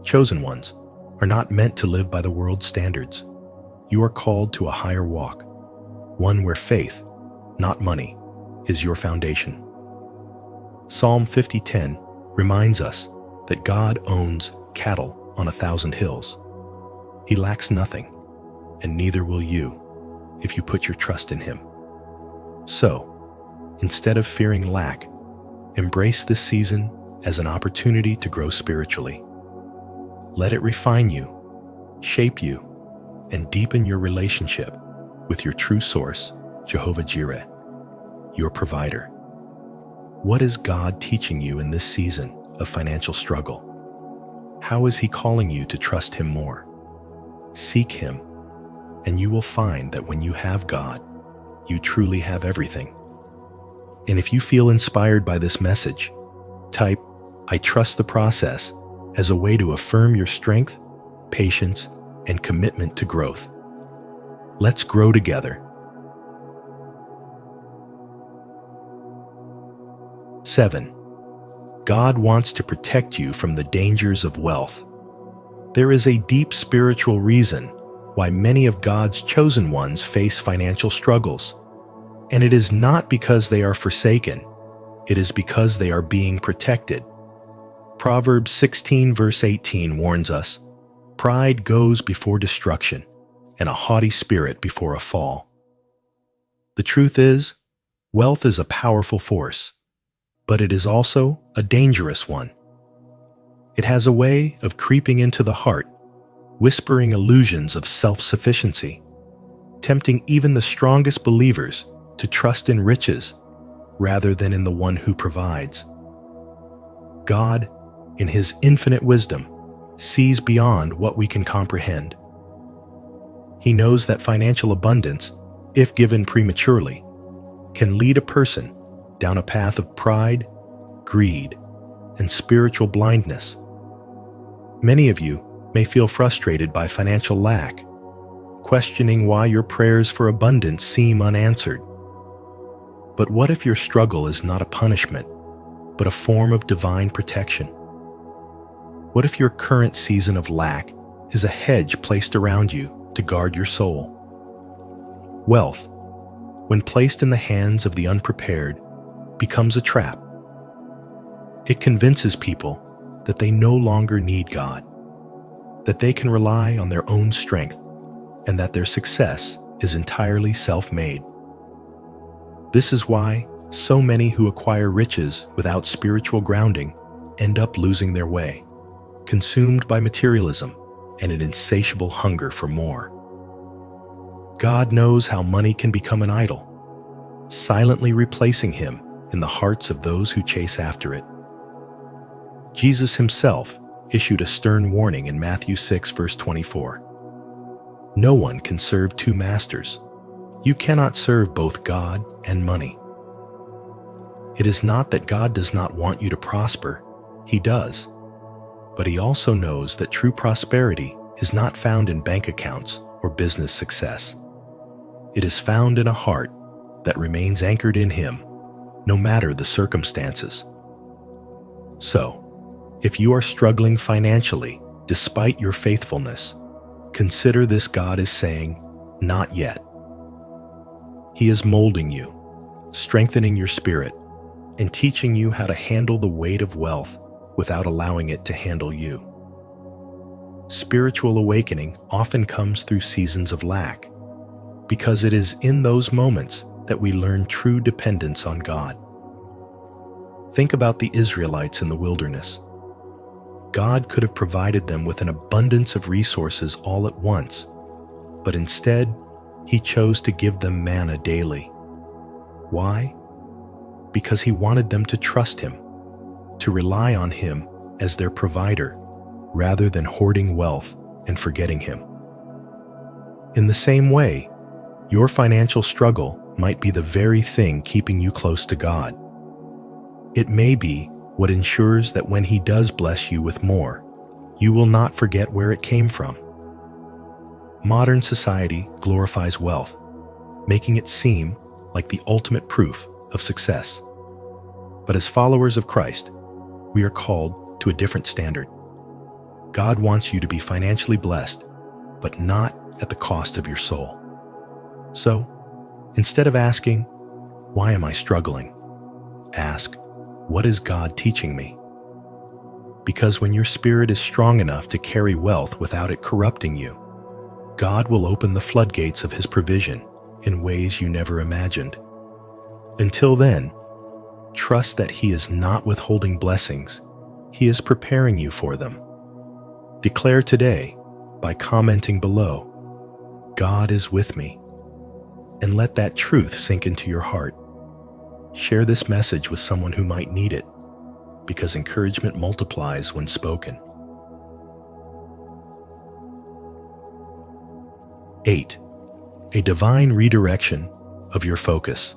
Chosen ones are not meant to live by the world's standards. You are called to a higher walk, one where faith, not money, is your foundation. Psalm 50:10 reminds us that God owns cattle on 1,000 hills. He lacks nothing, and neither will you if you put your trust in Him. So, instead of fearing lack, embrace this season as an opportunity to grow spiritually. Let it refine you, shape you, and deepen your relationship with your true source, Jehovah Jireh, your provider. What is God teaching you in this season of financial struggle? How is He calling you to trust Him more? Seek Him, and you will find that when you have God, you truly have everything. And if you feel inspired by this message, type "I trust the process" as a way to affirm your strength, patience, and commitment to growth. Let's grow together. 7. God wants to protect you from the dangers of wealth. There is a deep spiritual reason why many of God's chosen ones face financial struggles. And it is not because they are forsaken, it is because they are being protected. Proverbs 16 verse 18 warns us, "Pride goes before destruction, and a haughty spirit before a fall." The truth is, wealth is a powerful force, but it is also a dangerous one. It has a way of creeping into the heart, whispering illusions of self-sufficiency, tempting even the strongest believers to trust in riches rather than in the one who provides. God, in His infinite wisdom, sees beyond what we can comprehend. He knows that financial abundance, if given prematurely, can lead a person down a path of pride, greed, and spiritual blindness. Many of you may feel frustrated by financial lack, questioning why your prayers for abundance seem unanswered. But what if your struggle is not a punishment, but a form of divine protection? What if your current season of lack is a hedge placed around you to guard your soul? Wealth, when placed in the hands of the unprepared, becomes a trap. It convinces people that they no longer need God, that they can rely on their own strength, and that their success is entirely self-made. This is why so many who acquire riches without spiritual grounding end up losing their way, consumed by materialism and an insatiable hunger for more. God knows how money can become an idol, silently replacing Him in the hearts of those who chase after it. Jesus Himself issued a stern warning in Matthew 6, verse 24. No one can serve two masters. You cannot serve both God and money. It is not that God does not want you to prosper. He does. But He also knows that true prosperity is not found in bank accounts or business success. It is found in a heart that remains anchored in Him, no matter the circumstances. So, if you are struggling financially despite your faithfulness, consider this: God is saying, not yet. He is molding you, strengthening your spirit, and teaching you how to handle the weight of wealth without allowing it to handle you. Spiritual awakening often comes through seasons of lack, because it is in those moments that we learn true dependence on God. Think about the Israelites in the wilderness. God could have provided them with an abundance of resources all at once, but instead, He chose to give them manna daily. Why? Because He wanted them to trust Him, to rely on Him as their provider, rather than hoarding wealth and forgetting Him. In the same way, your financial struggle might be the very thing keeping you close to God. It may be what ensures that when He does bless you with more, you will not forget where it came from. Modern society glorifies wealth, making it seem like the ultimate proof of success. But as followers of Christ, we are called to a different standard. God wants you to be financially blessed, but not at the cost of your soul. So, instead of asking, "Why am I struggling?" ask, "What is God teaching me?" Because when your spirit is strong enough to carry wealth without it corrupting you, God will open the floodgates of His provision in ways you never imagined. Until then, trust that He is not withholding blessings. He is preparing you for them. Declare today, by commenting below, "God is with me," and let that truth sink into your heart. Share this message with someone who might need it, because encouragement multiplies when spoken. 8. A divine redirection of your focus.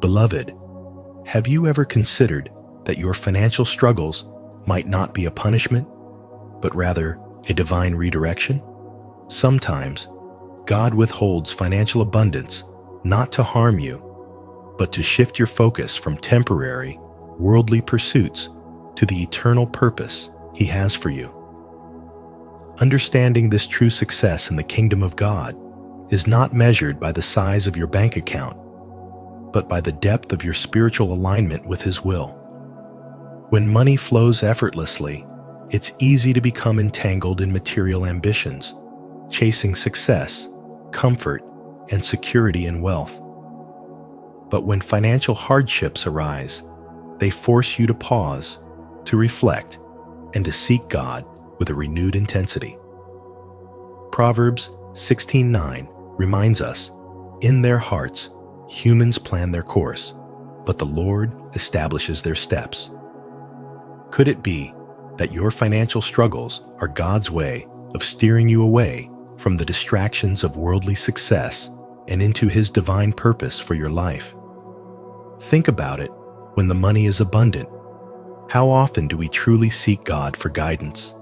Beloved, have you ever considered that your financial struggles might not be a punishment, but rather a divine redirection? Sometimes, God withholds financial abundance not to harm you, but to shift your focus from temporary, worldly pursuits to the eternal purpose He has for you. Understanding this true success in the kingdom of God is not measured by the size of your bank account, but by the depth of your spiritual alignment with His will. When money flows effortlessly, it's easy to become entangled in material ambitions, chasing success, comfort, and security in wealth. But when financial hardships arise, they force you to pause, to reflect, and to seek God with a renewed intensity. Proverbs 16:9 reminds us, "In their hearts, humans plan their course, but the Lord establishes their steps." Could it be that your financial struggles are God's way of steering you away from the distractions of worldly success and into His divine purpose for your life. Think about it when the money is abundant. How often do we truly seek God for guidance?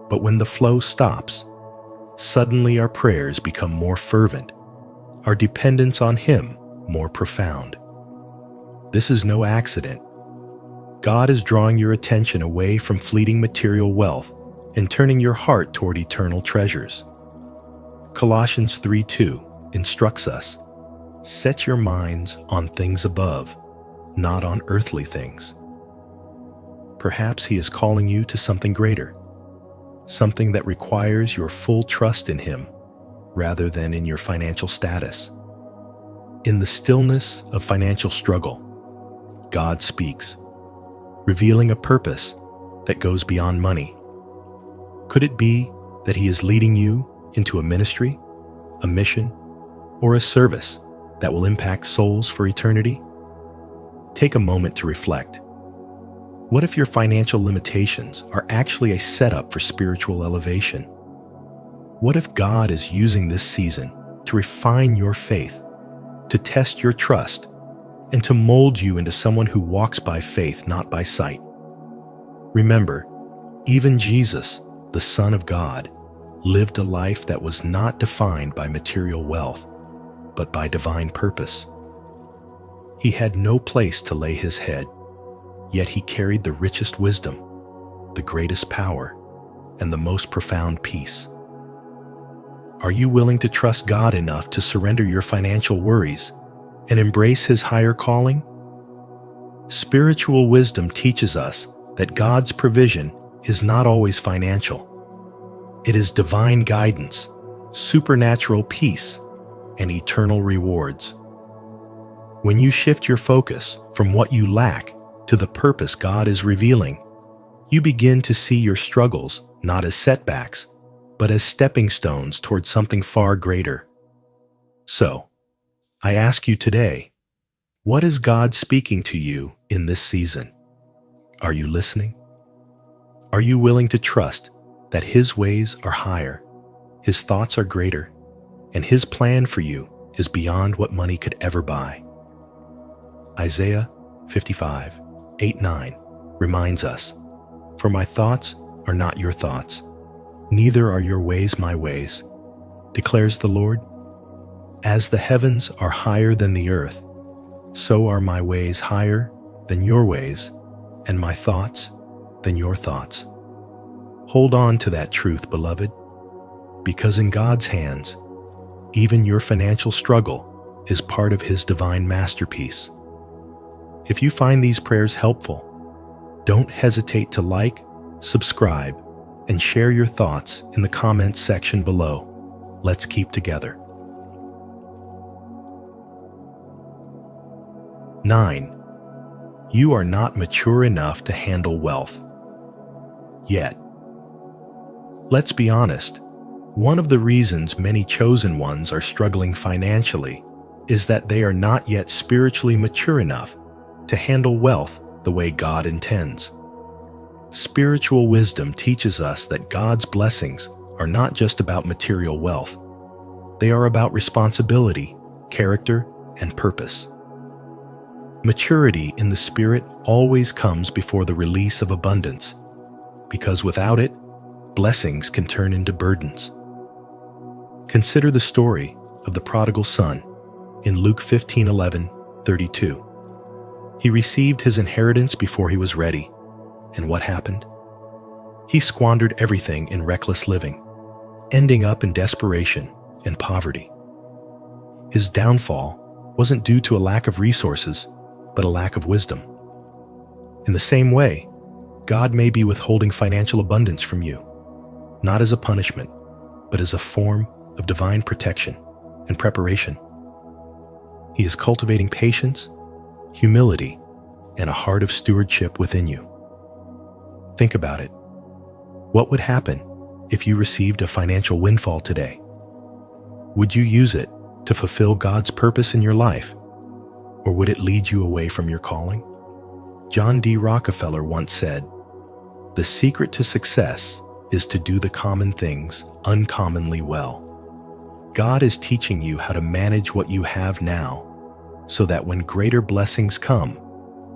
But when the flow stops, suddenly our prayers become more fervent, our dependence on Him more profound. This is no accident. God is drawing your attention away from fleeting material wealth and turning your heart toward eternal treasures. Colossians 3:2 instructs us, "Set your minds on things above, not on earthly things." Perhaps He is calling you to something greater, something that requires your full trust in Him rather than in your financial status. In the stillness of financial struggle, God speaks, revealing a purpose that goes beyond money. Could it be that He is leading you into a ministry, a mission, or a service that will impact souls for eternity? Take a moment to reflect. What if your financial limitations are actually a setup for spiritual elevation? What if God is using this season to refine your faith, to test your trust, and to mold you into someone who walks by faith, not by sight? Remember, even Jesus, the Son of God, lived a life that was not defined by material wealth, but by divine purpose. He had no place to lay His head, yet He carried the richest wisdom, the greatest power, and the most profound peace. Are you willing to trust God enough to surrender your financial worries and embrace His higher calling? Spiritual wisdom teaches us that God's provision is not always financial. It is divine guidance, supernatural peace, and eternal rewards. When you shift your focus from what you lack to the purpose God is revealing, you begin to see your struggles not as setbacks, but as stepping stones towards something far greater. So, I ask you today, what is God speaking to you in this season? Are you listening? Are you willing to trust that His ways are higher, His thoughts are greater, and His plan for you is beyond what money could ever buy? Isaiah 55:8-9 reminds us, "For my thoughts are not your thoughts, neither are your ways my ways, declares the Lord. As the heavens are higher than the earth, so are my ways higher than your ways, and my thoughts than your thoughts." Hold on to that truth, beloved, because in God's hands, even your financial struggle is part of His divine masterpiece. If you find these prayers helpful, don't hesitate to like, subscribe, and share your thoughts in the comments section below. Let's keep together. 9. You are not mature enough to handle wealth yet. Let's be honest, one of the reasons many chosen ones are struggling financially is that they are not yet spiritually mature enough to handle wealth the way God intends. Spiritual wisdom teaches us that God's blessings are not just about material wealth. They are about responsibility, character, and purpose. Maturity in the Spirit always comes before the release of abundance, because without it, blessings can turn into burdens. Consider the story of the prodigal son in Luke 15:11-32. He received his inheritance before he was ready, and what happened? He squandered everything in reckless living, ending up in desperation and poverty. His downfall wasn't due to a lack of resources, but a lack of wisdom. In the same way, God may be withholding financial abundance from you, not as a punishment, but as a form of divine protection and preparation. He is cultivating patience, humility, and a heart of stewardship within you. Think about it. What would happen if you received a financial windfall today? Would you use it to fulfill God's purpose in your life, or would it lead you away from your calling? John D. Rockefeller once said, "The secret to success is to do the common things uncommonly well. God is teaching you how to manage what you have now, so that when greater blessings come,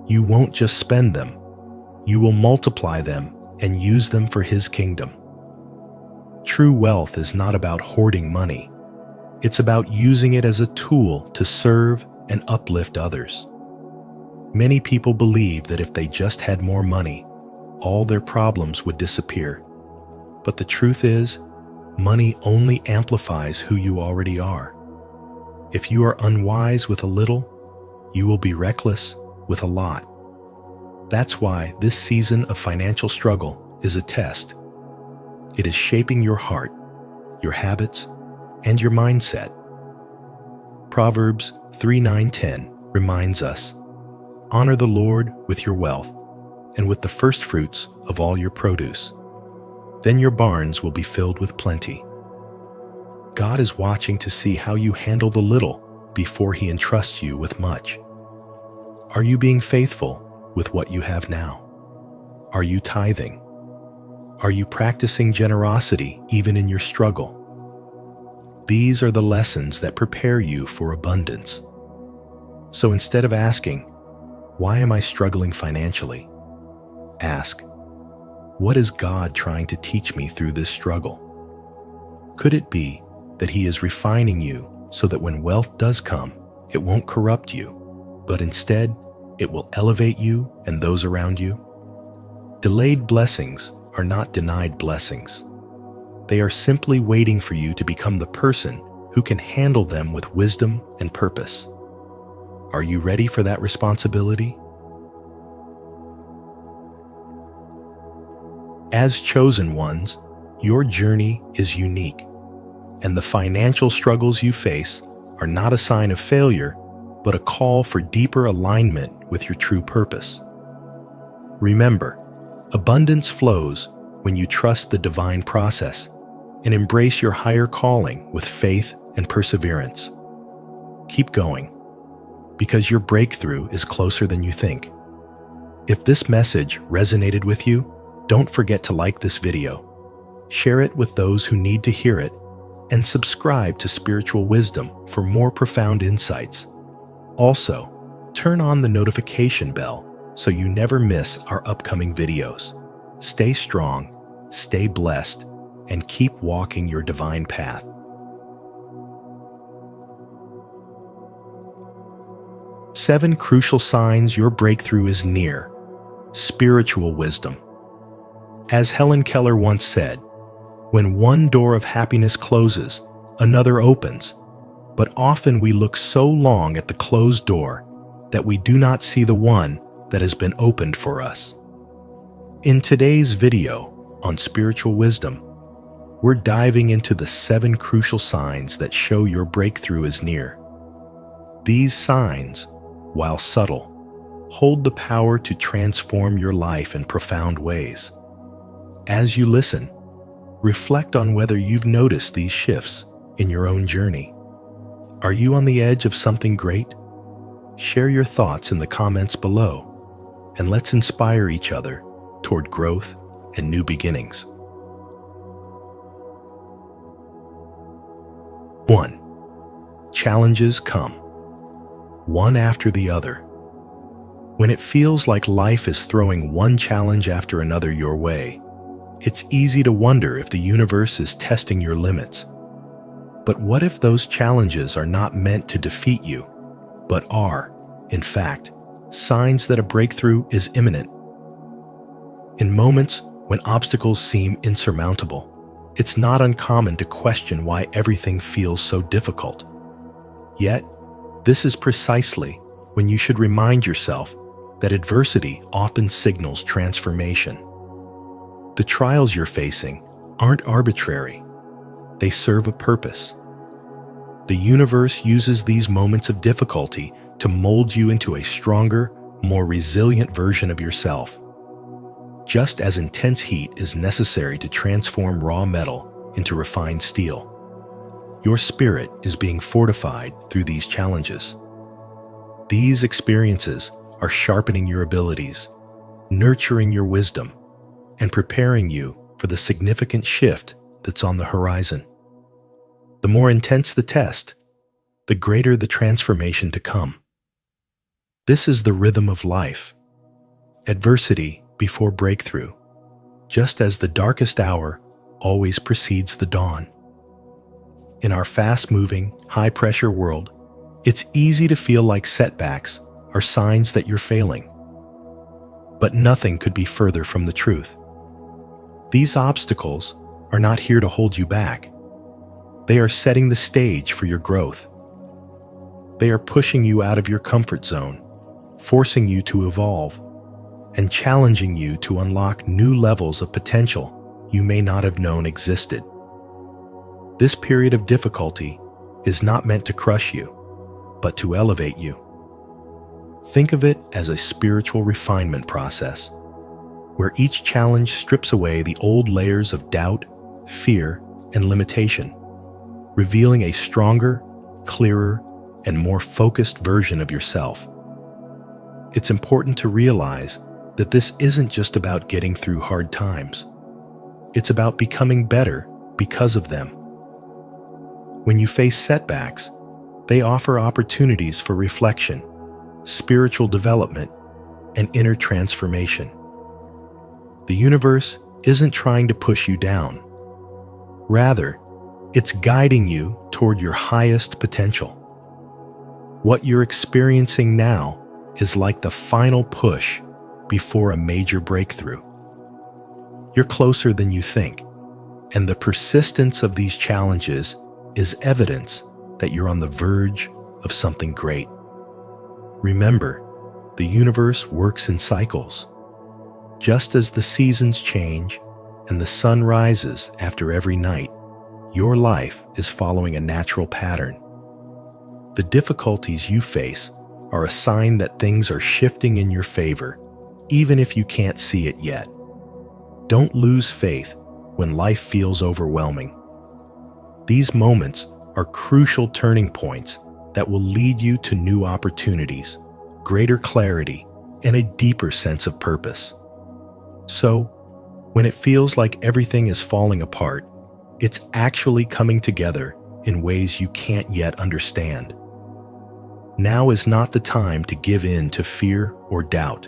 you won't just spend them, you will multiply them and use them for His kingdom. True wealth is not about hoarding money. It's about using it as a tool to serve and uplift others. Many people believe that if they just had more money, all their problems would disappear. But the truth is, money only amplifies who you already are. If you are unwise with a little, you will be reckless with a lot. That's why this season of financial struggle is a test. It is shaping your heart, your habits, and your mindset. Proverbs 3:9-10 reminds us, "Honor the Lord with your wealth and with the first fruits of all your produce. Then your barns will be filled with plenty." God is watching to see how you handle the little before He entrusts you with much. Are you being faithful with what you have now? Are you tithing? Are you practicing generosity even in your struggle? These are the lessons that prepare you for abundance. So instead of asking, "Why am I struggling financially?" ask, "What is God trying to teach me through this struggle?" Could it be that He is refining you so that when wealth does come, it won't corrupt you, but instead it will elevate you and those around you? Delayed blessings are not denied blessings. They are simply waiting for you to become the person who can handle them with wisdom and purpose. Are you ready for that responsibility? As chosen ones, your journey is unique, and the financial struggles you face are not a sign of failure, but a call for deeper alignment with your true purpose. Remember, abundance flows when you trust the divine process and embrace your higher calling with faith and perseverance. Keep going, because your breakthrough is closer than you think. If this message resonated with you, don't forget to like this video, share it with those who need to hear it, and subscribe to Spiritual Wisdom for more profound insights. Also, turn on the notification bell so you never miss our upcoming videos. Stay strong, stay blessed, and keep walking your divine path. Seven crucial signs your breakthrough is near. Spiritual wisdom. As Helen Keller once said, "When one door of happiness closes, another opens, but often we look so long at the closed door that we do not see the one that has been opened for us." In today's video on spiritual wisdom, we're diving into the 7 crucial signs that show your breakthrough is near. These signs, while subtle, hold the power to transform your life in profound ways. As you listen, reflect on whether you've noticed these shifts in your own journey. Are you on the edge of something great? Share your thoughts in the comments below, and let's inspire each other toward growth and new beginnings. 1. Challenges come, one after the other. When it feels like life is throwing one challenge after another your way, it's easy to wonder if the universe is testing your limits. But what if those challenges are not meant to defeat you, but are, in fact, signs that a breakthrough is imminent? In moments when obstacles seem insurmountable, it's not uncommon to question why everything feels so difficult. Yet, this is precisely when you should remind yourself that adversity often signals transformation. The trials you're facing aren't arbitrary. They serve a purpose. The universe uses these moments of difficulty to mold you into a stronger, more resilient version of yourself. Just as intense heat is necessary to transform raw metal into refined steel, your spirit is being fortified through these challenges. These experiences are sharpening your abilities, nurturing your wisdom, and preparing you for the significant shift that's on the horizon. The more intense the test, the greater the transformation to come. This is the rhythm of life. Adversity before breakthrough, just as the darkest hour always precedes the dawn. In our fast-moving, high-pressure world, it's easy to feel like setbacks are signs that you're failing. But nothing could be further from the truth. These obstacles are not here to hold you back. They are setting the stage for your growth. They are pushing you out of your comfort zone, forcing you to evolve, and challenging you to unlock new levels of potential you may not have known existed. This period of difficulty is not meant to crush you, but to elevate you. Think of it as a spiritual refinement process, where each challenge strips away the old layers of doubt, fear, and limitation, revealing a stronger, clearer, and more focused version of yourself. It's important to realize that this isn't just about getting through hard times. It's about becoming better because of them. When you face setbacks, they offer opportunities for reflection, spiritual development, and inner transformation. The universe isn't trying to push you down. Rather, it's guiding you toward your highest potential. What you're experiencing now is like the final push before a major breakthrough. You're closer than you think, and the persistence of these challenges is evidence that you're on the verge of something great. Remember, the universe works in cycles. Just as the seasons change and the sun rises after every night, your life is following a natural pattern. The difficulties you face are a sign that things are shifting in your favor, even if you can't see it yet. Don't lose faith when life feels overwhelming. These moments are crucial turning points that will lead you to new opportunities, greater clarity, and a deeper sense of purpose. So, when it feels like everything is falling apart, it's actually coming together in ways you can't yet understand. Now is not the time to give in to fear or doubt.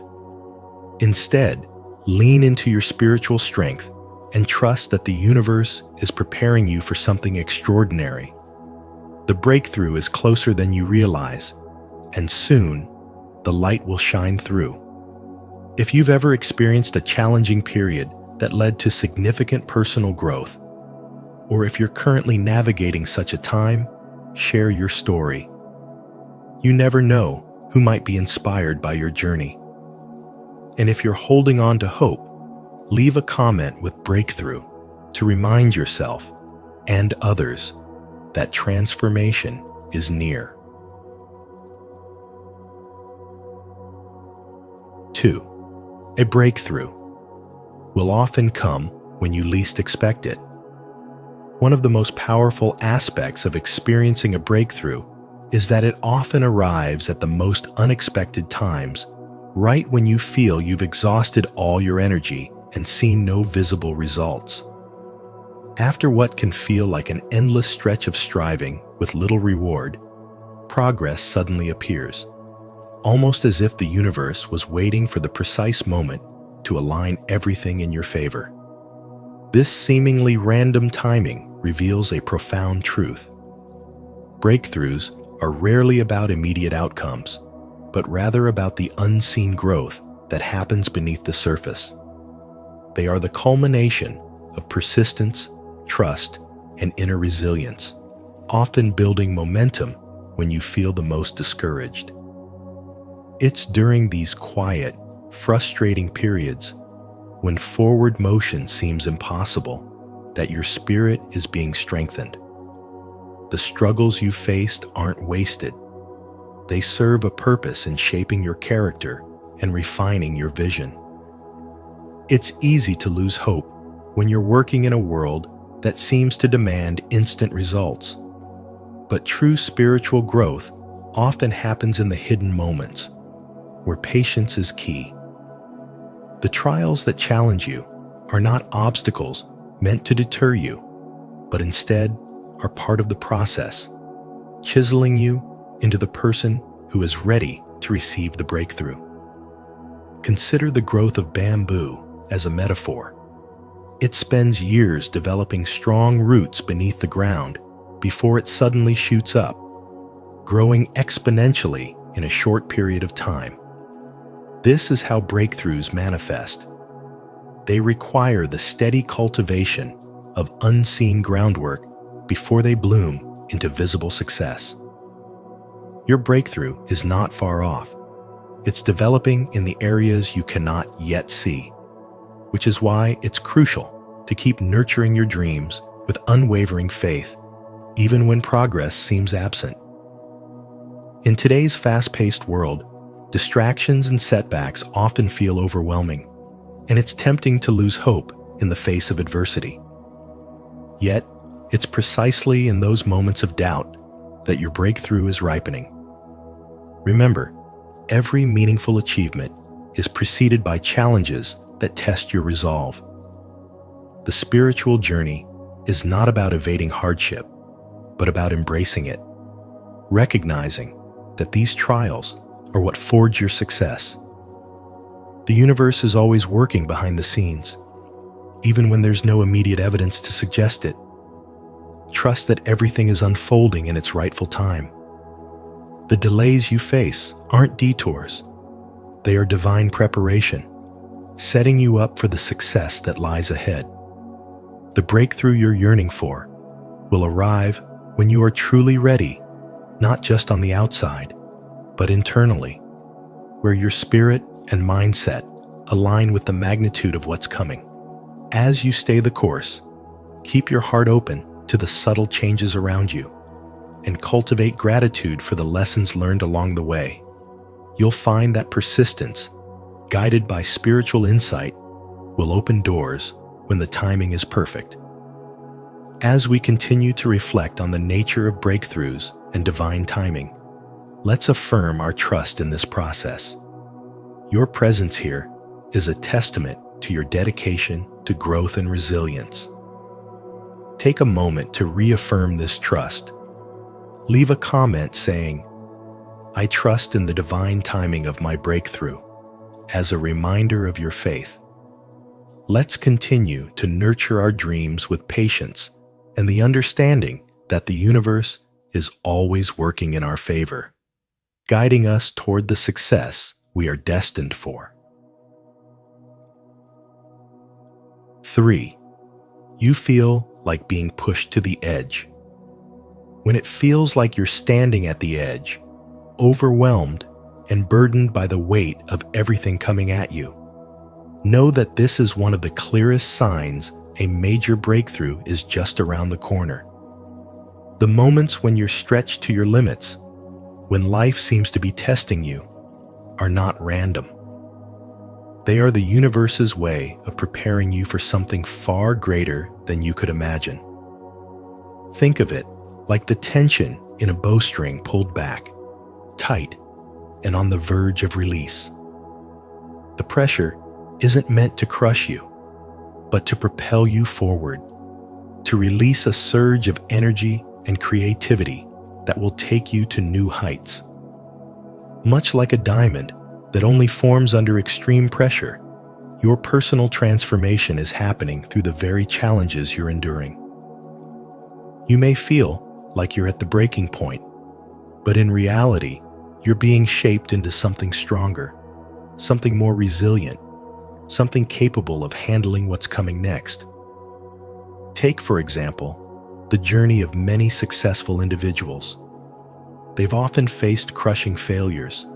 Instead, lean into your spiritual strength and trust that the universe is preparing you for something extraordinary. The breakthrough is closer than you realize, and soon, the light will shine through. If you've ever experienced a challenging period that led to significant personal growth, or if you're currently navigating such a time, share your story. You never know who might be inspired by your journey. And if you're holding on to hope, leave a comment with breakthrough to remind yourself and others that transformation is near. 2. A breakthrough will often come when you least expect it. One of the most powerful aspects of experiencing a breakthrough is that it often arrives at the most unexpected times, right when you feel you've exhausted all your energy and seen no visible results. After what can feel like an endless stretch of striving with little reward, progress suddenly appears, almost as if the universe was waiting for the precise moment to align everything in your favor. This seemingly random timing reveals a profound truth. Breakthroughs are rarely about immediate outcomes, but rather about the unseen growth that happens beneath the surface. They are the culmination of persistence, trust, and inner resilience, often building momentum when you feel the most discouraged. It's during these quiet, frustrating periods, when forward motion seems impossible, that your spirit is being strengthened. The struggles you faced aren't wasted. They serve a purpose in shaping your character and refining your vision. It's easy to lose hope when you're working in a world that seems to demand instant results. But true spiritual growth often happens in the hidden moments, where patience is key. The trials that challenge you are not obstacles meant to deter you, but instead are part of the process, chiseling you into the person who is ready to receive the breakthrough. Consider the growth of bamboo as a metaphor. It spends years developing strong roots beneath the ground before it suddenly shoots up, growing exponentially in a short period of time. This is how breakthroughs manifest. They require the steady cultivation of unseen groundwork before they bloom into visible success. Your breakthrough is not far off. It's developing in the areas you cannot yet see, which is why it's crucial to keep nurturing your dreams with unwavering faith, even when progress seems absent. In today's fast-paced world, distractions and setbacks often feel overwhelming, and it's tempting to lose hope in the face of adversity. Yet, it's precisely in those moments of doubt that your breakthrough is ripening. Remember, every meaningful achievement is preceded by challenges that test your resolve. The spiritual journey is not about evading hardship, but about embracing it, recognizing that these trials are what forge your success. The universe is always working behind the scenes, even when there's no immediate evidence to suggest it. Trust that everything is unfolding in its rightful time. The delays you face aren't detours. They are divine preparation, setting you up for the success that lies ahead. The breakthrough you're yearning for will arrive when you are truly ready, not just on the outside, but internally, where your spirit and mindset align with the magnitude of what's coming. As you stay the course, keep your heart open to the subtle changes around you and cultivate gratitude for the lessons learned along the way. You'll find that persistence, guided by spiritual insight, will open doors when the timing is perfect. As we continue to reflect on the nature of breakthroughs and divine timing, let's affirm our trust in this process. Your presence here is a testament to your dedication to growth and resilience. Take a moment to reaffirm this trust. Leave a comment saying, "I trust in the divine timing of my breakthrough," as a reminder of your faith. Let's continue to nurture our dreams with patience and the understanding that the universe is always working in our favor, guiding us toward the success we are destined for. 3. You feel like being pushed to the edge. When it feels like you're standing at the edge, overwhelmed and burdened by the weight of everything coming at you, know that this is one of the clearest signs a major breakthrough is just around the corner. The moments when you're stretched to your limits, when life seems to be testing you, are not random. They are the universe's way of preparing you for something far greater than you could imagine. Think of it like the tension in a bowstring pulled back, tight, and on the verge of release. The pressure isn't meant to crush you, but to propel you forward, to release a surge of energy and creativity that will take you to new heights. Much like a diamond that only forms under extreme pressure, your personal transformation is happening through the very challenges you're enduring. You may feel like you're at the breaking point, but in reality, you're being shaped into something stronger, something more resilient, something capable of handling what's coming next. Take, for example, the journey of many successful individuals. They've often faced crushing failures,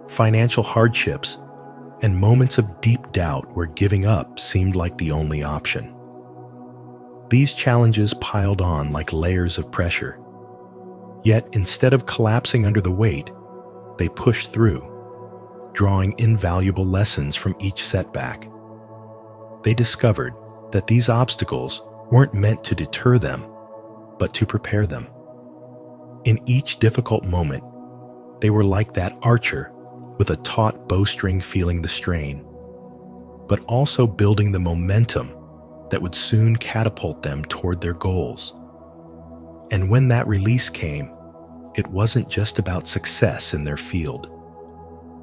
financial hardships, and moments of deep doubt where giving up seemed like the only option. These challenges piled on like layers of pressure. Yet, instead of collapsing under the weight, they pushed through, drawing invaluable lessons from each setback. They discovered that these obstacles weren't meant to deter them, but to prepare them. In each difficult moment, they were like that archer with a taut bowstring feeling the strain, but also building the momentum that would soon catapult them toward their goals. And when that release came, it wasn't just about success in their field.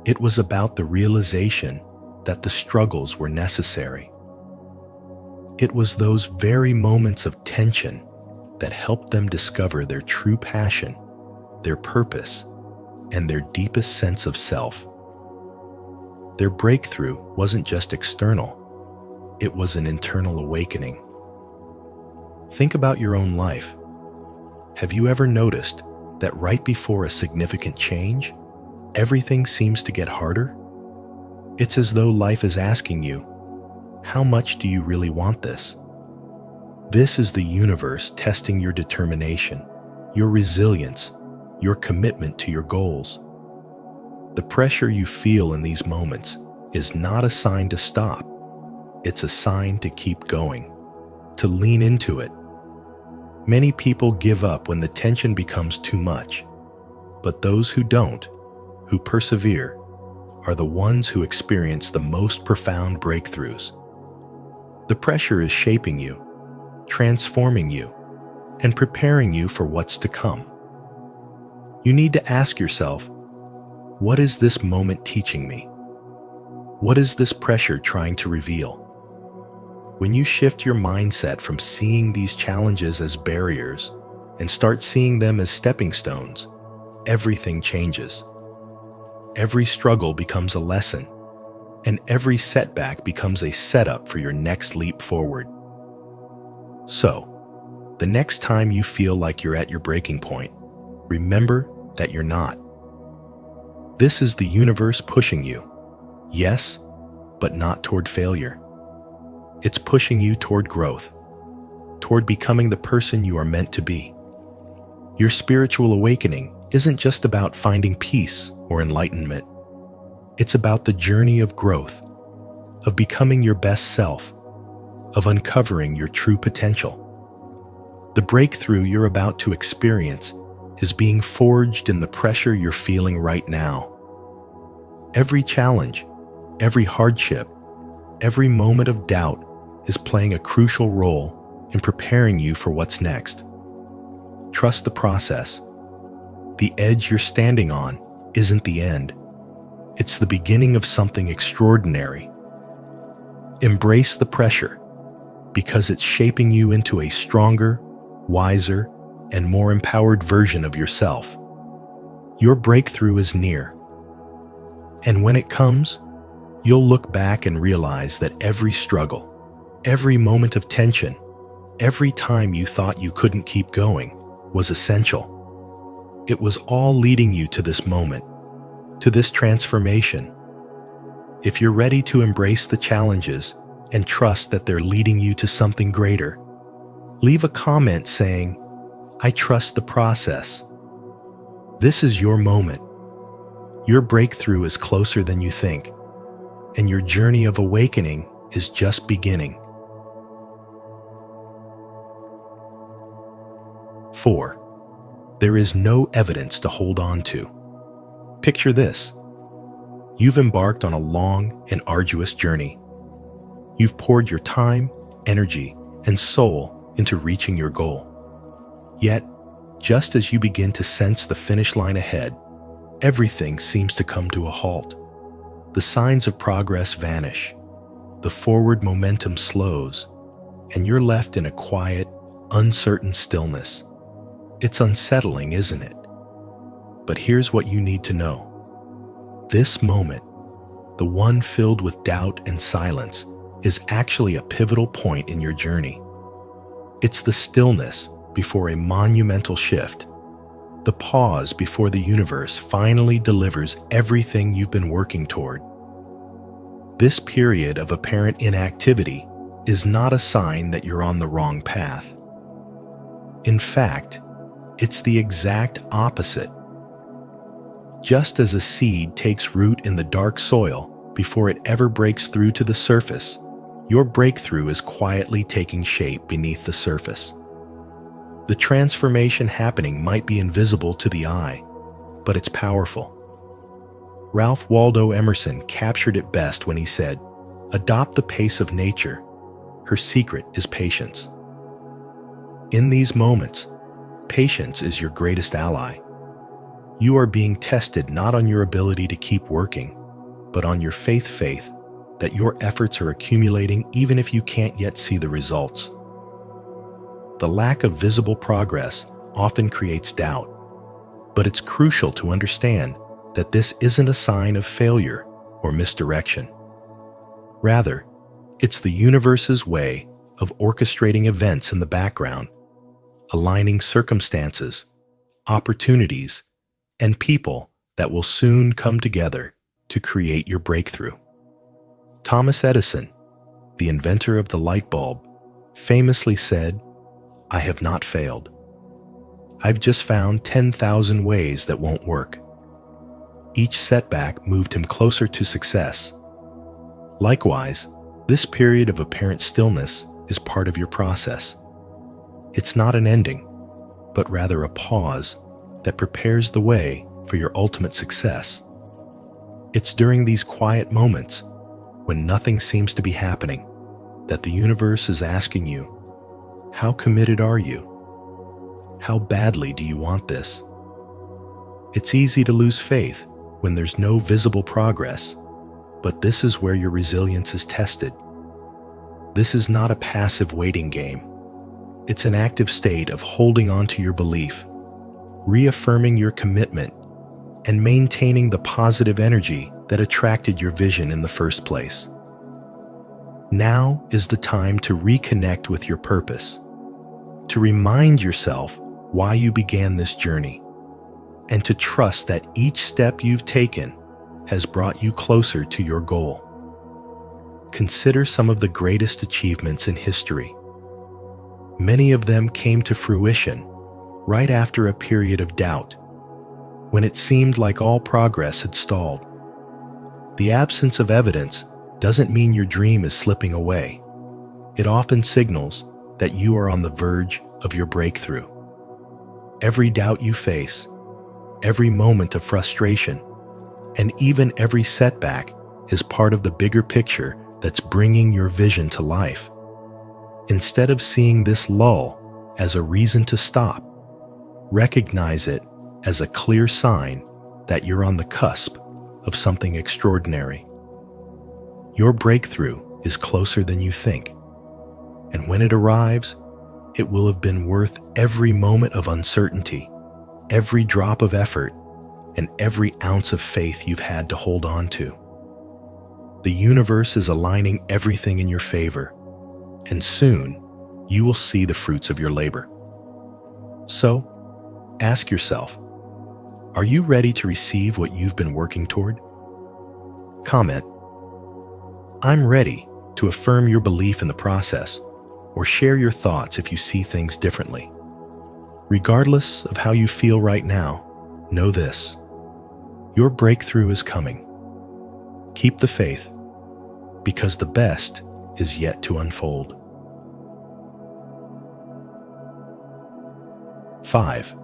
It was about the realization that the struggles were necessary. It was those very moments of tension that helped them discover their true passion, their purpose, and their deepest sense of self. Their breakthrough wasn't just external, it was an internal awakening. Think about your own life. Have you ever noticed that right before a significant change, everything seems to get harder? It's as though life is asking you, how much do you really want this? This is the universe testing your determination, your resilience, your commitment to your goals. The pressure you feel in these moments is not a sign to stop. It's a sign to keep going, to lean into it. Many people give up when the tension becomes too much, but those who don't, who persevere, are the ones who experience the most profound breakthroughs. The pressure is shaping you, transforming you, and preparing you for what's to come. You need to ask yourself, what is this moment teaching me? What is this pressure trying to reveal? When you shift your mindset from seeing these challenges as barriers and start seeing them as stepping stones, everything changes. Every struggle becomes a lesson, and every setback becomes a setup for your next leap forward. So, the next time you feel like you're at your breaking point, remember that you're not. This is the universe pushing you, yes, but not toward failure. It's pushing you toward growth, toward becoming the person you are meant to be. Your spiritual awakening isn't just about finding peace or enlightenment. It's about the journey of growth, of becoming your best self, of uncovering your true potential. The breakthrough you're about to experience is being forged in the pressure you're feeling right now. Every challenge, every hardship, every moment of doubt is playing a crucial role in preparing you for what's next. Trust the process. The edge you're standing on isn't the end. It's the beginning of something extraordinary. Embrace the pressure because it's shaping you into a stronger, wiser, and more empowered version of yourself. Your breakthrough is near. And when it comes, you'll look back and realize that every struggle, every moment of tension, every time you thought you couldn't keep going, was essential. It was all leading you to this moment, to this transformation. If you're ready to embrace the challenges and trust that they're leading you to something greater, leave a comment saying, "I trust the process." This is your moment. Your breakthrough is closer than you think, and your journey of awakening is just beginning. 4. There is no evidence to hold on to. Picture this. You've embarked on a long and arduous journey. You've poured your time, energy, and soul into reaching your goal. Yet, just as you begin to sense the finish line ahead, everything seems to come to a halt. The signs of progress vanish. The forward momentum slows, and you're left in a quiet, uncertain stillness. It's unsettling, isn't it? But here's what you need to know. This moment, the one filled with doubt and silence, is actually a pivotal point in your journey. It's the stillness before a monumental shift, the pause before the universe finally delivers everything you've been working toward. This period of apparent inactivity is not a sign that you're on the wrong path. In fact, it's the exact opposite. Just as a seed takes root in the dark soil before it ever breaks through to the surface, your breakthrough is quietly taking shape beneath the surface. The transformation happening might be invisible to the eye, but it's powerful. Ralph Waldo Emerson captured it best when he said, "Adopt the pace of nature. her secret is patience. In these moments, patience is your greatest ally. You are being tested not on your ability to keep working, but on your faith that your efforts are accumulating even if you can't yet see the results. The lack of visible progress often creates doubt, but it's crucial to understand that this isn't a sign of failure or misdirection. Rather, it's the universe's way of orchestrating events in the background, aligning circumstances, opportunities, and people that will soon come together to create your breakthrough. Thomas Edison, the inventor of the light bulb, famously said, "I have not failed. I've just found 10,000 ways that won't work." Each setback moved him closer to success. Likewise, this period of apparent stillness is part of your process. It's not an ending, but rather a pause that prepares the way for your ultimate success. It's during these quiet moments, when nothing seems to be happening, that the universe is asking you, how committed are you? How badly do you want this? It's easy to lose faith when there's no visible progress, but this is where your resilience is tested. This is not a passive waiting game. It's an active state of holding on to your belief, reaffirming your commitment, and maintaining the positive energy that attracted your vision in the first place. Now is the time to reconnect with your purpose, to remind yourself why you began this journey, and to trust that each step you've taken has brought you closer to your goal. Consider some of the greatest achievements in history. Many of them came to fruition right after a period of doubt, when it seemed like all progress had stalled. The absence of evidence doesn't mean your dream is slipping away. It often signals that you are on the verge of your breakthrough. Every doubt you face, every moment of frustration, and even every setback is part of the bigger picture that's bringing your vision to life. Instead of seeing this lull as a reason to stop, recognize it as a clear sign that you're on the cusp of something extraordinary. Your breakthrough is closer than you think, and when it arrives, it will have been worth every moment of uncertainty, every drop of effort, and every ounce of faith you've had to hold on to. The universe is aligning everything in your favor, and soon you will see the fruits of your labor. So, ask yourself, are you ready to receive what you've been working toward? Comment, "I'm ready," to affirm your belief in the process, or share your thoughts if you see things differently. Regardless of how you feel right now, know this: your breakthrough is coming. Keep the faith, because the best is yet to unfold. 5.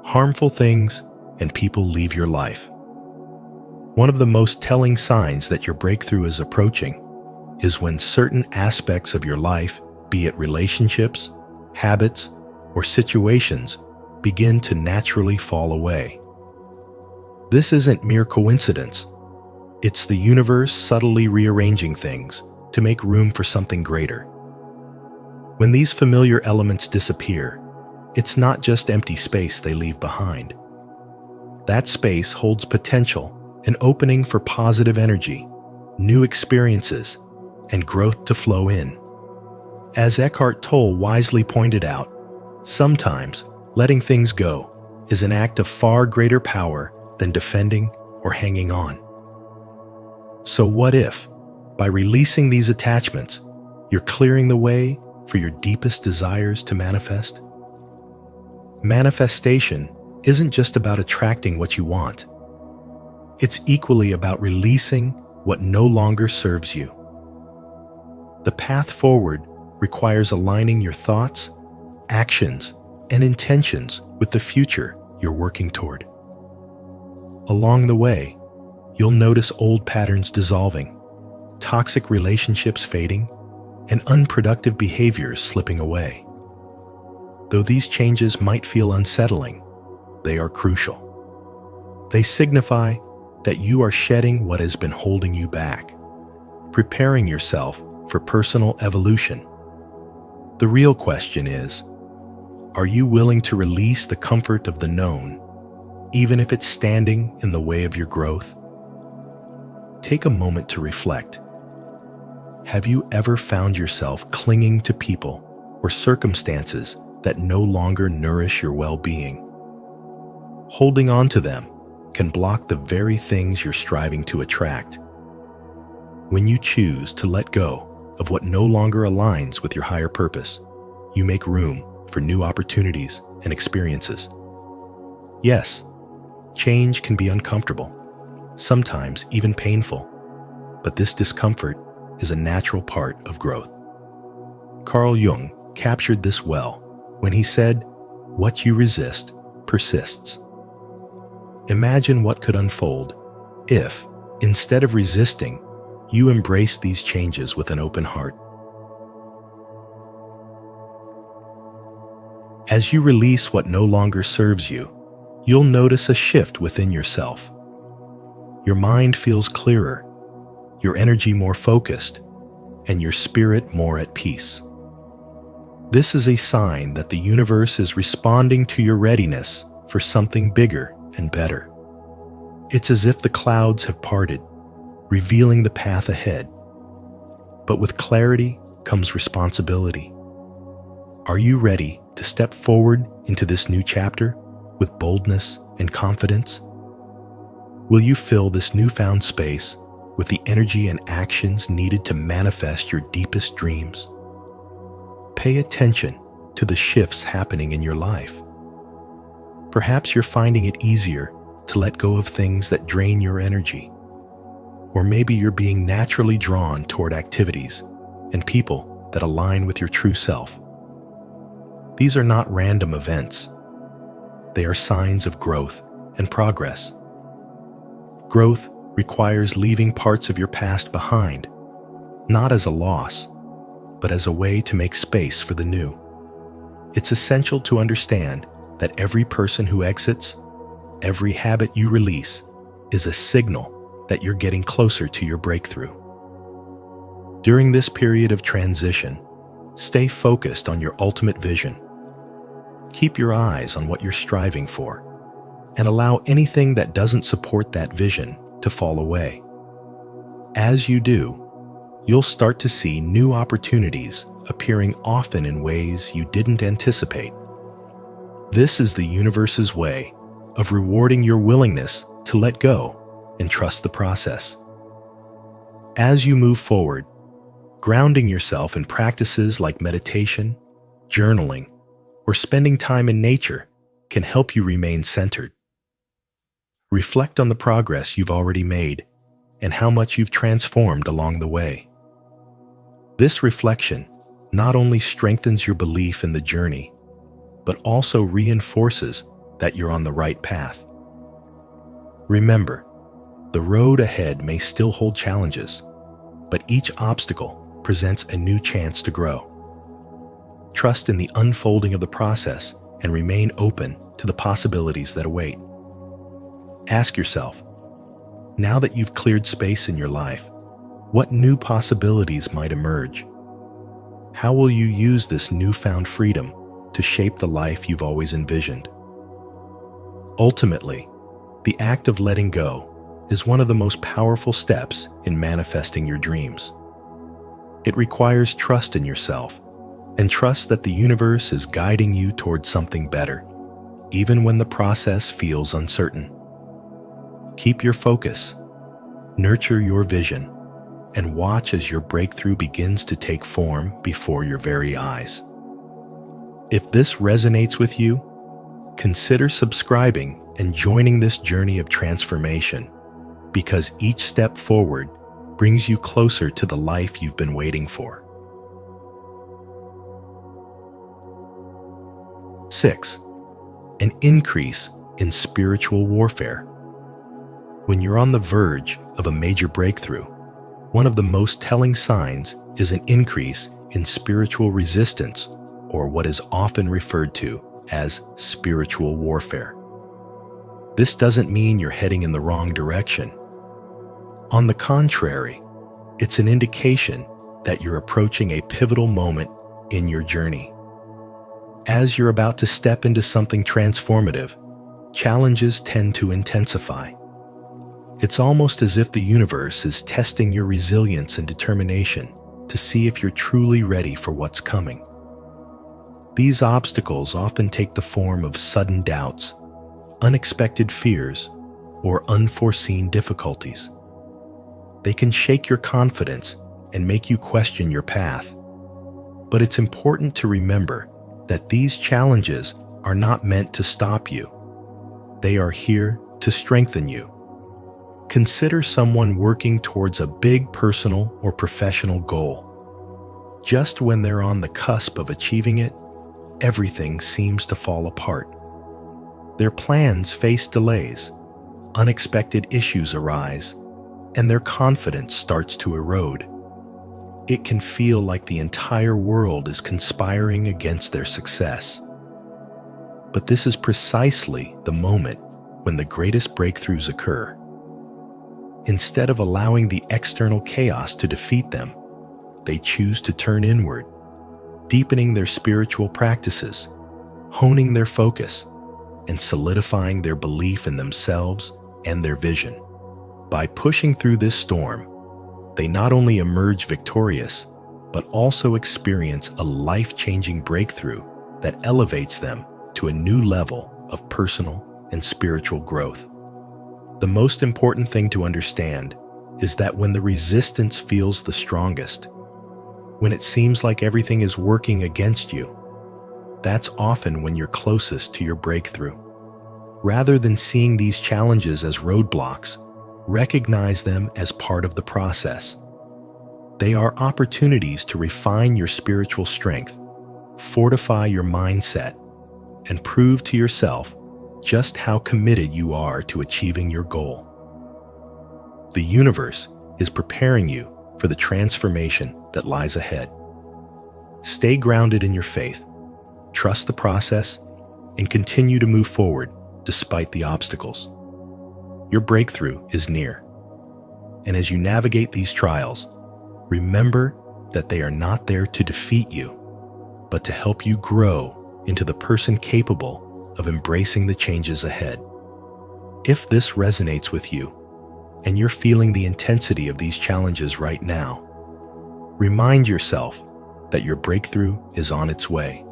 Harmful things and people leave your life. One of the most telling signs that your breakthrough is approaching is when certain aspects of your life, be it relationships, habits, or situations, begin to naturally fall away. This isn't mere coincidence. It's the universe subtly rearranging things to make room for something greater. When these familiar elements disappear, it's not just empty space they leave behind. That space holds potential, an opening for positive energy, new experiences, and growth to flow in. As Eckhart Tolle wisely pointed out, sometimes letting things go is an act of far greater power than defending or hanging on. So what if, by releasing these attachments, you're clearing the way for your deepest desires to manifest? Manifestation isn't just about attracting what you want. It's equally about releasing what no longer serves you. The path forward requires aligning your thoughts, actions, and intentions with the future you're working toward. Along the way, you'll notice old patterns dissolving, toxic relationships fading, and unproductive behaviors slipping away. Though these changes might feel unsettling, they are crucial. They signify that you are shedding what has been holding you back, preparing yourself for personal evolution. The real question is, are you willing to release the comfort of the known, even if it's standing in the way of your growth? Take a moment to reflect. Have you ever found yourself clinging to people or circumstances that no longer nourish your well-being? Holding on to them can block the very things you're striving to attract. When you choose to let go of what no longer aligns with your higher purpose, you make room for new opportunities and experiences. Yes, change can be uncomfortable, sometimes even painful, but this discomfort is a natural part of growth. Carl Jung captured this well when he said, "What you resist persists." Imagine what could unfold if, instead of resisting, you embrace these changes with an open heart. As you release what no longer serves you, you'll notice a shift within yourself. Your mind feels clearer, your energy more focused, and your spirit more at peace. This is a sign that the universe is responding to your readiness for something bigger and better. It's as if the clouds have parted, revealing the path ahead. But with clarity comes responsibility. Are you ready to step forward into this new chapter with boldness and confidence? Will you fill this newfound space with the energy and actions needed to manifest your deepest dreams? Pay attention to the shifts happening in your life. Perhaps you're finding it easier to let go of things that drain your energy. Or maybe you're being naturally drawn toward activities and people that align with your true self. These are not random events. They are signs of growth and progress. Growth requires leaving parts of your past behind, not as a loss, but as a way to make space for the new. It's essential to understand that every person who exits, every habit you release, is a signal that you're getting closer to your breakthrough. During this period of transition, stay focused on your ultimate vision. Keep your eyes on what you're striving for, and allow anything that doesn't support that vision to fall away. As you do, you'll start to see new opportunities appearing often in ways you didn't anticipate. This is the universe's way of rewarding your willingness to let go and trust the process. As you move forward, grounding yourself in practices like meditation, journaling, or spending time in nature can help you remain centered. Reflect on the progress you've already made and how much you've transformed along the way. This reflection not only strengthens your belief in the journey, but also reinforces that you're on the right path. Remember, the road ahead may still hold challenges, but each obstacle presents a new chance to grow. Trust in the unfolding of the process and remain open to the possibilities that await. Ask yourself, now that you've cleared space in your life, what new possibilities might emerge? How will you use this newfound freedom to shape the life you've always envisioned? Ultimately, the act of letting go is one of the most powerful steps in manifesting your dreams. It requires trust in yourself and trust that the universe is guiding you towards something better, even when the process feels uncertain. Keep your focus, nurture your vision, and watch as your breakthrough begins to take form before your very eyes. If this resonates with you, consider subscribing and joining this journey of transformation, because each step forward brings you closer to the life you've been waiting for. 6. An increase in spiritual warfare. When you're on the verge of a major breakthrough, one of the most telling signs is an increase in spiritual resistance, or what is often referred to as spiritual warfare. This doesn't mean you're heading in the wrong direction. On the contrary, it's an indication that you're approaching a pivotal moment in your journey. As you're about to step into something transformative, challenges tend to intensify. It's almost as if the universe is testing your resilience and determination to see if you're truly ready for what's coming. These obstacles often take the form of sudden doubts, unexpected fears, or unforeseen difficulties. They can shake your confidence and make you question your path. But it's important to remember that these challenges are not meant to stop you. They are here to strengthen you. Consider someone working towards a big personal or professional goal. Just when they're on the cusp of achieving it, everything seems to fall apart. Their plans face delays, unexpected issues arise, and their confidence starts to erode. It can feel like the entire world is conspiring against their success. But this is precisely the moment when the greatest breakthroughs occur. Instead of allowing the external chaos to defeat them, they choose to turn inward, deepening their spiritual practices, honing their focus, and solidifying their belief in themselves and their vision. By pushing through this storm, they not only emerge victorious, but also experience a life-changing breakthrough that elevates them to a new level of personal and spiritual growth. The most important thing to understand is that when the resistance feels the strongest, when it seems like everything is working against you, that's often when you're closest to your breakthrough. Rather than seeing these challenges as roadblocks, recognize them as part of the process. They are opportunities to refine your spiritual strength, fortify your mindset, and prove to yourself just how committed you are to achieving your goal. The universe is preparing you for the transformation that lies ahead. Stay grounded in your faith, trust the process, and continue to move forward despite the obstacles. Your breakthrough is near. And as you navigate these trials, remember that they are not there to defeat you, but to help you grow into the person capable of embracing the changes ahead. If this resonates with you, and you're feeling the intensity of these challenges right now, remind yourself that your breakthrough is on its way.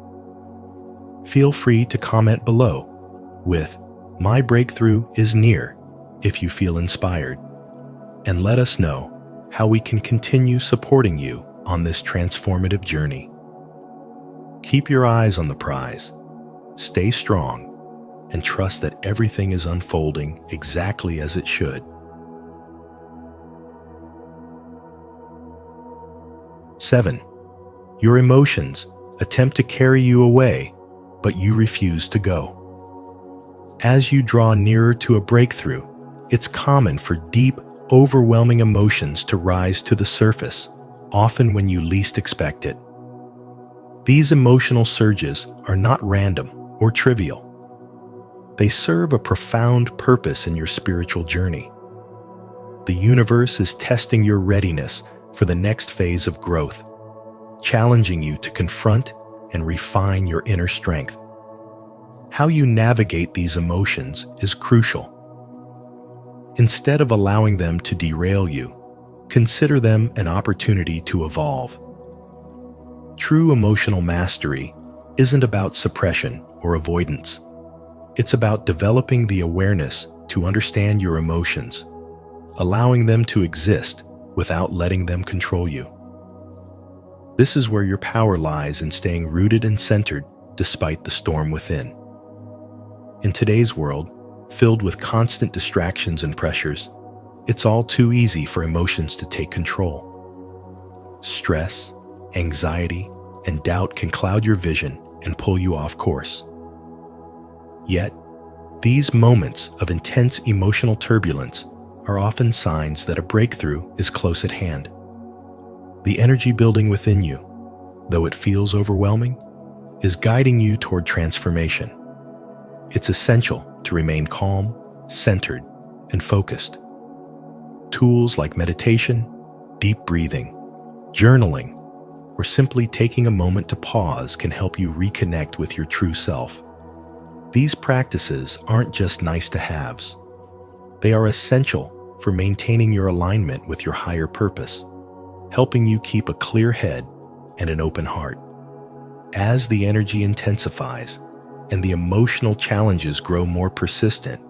Feel free to comment below with "My breakthrough is near" if you feel inspired, and let us know how we can continue supporting you on this transformative journey. Keep your eyes on the prize, stay strong, and trust that everything is unfolding exactly as it should. 7. Your emotions attempt to carry you away, but you refuse to go. As you draw nearer to a breakthrough, it's common for deep, overwhelming emotions to rise to the surface, often when you least expect it. These emotional surges are not random or trivial. They serve a profound purpose in your spiritual journey. The universe is testing your readiness for the next phase of growth, challenging you to confront and refine your inner strength. How you navigate these emotions is crucial. Instead of allowing them to derail you, consider them an opportunity to evolve. True emotional mastery isn't about suppression or avoidance. It's about developing the awareness to understand your emotions, allowing them to exist without letting them control you. This is where your power lies, in staying rooted and centered despite the storm within. In today's world, filled with constant distractions and pressures, it's all too easy for emotions to take control. Stress, anxiety, and doubt can cloud your vision and pull you off course. Yet, these moments of intense emotional turbulence are often signs that a breakthrough is close at hand. The energy building within you, though it feels overwhelming, is guiding you toward transformation. It's essential to remain calm, centered, and focused. Tools like meditation, deep breathing, journaling, or simply taking a moment to pause can help you reconnect with your true self. These practices aren't just nice-to-haves. They are essential for maintaining your alignment with your higher purpose, helping you keep a clear head and an open heart. As the energy intensifies and the emotional challenges grow more persistent,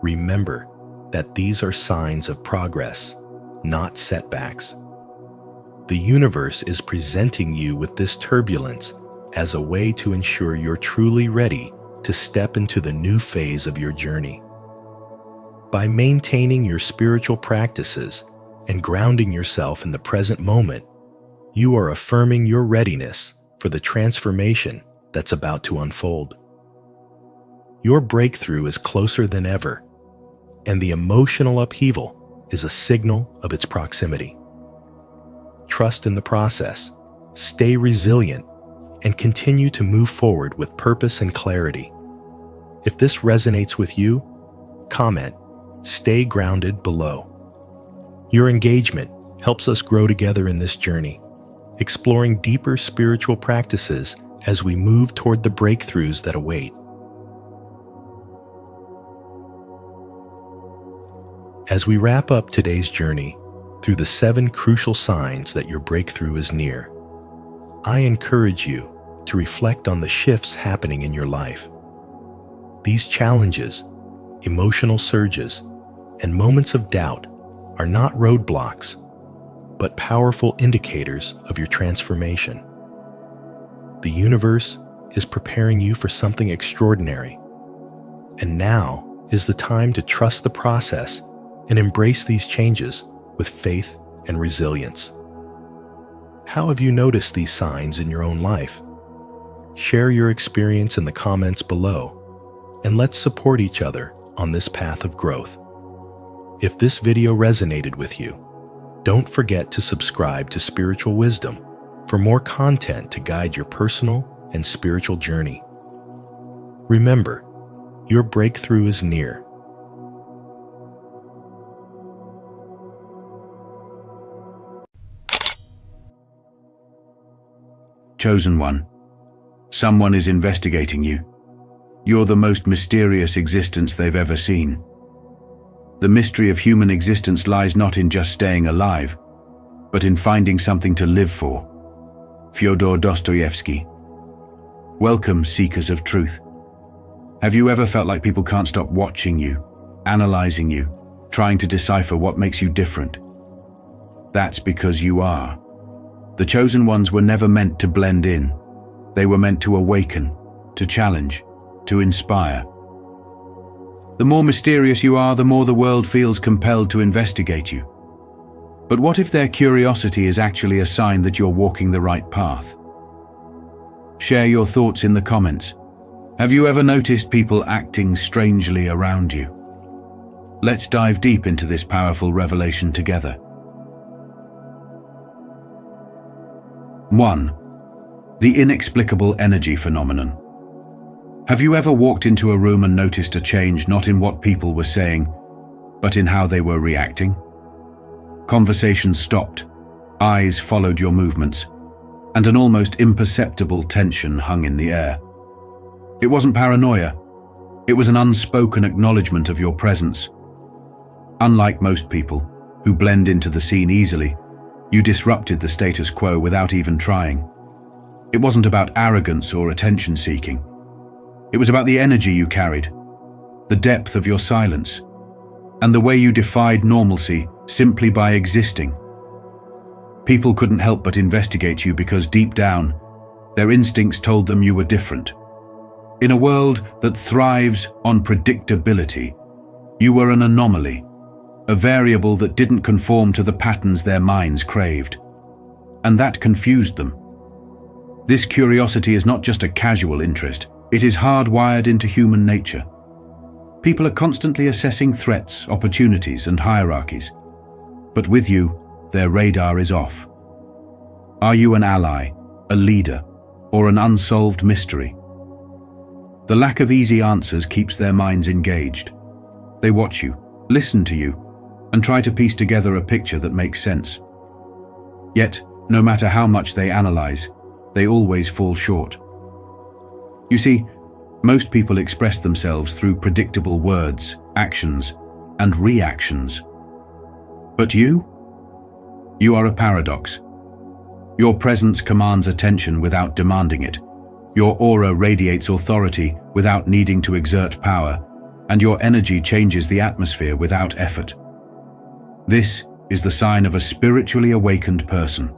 remember that these are signs of progress, not setbacks. The universe is presenting you with this turbulence as a way to ensure you're truly ready to step into the new phase of your journey. By maintaining your spiritual practices and grounding yourself in the present moment, you are affirming your readiness for the transformation that's about to unfold. Your breakthrough is closer than ever, and the emotional upheaval is a signal of its proximity. Trust in the process, stay resilient, and continue to move forward with purpose and clarity. If this resonates with you, comment, "Stay grounded" below. Your engagement helps us grow together in this journey, exploring deeper spiritual practices as we move toward the breakthroughs that await. As we wrap up today's journey through the 7 crucial signs that your breakthrough is near, I encourage you to reflect on the shifts happening in your life. These challenges, emotional surges, and moments of doubt are not roadblocks, but powerful indicators of your transformation. The universe is preparing you for something extraordinary, and now is the time to trust the process and embrace these changes with faith and resilience. How have you noticed these signs in your own life? Share your experience in the comments below, and let's support each other on this path of growth. If this video resonated with you, don't forget to subscribe to Spiritual Wisdom for more content to guide your personal and spiritual journey. Remember, your breakthrough is near. Chosen one, someone is investigating you. You're the most mysterious existence they've ever seen. The mystery of human existence lies not in just staying alive, but in finding something to live for. Fyodor Dostoevsky. Welcome, seekers of truth. Have you ever felt like people can't stop watching you, analyzing you, trying to decipher what makes you different? That's because you are. The chosen ones were never meant to blend in. They were meant to awaken, to challenge, to inspire. The more mysterious you are, the more the world feels compelled to investigate you. But what if their curiosity is actually a sign that you're walking the right path? Share your thoughts in the comments. Have you ever noticed people acting strangely around you? Let's dive deep into this powerful revelation together. 1. The inexplicable energy phenomenon. Have you ever walked into a room and noticed a change not in what people were saying, but in how they were reacting? Conversations stopped, eyes followed your movements, and an almost imperceptible tension hung in the air. It wasn't paranoia, it was an unspoken acknowledgement of your presence. Unlike most people, who blend into the scene easily, you disrupted the status quo without even trying. It wasn't about arrogance or attention-seeking. It was about the energy you carried, the depth of your silence, and the way you defied normalcy simply by existing. People couldn't help but investigate you because deep down, their instincts told them you were different. In a world that thrives on predictability, you were an anomaly, a variable that didn't conform to the patterns their minds craved. And that confused them. This curiosity is not just a casual interest, it is hardwired into human nature. People are constantly assessing threats, opportunities, and hierarchies. But with you, their radar is off. Are you an ally, a leader, or an unsolved mystery. The lack of easy answers keeps their minds engaged. They watch you, listen to you, and try to piece together a picture that makes sense. Yet, no matter how much they analyze, they always fall short. You see, most people express themselves through predictable words, actions, and reactions. But you? You are a paradox. Your presence commands attention without demanding it. Your aura radiates authority without needing to exert power, and your energy changes the atmosphere without effort. This is the sign of a spiritually awakened person,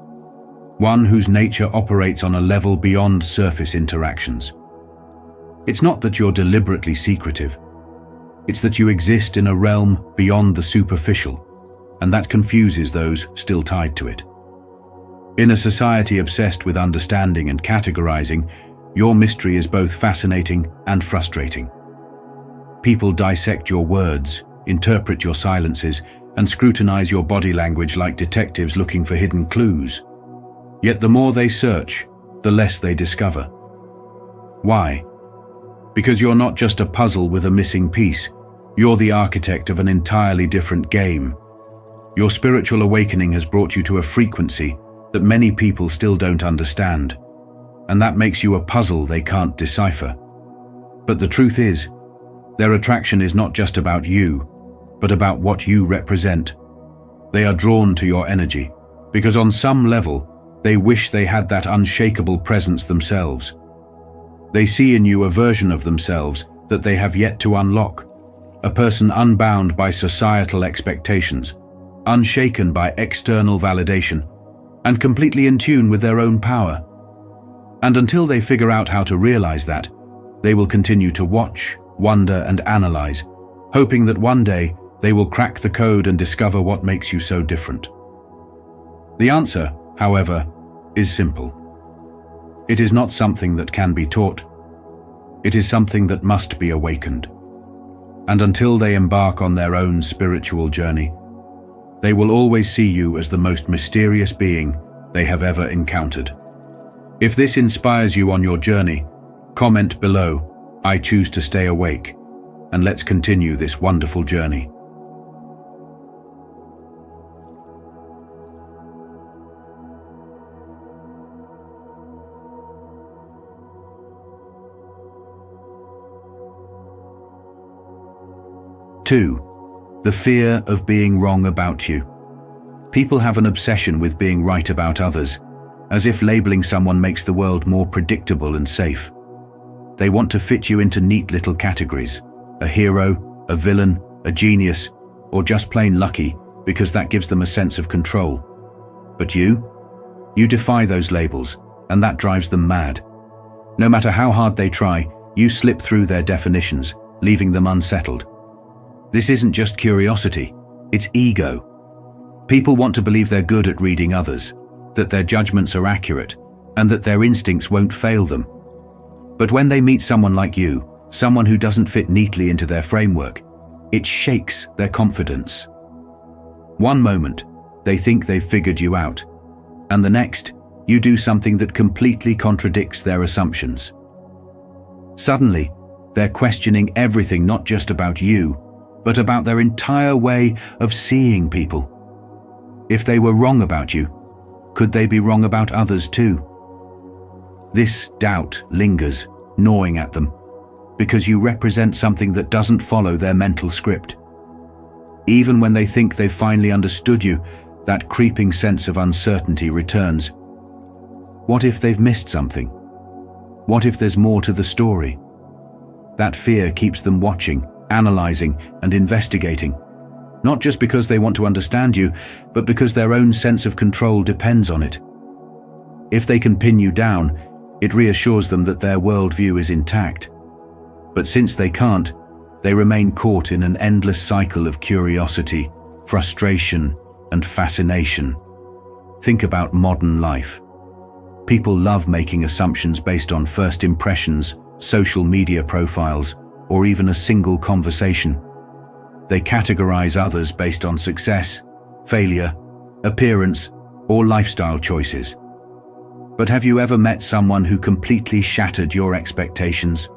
one whose nature operates on a level beyond surface interactions. It's not that you're deliberately secretive. It's that you exist in a realm beyond the superficial, and that confuses those still tied to it. In a society obsessed with understanding and categorizing, your mystery is both fascinating and frustrating. People dissect your words, interpret your silences, and scrutinize your body language like detectives looking for hidden clues. Yet the more they search, the less they discover. Why? Because you're not just a puzzle with a missing piece. You're the architect of an entirely different game. Your spiritual awakening has brought you to a frequency that many people still don't understand, and that makes you a puzzle they can't decipher. But the truth is, their attraction is not just about you, but about what you represent. They are drawn to your energy, because on some level, they wish they had that unshakable presence themselves. They see in you a version of themselves that they have yet to unlock, a person unbound by societal expectations, unshaken by external validation, and completely in tune with their own power. And until they figure out how to realize that, they will continue to watch, wonder, and analyze, hoping that one day they will crack the code and discover what makes you so different. The answer, however, is simple. It is not something that can be taught. It is something that must be awakened. And until they embark on their own spiritual journey, they will always see you as the most mysterious being they have ever encountered. If this inspires you on your journey, comment below, "I choose to stay awake," and let's continue this wonderful journey. Two, the fear of being wrong about you. People have an obsession with being right about others, as if labeling someone makes the world more predictable and safe. They want to fit you into neat little categories: a hero, a villain, a genius, or just plain lucky, because that gives them a sense of control. But you defy those labels, and that drives them mad. No matter how hard they try, you slip through their definitions, leaving them unsettled. This isn't just curiosity, it's ego. People want to believe they're good at reading others, that their judgments are accurate, and that their instincts won't fail them. But when they meet someone like you, someone who doesn't fit neatly into their framework, it shakes their confidence. One moment, they think they've figured you out, and the next, you do something that completely contradicts their assumptions. Suddenly, they're questioning everything, not just about you, but about their entire way of seeing people. If they were wrong about you, could they be wrong about others too? This doubt lingers, gnawing at them, because you represent something that doesn't follow their mental script. Even when they think they've finally understood you, that creeping sense of uncertainty returns. What if they've missed something? What if there's more to the story? That fear keeps them watching, analyzing, and investigating, not just because they want to understand you, but because their own sense of control depends on it. If they can pin you down, it reassures them that their worldview is intact. But since they can't, they remain caught in an endless cycle of curiosity, frustration, and fascination. Think about modern life. People love making assumptions based on first impressions, social media profiles, or even a single conversation. They categorize others based on success, failure, appearance, or lifestyle choices. But have you ever met someone who completely shattered your expectations?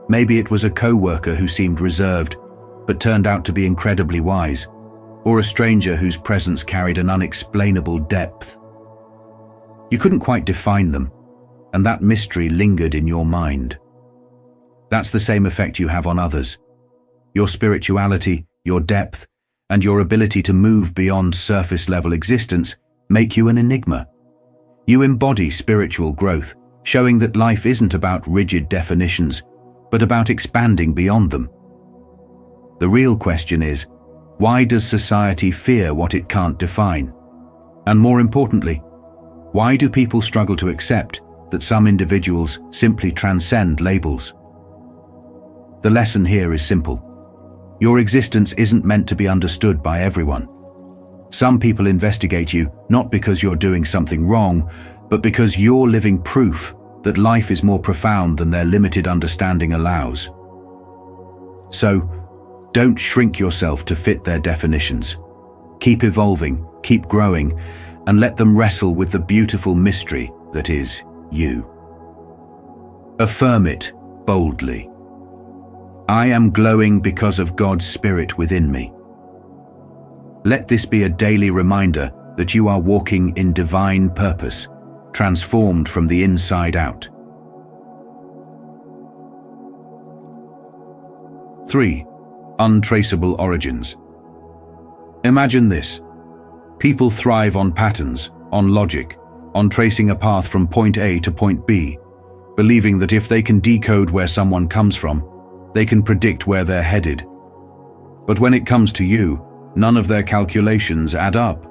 Maybe it was a co-worker who seemed reserved, but turned out to be incredibly wise, or a stranger whose presence carried an unexplainable depth. You couldn't quite define them, and that mystery lingered in your mind. That's the same effect you have on others. Your spirituality, your depth, and your ability to move beyond surface-level existence make you an enigma. You embody spiritual growth, showing that life isn't about rigid definitions, but about expanding beyond them. The real question is, why does society fear what it can't define? And more importantly, why do people struggle to accept that some individuals simply transcend labels? The lesson here is simple. Your existence isn't meant to be understood by everyone. Some people investigate you not because you're doing something wrong, but because you're living proof that life is more profound than their limited understanding allows. So, don't shrink yourself to fit their definitions. Keep evolving, keep growing, and let them wrestle with the beautiful mystery that is you. Affirm it boldly. I am glowing because of God's Spirit within me. Let this be a daily reminder that you are walking in divine purpose, transformed from the inside out. 3. Untraceable origins. Imagine this. People thrive on patterns, on logic, on tracing a path from point A to point B, believing that if they can decode where someone comes from, they can predict where they're headed. But when it comes to you, none of their calculations add up.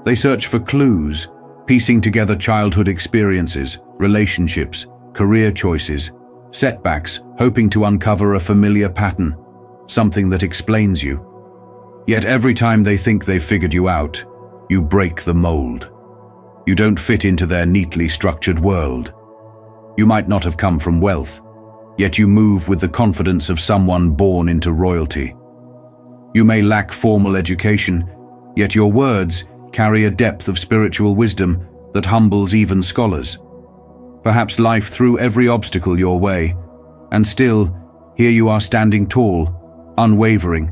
They search for clues, piecing together childhood experiences, relationships, career choices, setbacks, hoping to uncover a familiar pattern, something that explains you. Yet every time they think they've figured you out, you break the mold. You don't fit into their neatly structured world. You might not have come from wealth, yet you move with the confidence of someone born into royalty. You may lack formal education, yet your words carry a depth of spiritual wisdom that humbles even scholars. Perhaps life threw every obstacle your way, and still, here you are standing tall, unwavering,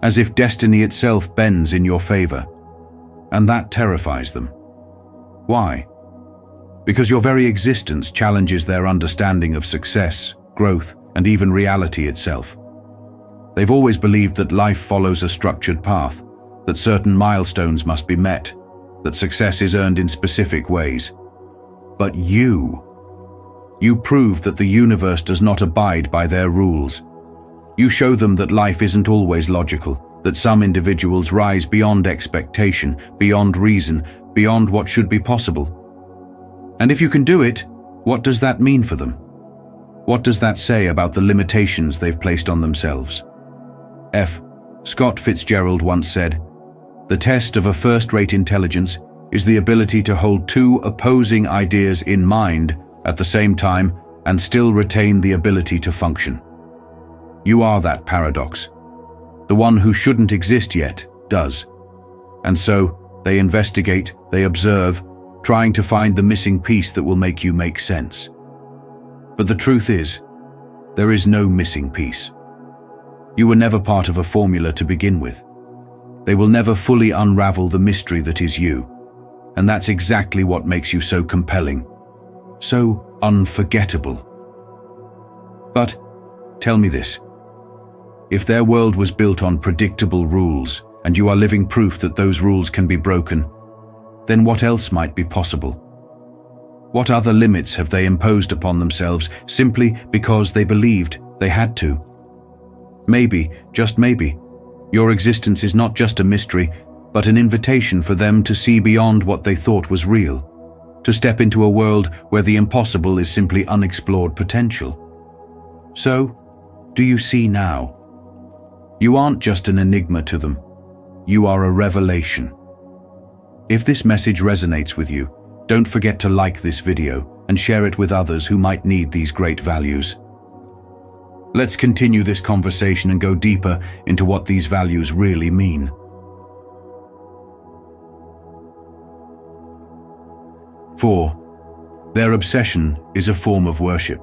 as if destiny itself bends in your favor. And that terrifies them. Why? Because your very existence challenges their understanding of success, growth, and even reality itself. They've always believed that life follows a structured path, that certain milestones must be met, that success is earned in specific ways. But you prove that the universe does not abide by their rules. You show them that life isn't always logical, that some individuals rise beyond expectation, beyond reason, beyond what should be possible. And if you can do it, what does that mean for them? What does that say about the limitations they've placed on themselves? F. Scott Fitzgerald once said, "The test of a first-rate intelligence is the ability to hold two opposing ideas in mind at the same time and still retain the ability to function." You are that paradox. The one who shouldn't exist yet does. And so, they investigate, they observe, trying to find the missing piece that will make you make sense. But the truth is, there is no missing piece. You were never part of a formula to begin with. They will never fully unravel the mystery that is you. And that's exactly what makes you so compelling, so unforgettable. But, tell me this. If their world was built on predictable rules, and you are living proof that those rules can be broken, then what else might be possible? What other limits have they imposed upon themselves simply because they believed they had to? Maybe, just maybe, your existence is not just a mystery, but an invitation for them to see beyond what they thought was real, to step into a world where the impossible is simply unexplored potential. So, do you see now? You aren't just an enigma to them. You are a revelation. If this message resonates with you, don't forget to like this video and share it with others who might need these great values. Let's continue this conversation and go deeper into what these values really mean. 4. Their obsession is a form of worship.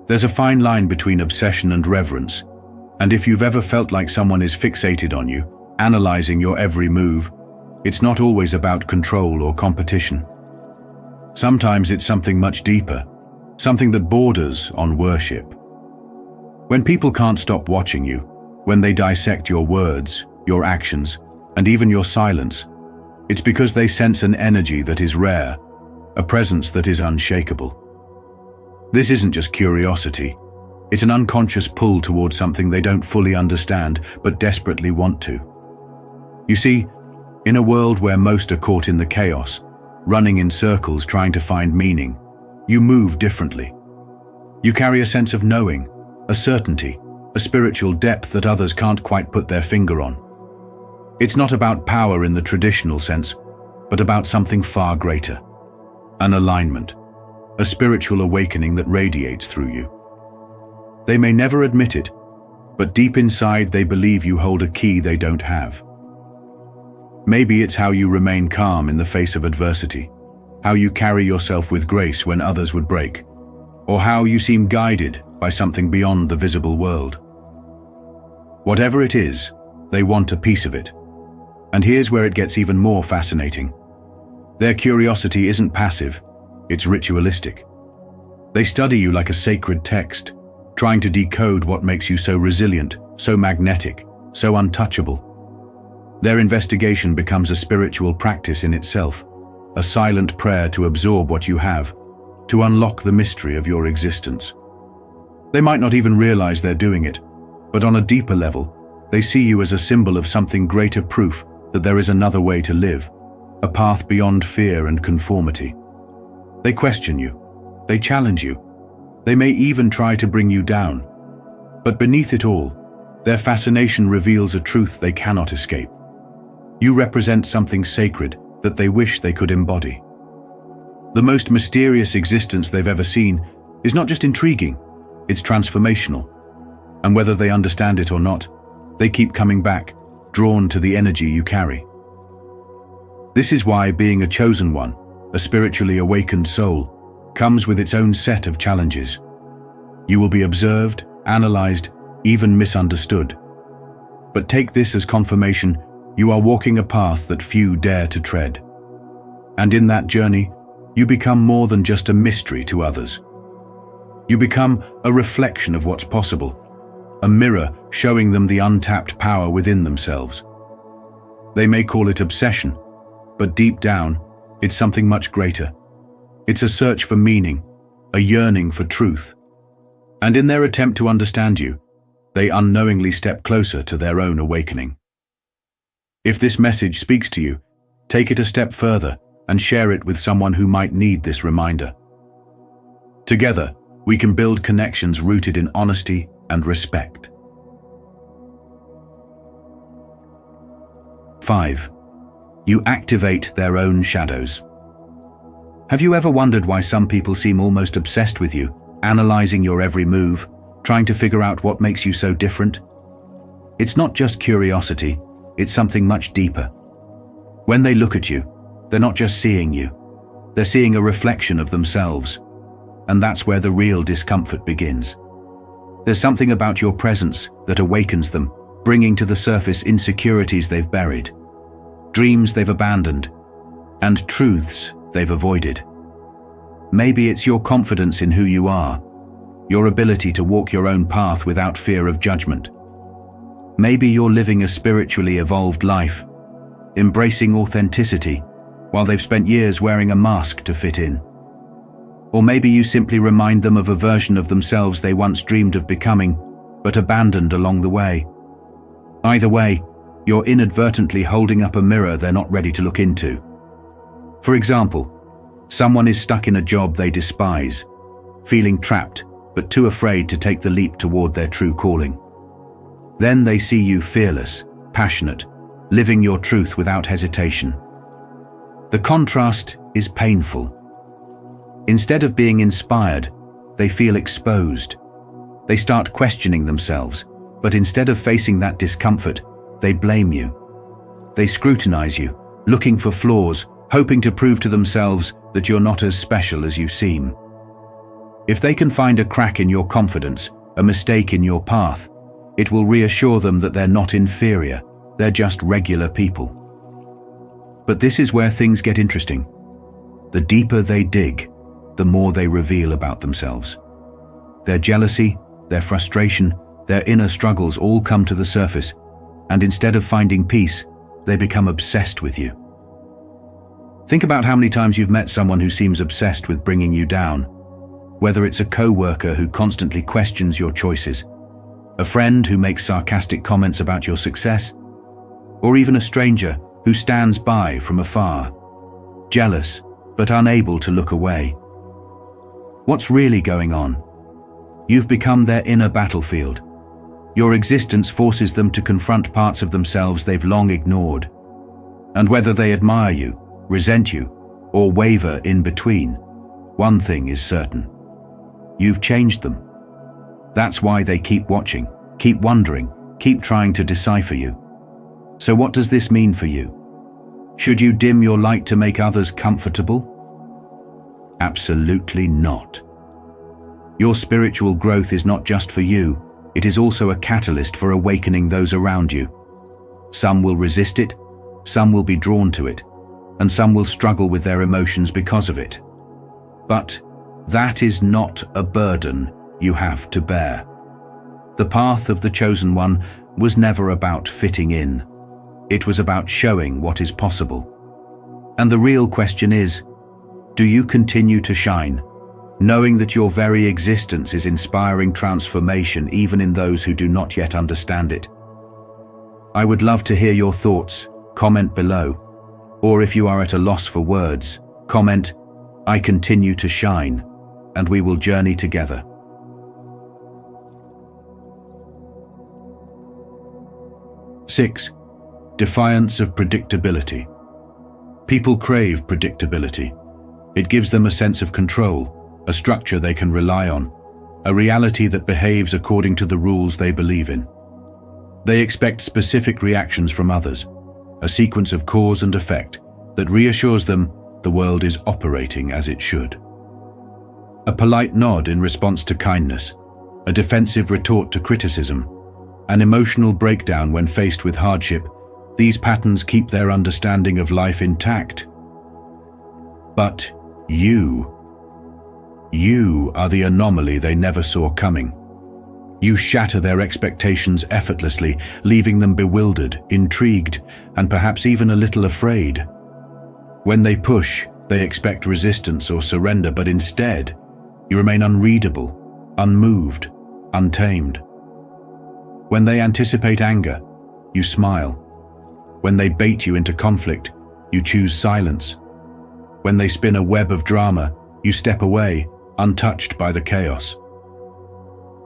There's a fine line between obsession and reverence, and if you've ever felt like someone is fixated on you, analyzing your every move, it's not always about control or competition. Sometimes it's something much deeper, something that borders on worship. When people can't stop watching you, when they dissect your words, your actions, and even your silence, it's because they sense an energy that is rare, a presence that is unshakable. This isn't just curiosity. It's an unconscious pull towards something they don't fully understand but desperately want to. You see, in a world where most are caught in the chaos, running in circles trying to find meaning, you move differently. You carry a sense of knowing, a certainty, a spiritual depth that others can't quite put their finger on. It's not about power in the traditional sense, but about something far greater. An alignment, a spiritual awakening that radiates through you. They may never admit it, but deep inside they believe you hold a key they don't have. Maybe it's how you remain calm in the face of adversity, how you carry yourself with grace when others would break, or how you seem guided by something beyond the visible world. Whatever it is, they want a piece of it. And here's where it gets even more fascinating. Their curiosity isn't passive, it's ritualistic. They study you like a sacred text, trying to decode what makes you so resilient, so magnetic, so untouchable. Their investigation becomes a spiritual practice in itself, a silent prayer to absorb what you have, to unlock the mystery of your existence. They might not even realize they're doing it, but on a deeper level, they see you as a symbol of something greater, proof that there is another way to live, a path beyond fear and conformity. They question you, they challenge you, they may even try to bring you down. But beneath it all, their fascination reveals a truth they cannot escape. You represent something sacred that they wish they could embody. The most mysterious existence they've ever seen is not just intriguing, it's transformational. And whether they understand it or not, they keep coming back, drawn to the energy you carry. This is why being a chosen one, a spiritually awakened soul, comes with its own set of challenges. You will be observed, analyzed, even misunderstood. But take this as confirmation you are walking a path that few dare to tread. And in that journey, you become more than just a mystery to others. You become a reflection of what's possible, a mirror showing them the untapped power within themselves. They may call it obsession, but deep down, it's something much greater. It's a search for meaning, a yearning for truth. And in their attempt to understand you, they unknowingly step closer to their own awakening. If this message speaks to you, take it a step further and share it with someone who might need this reminder. Together, we can build connections rooted in honesty and respect. 5. You activate their own shadows. Have you ever wondered why some people seem almost obsessed with you, analyzing your every move, trying to figure out what makes you so different? It's not just curiosity, it's something much deeper. When they look at you, they're not just seeing you, they're seeing a reflection of themselves. And that's where the real discomfort begins. There's something about your presence that awakens them, bringing to the surface insecurities they've buried, dreams they've abandoned, and truths they've avoided. Maybe it's your confidence in who you are, your ability to walk your own path without fear of judgment. Maybe you're living a spiritually evolved life, embracing authenticity, while they've spent years wearing a mask to fit in. Or maybe you simply remind them of a version of themselves they once dreamed of becoming, but abandoned along the way. Either way, you're inadvertently holding up a mirror they're not ready to look into. For example, someone is stuck in a job they despise, feeling trapped but too afraid to take the leap toward their true calling. Then they see you fearless, passionate, living your truth without hesitation. The contrast is painful. Instead of being inspired, they feel exposed. They start questioning themselves, but instead of facing that discomfort, they blame you. They scrutinize you, looking for flaws, hoping to prove to themselves that you're not as special as you seem. If they can find a crack in your confidence, a mistake in your path, it will reassure them that they're not inferior, they're just regular people. But this is where things get interesting. The deeper they dig, the more they reveal about themselves. Their jealousy, their frustration, their inner struggles all come to the surface, and instead of finding peace, they become obsessed with you. Think about how many times you've met someone who seems obsessed with bringing you down, whether it's a co-worker who constantly questions your choices, a friend who makes sarcastic comments about your success, or even a stranger who stands by from afar, jealous but unable to look away. What's really going on? You've become their inner battlefield. Your existence forces them to confront parts of themselves they've long ignored. And whether they admire you, resent you, or waver in between, one thing is certain. You've changed them. That's why they keep watching, keep wondering, keep trying to decipher you. So what does this mean for you? Should you dim your light to make others comfortable? Absolutely not. Your spiritual growth is not just for you, it is also a catalyst for awakening those around you. Some will resist it, some will be drawn to it, and some will struggle with their emotions because of it. But that is not a burden you have to bear. The path of the chosen one was never about fitting in. It was about showing what is possible. And the real question is, do you continue to shine, knowing that your very existence is inspiring transformation even in those who do not yet understand it? I would love to hear your thoughts. Comment below. Or if you are at a loss for words, comment, "I continue to shine," and we will journey together. Six, defiance of predictability. People crave predictability. It gives them a sense of control, a structure they can rely on, a reality that behaves according to the rules they believe in. They expect specific reactions from others, a sequence of cause and effect that reassures them the world is operating as it should. A polite nod in response to kindness, a defensive retort to criticism, an emotional breakdown when faced with hardship, these patterns keep their understanding of life intact. But you are the anomaly they never saw coming. You shatter their expectations effortlessly, leaving them bewildered, intrigued, and perhaps even a little afraid. When they push, they expect resistance or surrender, but instead, you remain unreadable, unmoved, untamed. When they anticipate anger, you smile. When they bait you into conflict, you choose silence. When they spin a web of drama, you step away, untouched by the chaos.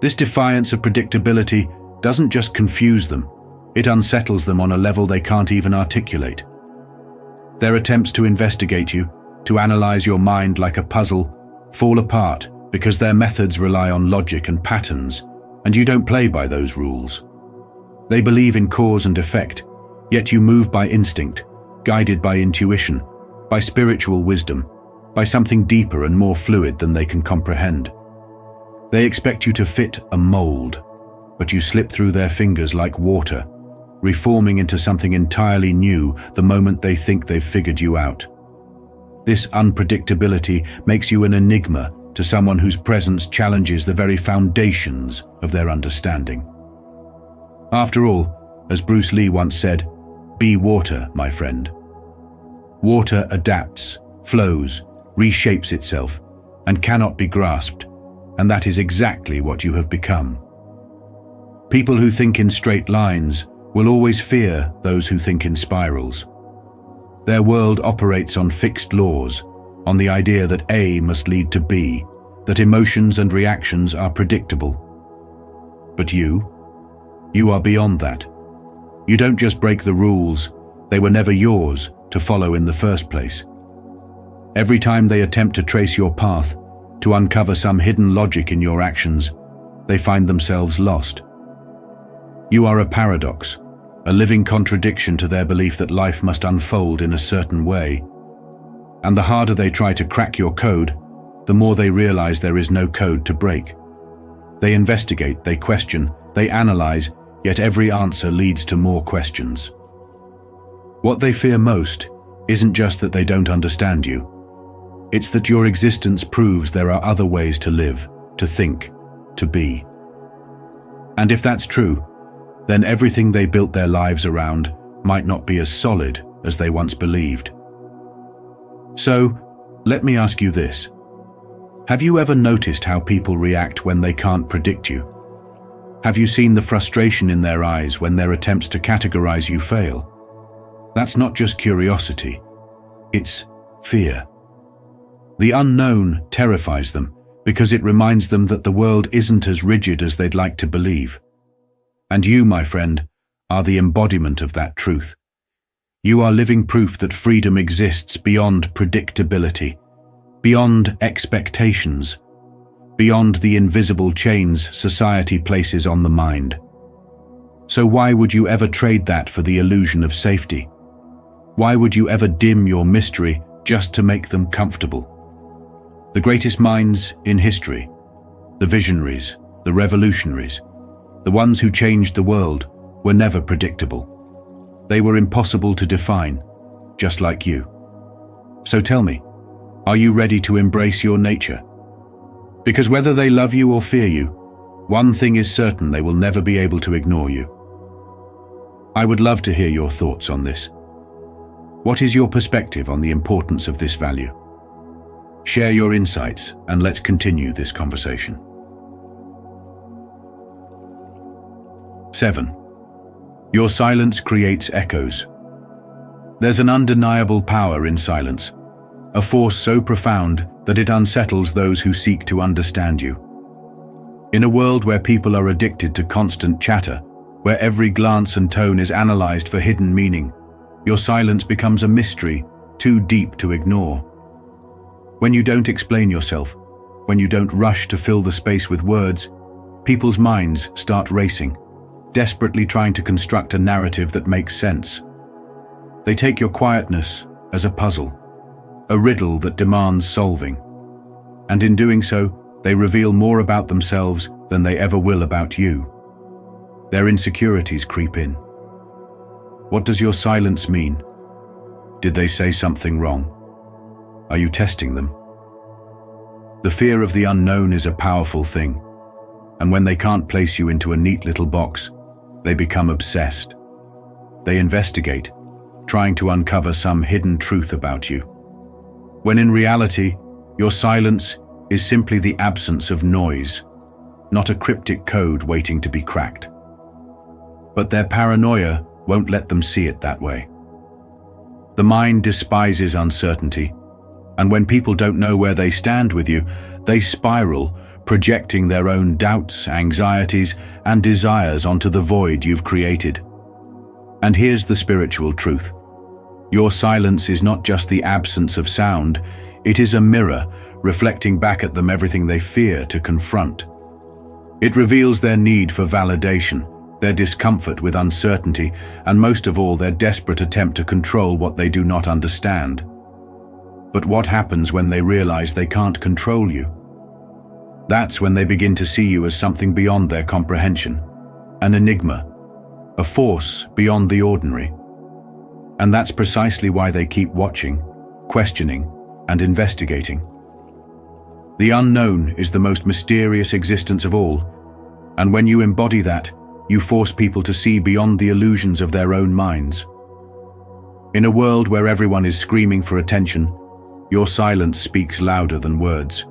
This defiance of predictability doesn't just confuse them, it unsettles them on a level they can't even articulate. Their attempts to investigate you, to analyze your mind like a puzzle, fall apart because their methods rely on logic and patterns, and you don't play by those rules. They believe in cause and effect, yet you move by instinct, guided by intuition, by spiritual wisdom, by something deeper and more fluid than they can comprehend. They expect you to fit a mold, but you slip through their fingers like water, reforming into something entirely new the moment they think they've figured you out. This unpredictability makes you an enigma to someone whose presence challenges the very foundations of their understanding. After all, as Bruce Lee once said, "Be water, my friend." Water adapts, flows, reshapes itself, and cannot be grasped, and that is exactly what you have become. People who think in straight lines will always fear those who think in spirals. Their world operates on fixed laws, on the idea that A must lead to B, that emotions and reactions are predictable. But you are beyond that. You don't just break the rules, they were never yours to follow in the first place. Every time they attempt to trace your path, to uncover some hidden logic in your actions, they find themselves lost. You are a paradox, a living contradiction to their belief that life must unfold in a certain way. And the harder they try to crack your code, the more they realize there is no code to break. They investigate, they question, they analyze, yet every answer leads to more questions. What they fear most isn't just that they don't understand you. It's that your existence proves there are other ways to live, to think, to be. And if that's true, then everything they built their lives around might not be as solid as they once believed. So, let me ask you this. Have you ever noticed how people react when they can't predict you? Have you seen the frustration in their eyes when their attempts to categorize you fail? That's not just curiosity, it's fear. The unknown terrifies them because it reminds them that the world isn't as rigid as they'd like to believe. And you, my friend, are the embodiment of that truth. You are living proof that freedom exists beyond predictability, beyond expectations, beyond the invisible chains society places on the mind. So why would you ever trade that for the illusion of safety? Why would you ever dim your mystery just to make them comfortable? The greatest minds in history, the visionaries, the revolutionaries, the ones who changed the world, were never predictable. They were impossible to define, just like you. So tell me, are you ready to embrace your nature? Because whether they love you or fear you, one thing is certain: they will never be able to ignore you. I would love to hear your thoughts on this. What is your perspective on the importance of this value? Share your insights and let's continue this conversation. 7. Your silence creates echoes. There's an undeniable power in silence, a force so profound that it unsettles those who seek to understand you. In a world where people are addicted to constant chatter, where every glance and tone is analyzed for hidden meaning, your silence becomes a mystery too deep to ignore. When you don't explain yourself, when you don't rush to fill the space with words, people's minds start racing, desperately trying to construct a narrative that makes sense. They take your quietness as a puzzle, a riddle that demands solving. And in doing so, they reveal more about themselves than they ever will about you. Their insecurities creep in. What does your silence mean? Did they say something wrong? Are you testing them? The fear of the unknown is a powerful thing, and when they can't place you into a neat little box, they become obsessed. They investigate, trying to uncover some hidden truth about you. When in reality, your silence is simply the absence of noise, not a cryptic code waiting to be cracked. But their paranoia won't let them see it that way. The mind despises uncertainty, and when people don't know where they stand with you, they spiral, projecting their own doubts, anxieties, and desires onto the void you've created. And here's the spiritual truth. Your silence is not just the absence of sound, it is a mirror reflecting back at them everything they fear to confront. It reveals their need for validation, their discomfort with uncertainty, and most of all, their desperate attempt to control what they do not understand. But what happens when they realize they can't control you? That's when they begin to see you as something beyond their comprehension, an enigma, a force beyond the ordinary. And that's precisely why they keep watching, questioning, and investigating. The unknown is the most mysterious existence of all, and when you embody that, you force people to see beyond the illusions of their own minds. In a world where everyone is screaming for attention, your silence speaks louder than words.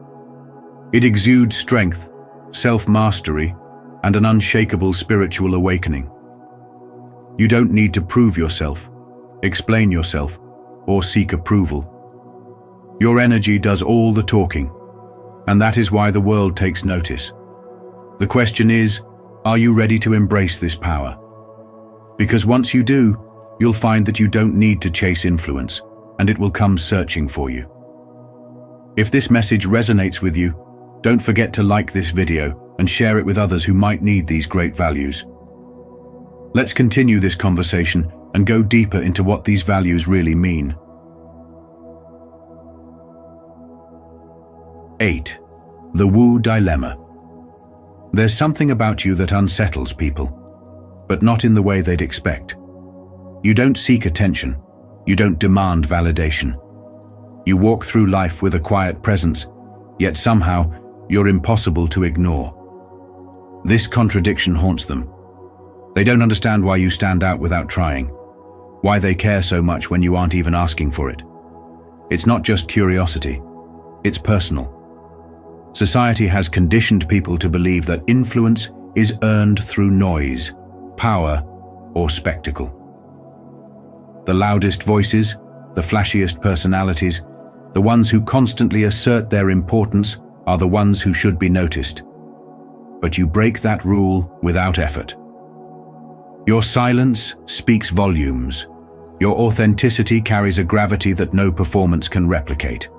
It exudes strength, self-mastery, and an unshakable spiritual awakening. You don't need to prove yourself, explain yourself, or seek approval. Your energy does all the talking, and that is why the world takes notice. The question is, are you ready to embrace this power? Because once you do, you'll find that you don't need to chase influence, and it will come searching for you. If this message resonates with you, don't forget to like this video and share it with others who might need these great values. Let's continue this conversation and go deeper into what these values really mean. 8. The Wu Dilemma. There's something about you that unsettles people, but not in the way they'd expect. You don't seek attention. You don't demand validation. You walk through life with a quiet presence, yet somehow you're impossible to ignore. This contradiction haunts them. They don't understand why you stand out without trying, why they care so much when you aren't even asking for it. It's not just curiosity, it's personal. Society has conditioned people to believe that influence is earned through noise, power, or spectacle. The loudest voices, the flashiest personalities, the ones who constantly assert their importance are the ones who should be noticed. But you break that rule without effort. Your silence speaks volumes. Your authenticity carries a gravity that no performance can replicate,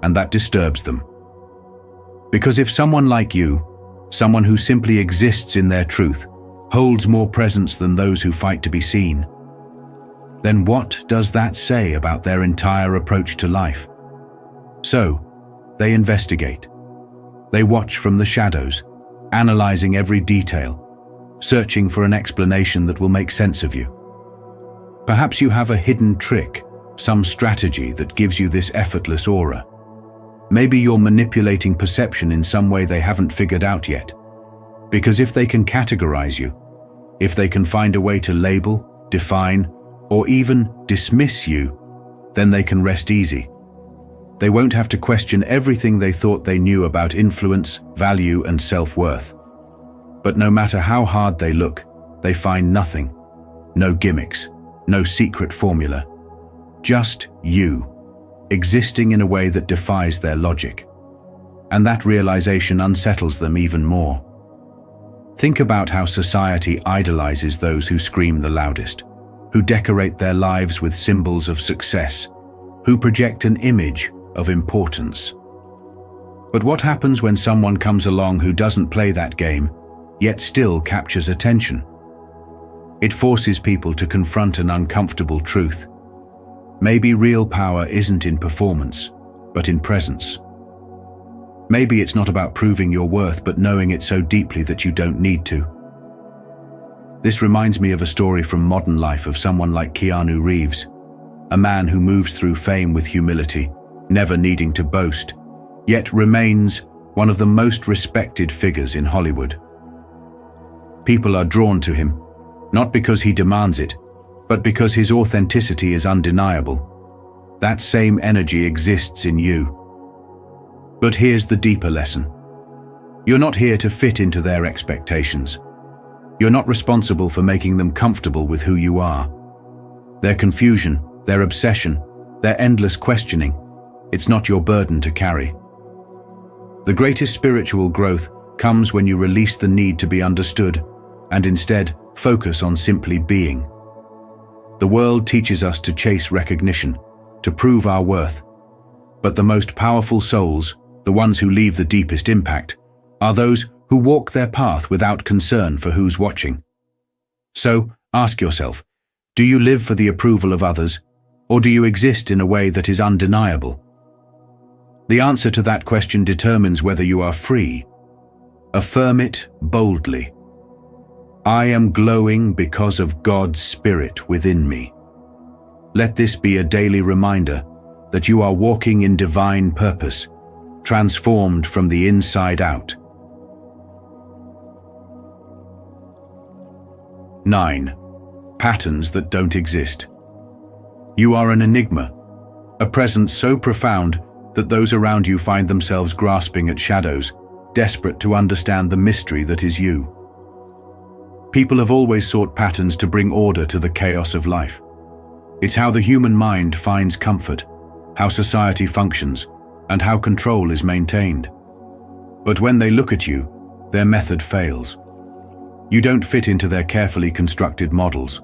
and that disturbs them. Because if someone like you, someone who simply exists in their truth, holds more presence than those who fight to be seen, then what does that say about their entire approach to life? So, they investigate. They watch from the shadows, analyzing every detail, searching for an explanation that will make sense of you. Perhaps you have a hidden trick, some strategy that gives you this effortless aura. Maybe you're manipulating perception in some way they haven't figured out yet. Because if they can categorize you, if they can find a way to label, define, or even dismiss you, then they can rest easy. They won't have to question everything they thought they knew about influence, value, and self-worth. But no matter how hard they look, they find nothing. No gimmicks, no secret formula. Just you, existing in a way that defies their logic. And that realization unsettles them even more. Think about how society idolizes those who scream the loudest, who decorate their lives with symbols of success, who project an image of importance. But what happens when someone comes along who doesn't play that game, yet still captures attention? It forces people to confront an uncomfortable truth. Maybe real power isn't in performance, but in presence. Maybe it's not about proving your worth, but knowing it so deeply that you don't need to. This reminds me of a story from modern life of someone like Keanu Reeves, a man who moves through fame with humility, never needing to boast, yet remains one of the most respected figures in Hollywood. People are drawn to him, not because he demands it, but because his authenticity is undeniable. That same energy exists in you. But here's the deeper lesson. You're not here to fit into their expectations. You're not responsible for making them comfortable with who you are. Their confusion, their obsession, their endless questioning, it's not your burden to carry. The greatest spiritual growth comes when you release the need to be understood and instead focus on simply being. The world teaches us to chase recognition, to prove our worth. But the most powerful souls, the ones who leave the deepest impact, are those who walk their path without concern for who's watching. So, ask yourself, do you live for the approval of others, or do you exist in a way that is undeniable? The answer to that question determines whether you are free. Affirm it boldly. I am glowing because of God's Spirit within me. Let this be a daily reminder that you are walking in divine purpose, transformed from the inside out. 9. Patterns that don't exist. You are an enigma, a presence so profound that those around you find themselves grasping at shadows, desperate to understand the mystery that is you. People have always sought patterns to bring order to the chaos of life. It's how the human mind finds comfort, how society functions, and how control is maintained. But when they look at you, their method fails. You don't fit into their carefully constructed models.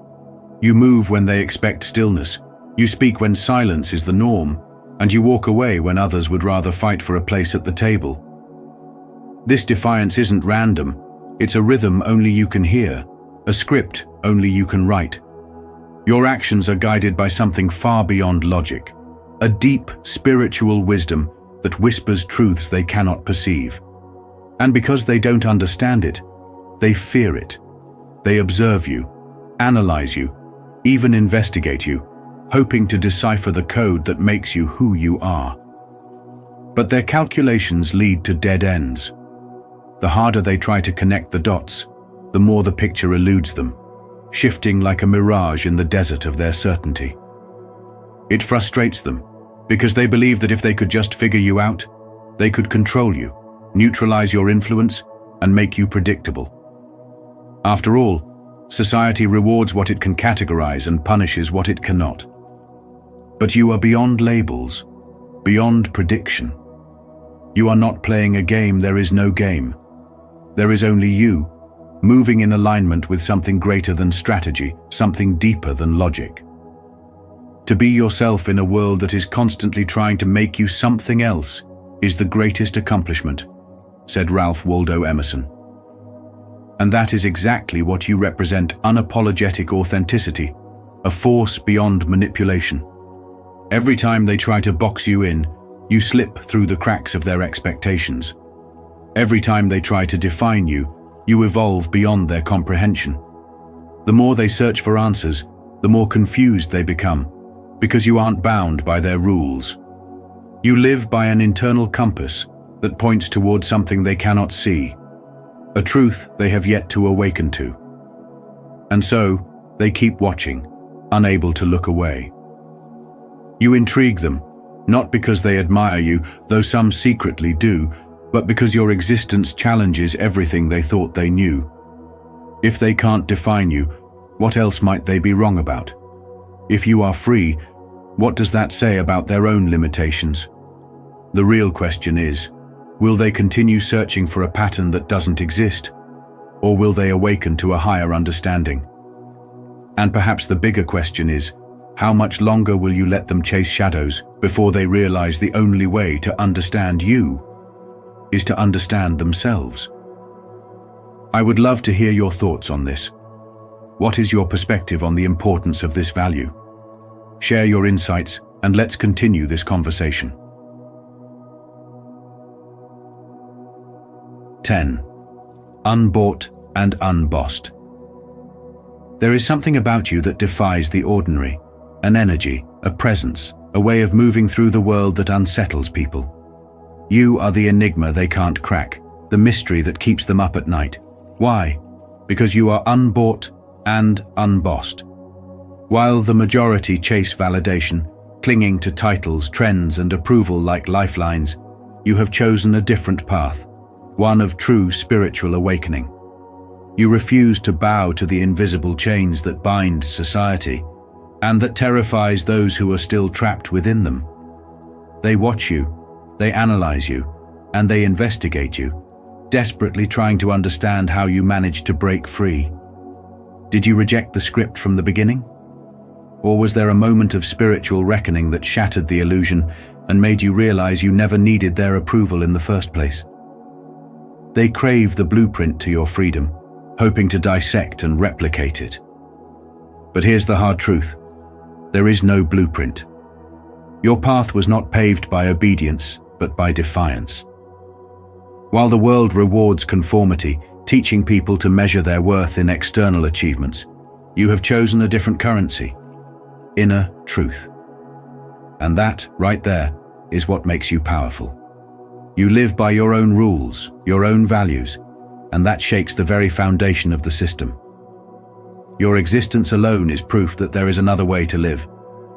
You move when they expect stillness, you speak when silence is the norm, and you walk away when others would rather fight for a place at the table. This defiance isn't random, it's a rhythm only you can hear, a script only you can write. Your actions are guided by something far beyond logic, a deep spiritual wisdom that whispers truths they cannot perceive. And because they don't understand it, they fear it. They observe you, analyze you, even investigate you, hoping to decipher the code that makes you who you are. But their calculations lead to dead ends. The harder they try to connect the dots, the more the picture eludes them, shifting like a mirage in the desert of their certainty. It frustrates them, because they believe that if they could just figure you out, they could control you, neutralize your influence, and make you predictable. After all, society rewards what it can categorize and punishes what it cannot. But you are beyond labels, beyond prediction. You are not playing a game. There is no game. There is only you, moving in alignment with something greater than strategy, something deeper than logic. To be yourself in a world that is constantly trying to make you something else is the greatest accomplishment, said Ralph Waldo Emerson. And that is exactly what you represent: unapologetic authenticity, a force beyond manipulation. Every time they try to box you in, you slip through the cracks of their expectations. Every time they try to define you, you evolve beyond their comprehension. The more they search for answers, the more confused they become, because you aren't bound by their rules. You live by an internal compass that points towards something they cannot see, a truth they have yet to awaken to. And so, they keep watching, unable to look away. You intrigue them, not because they admire you, though some secretly do, but because your existence challenges everything they thought they knew. If they can't define you, what else might they be wrong about? If you are free, what does that say about their own limitations? The real question is, will they continue searching for a pattern that doesn't exist, or will they awaken to a higher understanding? And perhaps the bigger question is, how much longer will you let them chase shadows before they realize the only way to understand you is to understand themselves? I would love to hear your thoughts on this. What is your perspective on the importance of this value? Share your insights and let's continue this conversation. 10. Unbought and unbossed. There is something about you that defies the ordinary, an energy, a presence, a way of moving through the world that unsettles people. You are the enigma they can't crack, the mystery that keeps them up at night. Why? Because you are unbought and unbossed. While the majority chase validation, clinging to titles, trends, and approval like lifelines, you have chosen a different path, one of true spiritual awakening. You refuse to bow to the invisible chains that bind society, and that terrifies those who are still trapped within them. They watch you, they analyze you, and they investigate you, desperately trying to understand how you managed to break free. Did you reject the script from the beginning? Or was there a moment of spiritual reckoning that shattered the illusion and made you realize you never needed their approval in the first place? They crave the blueprint to your freedom, hoping to dissect and replicate it. But here's the hard truth. There is no blueprint. Your path was not paved by obedience, but by defiance. While the world rewards conformity, teaching people to measure their worth in external achievements, you have chosen a different currency: inner truth. And that, right there, is what makes you powerful. You live by your own rules, your own values, and that shakes the very foundation of the system. Your existence alone is proof that there is another way to live,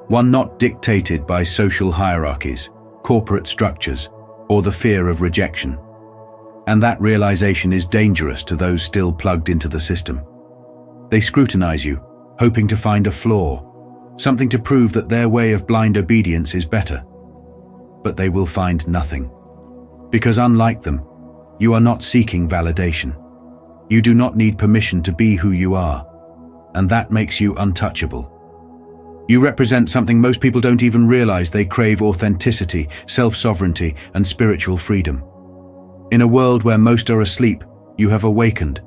one not dictated by social hierarchies, corporate structures, or the fear of rejection. And that realization is dangerous to those still plugged into the system. They scrutinize you, hoping to find a flaw, something to prove that their way of blind obedience is better. But they will find nothing. Because unlike them, you are not seeking validation. You do not need permission to be who you are, and that makes you untouchable. You represent something most people don't even realize. They crave authenticity, self-sovereignty, and spiritual freedom. In a world where most are asleep, you have awakened,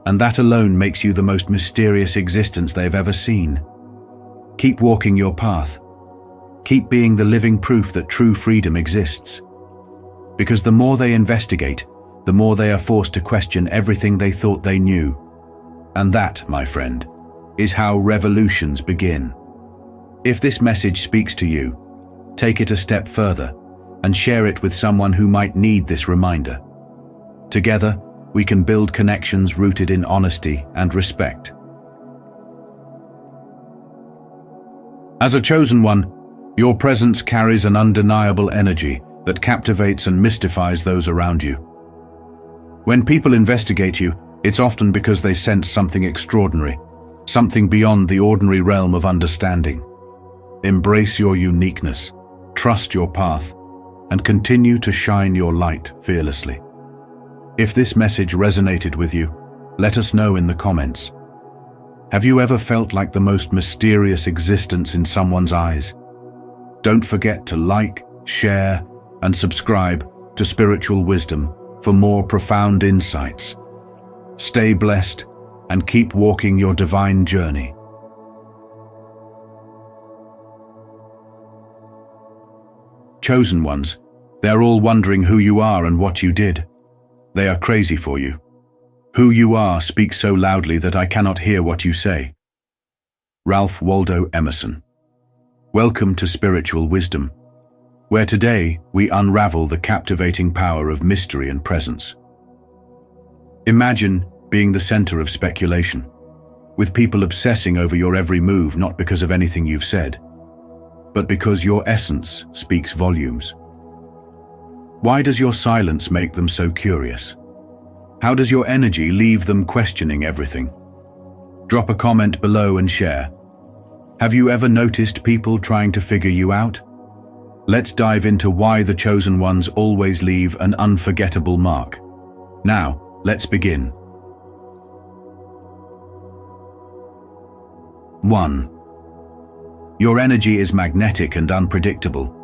and that alone makes you the most mysterious existence they've ever seen. Keep walking your path. Keep being the living proof that true freedom exists. because the more they investigate, the more they are forced to question everything they thought they knew. And that, my friend, is how revolutions begin. If this message speaks to you, take it a step further and share it with someone who might need this reminder. Together, we can build connections rooted in honesty and respect. As a chosen one, your presence carries an undeniable energy that captivates and mystifies those around you. When people investigate you, it's often because they sense something extraordinary, something beyond the ordinary realm of understanding. Embrace your uniqueness, trust your path, and continue to shine your light fearlessly. If this message resonated with you, let us know in the comments. Have you ever felt like the most mysterious existence in someone's eyes? Don't forget to like, share, and subscribe to Spiritual Wisdom for more profound insights. Stay blessed and keep walking your divine journey. Chosen ones, they're all wondering who you are and what you did. They are crazy for you. Who you are speaks so loudly that I cannot hear what you say. Ralph Waldo Emerson. Welcome to Spiritual Wisdom, where today we unravel the captivating power of mystery and presence. Imagine being the center of speculation, with people obsessing over your every move not because of anything you've said, but because your essence speaks volumes. Why does your silence make them so curious? How does your energy leave them questioning everything? Drop a comment below and share. Have you ever noticed people trying to figure you out? Let's dive into why the chosen ones always leave an unforgettable mark. Now, let's begin. 1. Your energy is magnetic and unpredictable.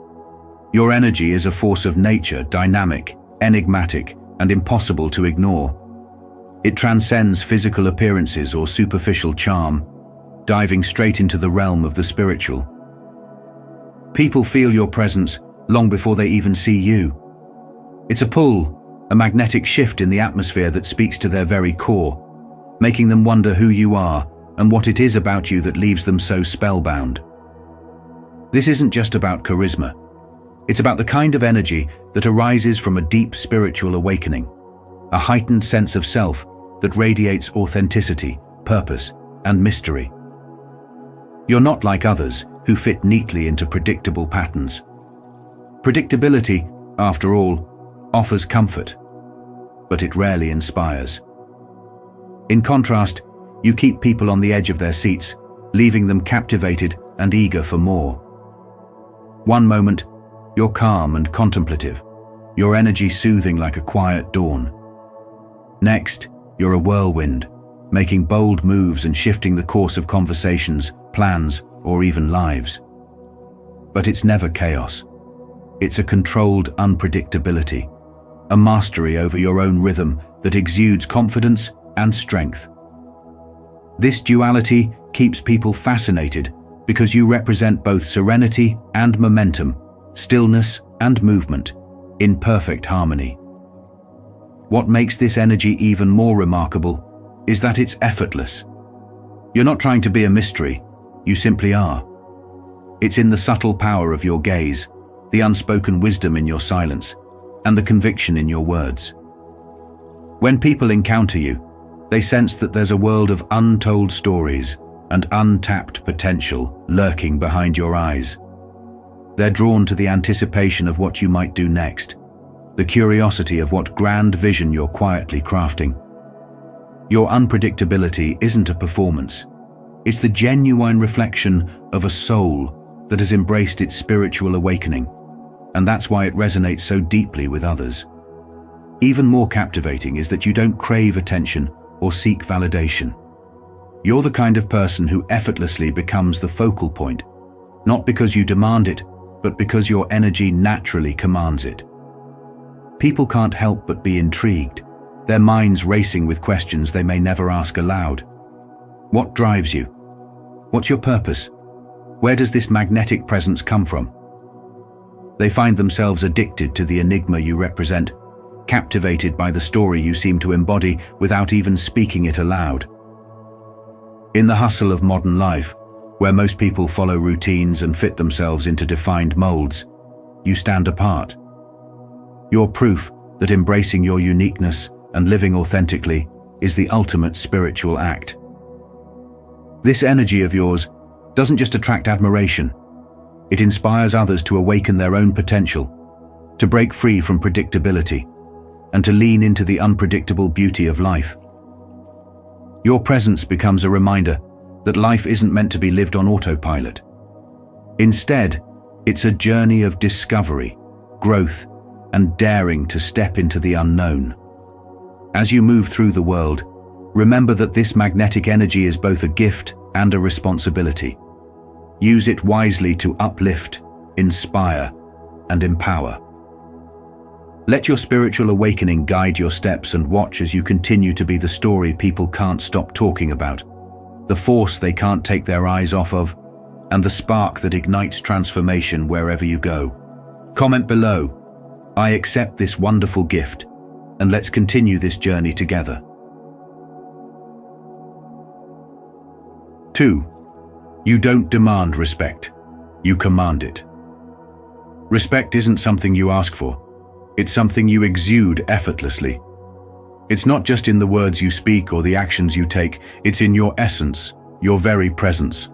Your energy is a force of nature, dynamic, enigmatic, and impossible to ignore. It transcends physical appearances or superficial charm, diving straight into the realm of the spiritual. People feel your presence long before they even see you. It's a pull, a magnetic shift in the atmosphere that speaks to their very core, making them wonder who you are and what it is about you that leaves them so spellbound. This isn't just about charisma. It's about the kind of energy that arises from a deep spiritual awakening, a heightened sense of self that radiates authenticity, purpose, and mystery. You're not like others who fit neatly into predictable patterns. Predictability, after all, offers comfort, but it rarely inspires. In contrast, you keep people on the edge of their seats, leaving them captivated and eager for more. One moment, you're calm and contemplative, your energy soothing like a quiet dawn. Next, you're a whirlwind, making bold moves and shifting the course of conversations, plans, or even lives. But it's never chaos. It's a controlled unpredictability, a mastery over your own rhythm that exudes confidence and strength. This duality keeps people fascinated because you represent both serenity and momentum, stillness and movement, in perfect harmony. What makes this energy even more remarkable is that it's effortless. You're not trying to be a mystery, you simply are. It's in the subtle power of your gaze, the unspoken wisdom in your silence, and the conviction in your words. When people encounter you, they sense that there's a world of untold stories and untapped potential lurking behind your eyes. They're drawn to the anticipation of what you might do next, the curiosity of what grand vision you're quietly crafting. Your unpredictability isn't a performance. It's the genuine reflection of a soul that has embraced its spiritual awakening, and that's why it resonates so deeply with others. Even more captivating is that you don't crave attention or seek validation. You're the kind of person who effortlessly becomes the focal point, not because you demand it, but because your energy naturally commands it. People can't help but be intrigued, their minds racing with questions they may never ask aloud. What drives you? What's your purpose? Where does this magnetic presence come from? They find themselves addicted to the enigma you represent, captivated by the story you seem to embody without even speaking it aloud. In the hustle of modern life, where most people follow routines and fit themselves into defined molds, you stand apart. You're proof that embracing your uniqueness and living authentically is the ultimate spiritual act. This energy of yours doesn't just attract admiration, it inspires others to awaken their own potential, to break free from predictability, and to lean into the unpredictable beauty of life. Your presence becomes a reminder that life isn't meant to be lived on autopilot. Instead, it's a journey of discovery, growth, and daring to step into the unknown. As you move through the world, remember that this magnetic energy is both a gift and a responsibility. Use it wisely to uplift, inspire, and empower. Let your spiritual awakening guide your steps and watch as you continue to be the story people can't stop talking about, the force they can't take their eyes off of, and the spark that ignites transformation wherever you go. Comment below, "I accept this wonderful gift," and let's continue this journey together. 2. You don't demand respect, you command it. Respect isn't something you ask for, it's something you exude effortlessly. It's not just in the words you speak or the actions you take, it's in your essence, your very presence.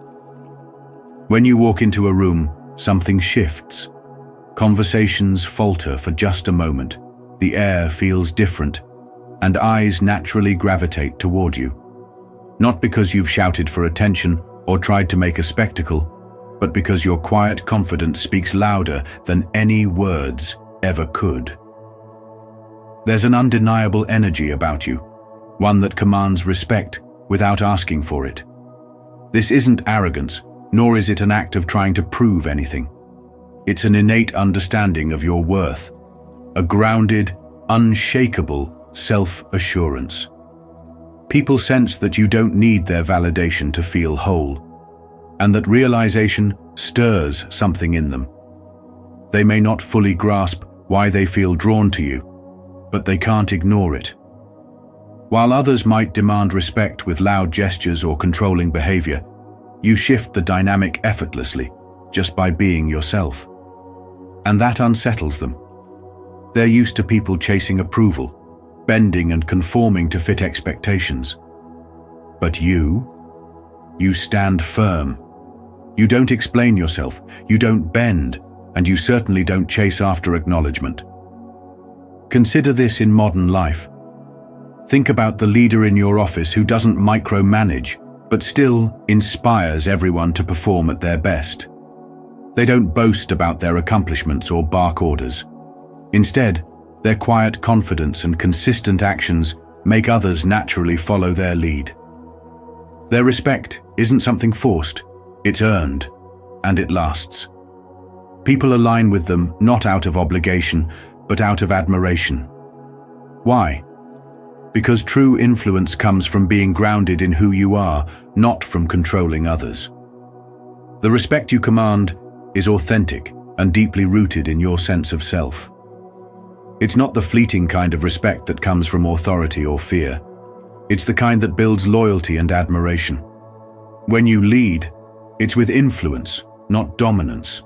When you walk into a room, something shifts. Conversations falter for just a moment, the air feels different, and eyes naturally gravitate toward you. Not because you've shouted for attention or tried to make a spectacle, but because your quiet confidence speaks louder than any words ever could. There's an undeniable energy about you, one that commands respect without asking for it. This isn't arrogance, nor is it an act of trying to prove anything. It's an innate understanding of your worth, a grounded, unshakable self-assurance. People sense that you don't need their validation to feel whole, and that realization stirs something in them. They may not fully grasp why they feel drawn to you, but they can't ignore it. While others might demand respect with loud gestures or controlling behavior, you shift the dynamic effortlessly, just by being yourself. And that unsettles them. They're used to people chasing approval, bending and conforming to fit expectations. But you stand firm. You don't explain yourself, you don't bend, and you certainly don't chase after acknowledgement. Consider this in modern life. Think about the leader in your office who doesn't micromanage, but still inspires everyone to perform at their best. They don't boast about their accomplishments or bark orders. Instead, their quiet confidence and consistent actions make others naturally follow their lead. Their respect isn't something forced, it's earned, and it lasts. People align with them not out of obligation, but out of admiration. Why? Because true influence comes from being grounded in who you are, not from controlling others. The respect you command is authentic and deeply rooted in your sense of self. It's not the fleeting kind of respect that comes from authority or fear. It's the kind that builds loyalty and admiration. When you lead, it's with influence, not dominance.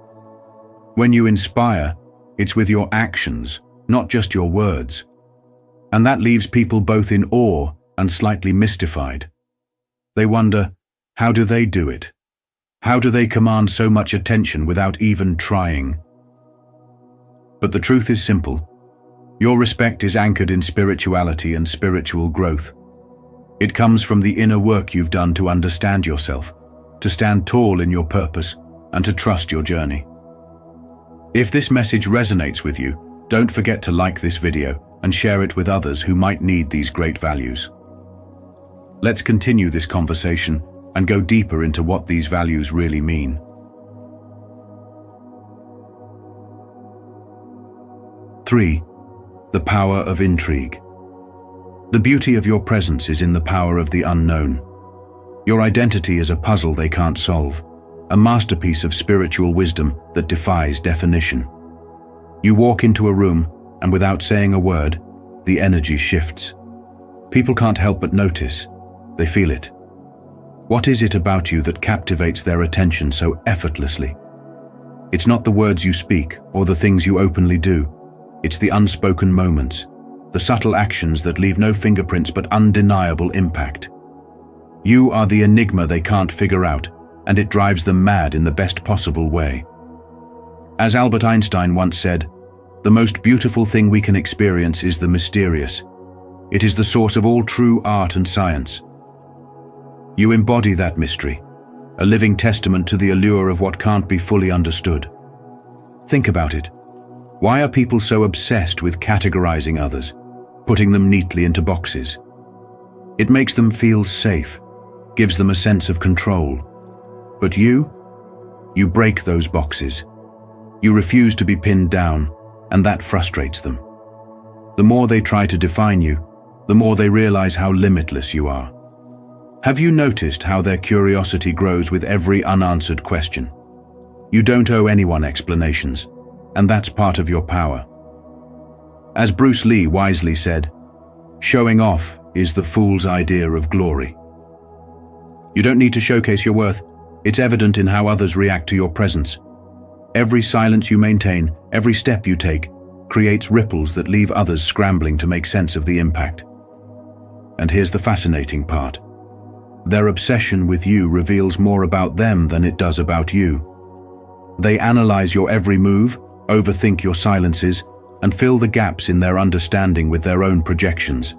When you inspire, it's with your actions, not just your words. And that leaves people both in awe and slightly mystified. They wonder, how do they do it? How do they command so much attention without even trying? But the truth is simple. Your respect is anchored in spirituality and spiritual growth. It comes from the inner work you've done to understand yourself, to stand tall in your purpose, and to trust your journey. If this message resonates with you, don't forget to like this video and share it with others who might need these great values. Let's continue this conversation and go deeper into what these values really mean. 3. The power of intrigue. The beauty of your presence is in the power of the unknown. Your identity is a puzzle they can't solve, a masterpiece of spiritual wisdom that defies definition. You walk into a room, and without saying a word, the energy shifts. People can't help but notice. They feel it. What is it about you that captivates their attention so effortlessly? It's not the words you speak or the things you openly do. It's the unspoken moments, the subtle actions that leave no fingerprints but undeniable impact. You are the enigma they can't figure out, and it drives them mad in the best possible way. As Albert Einstein once said, the most beautiful thing we can experience is the mysterious. It is the source of all true art and science. You embody that mystery, a living testament to the allure of what can't be fully understood. Think about it. Why are people so obsessed with categorizing others, putting them neatly into boxes? It makes them feel safe, gives them a sense of control. But you break those boxes. You refuse to be pinned down, and that frustrates them. The more they try to define you, the more they realize how limitless you are. Have you noticed how their curiosity grows with every unanswered question? You don't owe anyone explanations, and that's part of your power. As Bruce Lee wisely said, showing off is the fool's idea of glory. You don't need to showcase your worth. It's evident in how others react to your presence. Every silence you maintain, every step you take, creates ripples that leave others scrambling to make sense of the impact. And here's the fascinating part. Their obsession with you reveals more about them than it does about you. They analyze your every move, overthink your silences, and fill the gaps in their understanding with their own projections.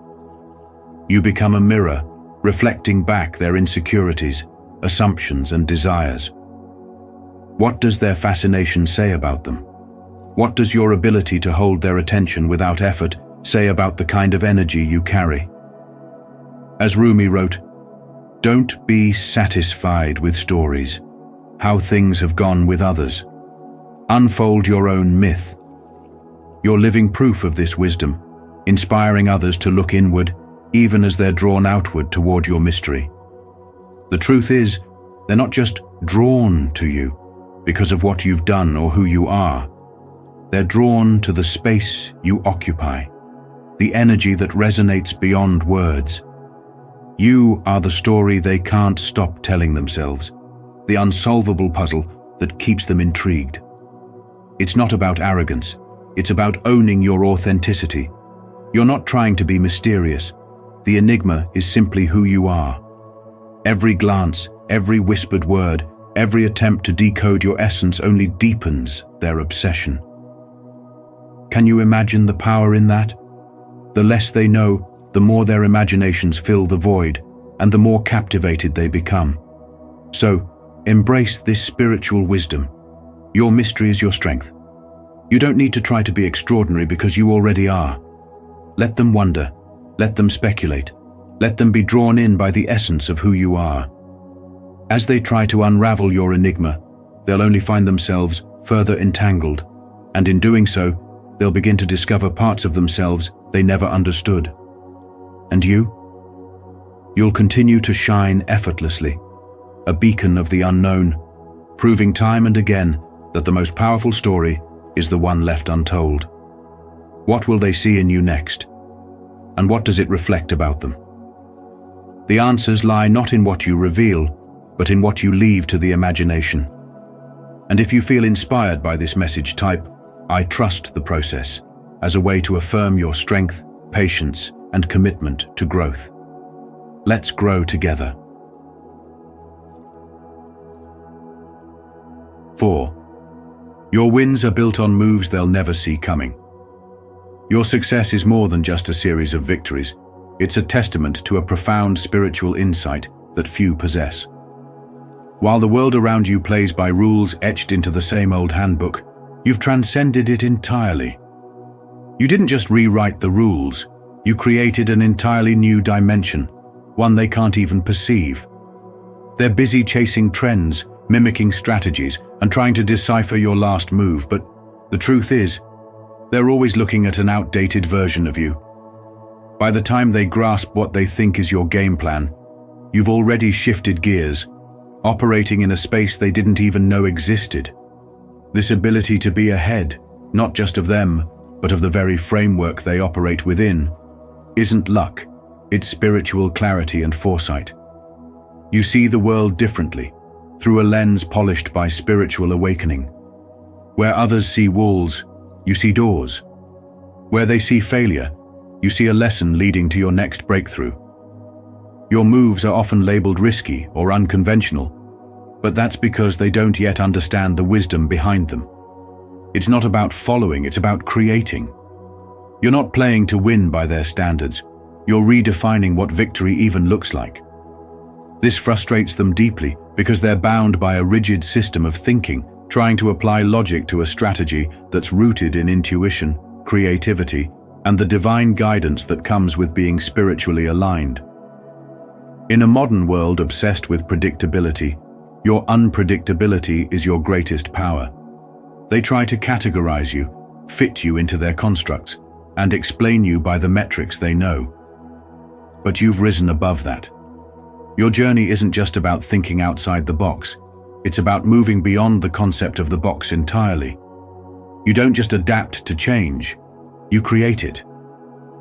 You become a mirror, reflecting back their insecurities, assumptions, and desires. What does their fascination say about them? What does your ability to hold their attention without effort say about the kind of energy you carry? As Rumi wrote, "Don't be satisfied with stories, how things have gone with others. Unfold your own myth." You're living proof of this wisdom, inspiring others to look inward, even as they're drawn outward toward your mystery. The truth is, they're not just drawn to you because of what you've done or who you are. They're drawn to the space you occupy, the energy that resonates beyond words. You are the story they can't stop telling themselves, the unsolvable puzzle that keeps them intrigued. It's not about arrogance. It's about owning your authenticity. You're not trying to be mysterious. The enigma is simply who you are. Every glance, every whispered word, every attempt to decode your essence only deepens their obsession. Can you imagine the power in that? The less they know, the more their imaginations fill the void, and the more captivated they become. So, embrace this spiritual wisdom. Your mystery is your strength. You don't need to try to be extraordinary because you already are. Let them wonder. Let them speculate. Let them be drawn in by the essence of who you are. As they try to unravel your enigma, they'll only find themselves further entangled, and in doing so, they'll begin to discover parts of themselves they never understood. And you? You'll continue to shine effortlessly, a beacon of the unknown, proving time and again that the most powerful story is the one left untold. What will they see in you next? And what does it reflect about them? The answers lie not in what you reveal, but in what you leave to the imagination. And if you feel inspired by this message, type, "I trust the process," as a way to affirm your strength, patience, and commitment to growth. Let's grow together. 4. Your wins are built on moves they'll never see coming. Your success is more than just a series of victories. It's a testament to a profound spiritual insight that few possess. While the world around you plays by rules etched into the same old handbook, you've transcended it entirely. You didn't just rewrite the rules, you created an entirely new dimension, one they can't even perceive. They're busy chasing trends, mimicking strategies, and trying to decipher your last move, but the truth is, they're always looking at an outdated version of you. By the time they grasp what they think is your game plan, you've already shifted gears, operating in a space they didn't even know existed. This ability to be ahead, not just of them, but of the very framework they operate within, isn't luck, it's spiritual clarity and foresight. You see the world differently, through a lens polished by spiritual awakening. Where others see walls, you see doors. Where they see failure, you see a lesson leading to your next breakthrough. Your moves are often labeled risky or unconventional, but that's because they don't yet understand the wisdom behind them. It's not about following, it's about creating. You're not playing to win by their standards, you're redefining what victory even looks like. This frustrates them deeply because they're bound by a rigid system of thinking, trying to apply logic to a strategy that's rooted in intuition, creativity, and the divine guidance that comes with being spiritually aligned. In a modern world obsessed with predictability, your unpredictability is your greatest power. They try to categorize you, fit you into their constructs, and explain you by the metrics they know. But you've risen above that. Your journey isn't just about thinking outside the box, it's about moving beyond the concept of the box entirely. You don't just adapt to change, you create it.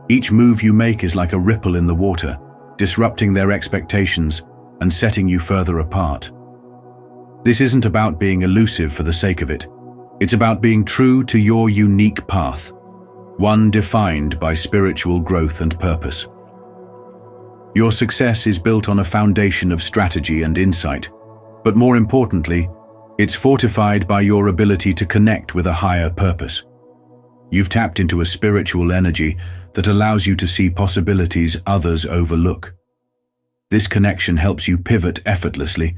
Each move you make is like a ripple in the water, disrupting their expectations and setting you further apart. This isn't about being elusive for the sake of it. It's about being true to your unique path, one defined by spiritual growth and purpose. Your success is built on a foundation of strategy and insight, but more importantly, it's fortified by your ability to connect with a higher purpose. You've tapped into a spiritual energy that allows you to see possibilities others overlook. This connection helps you pivot effortlessly,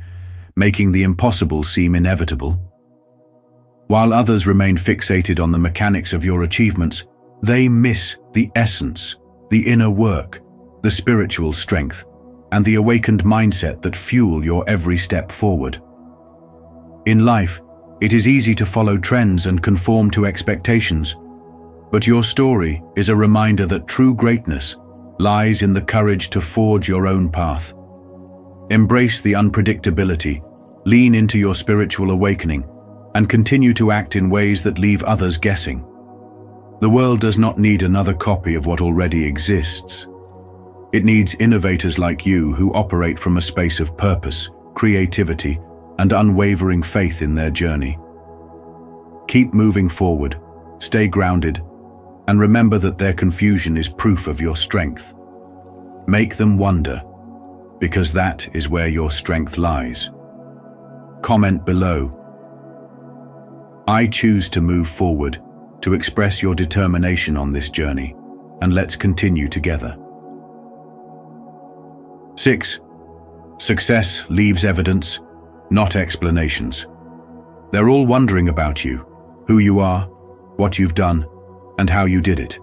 making the impossible seem inevitable. While others remain fixated on the mechanics of your achievements, they miss the essence, the inner work, the spiritual strength, and the awakened mindset that fuel your every step forward. In life, it is easy to follow trends and conform to expectations, but your story is a reminder that true greatness lies in the courage to forge your own path. Embrace the unpredictability, lean into your spiritual awakening, and continue to act in ways that leave others guessing. The world does not need another copy of what already exists. It needs innovators like you who operate from a space of purpose, creativity, and unwavering faith in their journey. Keep moving forward, stay grounded, and remember that their confusion is proof of your strength. Make them wonder, because that is where your strength lies. Comment below. I choose to move forward, to express your determination on this journey, and let's continue together. 6. Success leaves evidence, not explanations. They're all wondering about you, who you are, what you've done, and how you did it.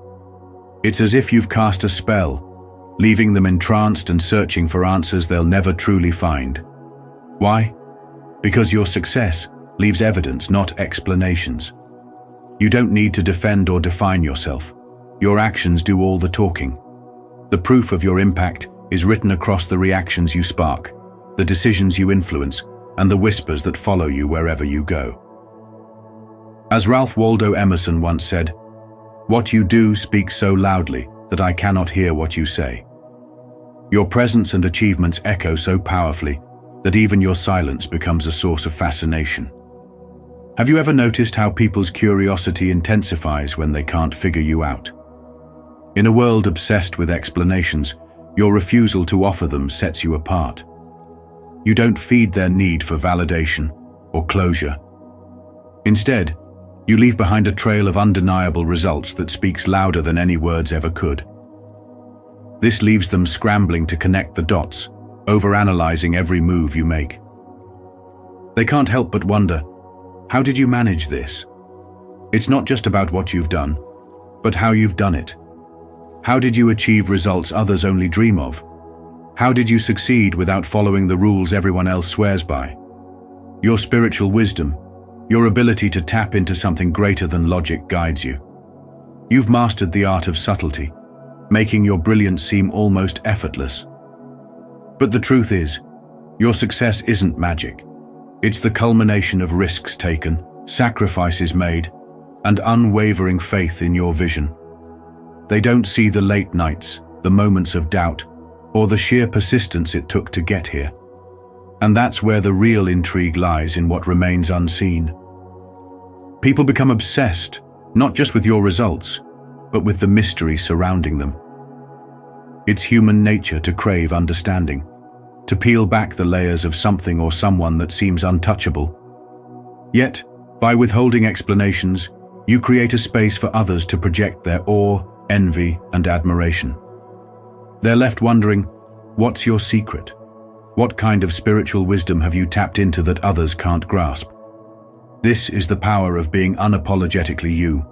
It's as if you've cast a spell, leaving them entranced and searching for answers they'll never truly find. Why? Because your success leaves evidence, not explanations. You don't need to defend or define yourself. Your actions do all the talking. The proof of your impact is written across the reactions you spark, the decisions you influence, and the whispers that follow you wherever you go. As Ralph Waldo Emerson once said, "What you do speaks so loudly that I cannot hear what you say." Your presence and achievements echo so powerfully that even your silence becomes a source of fascination. Have you ever noticed how people's curiosity intensifies when they can't figure you out? In a world obsessed with explanations, your refusal to offer them sets you apart. You don't feed their need for validation or closure. Instead, you leave behind a trail of undeniable results that speaks louder than any words ever could. This leaves them scrambling to connect the dots, overanalyzing every move you make. They can't help but wonder, how did you manage this? It's not just about what you've done, but how you've done it. How did you achieve results others only dream of? How did you succeed without following the rules everyone else swears by? Your spiritual wisdom, your ability to tap into something greater than logic guides you. You've mastered the art of subtlety, making your brilliance seem almost effortless. But the truth is, your success isn't magic. It's the culmination of risks taken, sacrifices made, and unwavering faith in your vision. They don't see the late nights, the moments of doubt, or the sheer persistence it took to get here. And that's where the real intrigue lies, in what remains unseen. People become obsessed, not just with your results, but with the mystery surrounding them. It's human nature to crave understanding, to peel back the layers of something or someone that seems untouchable. Yet, by withholding explanations, you create a space for others to project their awe, envy, and admiration. They're left wondering, what's your secret? What kind of spiritual wisdom have you tapped into that others can't grasp? This is the power of being unapologetically you.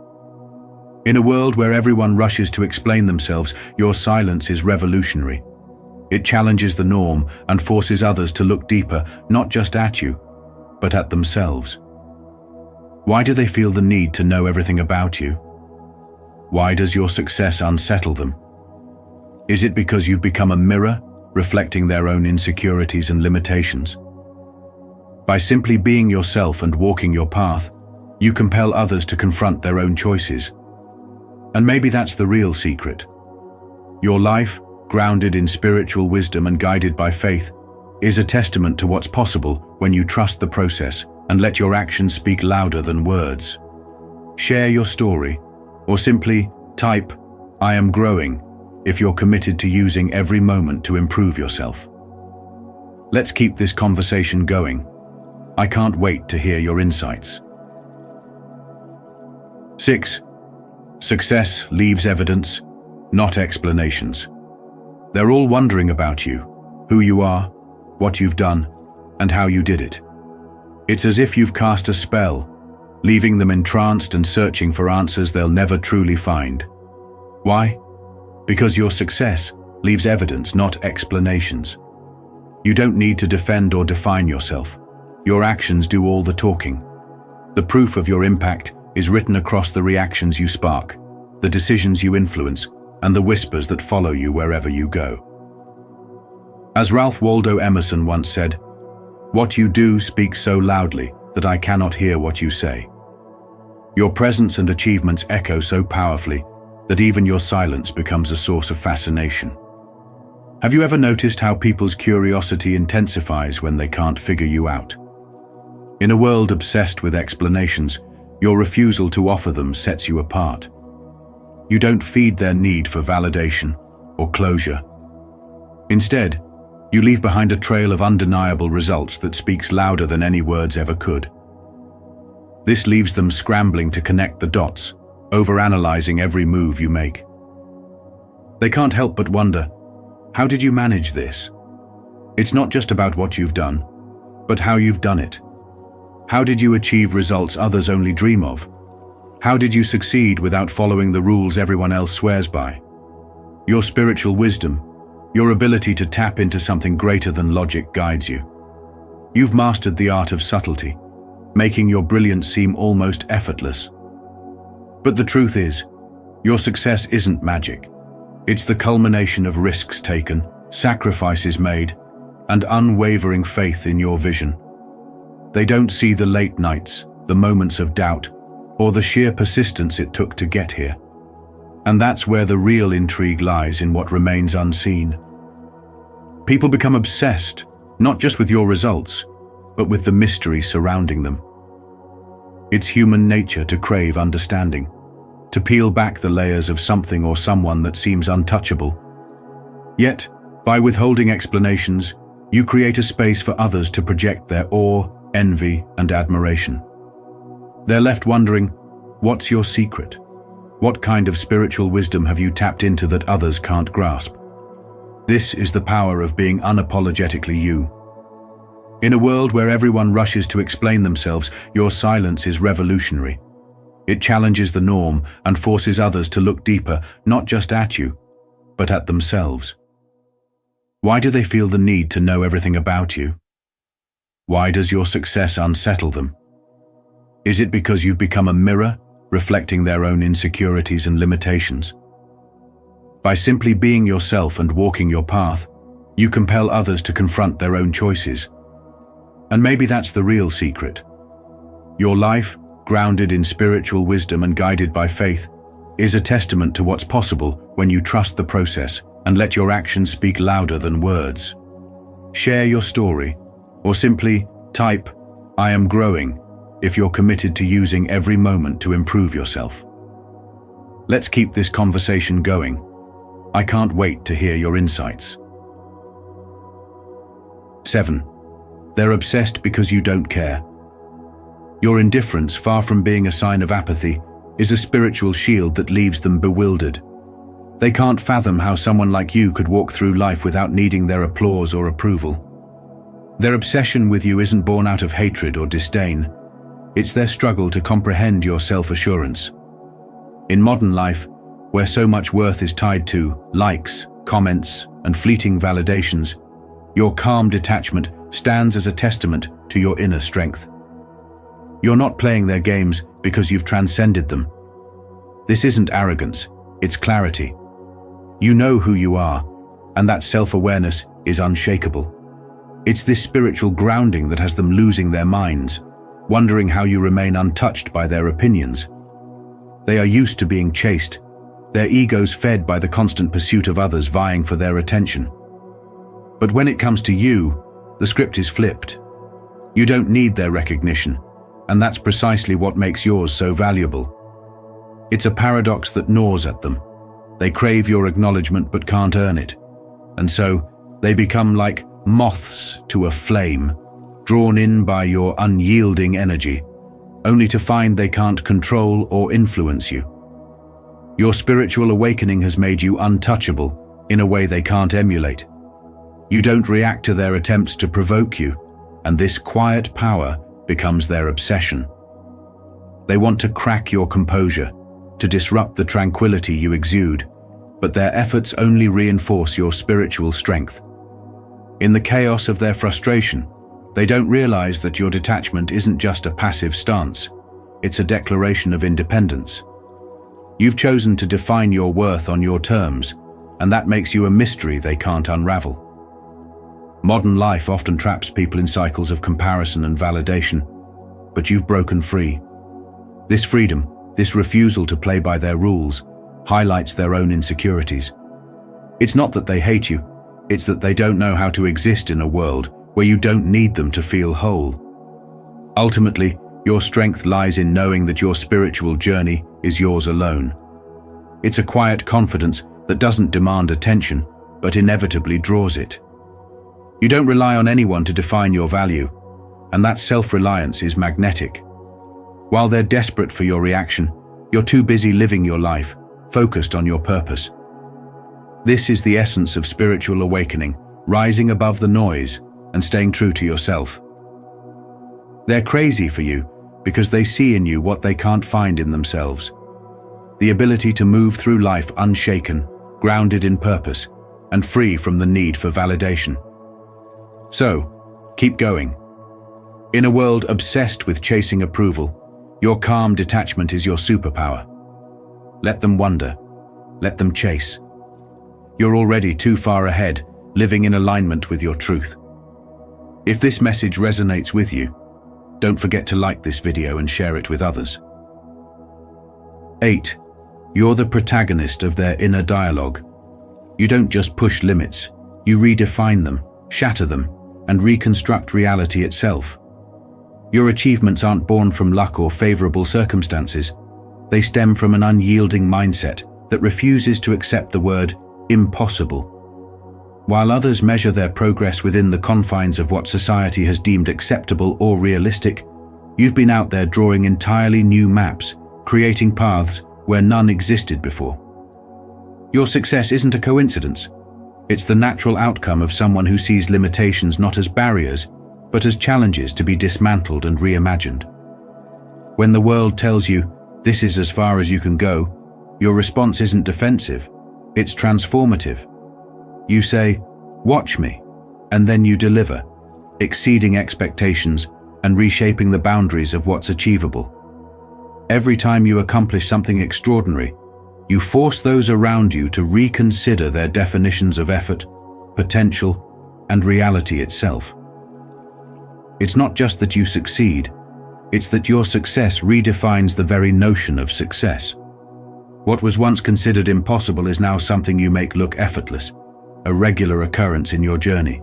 In a world where everyone rushes to explain themselves, your silence is revolutionary. It challenges the norm and forces others to look deeper, not just at you, but at themselves. Why do they feel the need to know everything about you? Why does your success unsettle them? Is it because you've become a mirror, reflecting their own insecurities and limitations? By simply being yourself and walking your path, you compel others to confront their own choices. And maybe that's the real secret. Your life, grounded in spiritual wisdom and guided by faith, is a testament to what's possible when you trust the process and let your actions speak louder than words. Share your story, or simply type, "I am growing," if you're committed to using every moment to improve yourself. Let's keep this conversation going. I can't wait to hear your insights. 6. Success leaves evidence, not explanations. They're all wondering about you, who you are, what you've done, and how you did it. It's as if you've cast a spell, leaving them entranced and searching for answers they'll never truly find. Why? Because your success leaves evidence, not explanations. You don't need to defend or define yourself. Your actions do all the talking. The proof of your impact is written across the reactions you spark, the decisions you influence, and the whispers that follow you wherever you go. As Ralph Waldo Emerson once said, "What you do speaks so loudly that I cannot hear what you say." Your presence and achievements echo so powerfully that even your silence becomes a source of fascination. Have you ever noticed how people's curiosity intensifies when they can't figure you out? In a world obsessed with explanations, your refusal to offer them sets you apart. You don't feed their need for validation or closure. Instead, you leave behind a trail of undeniable results that speaks louder than any words ever could. This leaves them scrambling to connect the dots, overanalyzing every move you make. They can't help but wonder, how did you manage this? It's not just about what you've done, but how you've done it. How did you achieve results others only dream of? How did you succeed without following the rules everyone else swears by? Your spiritual wisdom, your ability to tap into something greater than logic guides you. You've mastered the art of subtlety, making your brilliance seem almost effortless. But the truth is, your success isn't magic. It's the culmination of risks taken, sacrifices made, and unwavering faith in your vision. They don't see the late nights, the moments of doubt, or the sheer persistence it took to get here. And that's where the real intrigue lies, in what remains unseen. People become obsessed, not just with your results, but with the mystery surrounding them. It's human nature to crave understanding, to peel back the layers of something or someone that seems untouchable. Yet, by withholding explanations, you create a space for others to project their awe, envy, and admiration. They're left wondering, what's your secret? What kind of spiritual wisdom have you tapped into that others can't grasp? This is the power of being unapologetically you. In a world where everyone rushes to explain themselves, your silence is revolutionary. It challenges the norm and forces others to look deeper, not just at you, but at themselves. Why do they feel the need to know everything about you? Why does your success unsettle them? Is it because you've become a mirror, reflecting their own insecurities and limitations? By simply being yourself and walking your path, you compel others to confront their own choices. And maybe that's the real secret. Your life, grounded in spiritual wisdom and guided by faith, is a testament to what's possible when you trust the process and let your actions speak louder than words. Share your story, or simply type, "I am growing," if you're committed to using every moment to improve yourself. Let's keep this conversation going. I can't wait to hear your insights. 7. They're obsessed because you don't care. Your indifference, far from being a sign of apathy, is a spiritual shield that leaves them bewildered. They can't fathom how someone like you could walk through life without needing their applause or approval. Their obsession with you isn't born out of hatred or disdain. It's their struggle to comprehend your self-assurance. In modern life, where so much worth is tied to likes, comments, and fleeting validations, your calm detachment stands as a testament to your inner strength. You're not playing their games because you've transcended them. This isn't arrogance, it's clarity. You know who you are, and that self-awareness is unshakable. It's this spiritual grounding that has them losing their minds, wondering how you remain untouched by their opinions. They are used to being chased, their egos fed by the constant pursuit of others vying for their attention. But when it comes to you, the script is flipped. You don't need their recognition, and that's precisely what makes yours so valuable. It's a paradox that gnaws at them. They crave your acknowledgement but can't earn it, and so they become like moths to a flame, drawn in by your unyielding energy, only to find they can't control or influence you. Your spiritual awakening has made you untouchable in a way they can't emulate. You don't react to their attempts to provoke you, and this quiet power becomes their obsession. They want to crack your composure, to disrupt the tranquility you exude, but their efforts only reinforce your spiritual strength. In the chaos of their frustration, they don't realize that your detachment isn't just a passive stance, it's a declaration of independence. You've chosen to define your worth on your terms, and that makes you a mystery they can't unravel. Modern life often traps people in cycles of comparison and validation, but you've broken free. This freedom, this refusal to play by their rules, highlights their own insecurities. It's not that they hate you, it's that they don't know how to exist in a world where you don't need them to feel whole. Ultimately, your strength lies in knowing that your spiritual journey is yours alone. It's a quiet confidence that doesn't demand attention, but inevitably draws it. You don't rely on anyone to define your value, and that self-reliance is magnetic. While they're desperate for your reaction, you're too busy living your life, focused on your purpose. This is the essence of spiritual awakening, rising above the noise and staying true to yourself. They're crazy for you because they see in you what they can't find in themselves. The ability to move through life unshaken, grounded in purpose, and free from the need for validation. So, keep going. In a world obsessed with chasing approval, your calm detachment is your superpower. Let them wonder. Let them chase. You're already too far ahead, living in alignment with your truth. If this message resonates with you, don't forget to like this video and share it with others. 8. You're the protagonist of their inner dialogue. You don't just push limits, you redefine them, shatter them, and reconstruct reality itself. Your achievements aren't born from luck or favorable circumstances. They stem from an unyielding mindset that refuses to accept the word impossible. While others measure their progress within the confines of what society has deemed acceptable or realistic, you've been out there drawing entirely new maps, creating paths where none existed before. Your success isn't a coincidence. It's the natural outcome of someone who sees limitations not as barriers, but as challenges to be dismantled and reimagined. When the world tells you, this is as far as you can go, your response isn't defensive, it's transformative. You say, watch me, and then you deliver, exceeding expectations and reshaping the boundaries of what's achievable. Every time you accomplish something extraordinary, you force those around you to reconsider their definitions of effort, potential, and reality itself. It's not just that you succeed, It's that your success redefines the very notion of success. What was once considered impossible is now something you make look effortless, a regular occurrence in your journey.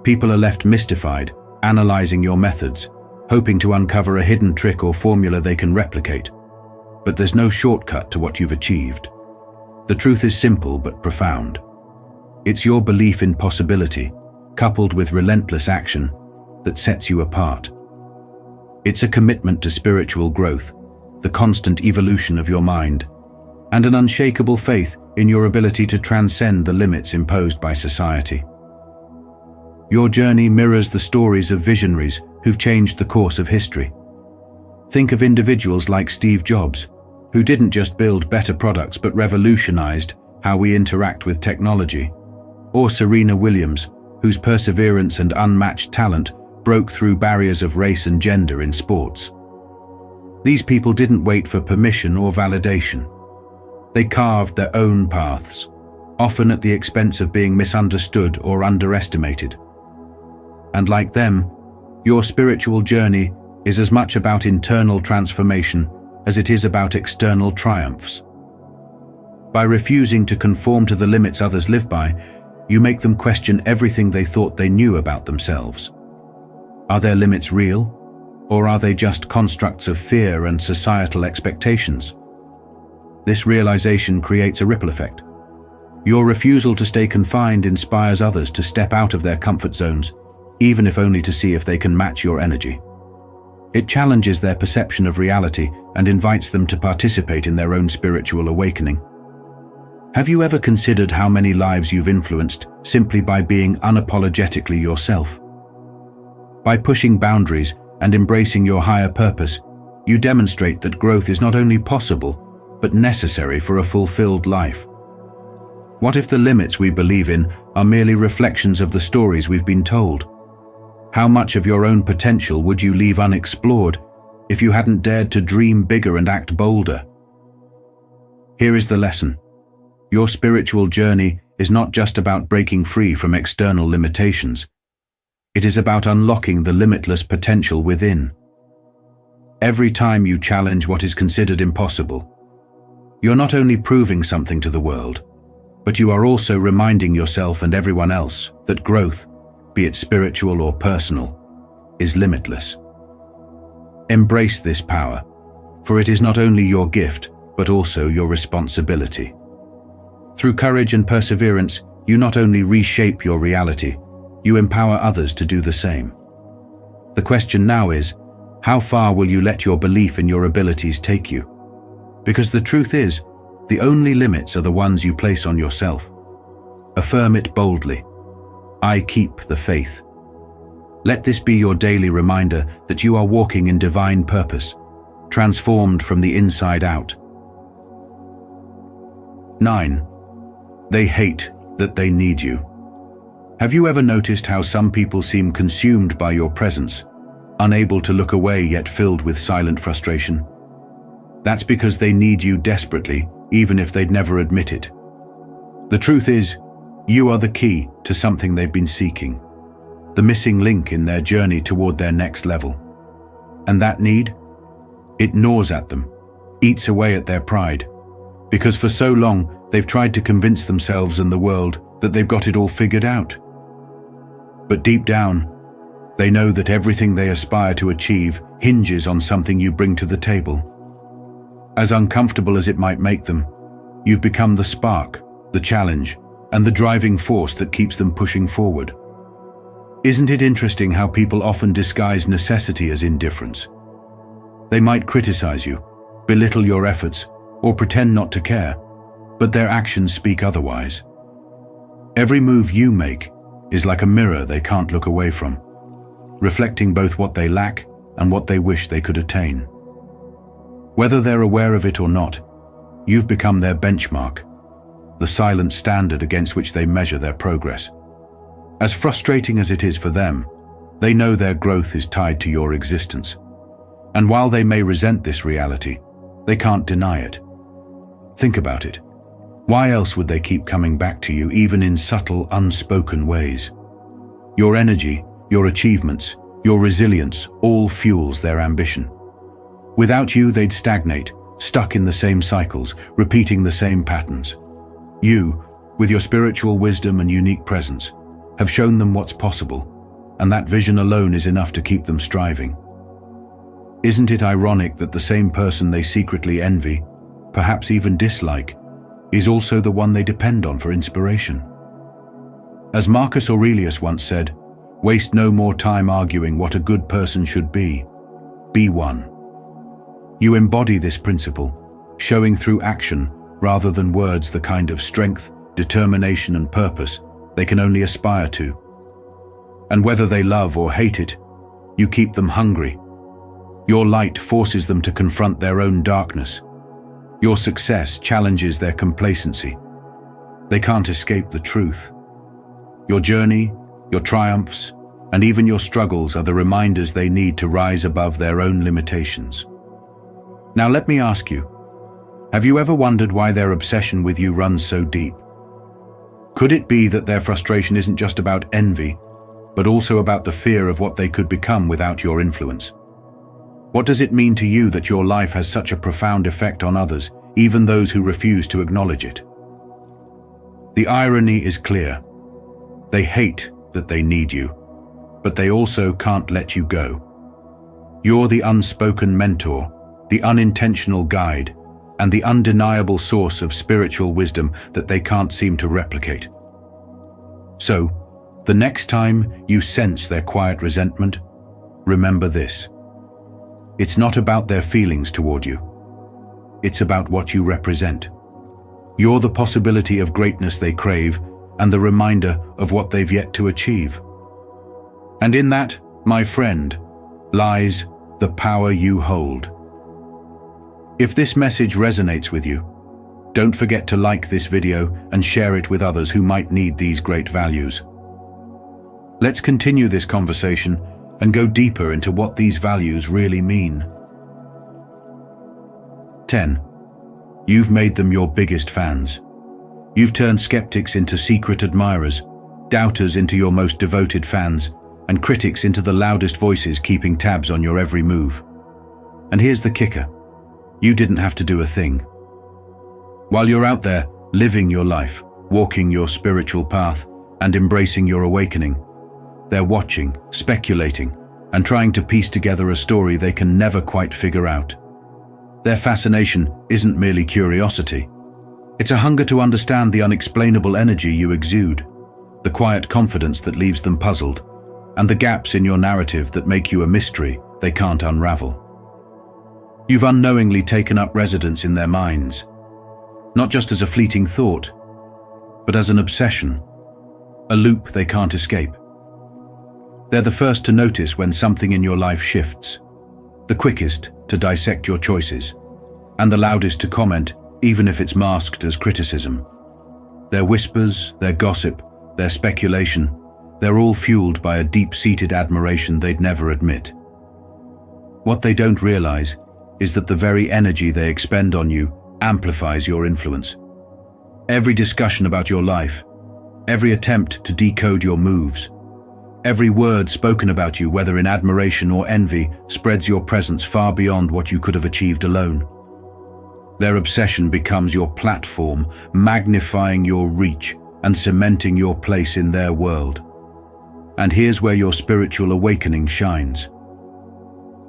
People are left mystified, analyzing your methods, hoping to uncover a hidden trick or formula they can replicate. But there's no shortcut to what you've achieved. The truth is simple but profound. It's your belief in possibility, coupled with relentless action, that sets you apart. It's a commitment to spiritual growth, the constant evolution of your mind, and an unshakable faith in your ability to transcend the limits imposed by society. Your journey mirrors the stories of visionaries who've changed the course of history. Think of individuals like Steve Jobs, who didn't just build better products but revolutionized how we interact with technology, or Serena Williams, whose perseverance and unmatched talent broke through barriers of race and gender in sports. These people didn't wait for permission or validation. They carved their own paths, often at the expense of being misunderstood or underestimated. And like them, your spiritual journey is as much about internal transformation as it is about external triumphs. By refusing to conform to the limits others live by, you make them question everything they thought they knew about themselves. Are their limits real, or are they just constructs of fear and societal expectations? This realization creates a ripple effect. Your refusal to stay confined inspires others to step out of their comfort zones, even if only to see if they can match your energy. It challenges their perception of reality and invites them to participate in their own spiritual awakening. Have you ever considered how many lives you've influenced simply by being unapologetically yourself? By pushing boundaries and embracing your higher purpose, you demonstrate that growth is not only possible, but necessary for a fulfilled life. What if the limits we believe in are merely reflections of the stories we've been told? How much of your own potential would you leave unexplored if you hadn't dared to dream bigger and act bolder? Here is the lesson. Your spiritual journey is not just about breaking free from external limitations. It is about unlocking the limitless potential within. Every time you challenge what is considered impossible, you're not only proving something to the world, but you are also reminding yourself and everyone else that growth, be it spiritual or personal, is limitless. Embrace this power, for it is not only your gift, but also your responsibility. Through courage and perseverance, you not only reshape your reality, you empower others to do the same. The question now is, how far will you let your belief in your abilities take you? Because the truth is, the only limits are the ones you place on yourself. Affirm it boldly. I keep the faith. Let this be your daily reminder that you are walking in divine purpose, transformed from the inside out. 9. They hate that they need you. Have you ever noticed how some people seem consumed by your presence, unable to look away yet filled with silent frustration? That's because they need you desperately, even if they'd never admit it. The truth is, you are the key to something they've been seeking, the missing link in their journey toward their next level. And that need? It gnaws at them, eats away at their pride, because for so long they've tried to convince themselves and the world that they've got it all figured out. But deep down, they know that everything they aspire to achieve hinges on something you bring to the table. As uncomfortable as it might make them, you've become the spark, the challenge, and the driving force that keeps them pushing forward. Isn't it interesting how people often disguise necessity as indifference? They might criticize you, belittle your efforts, or pretend not to care, but their actions speak otherwise. Every move you make is like a mirror they can't look away from, reflecting both what they lack and what they wish they could attain. Whether they're aware of it or not, you've become their benchmark, the silent standard against which they measure their progress. As frustrating as it is for them, they know their growth is tied to your existence. And while they may resent this reality, they can't deny it. Think about it. Why else would they keep coming back to you, even in subtle, unspoken ways? Your energy, your achievements, Your resilience all fuels their ambition. Without you, they'd stagnate, stuck in the same cycles, repeating the same patterns. You, with your spiritual wisdom and unique presence, have shown them what's possible, and that vision alone is enough to keep them striving. Isn't it ironic that the same person they secretly envy, perhaps even dislike, is also the one they depend on for inspiration? As Marcus Aurelius once said, "Waste no more time arguing what a good person should be. Be one." You embody this principle, showing through action rather than words the kind of strength, determination, and purpose they can only aspire to. And whether they love or hate it, you keep them hungry. Your light forces them to confront their own darkness. Your success challenges their complacency. They can't escape the truth. Your journey, your triumphs, and even your struggles are the reminders they need to rise above their own limitations. Now let me ask you, have you ever wondered why their obsession with you runs so deep? Could it be that their frustration isn't just about envy, but also about the fear of what they could become without your influence? What does it mean to you that your life has such a profound effect on others, even those who refuse to acknowledge it? The irony is clear. They hate that they need you, but they also can't let you go. You're the unspoken mentor, the unintentional guide, and the undeniable source of spiritual wisdom that they can't seem to replicate. So, the next time you sense their quiet resentment, remember this. It's not about their feelings toward you. It's about what you represent. You're the possibility of greatness they crave and the reminder of what they've yet to achieve. And in that, my friend, lies the power you hold. If this message resonates with you, don't forget to like this video and share it with others who might need these great values. Let's continue this conversation and go deeper into what these values really mean. 10. You've made them your biggest fans. You've turned skeptics into secret admirers, doubters into your most devoted fans, and critics into the loudest voices keeping tabs on your every move. And here's the kicker. You didn't have to do a thing. While you're out there, living your life, walking your spiritual path, and embracing your awakening, they're watching, speculating, and trying to piece together a story they can never quite figure out. Their fascination isn't merely curiosity. It's a hunger to understand the unexplainable energy you exude, the quiet confidence that leaves them puzzled, and the gaps in your narrative that make you a mystery they can't unravel. You've unknowingly taken up residence in their minds, not just as a fleeting thought, but as an obsession, a loop they can't escape. They're the first to notice when something in your life shifts, the quickest to dissect your choices, and the loudest to comment, even if it's masked as criticism. Their whispers, their gossip, their speculation, they're all fueled by a deep-seated admiration they'd never admit. What they don't realize is that the very energy they expend on you amplifies your influence. Every discussion about your life, every attempt to decode your moves, every word spoken about you, whether in admiration or envy, spreads your presence far beyond what you could have achieved alone. Their obsession becomes your platform, magnifying your reach and cementing your place in their world. And here's where your spiritual awakening shines.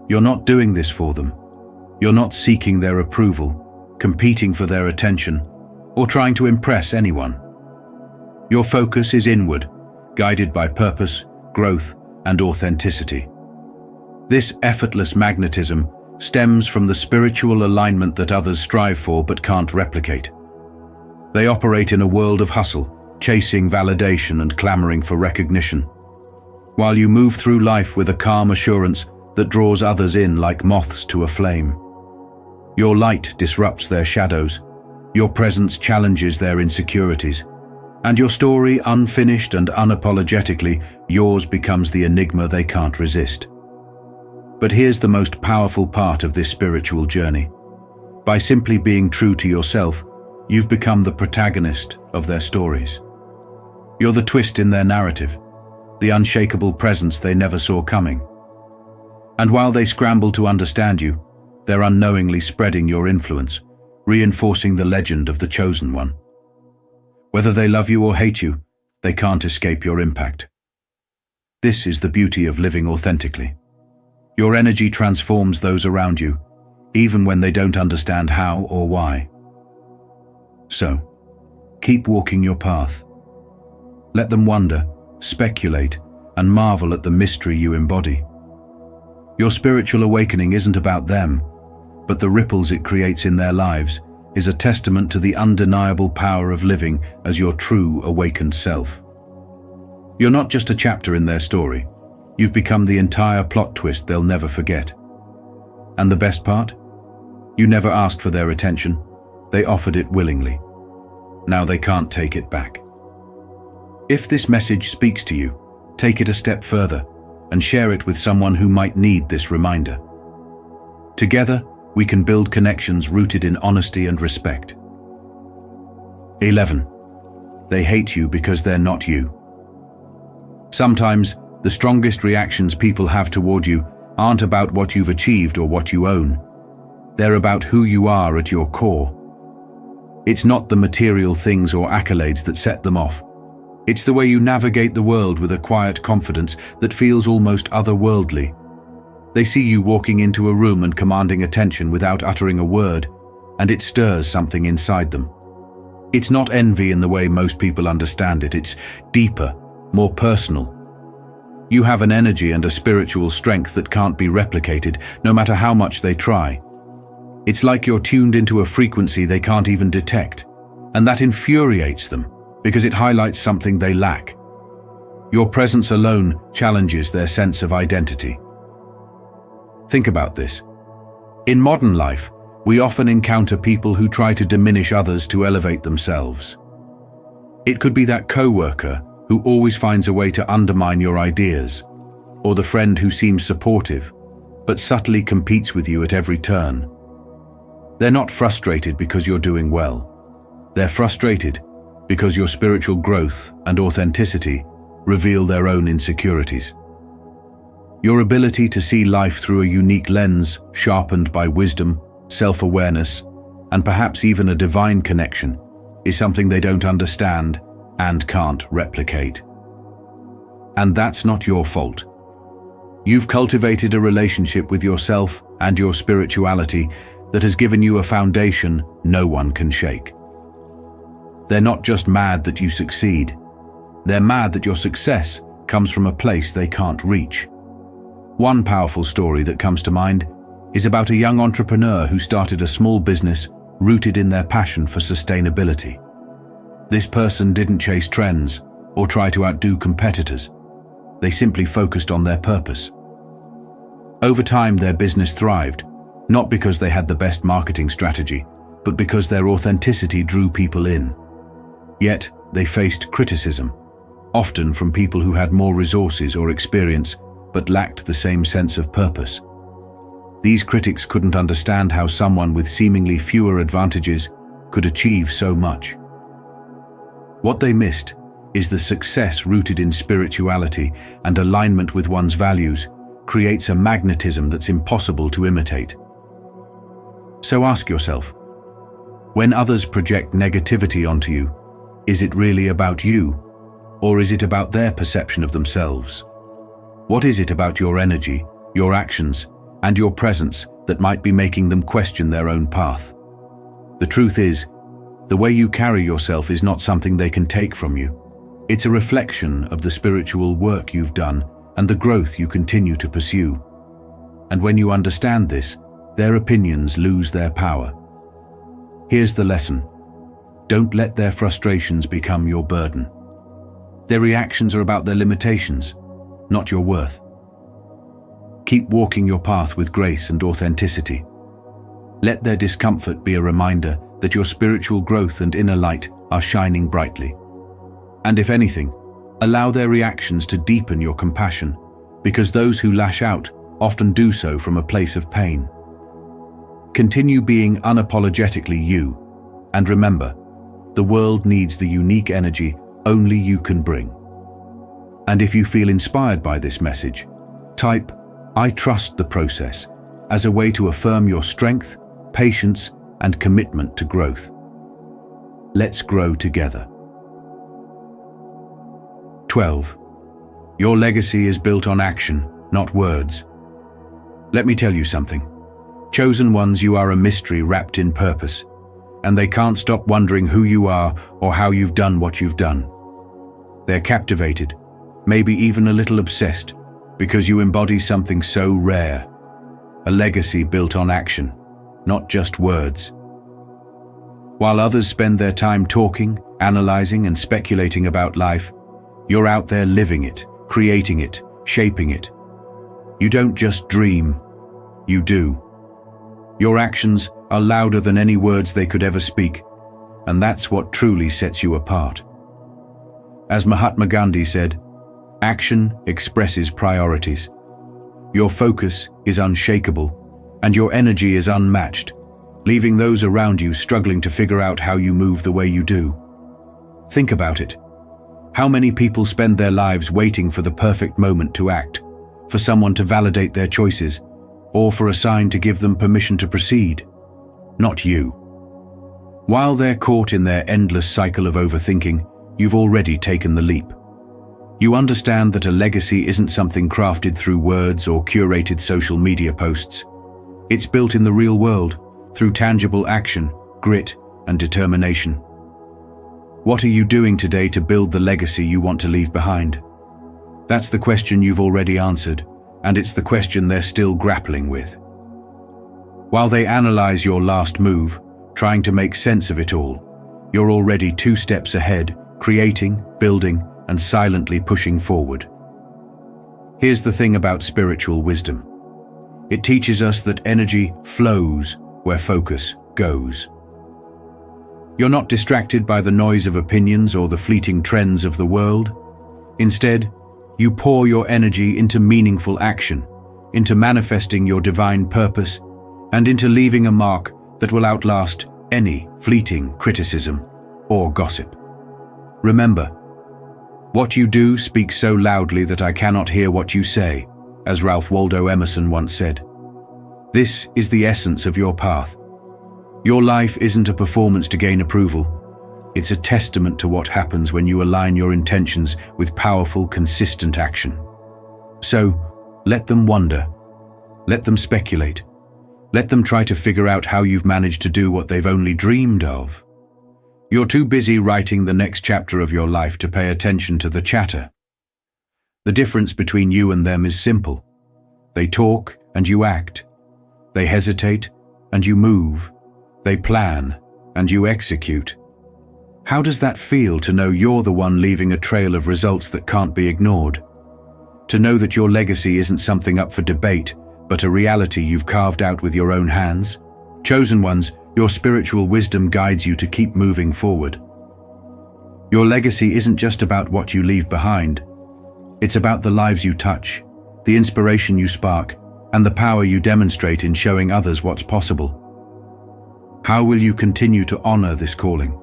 You're not doing this for them. You're not seeking their approval, competing for their attention, or trying to impress anyone. Your focus is inward, guided by purpose, growth, and authenticity. This effortless magnetism stems from the spiritual alignment that others strive for but can't replicate. They operate in a world of hustle, chasing validation and clamoring for recognition, while you move through life with a calm assurance that draws others in like moths to a flame. Your light disrupts their shadows, your presence challenges their insecurities, and your story, unfinished and unapologetically yours, becomes the enigma they can't resist. But here's the most powerful part of this spiritual journey. By simply being true to yourself, you've become the protagonist of their stories. You're the twist in their narrative, the unshakable presence they never saw coming. And while they scramble to understand you, they're unknowingly spreading your influence, reinforcing the legend of the chosen one. Whether they love you or hate you, they can't escape your impact. This is the beauty of living authentically. Your energy transforms those around you, even when they don't understand how or why. So, keep walking your path. Let them wonder, speculate, and marvel at the mystery you embody. Your spiritual awakening isn't about them, but the ripples it creates in their lives is a testament to the undeniable power of living as your true awakened self. You're not just a chapter in their story. You've become the entire plot twist they'll never forget. And the best part? You never asked for their attention. They offered it willingly. Now they can't take it back. If this message speaks to you, take it a step further and share it with someone who might need this reminder. Together, we can build connections rooted in honesty and respect. 11. They hate you because they're not you. Sometimes, the strongest reactions people have toward you aren't about what you've achieved or what you own. They're about who you are at your core. It's not the material things or accolades that set them off. It's the way you navigate the world with a quiet confidence that feels almost otherworldly. They see you walking into a room and commanding attention without uttering a word, and it stirs something inside them. It's not envy in the way most people understand it. It's deeper, more personal. You have an energy and a spiritual strength that can't be replicated, no matter how much they try. It's like you're tuned into a frequency they can't even detect, and that infuriates them because it highlights something they lack. Your presence alone challenges their sense of identity. Think about this. In modern life, we often encounter people who try to diminish others to elevate themselves. It could be that coworker who always finds a way to undermine your ideas, or the friend who seems supportive, but subtly competes with you at every turn. They're not frustrated because you're doing well. They're frustrated because your spiritual growth and authenticity reveal their own insecurities. Your ability to see life through a unique lens, sharpened by wisdom, self-awareness, and perhaps even a divine connection, is something they don't understand and can't replicate. And that's not your fault. You've cultivated a relationship with yourself and your spirituality that has given you a foundation no one can shake. They're not just mad that you succeed. They're mad that your success comes from a place they can't reach. One powerful story that comes to mind is about a young entrepreneur who started a small business rooted in their passion for sustainability. This person didn't chase trends or try to outdo competitors. They simply focused on their purpose. Over time, their business thrived, not because they had the best marketing strategy, but because their authenticity drew people in. Yet, they faced criticism, often from people who had more resources or experience, but lacked the same sense of purpose. These critics couldn't understand how someone with seemingly fewer advantages could achieve so much. What they missed is the success rooted in spirituality and alignment with one's values creates a magnetism that's impossible to imitate. So ask yourself, when others project negativity onto you, is it really about you, or is it about their perception of themselves? What is it about your energy, your actions, and your presence that might be making them question their own path? The truth is, the way you carry yourself is not something they can take from you. It's a reflection of the spiritual work you've done and the growth you continue to pursue. And when you understand this, their opinions lose their power. Here's the lesson. Don't let their frustrations become your burden. Their reactions are about their limitations, not your worth. Keep walking your path with grace and authenticity. Let their discomfort be a reminder that your spiritual growth and inner light are shining brightly. And if anything, allow their reactions to deepen your compassion, because those who lash out often do so from a place of pain. Continue being unapologetically you, and remember, the world needs the unique energy only you can bring. And if you feel inspired by this message, type I trust the process as a way to affirm your strength, patience, and commitment to growth. Let's grow together. 12. Your legacy is built on action, not words. Let me tell you something. Chosen ones, you are a mystery wrapped in purpose, and they can't stop wondering who you are or how you've done what you've done. They're captivated, maybe even a little obsessed, because you embody something so rare, a legacy built on action, not just words. While others spend their time talking, analyzing, and speculating about life, you're out there living it, creating it, shaping it. You don't just dream, you do. Your actions are louder than any words they could ever speak, and that's what truly sets you apart. As Mahatma Gandhi said, action expresses priorities. Your focus is unshakable, and your energy is unmatched, leaving those around you struggling to figure out how you move the way you do. Think about it. How many people spend their lives waiting for the perfect moment to act, for someone to validate their choices, or for a sign to give them permission to proceed? Not you. While they're caught in their endless cycle of overthinking, you've already taken the leap. You understand that a legacy isn't something crafted through words or curated social media posts. It's built in the real world, through tangible action, grit, and determination. What are you doing today to build the legacy you want to leave behind? That's the question you've already answered, and it's the question they're still grappling with. While they analyze your last move, trying to make sense of it all, you're already 2 steps ahead, creating, building, and silently pushing forward. Here's the thing about spiritual wisdom. It teaches us that energy flows where focus goes. You're not distracted by the noise of opinions or the fleeting trends of the world. Instead, you pour your energy into meaningful action, into manifesting your divine purpose, and into leaving a mark that will outlast any fleeting criticism or gossip. Remember, what you do speaks so loudly that I cannot hear what you say, as Ralph Waldo Emerson once said. This is the essence of your path. Your life isn't a performance to gain approval. It's a testament to what happens when you align your intentions with powerful, consistent action. So, let them wonder. Let them speculate. Let them try to figure out how you've managed to do what they've only dreamed of. You're too busy writing the next chapter of your life to pay attention to the chatter. The difference between you and them is simple. They talk and you act. They hesitate and you move. They plan and you execute. How does that feel to know you're the one leaving a trail of results that can't be ignored? To know that your legacy isn't something up for debate, but a reality you've carved out with your own hands? Chosen ones, your spiritual wisdom guides you to keep moving forward. Your legacy isn't just about what you leave behind. It's about the lives you touch, the inspiration you spark, and the power you demonstrate in showing others what's possible. How will you continue to honor this calling?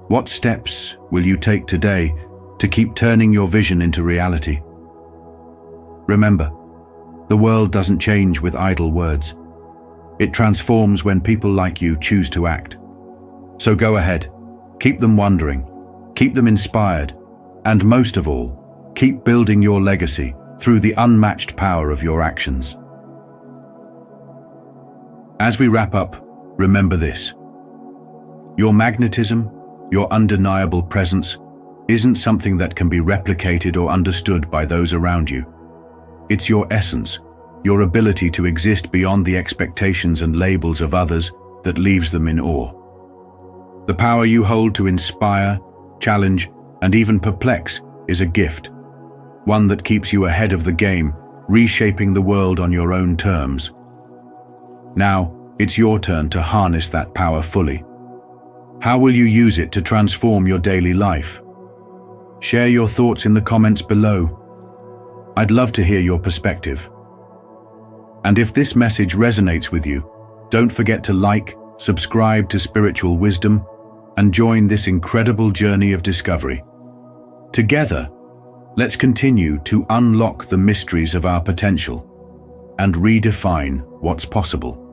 What steps will you take today to keep turning your vision into reality? Remember, the world doesn't change with idle words. It transforms when people like you choose to act. So go ahead, keep them wondering, keep them inspired, and most of all, keep building your legacy through the unmatched power of your actions. As we wrap up, remember this. Your magnetism, your undeniable presence, isn't something that can be replicated or understood by those around you. It's your essence, your ability to exist beyond the expectations and labels of others that leaves them in awe. The power you hold to inspire, challenge, and even perplex is a gift, one that keeps you ahead of the game, reshaping the world on your own terms. Now, it's your turn to harness that power fully. How will you use it to transform your daily life? Share your thoughts in the comments below. I'd love to hear your perspective. And if this message resonates with you, don't forget to like, subscribe to Spiritual Wisdom, and join this incredible journey of discovery. Together, let's continue to unlock the mysteries of our potential. and redefine what's possible.